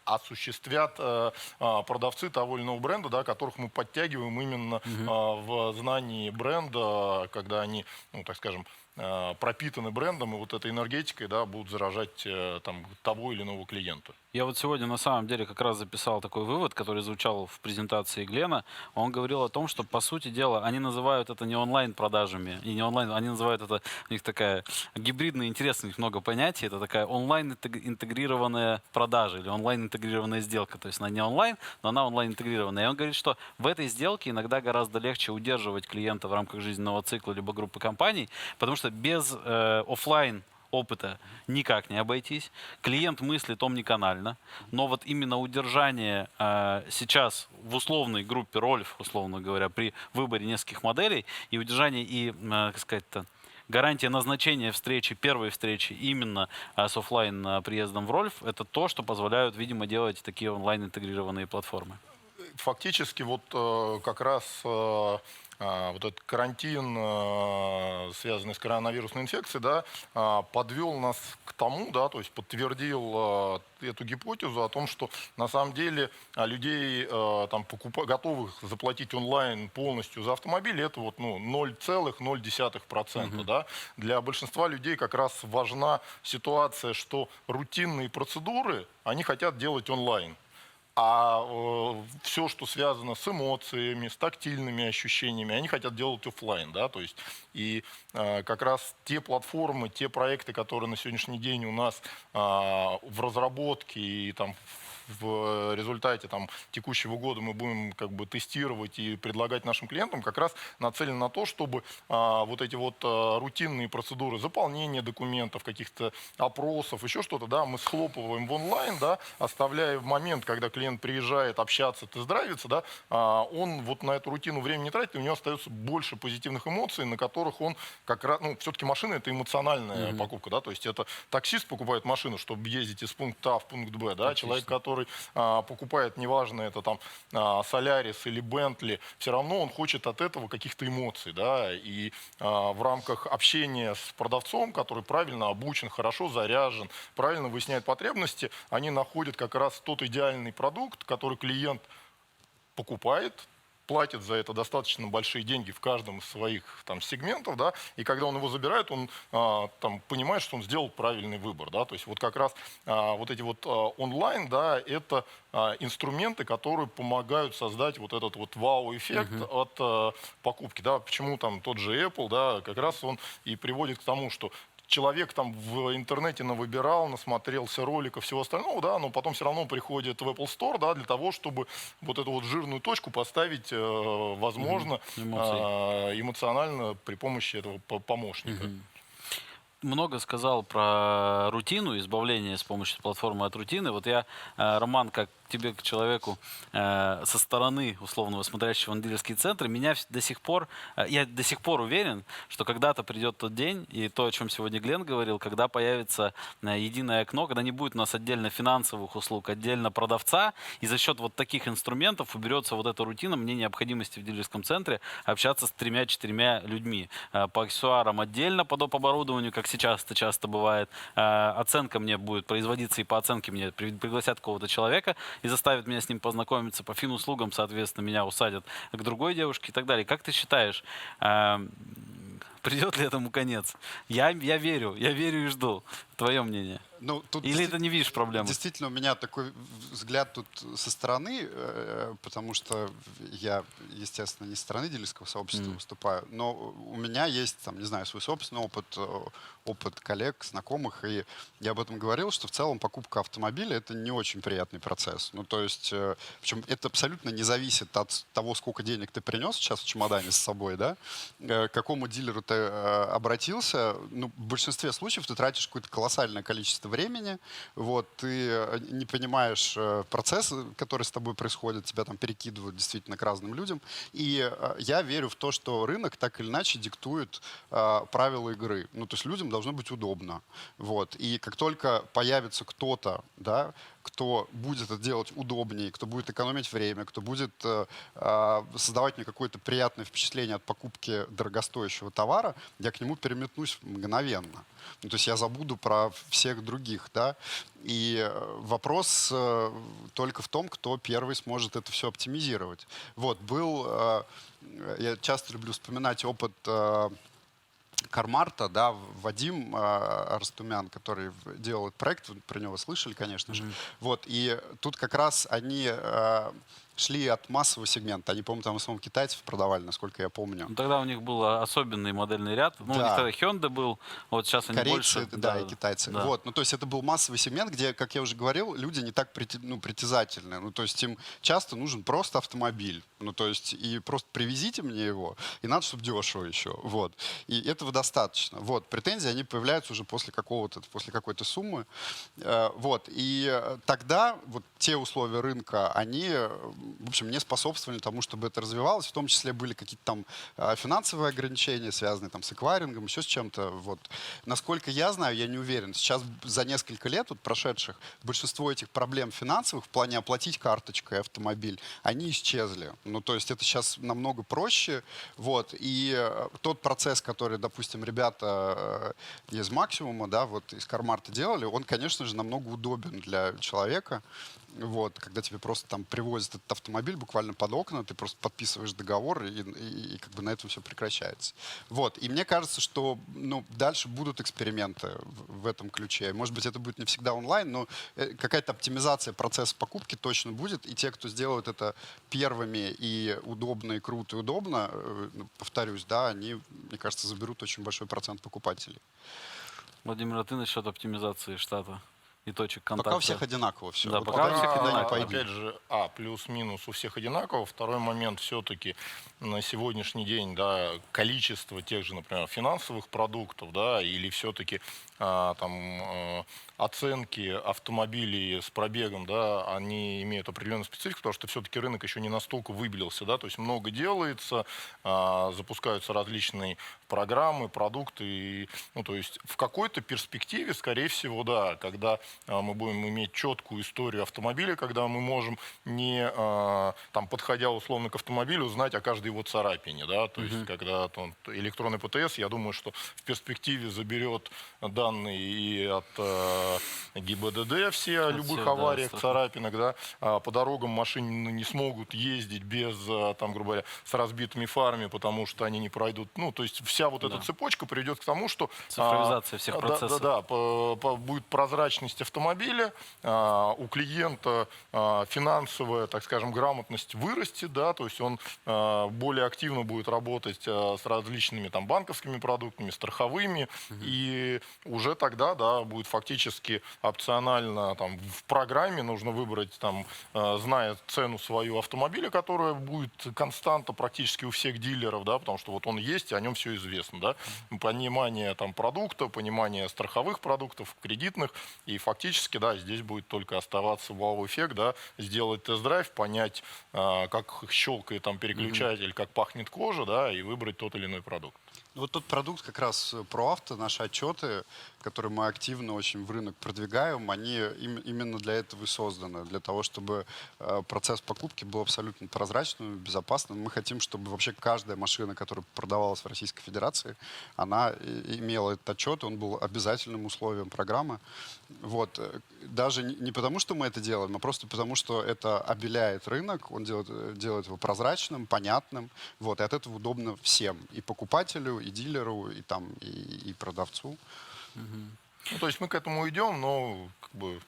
осуществят продавцы того или иного бренда, да, которых мы подтягиваем именно в знании бренда, когда они, ну, так скажем, пропитаны брендом и вот этой энергетикой, да, будут заражать там, того или иного клиента. Я вот сегодня на самом деле как раз записал такой вывод, который звучал в презентации Глена. Он говорил о том, что, по сути дела, они называют это не онлайн-продажами, и не онлайн, они называют это, у них такая гибридная, интересная, у них много понятий, это такая онлайн-интегрированная продажа или онлайн-интегрированная сделка. То есть она не онлайн, но она онлайн-интегрированная. И он говорит, что в этой сделке иногда гораздо легче удерживать клиента в рамках жизненного цикла либо группы компаний, потому что без офлайн опыта никак не обойтись. Клиент мыслит омниканально, но вот именно удержание сейчас в условной группе РОЛЬФ, условно говоря, при выборе нескольких моделей, и удержание и, как сказать-то, гарантия назначения встречи, первой встречи именно с офлайн приездом в РОЛЬФ, это то, что позволяют, видимо, делать такие онлайн-интегрированные платформы. Фактически вот как раз вот этот карантин, связанный с коронавирусной инфекцией, да, подвел нас к тому, да, то есть подтвердил эту гипотезу о том, что на самом деле людей, там, готовых заплатить онлайн полностью за автомобиль, это вот, ну, 0,0%. Да? Для большинства людей как раз важна ситуация, что рутинные процедуры они хотят делать онлайн. А все, что связано с эмоциями, с тактильными ощущениями, они хотят делать офлайн, да, то есть и как раз те платформы, те проекты, которые на сегодняшний день у нас в разработке и там в результате там текущего года мы будем как бы тестировать и предлагать нашим клиентам, как раз нацелены на то, чтобы вот эти вот рутинные процедуры заполнения документов, каких-то опросов, еще что-то, да, мы схлопываем в онлайн, да, оставляя в момент, когда клиент приезжает общаться, тест-драйвиться, да, он вот на эту рутину времени не тратит, и у него остается больше позитивных эмоций, на которых он как раз, ну, все-таки машина это эмоциональная покупка, да, то есть это таксист покупает машину, чтобы ездить из пункта А в пункт Б, да, человек, который покупает, неважно, это там Солярис или Бентли, все равно он хочет от этого каких-то эмоций, да, и в рамках общения с продавцом, который правильно обучен, хорошо заряжен, правильно выясняет потребности, они находят как раз тот идеальный продукт, который клиент покупает, платит за это достаточно большие деньги в каждом из своих там сегментов, да, и когда он его забирает, он там понимает, что он сделал правильный выбор, да, то есть вот как раз вот эти вот онлайн, да, это инструменты, которые помогают создать вот этот вот вау-эффект от покупки, да, почему там тот же Apple, да, как раз он и приводит к тому, что человек там в интернете навыбирал, насмотрелся роликов, всего остального, да, но потом все равно приходит в Apple Store, да, для того, чтобы вот эту вот жирную точку поставить, возможно, эмоционально при помощи этого помощника. Много сказал про рутину, избавление с помощью платформы от рутины. Вот я, Роман, как тебе, к человеку со стороны условного смотрящего на дилерские центры, меня до сих пор, я до сих пор уверен, что когда-то придет тот день, и то, о чем сегодня Глен говорил, когда появится единое окно, когда не будет у нас отдельно финансовых услуг, отдельно продавца, и за счет вот таких инструментов уберется вот эта рутина, мне необходимости в дилерском центре общаться с 3-4 людьми. По аксессуарам отдельно, по доп. Оборудованию, как сейчас это часто бывает. Оценка мне будет производиться, и по оценке мне пригласят какого-то человека, и заставят меня с ним познакомиться, по финуслугам, соответственно, меня усадят к другой девушке и так далее. Как ты считаешь, придет ли этому конец? Я верю и жду. Твое мнение? Ну, тут или это не видишь проблемы? Действительно, у меня такой взгляд тут со стороны, потому что я, естественно, не со стороны дилерского сообщества выступаю, но у меня есть, там, не знаю, свой собственный опыт коллег, знакомых, и я об этом говорил, что в целом покупка автомобиля — это не очень приятный процесс. Ну, то есть, причем это абсолютно не зависит от того, сколько денег ты принес сейчас в чемодане с собой, да, к какому дилеру ты обратился. Ну, в большинстве случаев ты тратишь какое-то колоссальное количество времени, вот, ты не понимаешь процесс, который с тобой происходит, тебя там перекидывают действительно к разным людям. И я верю в то, что рынок так или иначе диктует правила игры. Ну, то есть людям должно быть удобно. Вот. И как только появится кто-то, да, кто будет это делать удобнее, кто будет экономить время, кто будет создавать мне какое-то приятное впечатление от покупки дорогостоящего товара, я к нему переметнусь мгновенно. Ну, то есть я забуду про всех других, да. И вопрос только в том, кто первый сможет это все оптимизировать. Вот, я часто люблю вспоминать опыт Кармарта, да, Вадим Арстумян, который делал этот проект, вы про него слышали, конечно же. Вот, и тут как раз они шли от массового сегмента. Они, по-моему, там в основном китайцев продавали, насколько я помню. Ну, тогда у них был особенный модельный ряд. Ну, да. У них тогда Hyundai был, вот сейчас они корейцы, больше. Да, и китайцы. Да. Вот, ну, то есть это был массовый сегмент, где, как я уже говорил, люди не так притязательны. Ну, то есть им часто нужен просто автомобиль. Ну, то есть и просто привезите мне его, и надо, чтобы дешево еще. Вот. И этого достаточно. Вот. Претензии, они появляются уже после какой-то суммы. Вот. И тогда вот те условия рынка, они в общем, не способствовали тому, чтобы это развивалось. В том числе были какие-то там финансовые ограничения, связанные там с эквайрингом, еще с чем-то. Вот. Насколько я знаю, я не уверен. Сейчас за несколько лет вот, прошедших большинство этих проблем финансовых в плане оплатить карточкой автомобиль, они исчезли. Ну, то есть это сейчас намного проще. Вот. И тот процесс, который, допустим, ребята из Максимума, да, вот из Кармарта делали, он, конечно же, намного удобен для человека. Вот, когда тебе просто там привозят этот автомобиль буквально под окна, ты просто подписываешь договор, и как бы на этом все прекращается. Вот, и мне кажется, что ну, дальше будут эксперименты в этом ключе. Может быть, это будет не всегда онлайн, но какая-то оптимизация процесса покупки точно будет, и те, кто сделают это первыми и удобно, и круто, и удобно, повторюсь, да, они, мне кажется, заберут очень большой процент покупателей. Владимир, а ты насчет оптимизации штата и точек контакта? Пока у всех одинаково все. Да, вот пока у всех одинаково. Опять же, плюс-минус у всех одинаково. Второй момент все-таки на сегодняшний день, да, количество тех же, например, финансовых продуктов, да, или все-таки оценки автомобилей с пробегом, да, они имеют определенную специфику, потому что все-таки рынок еще не настолько выбелился, да, то есть много делается, запускаются различные программы, продукты, и, ну, то есть в какой-то перспективе, скорее всего, да, когда мы будем иметь четкую историю автомобиля, когда мы можем, не там, подходя условно к автомобилю, узнать о каждой его царапине, да, то есть когда электронный ПТС, я думаю, что в перспективе заберет данные и от ГИБДД все о любых авариях, царапинок, да, по дорогам машины не смогут ездить без, там, грубо говоря, с разбитыми фарами, потому что они не пройдут, ну, то есть вся вот эта цепочка приведет к тому, что цифровизация всех процессов. Будет прозрачность автомобиля, у клиента финансовая, так скажем, грамотность вырастет, да, то есть он более активно будет работать с различными там банковскими продуктами, страховыми, и уже тогда, да, будет фактически опционально там в программе нужно выбрать, там, зная цену свою автомобиля, которая будет константа практически у всех дилеров, да, потому что вот он есть, и о нем все известно, да, понимание там продукта, понимание страховых продуктов, кредитных, и фактически, да, здесь будет только оставаться вау-эффект, да, сделать тест-драйв, понять, как щелкает там переключатель, как пахнет кожа, да, и выбрать тот или иной продукт. Вот тот продукт как раз про авто, наши отчеты, которые мы активно очень в рынок продвигаем, они именно для этого и созданы, для того, чтобы процесс покупки был абсолютно прозрачным, безопасным. Мы хотим, чтобы вообще каждая машина, которая продавалась в Российской Федерации, она имела этот отчет, он был обязательным условием программы. Вот. Даже не потому, что мы это делаем, а просто потому, что это обеляет рынок, он делает его прозрачным, понятным, вот, и от этого удобно всем, и покупателю, и дилеру, и, там, и продавцу. Ну, то есть мы к этому идем, но как бы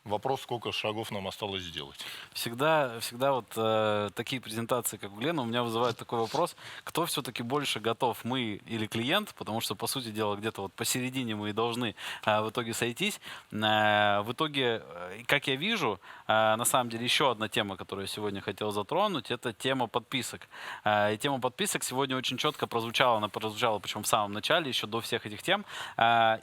вопрос, сколько шагов нам осталось сделать. Всегда вот такие презентации, как у Глены, у меня вызывает такой вопрос, кто все-таки больше готов, мы или клиент, потому что, по сути дела, где-то вот посередине мы и должны в итоге сойтись. В итоге, как я вижу, на самом деле еще одна тема, которую я сегодня хотел затронуть, это тема подписок. И тема подписок сегодня очень четко прозвучала, она прозвучала, причем в самом начале, еще до всех этих тем.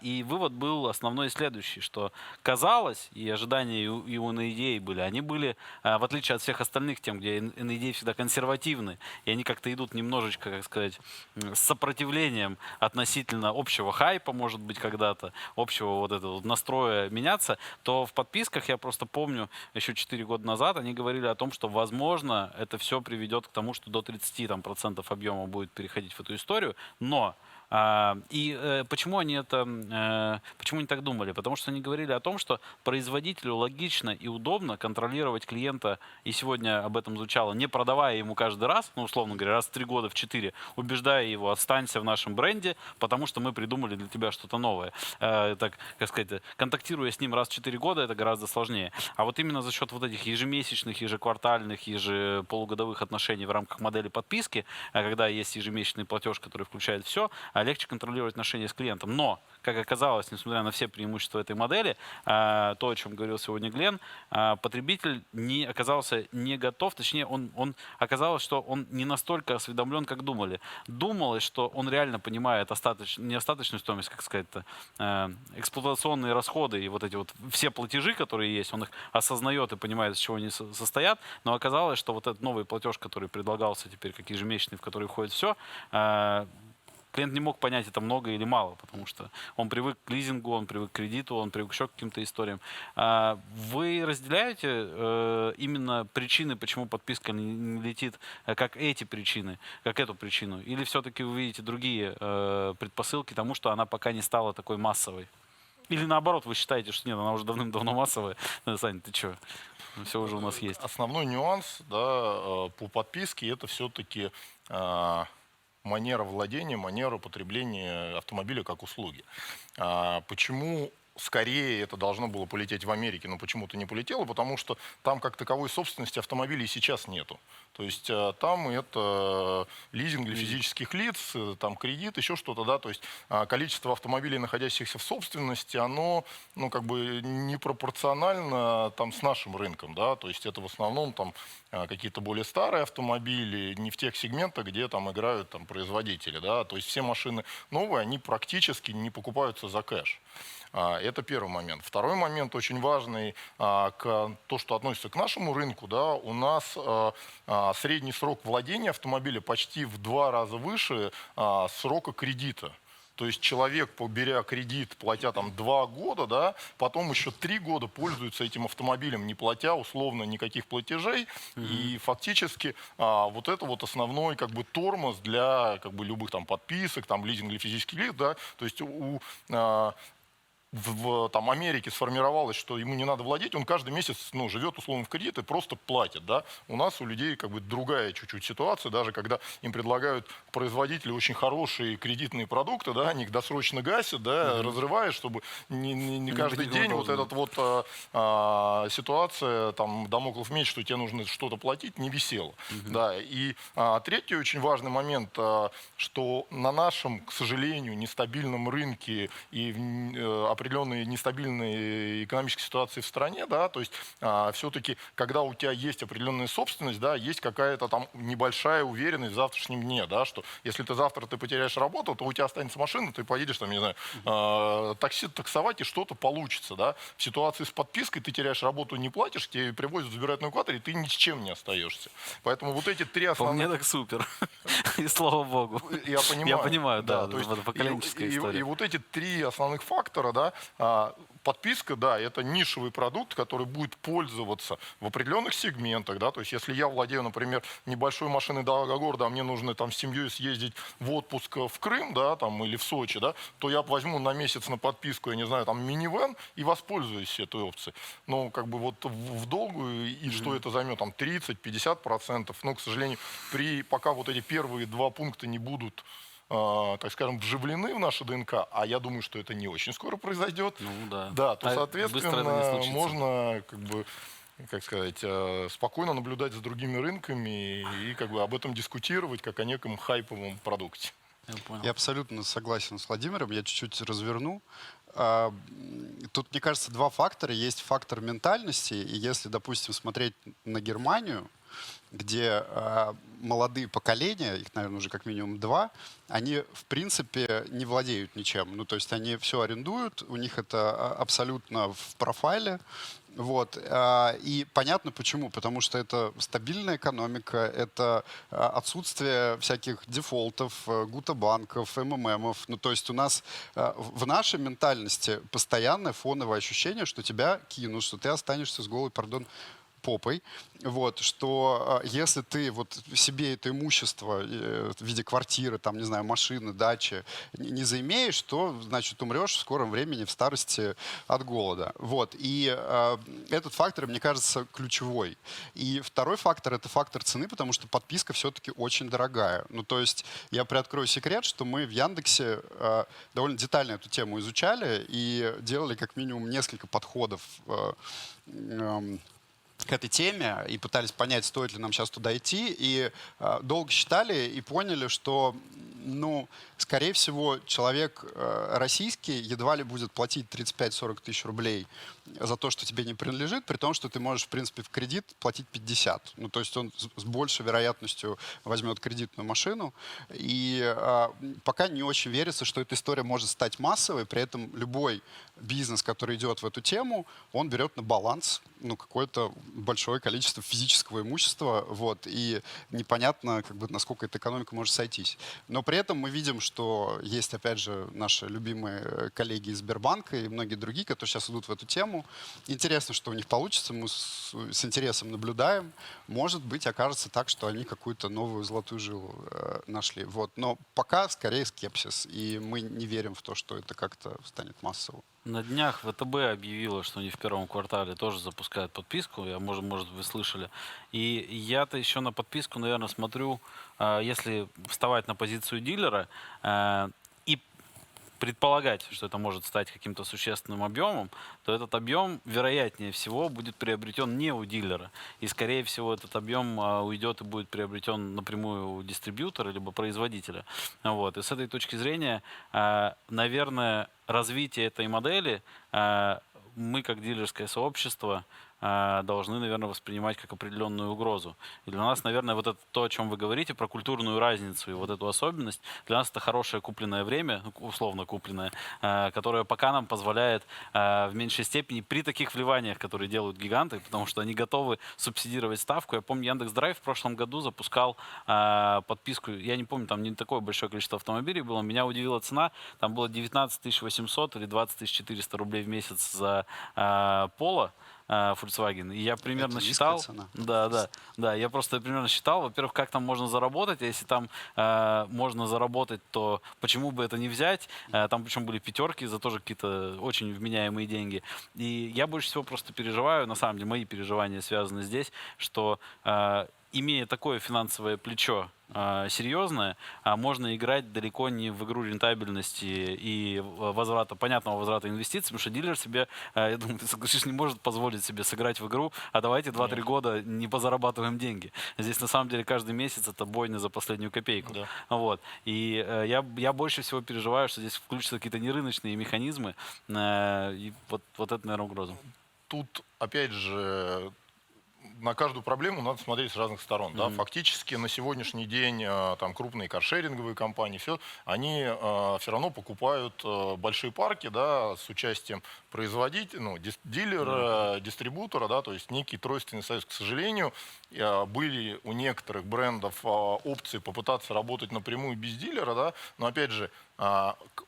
И вывод был основной следующий, что казалось, и ожидания и у NADA были, они были, в отличие от всех остальных тем, где NADA всегда консервативны, и они как-то идут немножечко, как сказать, с сопротивлением относительно общего хайпа, может быть, когда-то, общего вот этого настроя меняться, то в подписках, я просто помню, еще 4 года назад они говорили о том, что, возможно, это все приведет к тому, что до 30% объема будет переходить в эту историю, но почему они так думали? Потому что они говорили о том, что производителю логично и удобно контролировать клиента, и сегодня об этом звучало, не продавая ему каждый раз, ну, условно говоря, раз в 3 года, в 4, убеждая его, останься в нашем бренде, потому что мы придумали для тебя что-то новое. Так, как сказать, контактируя с ним раз в 4 года, это гораздо сложнее. А вот именно за счет вот этих ежемесячных, ежеквартальных, ежеполугодовых отношений в рамках модели подписки, когда есть ежемесячный платеж, который включает все, легче контролировать отношения с клиентом. Но, как оказалось, несмотря на все преимущества этой модели, то, о чем говорил сегодня Глен, потребитель оказался не готов, точнее, он оказалось, что он не настолько осведомлен, как думали. Думалось, что он реально понимает не остаточную стоимость, как сказать-то, эксплуатационные расходы и вот эти вот все платежи, которые есть, он их осознает и понимает, из чего они состоят, но оказалось, что вот этот новый платеж, который предлагался теперь, как ежемесячный, в который входит все, клиент не мог понять, это много или мало, потому что он привык к лизингу, он привык к кредиту, он привык еще к каким-то историям. Вы разделяете именно причины, почему подписка не летит, как эти причины, как эту причину? Или все-таки вы видите другие предпосылки тому, что она пока не стала такой массовой? Или наоборот, вы считаете, что нет, она уже давным-давно массовая? Саня, ты что? Все уже у нас есть. Основной нюанс, да, по подписке — это все-таки манера владения, манера потребления автомобиля как услуги. Почему скорее это должно было полететь в Америке, но почему-то не полетело? Потому что там как таковой собственности автомобилей сейчас нету. То есть там это лизинг для физических лиц, там кредит, еще что-то, да. То есть количество автомобилей, находящихся в собственности, оно, ну, как бы непропорционально там с нашим рынком, да. То есть это в основном там какие-то более старые автомобили, не в тех сегментах, где там играют там производители, да. То есть все машины новые, они практически не покупаются за кэш. Это первый момент. Второй момент очень важный, то, что относится к нашему рынку, да, у нас средний срок владения автомобиля почти в 2 раза выше срока кредита. То есть человек, беря кредит, платя там 2 года, да, потом еще 3 года пользуется этим автомобилем, не платя условно никаких платежей. И фактически вот это вот основной как бы тормоз для как бы любых там подписок, там лизинг для физических лиц, да. То есть в там, Америке сформировалось, что ему не надо владеть, он каждый месяц, ну, живет условно в кредит и просто платит, да. У нас, у людей, как бы другая чуть-чуть ситуация, даже когда им предлагают производители очень хорошие кредитные продукты, да, они их досрочно гасят, да, разрывают, чтобы не каждый день вот эта вот ситуация, там, дамоклов меч, что тебе нужно что-то платить, не висела. Да. И третий очень важный момент, что на нашем, к сожалению, нестабильном рынке и определенные нестабильные экономические ситуации в стране, да, то есть все-таки, когда у тебя есть определенная собственность, да, есть какая-то там небольшая уверенность в завтрашнем дне, да, что если завтра ты потеряешь работу, то у тебя останется машина, ты поедешь там, не знаю, таксовать, и что-то получится, да. В ситуации с подпиской ты теряешь работу, не платишь, тебе привозят, забирают на эвакуаторе, и ты ни с чем не остаешься. Поэтому вот эти 3 основных... По мне так супер. И слава богу. Я понимаю, да, то есть, поколенческая история. И вот эти 3 основных фактора, да, подписка, да, это нишевый продукт, который будет пользоваться в определенных сегментах, да, то есть если я владею, например, небольшой машиной до города, а мне нужно там с семьей съездить в отпуск в Крым, да, там, или в Сочи, да, то я возьму на месяц на подписку, я не знаю, там, минивэн и воспользуюсь этой опцией. Но как бы вот в долгую, и что это займет, там, 30-50%, но, к сожалению, пока вот эти первые 2 пункта не будут, так скажем, вживлены в нашу ДНК, а я думаю, что это не очень скоро произойдет, да, то, соответственно, можно, как бы, как сказать, спокойно наблюдать за другими рынками и как бы об этом дискутировать, как о неком хайповом продукте. Я абсолютно согласен с Владимиром, я чуть-чуть разверну. Тут, мне кажется, 2 фактора. Есть фактор ментальности, и если, допустим, смотреть на Германию, где молодые поколения, их, наверное, уже как минимум 2, они, в принципе, не владеют ничем. Ну, то есть они все арендуют, у них это абсолютно в профайле. Вот. И понятно почему. Потому что это стабильная экономика, это отсутствие всяких дефолтов, гутобанков, МММов. Ну, то есть у нас в нашей ментальности постоянное фоновое ощущение, что тебя кинут, что ты останешься с голой, попой, вот, что если ты вот себе это имущество в виде квартиры, там, не знаю, машины, дачи не заимеешь, то, значит, умрешь в скором времени в старости от голода. Вот, и этот фактор, мне кажется, ключевой. И второй фактор — это фактор цены, потому что подписка все-таки очень дорогая. Ну, то есть я приоткрою секрет, что мы в Яндексе довольно детально эту тему изучали и делали как минимум несколько подходов к этой теме и пытались понять, стоит ли нам сейчас туда идти. И долго считали и поняли, что, ну, скорее всего, человек российский едва ли будет платить 35-40 тысяч рублей за то, что тебе не принадлежит, при том, что ты можешь, в принципе, в кредит платить 50. Ну, то есть он с большей вероятностью возьмет кредитную машину. И пока не очень верится, что эта история может стать массовой. При этом любой бизнес, который идет в эту тему, он берет на баланс, ну, какое-то большое количество физического имущества. Вот, и непонятно, как бы, насколько эта экономика может сойтись. Но при этом мы видим, что есть, опять же, наши любимые коллеги из Сбербанка и многие другие, которые сейчас идут в эту тему. Интересно, что у них получится. Мы с интересом наблюдаем. Может быть, окажется так, что они какую-то новую золотую жилу нашли. Вот. Но пока скорее скепсис. И мы не верим в то, что это как-то станет массово. На днях ВТБ объявила, что они в первом квартале тоже запускают подписку. Может, вы слышали. И я-то еще на подписку, наверное, смотрю, если вставать на позицию дилера и предполагать, что это может стать каким-то существенным объемом, то этот объем, вероятнее всего, будет приобретен не у дилера. И, скорее всего, этот объем уйдет и будет приобретен напрямую у дистрибьютора либо производителя. Вот. И с этой точки зрения, наверное, развитие этой модели мы, как дилерское сообщество, должны, наверное, воспринимать как определенную угрозу. И для нас, наверное, вот это то, о чем вы говорите, про культурную разницу и вот эту особенность, для нас это хорошее купленное время, условно купленное, которое пока нам позволяет в меньшей степени при таких вливаниях, которые делают гиганты, потому что они готовы субсидировать ставку. Я помню, Яндекс.Драйв в прошлом году запускал подписку, я не помню, там не такое большое количество автомобилей было, меня удивила цена, там было 19 800 или 20 400 рублей в месяц за Polo, Volkswagen. И я примерно считал, да, я просто примерно считал, во-первых, как там можно заработать, а если там можно заработать, то почему бы это не взять? Там причем были пятерки за тоже какие-то очень вменяемые деньги. И я больше всего просто переживаю, на самом деле мои переживания связаны здесь, что имея такое финансовое плечо серьезное, можно играть далеко не в игру рентабельности и возврата, понятного возврата инвестиций, потому что дилер себе, я думаю, ты согласишься, не может позволить себе сыграть в игру, а давайте 2-3 года не позарабатываем деньги. Здесь на самом деле каждый месяц это бойня за последнюю копейку. Да. Вот. И я больше всего переживаю, что здесь включатся какие-то нерыночные механизмы, и вот это, наверное, угроза. Тут, опять же, на каждую проблему надо смотреть с разных сторон. Да? Фактически на сегодняшний день там, крупные каршеринговые компании, все, они все равно покупают большие парки, да, с участием производителя, ну, дилера, дистрибутора, да, то есть некий тройственный союз. К сожалению, были у некоторых брендов опции попытаться работать напрямую без дилера, да, но опять же,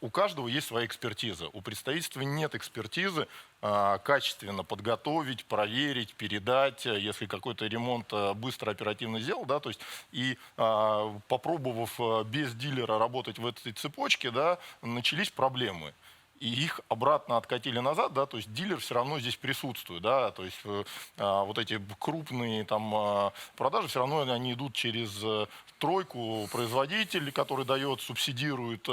у каждого есть своя экспертиза. У представительства нет экспертизы качественно подготовить, проверить, передать, если какой-то ремонт быстро, оперативно сделал, да, то есть и попробовав без дилера работать в этой цепочке, да, начались проблемы. И их обратно откатили назад, да, то есть дилер все равно здесь присутствует, да, то есть вот эти крупные там продажи все равно они идут через тройку производителей, который дает, субсидирует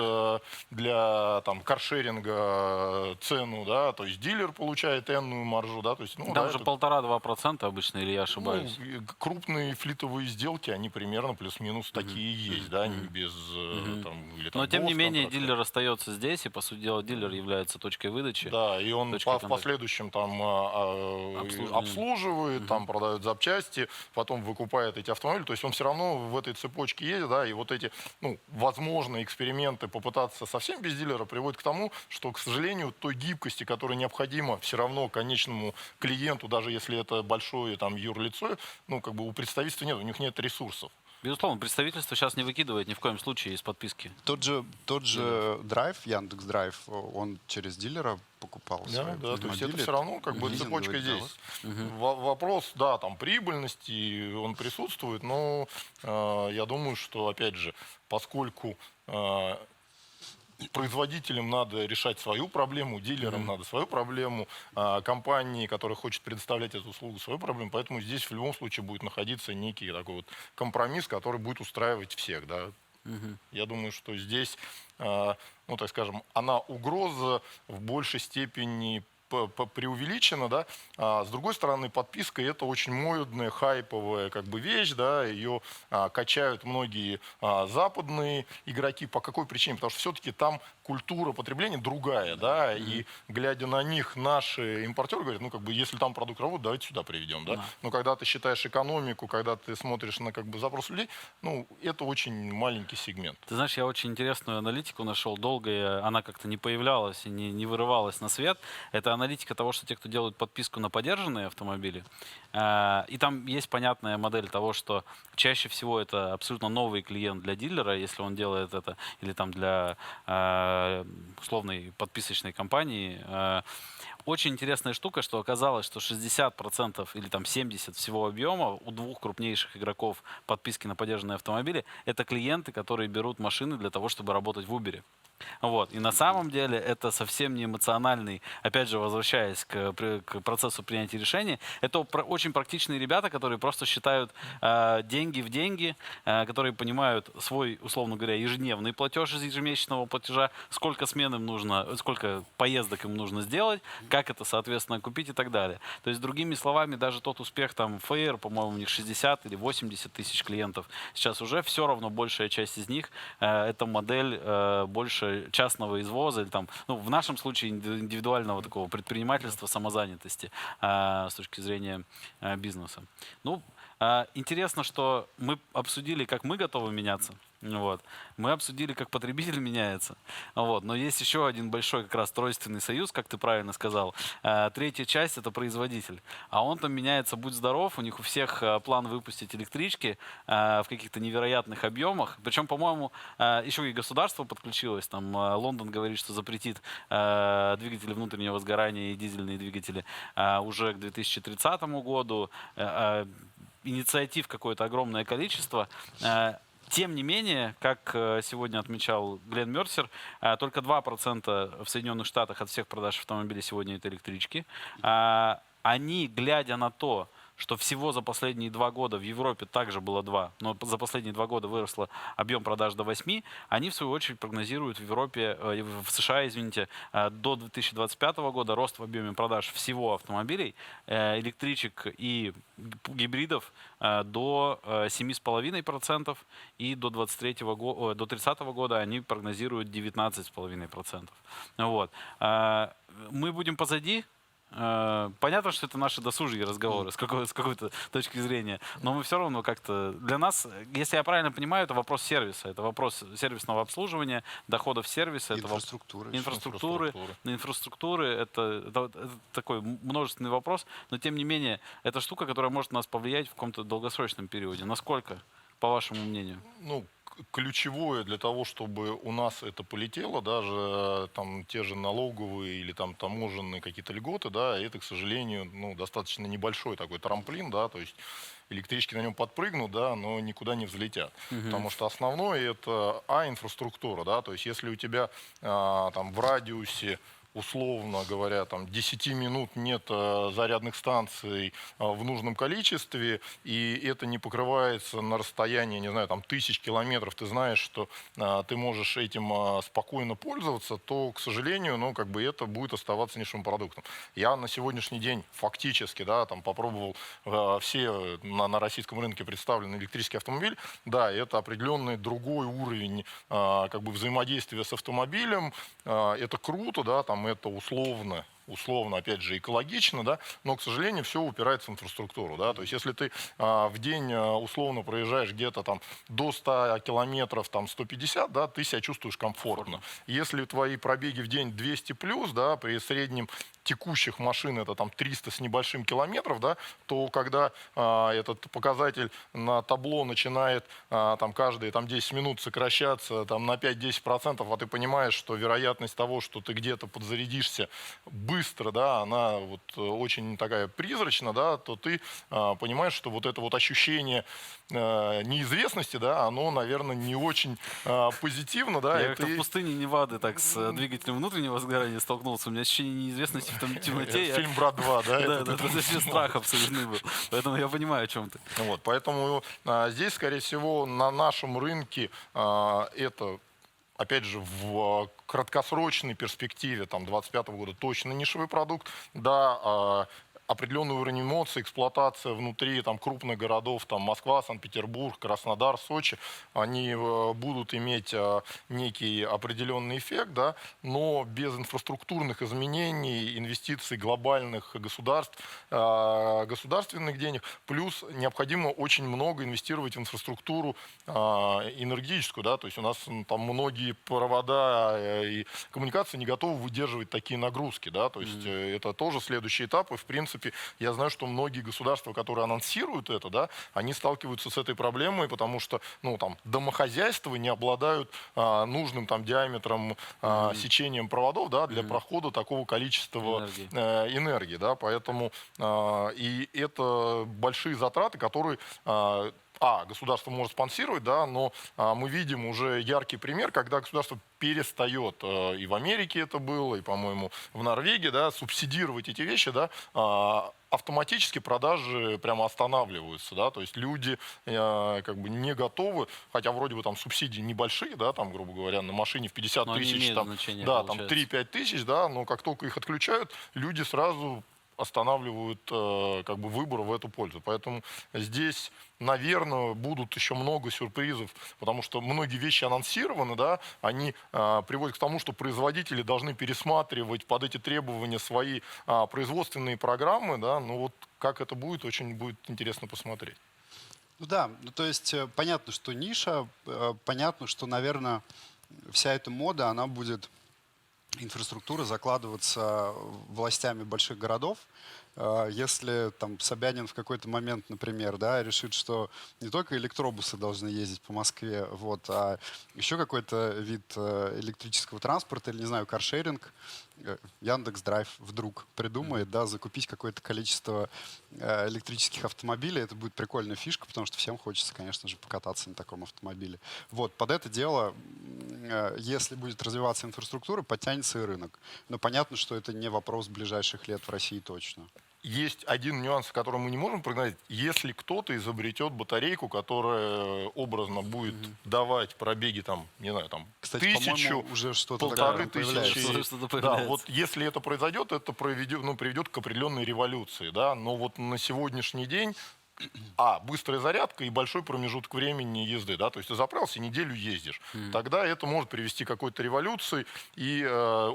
для там каршеринга цену, да, то есть дилер получает энную маржу, да, то есть, ну, там да, уже 1,5-2% обычно, или я ошибаюсь? Ну, крупные флитовые сделки, они примерно плюс-минус такие есть, да, не без там, или, там, но тем не менее дилер остается здесь, и по сути дела дилер является точкой выдачи. Да, и он в последующем там обслуживает, там продает запчасти, потом выкупает эти автомобили. То есть он все равно в этой цепочке есть, да, и вот эти, ну, возможные эксперименты попытаться совсем без дилера приводят к тому, что, к сожалению, той гибкости, которая необходима все равно конечному клиенту, даже если это большое там юрлицо, ну, как бы у представительства нет, у них нет ресурсов. Безусловно, представительство сейчас не выкидывает ни в коем случае из подписки. Тот же драйв, Яндекс.Драйв, он через дилера покупался. Да, то есть это все равно как бы цепочка здесь. Вопрос, да, там прибыльности, он присутствует, но я думаю, что, опять же, поскольку производителям надо решать свою проблему, дилерам надо свою проблему, компании, которая хочет предоставлять эту услугу, свою проблему. Поэтому здесь в любом случае будет находиться некий такой вот компромисс, который будет устраивать всех. Да. Я думаю, что здесь, ну так скажем, угроза в большей степени преувеличено, да. С другой стороны, подписка — это очень модная, хайповая как бы вещь, да, ее качают многие западные игроки. По какой причине? Потому что все-таки там культура потребления другая, да, и глядя на них, наши импортеры говорят, ну, как бы, если там продукт работает, давайте сюда приведем, да. Но когда ты считаешь экономику, когда ты смотришь на, как бы, запрос людей, ну, это очень маленький сегмент. Ты знаешь, я очень интересную аналитику нашел, долго она как-то не появлялась и не вырывалась на свет. Это аналитика того, что те, кто делают подписку на подержанные автомобили, и там есть понятная модель того, что чаще всего это абсолютно новый клиент для дилера, если он делает это, или там для условной подписочной компании. Очень интересная штука, что оказалось, что 60% или там 70% всего объема у двух крупнейших игроков подписки на подержанные автомобили — это клиенты, которые берут машины для того, чтобы работать в Uber. Вот. И на самом деле это совсем не эмоциональный, опять же, возвращаясь к процессу принятия решений, это очень практичные ребята, которые просто считают деньги в деньги, которые понимают свой, условно говоря, ежедневный платеж из ежемесячного платежа, сколько смен им нужно, сколько поездок им нужно сделать, как это, соответственно, купить и так далее. То есть, другими словами, даже тот успех, там, Fair, по-моему, у них 60 или 80 тысяч клиентов, сейчас уже все равно большая часть из них это модель больше частного извоза, или там, ну, в нашем случае индивидуального такого предпринимательства, самозанятости с точки зрения бизнеса. Ну, интересно, что мы обсудили, как мы готовы меняться. Вот. Мы обсудили, как потребитель меняется. Вот. Но есть еще один большой как раз тройственный союз, как ты правильно сказал. Третья часть — это производитель. А он там меняется, будь здоров, у них у всех план выпустить электрички в каких-то невероятных объемах. Причем, по-моему, еще и государство подключилось. Там Лондон говорит, что запретит двигатели внутреннего сгорания и дизельные двигатели уже к 2030 году. Инициатив какое-то огромное количество. Тем не менее, как сегодня отмечал Глен Мерсер, только 2% в Соединенных Штатах от всех продаж автомобилей сегодня это электрички. Они, глядя на то, что всего за последние 2 года в Европе также было 2, но за последние 2 года выросло объем продаж до 8, они в свою очередь прогнозируют в Европе, в США, извините, до 2025 года рост в объеме продаж всего автомобилей, электричек и гибридов до 7,5%, и до 30 года они прогнозируют 19,5%. Вот. Мы будем позади. Понятно, что это наши досужие разговоры с какой-то точки зрения, но мы все равно как-то... Для нас, если я правильно понимаю, это вопрос сервиса, это вопрос сервисного обслуживания, доходов сервиса, инфраструктуры, это такой множественный вопрос, но тем не менее, это штука, которая может нас повлиять в каком-то долгосрочном периоде. Насколько, по вашему мнению? Ну, ключевое для того, чтобы у нас это полетело, даже там те же налоговые или там таможенные какие-то льготы, да, это, к сожалению, ну, достаточно небольшой такой трамплин, да, то есть электрички на нем подпрыгнут, да, но никуда не взлетят. Потому что основное это инфраструктура, да, то есть если у тебя там в радиусе, условно говоря, там 10 минут нет зарядных станций в нужном количестве, и это не покрывается на расстоянии, не знаю, там 1000 километров, ты знаешь, что ты можешь этим спокойно пользоваться, то, к сожалению, ну, как бы это будет оставаться нишевым продуктом. Я на сегодняшний день фактически, да, там попробовал все на российском рынке представленный электрический автомобиль, да, это определенный другой уровень как бы взаимодействия с автомобилем, это круто, да, там это условно, опять же, экологично, да, но, к сожалению, все упирается в инфраструктуру, да, то есть если ты в день условно проезжаешь где-то там до 100 километров, там 150, да, ты себя чувствуешь комфортно. Если твои пробеги в день 200 плюс, да, при среднем текущих машин это там 300 с небольшим километров, да, то когда этот показатель на табло начинает там каждые там 10 минут сокращаться там на 5-10%, а ты понимаешь, что вероятность того, что ты где-то подзарядишься быстро, да, она вот очень такая призрачна, да, то ты понимаешь, что вот это вот ощущение неизвестности, да, оно, наверное, не очень позитивно, да. Я как-то в пустыне Невады так с двигателем внутреннего сгорания столкнулся, у меня ощущение неизвестности в том темноте. Фильм «Брат 2», да? Да, это вообще страх абсолютный был, поэтому я понимаю, о чем ты. Вот, поэтому здесь, скорее всего, на нашем рынке это опять же, в краткосрочной перспективе, там, 2025 года точно нишевый продукт, да, определенный уровень эмоций, эксплуатация внутри там, крупных городов, там, Москва, Санкт-Петербург, Краснодар, Сочи, они будут иметь некий определенный эффект, да, но без инфраструктурных изменений, инвестиций глобальных государств, государственных денег, плюс необходимо очень много инвестировать в инфраструктуру энергетическую, да, то есть у нас там многие провода и коммуникации не готовы выдерживать такие нагрузки, да, то есть это тоже следующий этап, и в принципе я знаю, что многие государства, которые анонсируют это, да, они сталкиваются с этой проблемой, потому что, ну, там, домохозяйства не обладают нужным там диаметром, сечением проводов, да, для прохода такого количества энергии, да, поэтому и это большие затраты, которые государство может спонсировать, да, но мы видим уже яркий пример, когда государство перестает, и в Америке это было, и, по-моему, в Норвегии, да, субсидировать эти вещи, да, автоматически продажи прямо останавливаются, да, то есть люди как бы не готовы, хотя вроде бы там субсидии небольшие, да, там, грубо говоря, на машине в 50 тысяч, там, да, там 3-5 тысяч, да, но как только их отключают, люди сразу останавливают как бы выбор в эту пользу. Поэтому здесь, наверное, будут еще много сюрпризов, потому что многие вещи анонсированы, да, они приводят к тому, что производители должны пересматривать под эти требования свои производственные программы, да, но вот как это будет, очень будет интересно посмотреть. Ну да, ну, то есть понятно, что ниша, понятно, что, наверное, вся эта мода, она будет, инфраструктура закладываться властями больших городов. Если там Собянин в какой-то момент, например, да, решит, что не только электробусы должны ездить по Москве, вот, а еще какой-то вид электрического транспорта или, не знаю, каршеринг, Яндекс.Драйв вдруг придумает, да, закупить какое-то количество электрических автомобилей, это будет прикольная фишка, потому что всем хочется, конечно же, покататься на таком автомобиле. Вот, под это дело, если будет развиваться инфраструктура, подтянется и рынок. Но понятно, что это не вопрос ближайших лет в России точно. Есть один нюанс, который мы не можем прогнозировать. Если кто-то изобретет батарейку, которая образно будет давать пробеги, там, не знаю, там, кстати, 1000, уже что-то 1500. Да, вот если это произойдет, это приведет к определенной революции. Да? Но вот на сегодняшний день быстрая зарядка и большой промежуток времени езды, да, то есть ты заправился, неделю ездишь. Тогда это может привести к какой-то революции и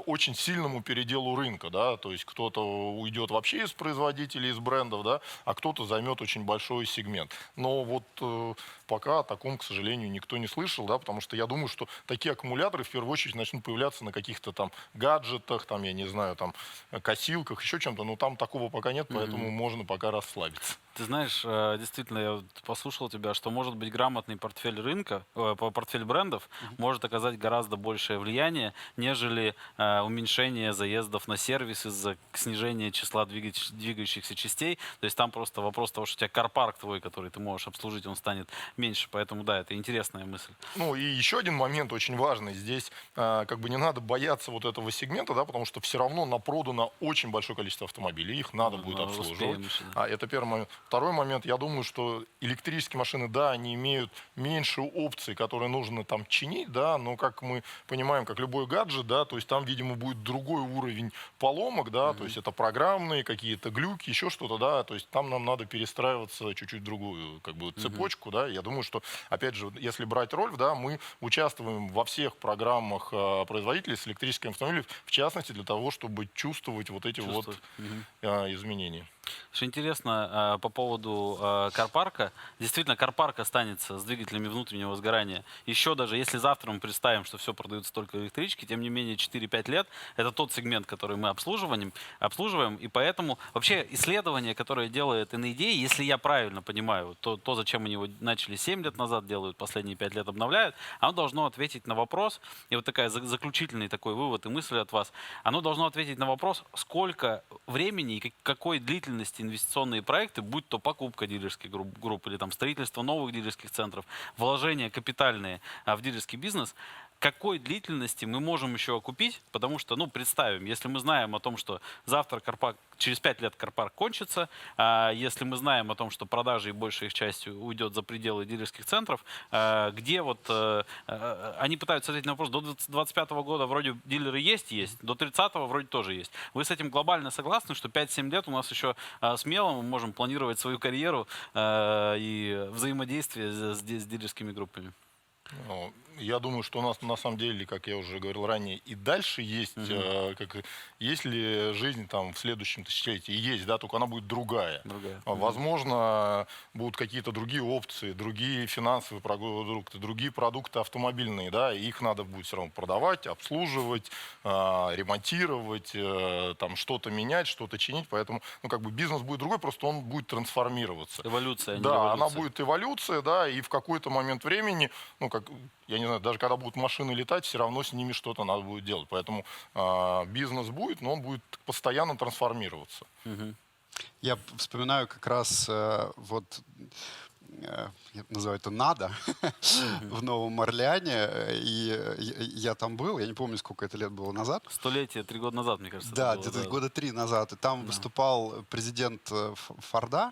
очень сильному переделу рынка, да, то есть кто-то уйдет вообще из производителей, из брендов, да, а кто-то займет очень большой сегмент. Но вот пока о таком, к сожалению, никто не слышал, да, потому что я думаю, что такие аккумуляторы в первую очередь начнут появляться на каких-то там гаджетах, там, я не знаю, там, косилках, еще чем-то, но там такого пока нет, поэтому можно пока расслабиться. Ты знаешь, действительно, я вот послушал тебя, что может быть грамотный портфель рынка, портфель брендов может оказать гораздо большее влияние, нежели уменьшение заездов на сервис из-за снижения числа двигающихся частей. То есть там просто вопрос того, что у тебя карпарк твой, который ты можешь обслужить, он станет меньше. Поэтому да, это интересная мысль. Ну и еще один момент очень важный. Здесь как бы не надо бояться вот этого сегмента, да, потому что все равно напродано очень большое количество автомобилей, их надо будет обслуживать. Это первый момент. Второй момент, я думаю, что электрические машины, да, они имеют меньше опций, которые нужно там чинить, да, но как мы понимаем, как любой гаджет, да, то есть там, видимо, будет другой уровень поломок, да, то есть это программные какие-то глюки, еще что-то, да, то есть там нам надо перестраиваться чуть-чуть в другую как бы цепочку, да, я думаю, что, опять же, если брать РОЛЬФ, да, мы участвуем во всех программах производителей с электрическими автомобилями, в частности, для того, чтобы чувствовать вот эти вот изменения. Что интересно по поводу карпарка. Действительно, карпарк останется с двигателями внутреннего сгорания. Еще даже если завтра мы представим, что все продается только электрички, тем не менее 4-5 лет это тот сегмент, который мы обслуживаем. И поэтому вообще исследование, которое делает NAD, если я правильно понимаю, то зачем они его начали 7 лет назад делают, последние 5 лет обновляют, оно должно ответить на вопрос, и вот такая заключительный такой вывод и мысль от вас, оно должно ответить на вопрос, сколько времени и какой длительности инвестиционные проекты, будь то покупка дилерских групп или там строительство новых дилерских центров, вложения капитальные в дилерский бизнес, какой длительности мы можем еще окупить, потому что, ну, представим, если мы знаем о том, что завтра через 5 лет карпарк кончится, если мы знаем о том, что продажи и большая их часть уйдет за пределы дилерских центров, где вот они пытаются ответить на вопрос, до 2025 года вроде дилеры есть, до 30-го вроде тоже есть. Вы с этим глобально согласны, что 5-7 лет у нас еще смело мы можем планировать свою карьеру и взаимодействие с дилерскими группами? Ну, я думаю, что у нас на самом деле, как я уже говорил ранее, и дальше есть, есть ли жизнь там в следующем тысячелетии, есть, да, только она будет другая. Возможно, будут какие-то другие опции, другие финансовые продукты, другие продукты автомобильные, да, и их надо будет все равно продавать, обслуживать, ремонтировать, там что-то менять, что-то чинить, поэтому, ну, как бы бизнес будет другой, просто он будет трансформироваться. Эволюция, да, революция. она будет эволюция, да, и в какой-то момент времени, ну, как, я не знаю, даже когда будут машины летать, все равно с ними что-то надо будет делать. Поэтому бизнес будет, но он будет постоянно трансформироваться. Я вспоминаю как раз вот, я называю это «надо», в Новом Орлеане, и я там был, я не помню, сколько это лет было назад. Столетие, 3 года назад, мне кажется. Да, где-то года 3 назад. И там выступал президент Форда.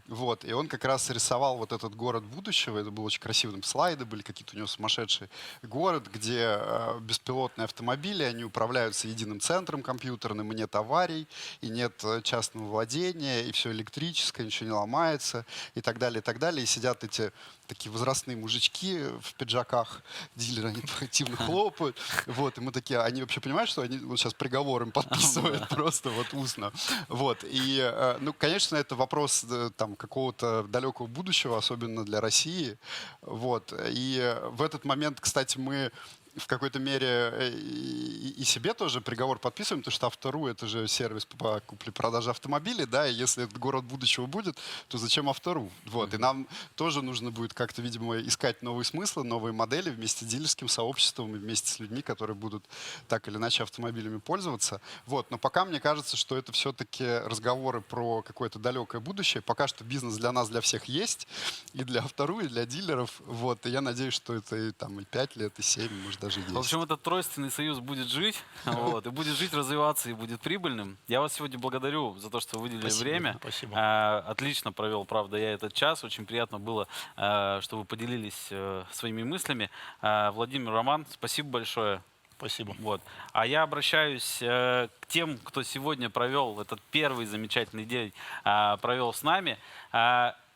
Вот, и он как раз рисовал вот этот город будущего. Это было очень красиво. Там слайды были какие-то у него сумасшедшие. Город, где беспилотные автомобили, они управляются единым центром компьютерным, и нет аварий, и нет частного владения, и все электрическое, ничего не ломается, и так далее, и так далее. И сидят эти такие возрастные мужички в пиджаках, дилеры, они активно хлопают. Вот, и мы такие, они вообще понимают, что они вот сейчас приговор им подписывают просто вот устно. Вот, и, ну, конечно, это вопрос там какого-то далекого будущего, особенно для России. Вот, и в этот момент, кстати, мы в какой-то мере и себе тоже приговор подписываем, потому что Авто.ру — это же сервис по купле-продаже автомобилей, да, и если этот город будущего будет, то зачем Авто.ру? Вот, и нам тоже нужно будет как-то, видимо, искать новые смыслы, новые модели вместе с дилерским сообществом и вместе с людьми, которые будут так или иначе автомобилями пользоваться. Вот, но пока мне кажется, что это все-таки разговоры про какое-то далекое будущее. Пока что бизнес для нас, для всех есть, и для Авто.ру, и для дилеров. Вот, и я надеюсь, что это и 5 лет, и 7, может, даже 10. В общем, этот тройственный союз будет жить, вот, и будет жить, развиваться, и будет прибыльным. Я вас сегодня благодарю за то, что вы выделили время. Спасибо. Отлично провел, правда, я этот час. Очень приятно было, что вы поделились своими мыслями. Владимир, Роман, спасибо большое. Спасибо. Вот. А я обращаюсь к тем, кто сегодня провел этот первый замечательный день, провел с нами.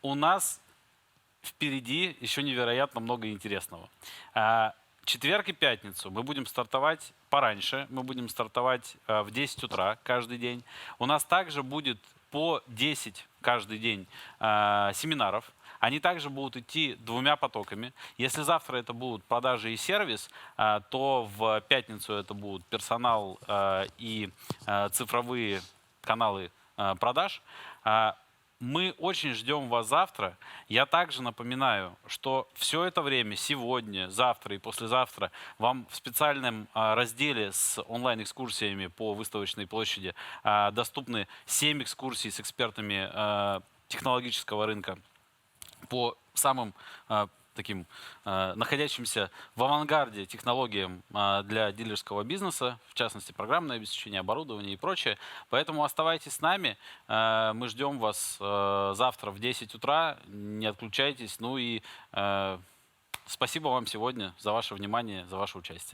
У нас впереди еще невероятно много интересного. Четверг и пятницу мы будем стартовать пораньше, мы будем стартовать в 10 утра каждый день. У нас также будет по 10 каждый день семинаров. Они также будут идти 2 потоками. Если завтра это будут продажи и сервис, то в пятницу это будут персонал и цифровые каналы продаж. Мы очень ждем вас завтра. Я также напоминаю, что все это время, сегодня, завтра и послезавтра, вам в специальном разделе с онлайн-экскурсиями по выставочной площади доступны 7 экскурсий с экспертами технологического рынка по самым таким находящимся в авангарде технологиям для дилерского бизнеса, в частности, программное обеспечение, оборудование и прочее. Поэтому оставайтесь с нами. Мы ждем вас завтра в 10 утра. Не отключайтесь. Ну и спасибо вам сегодня за ваше внимание, за ваше участие.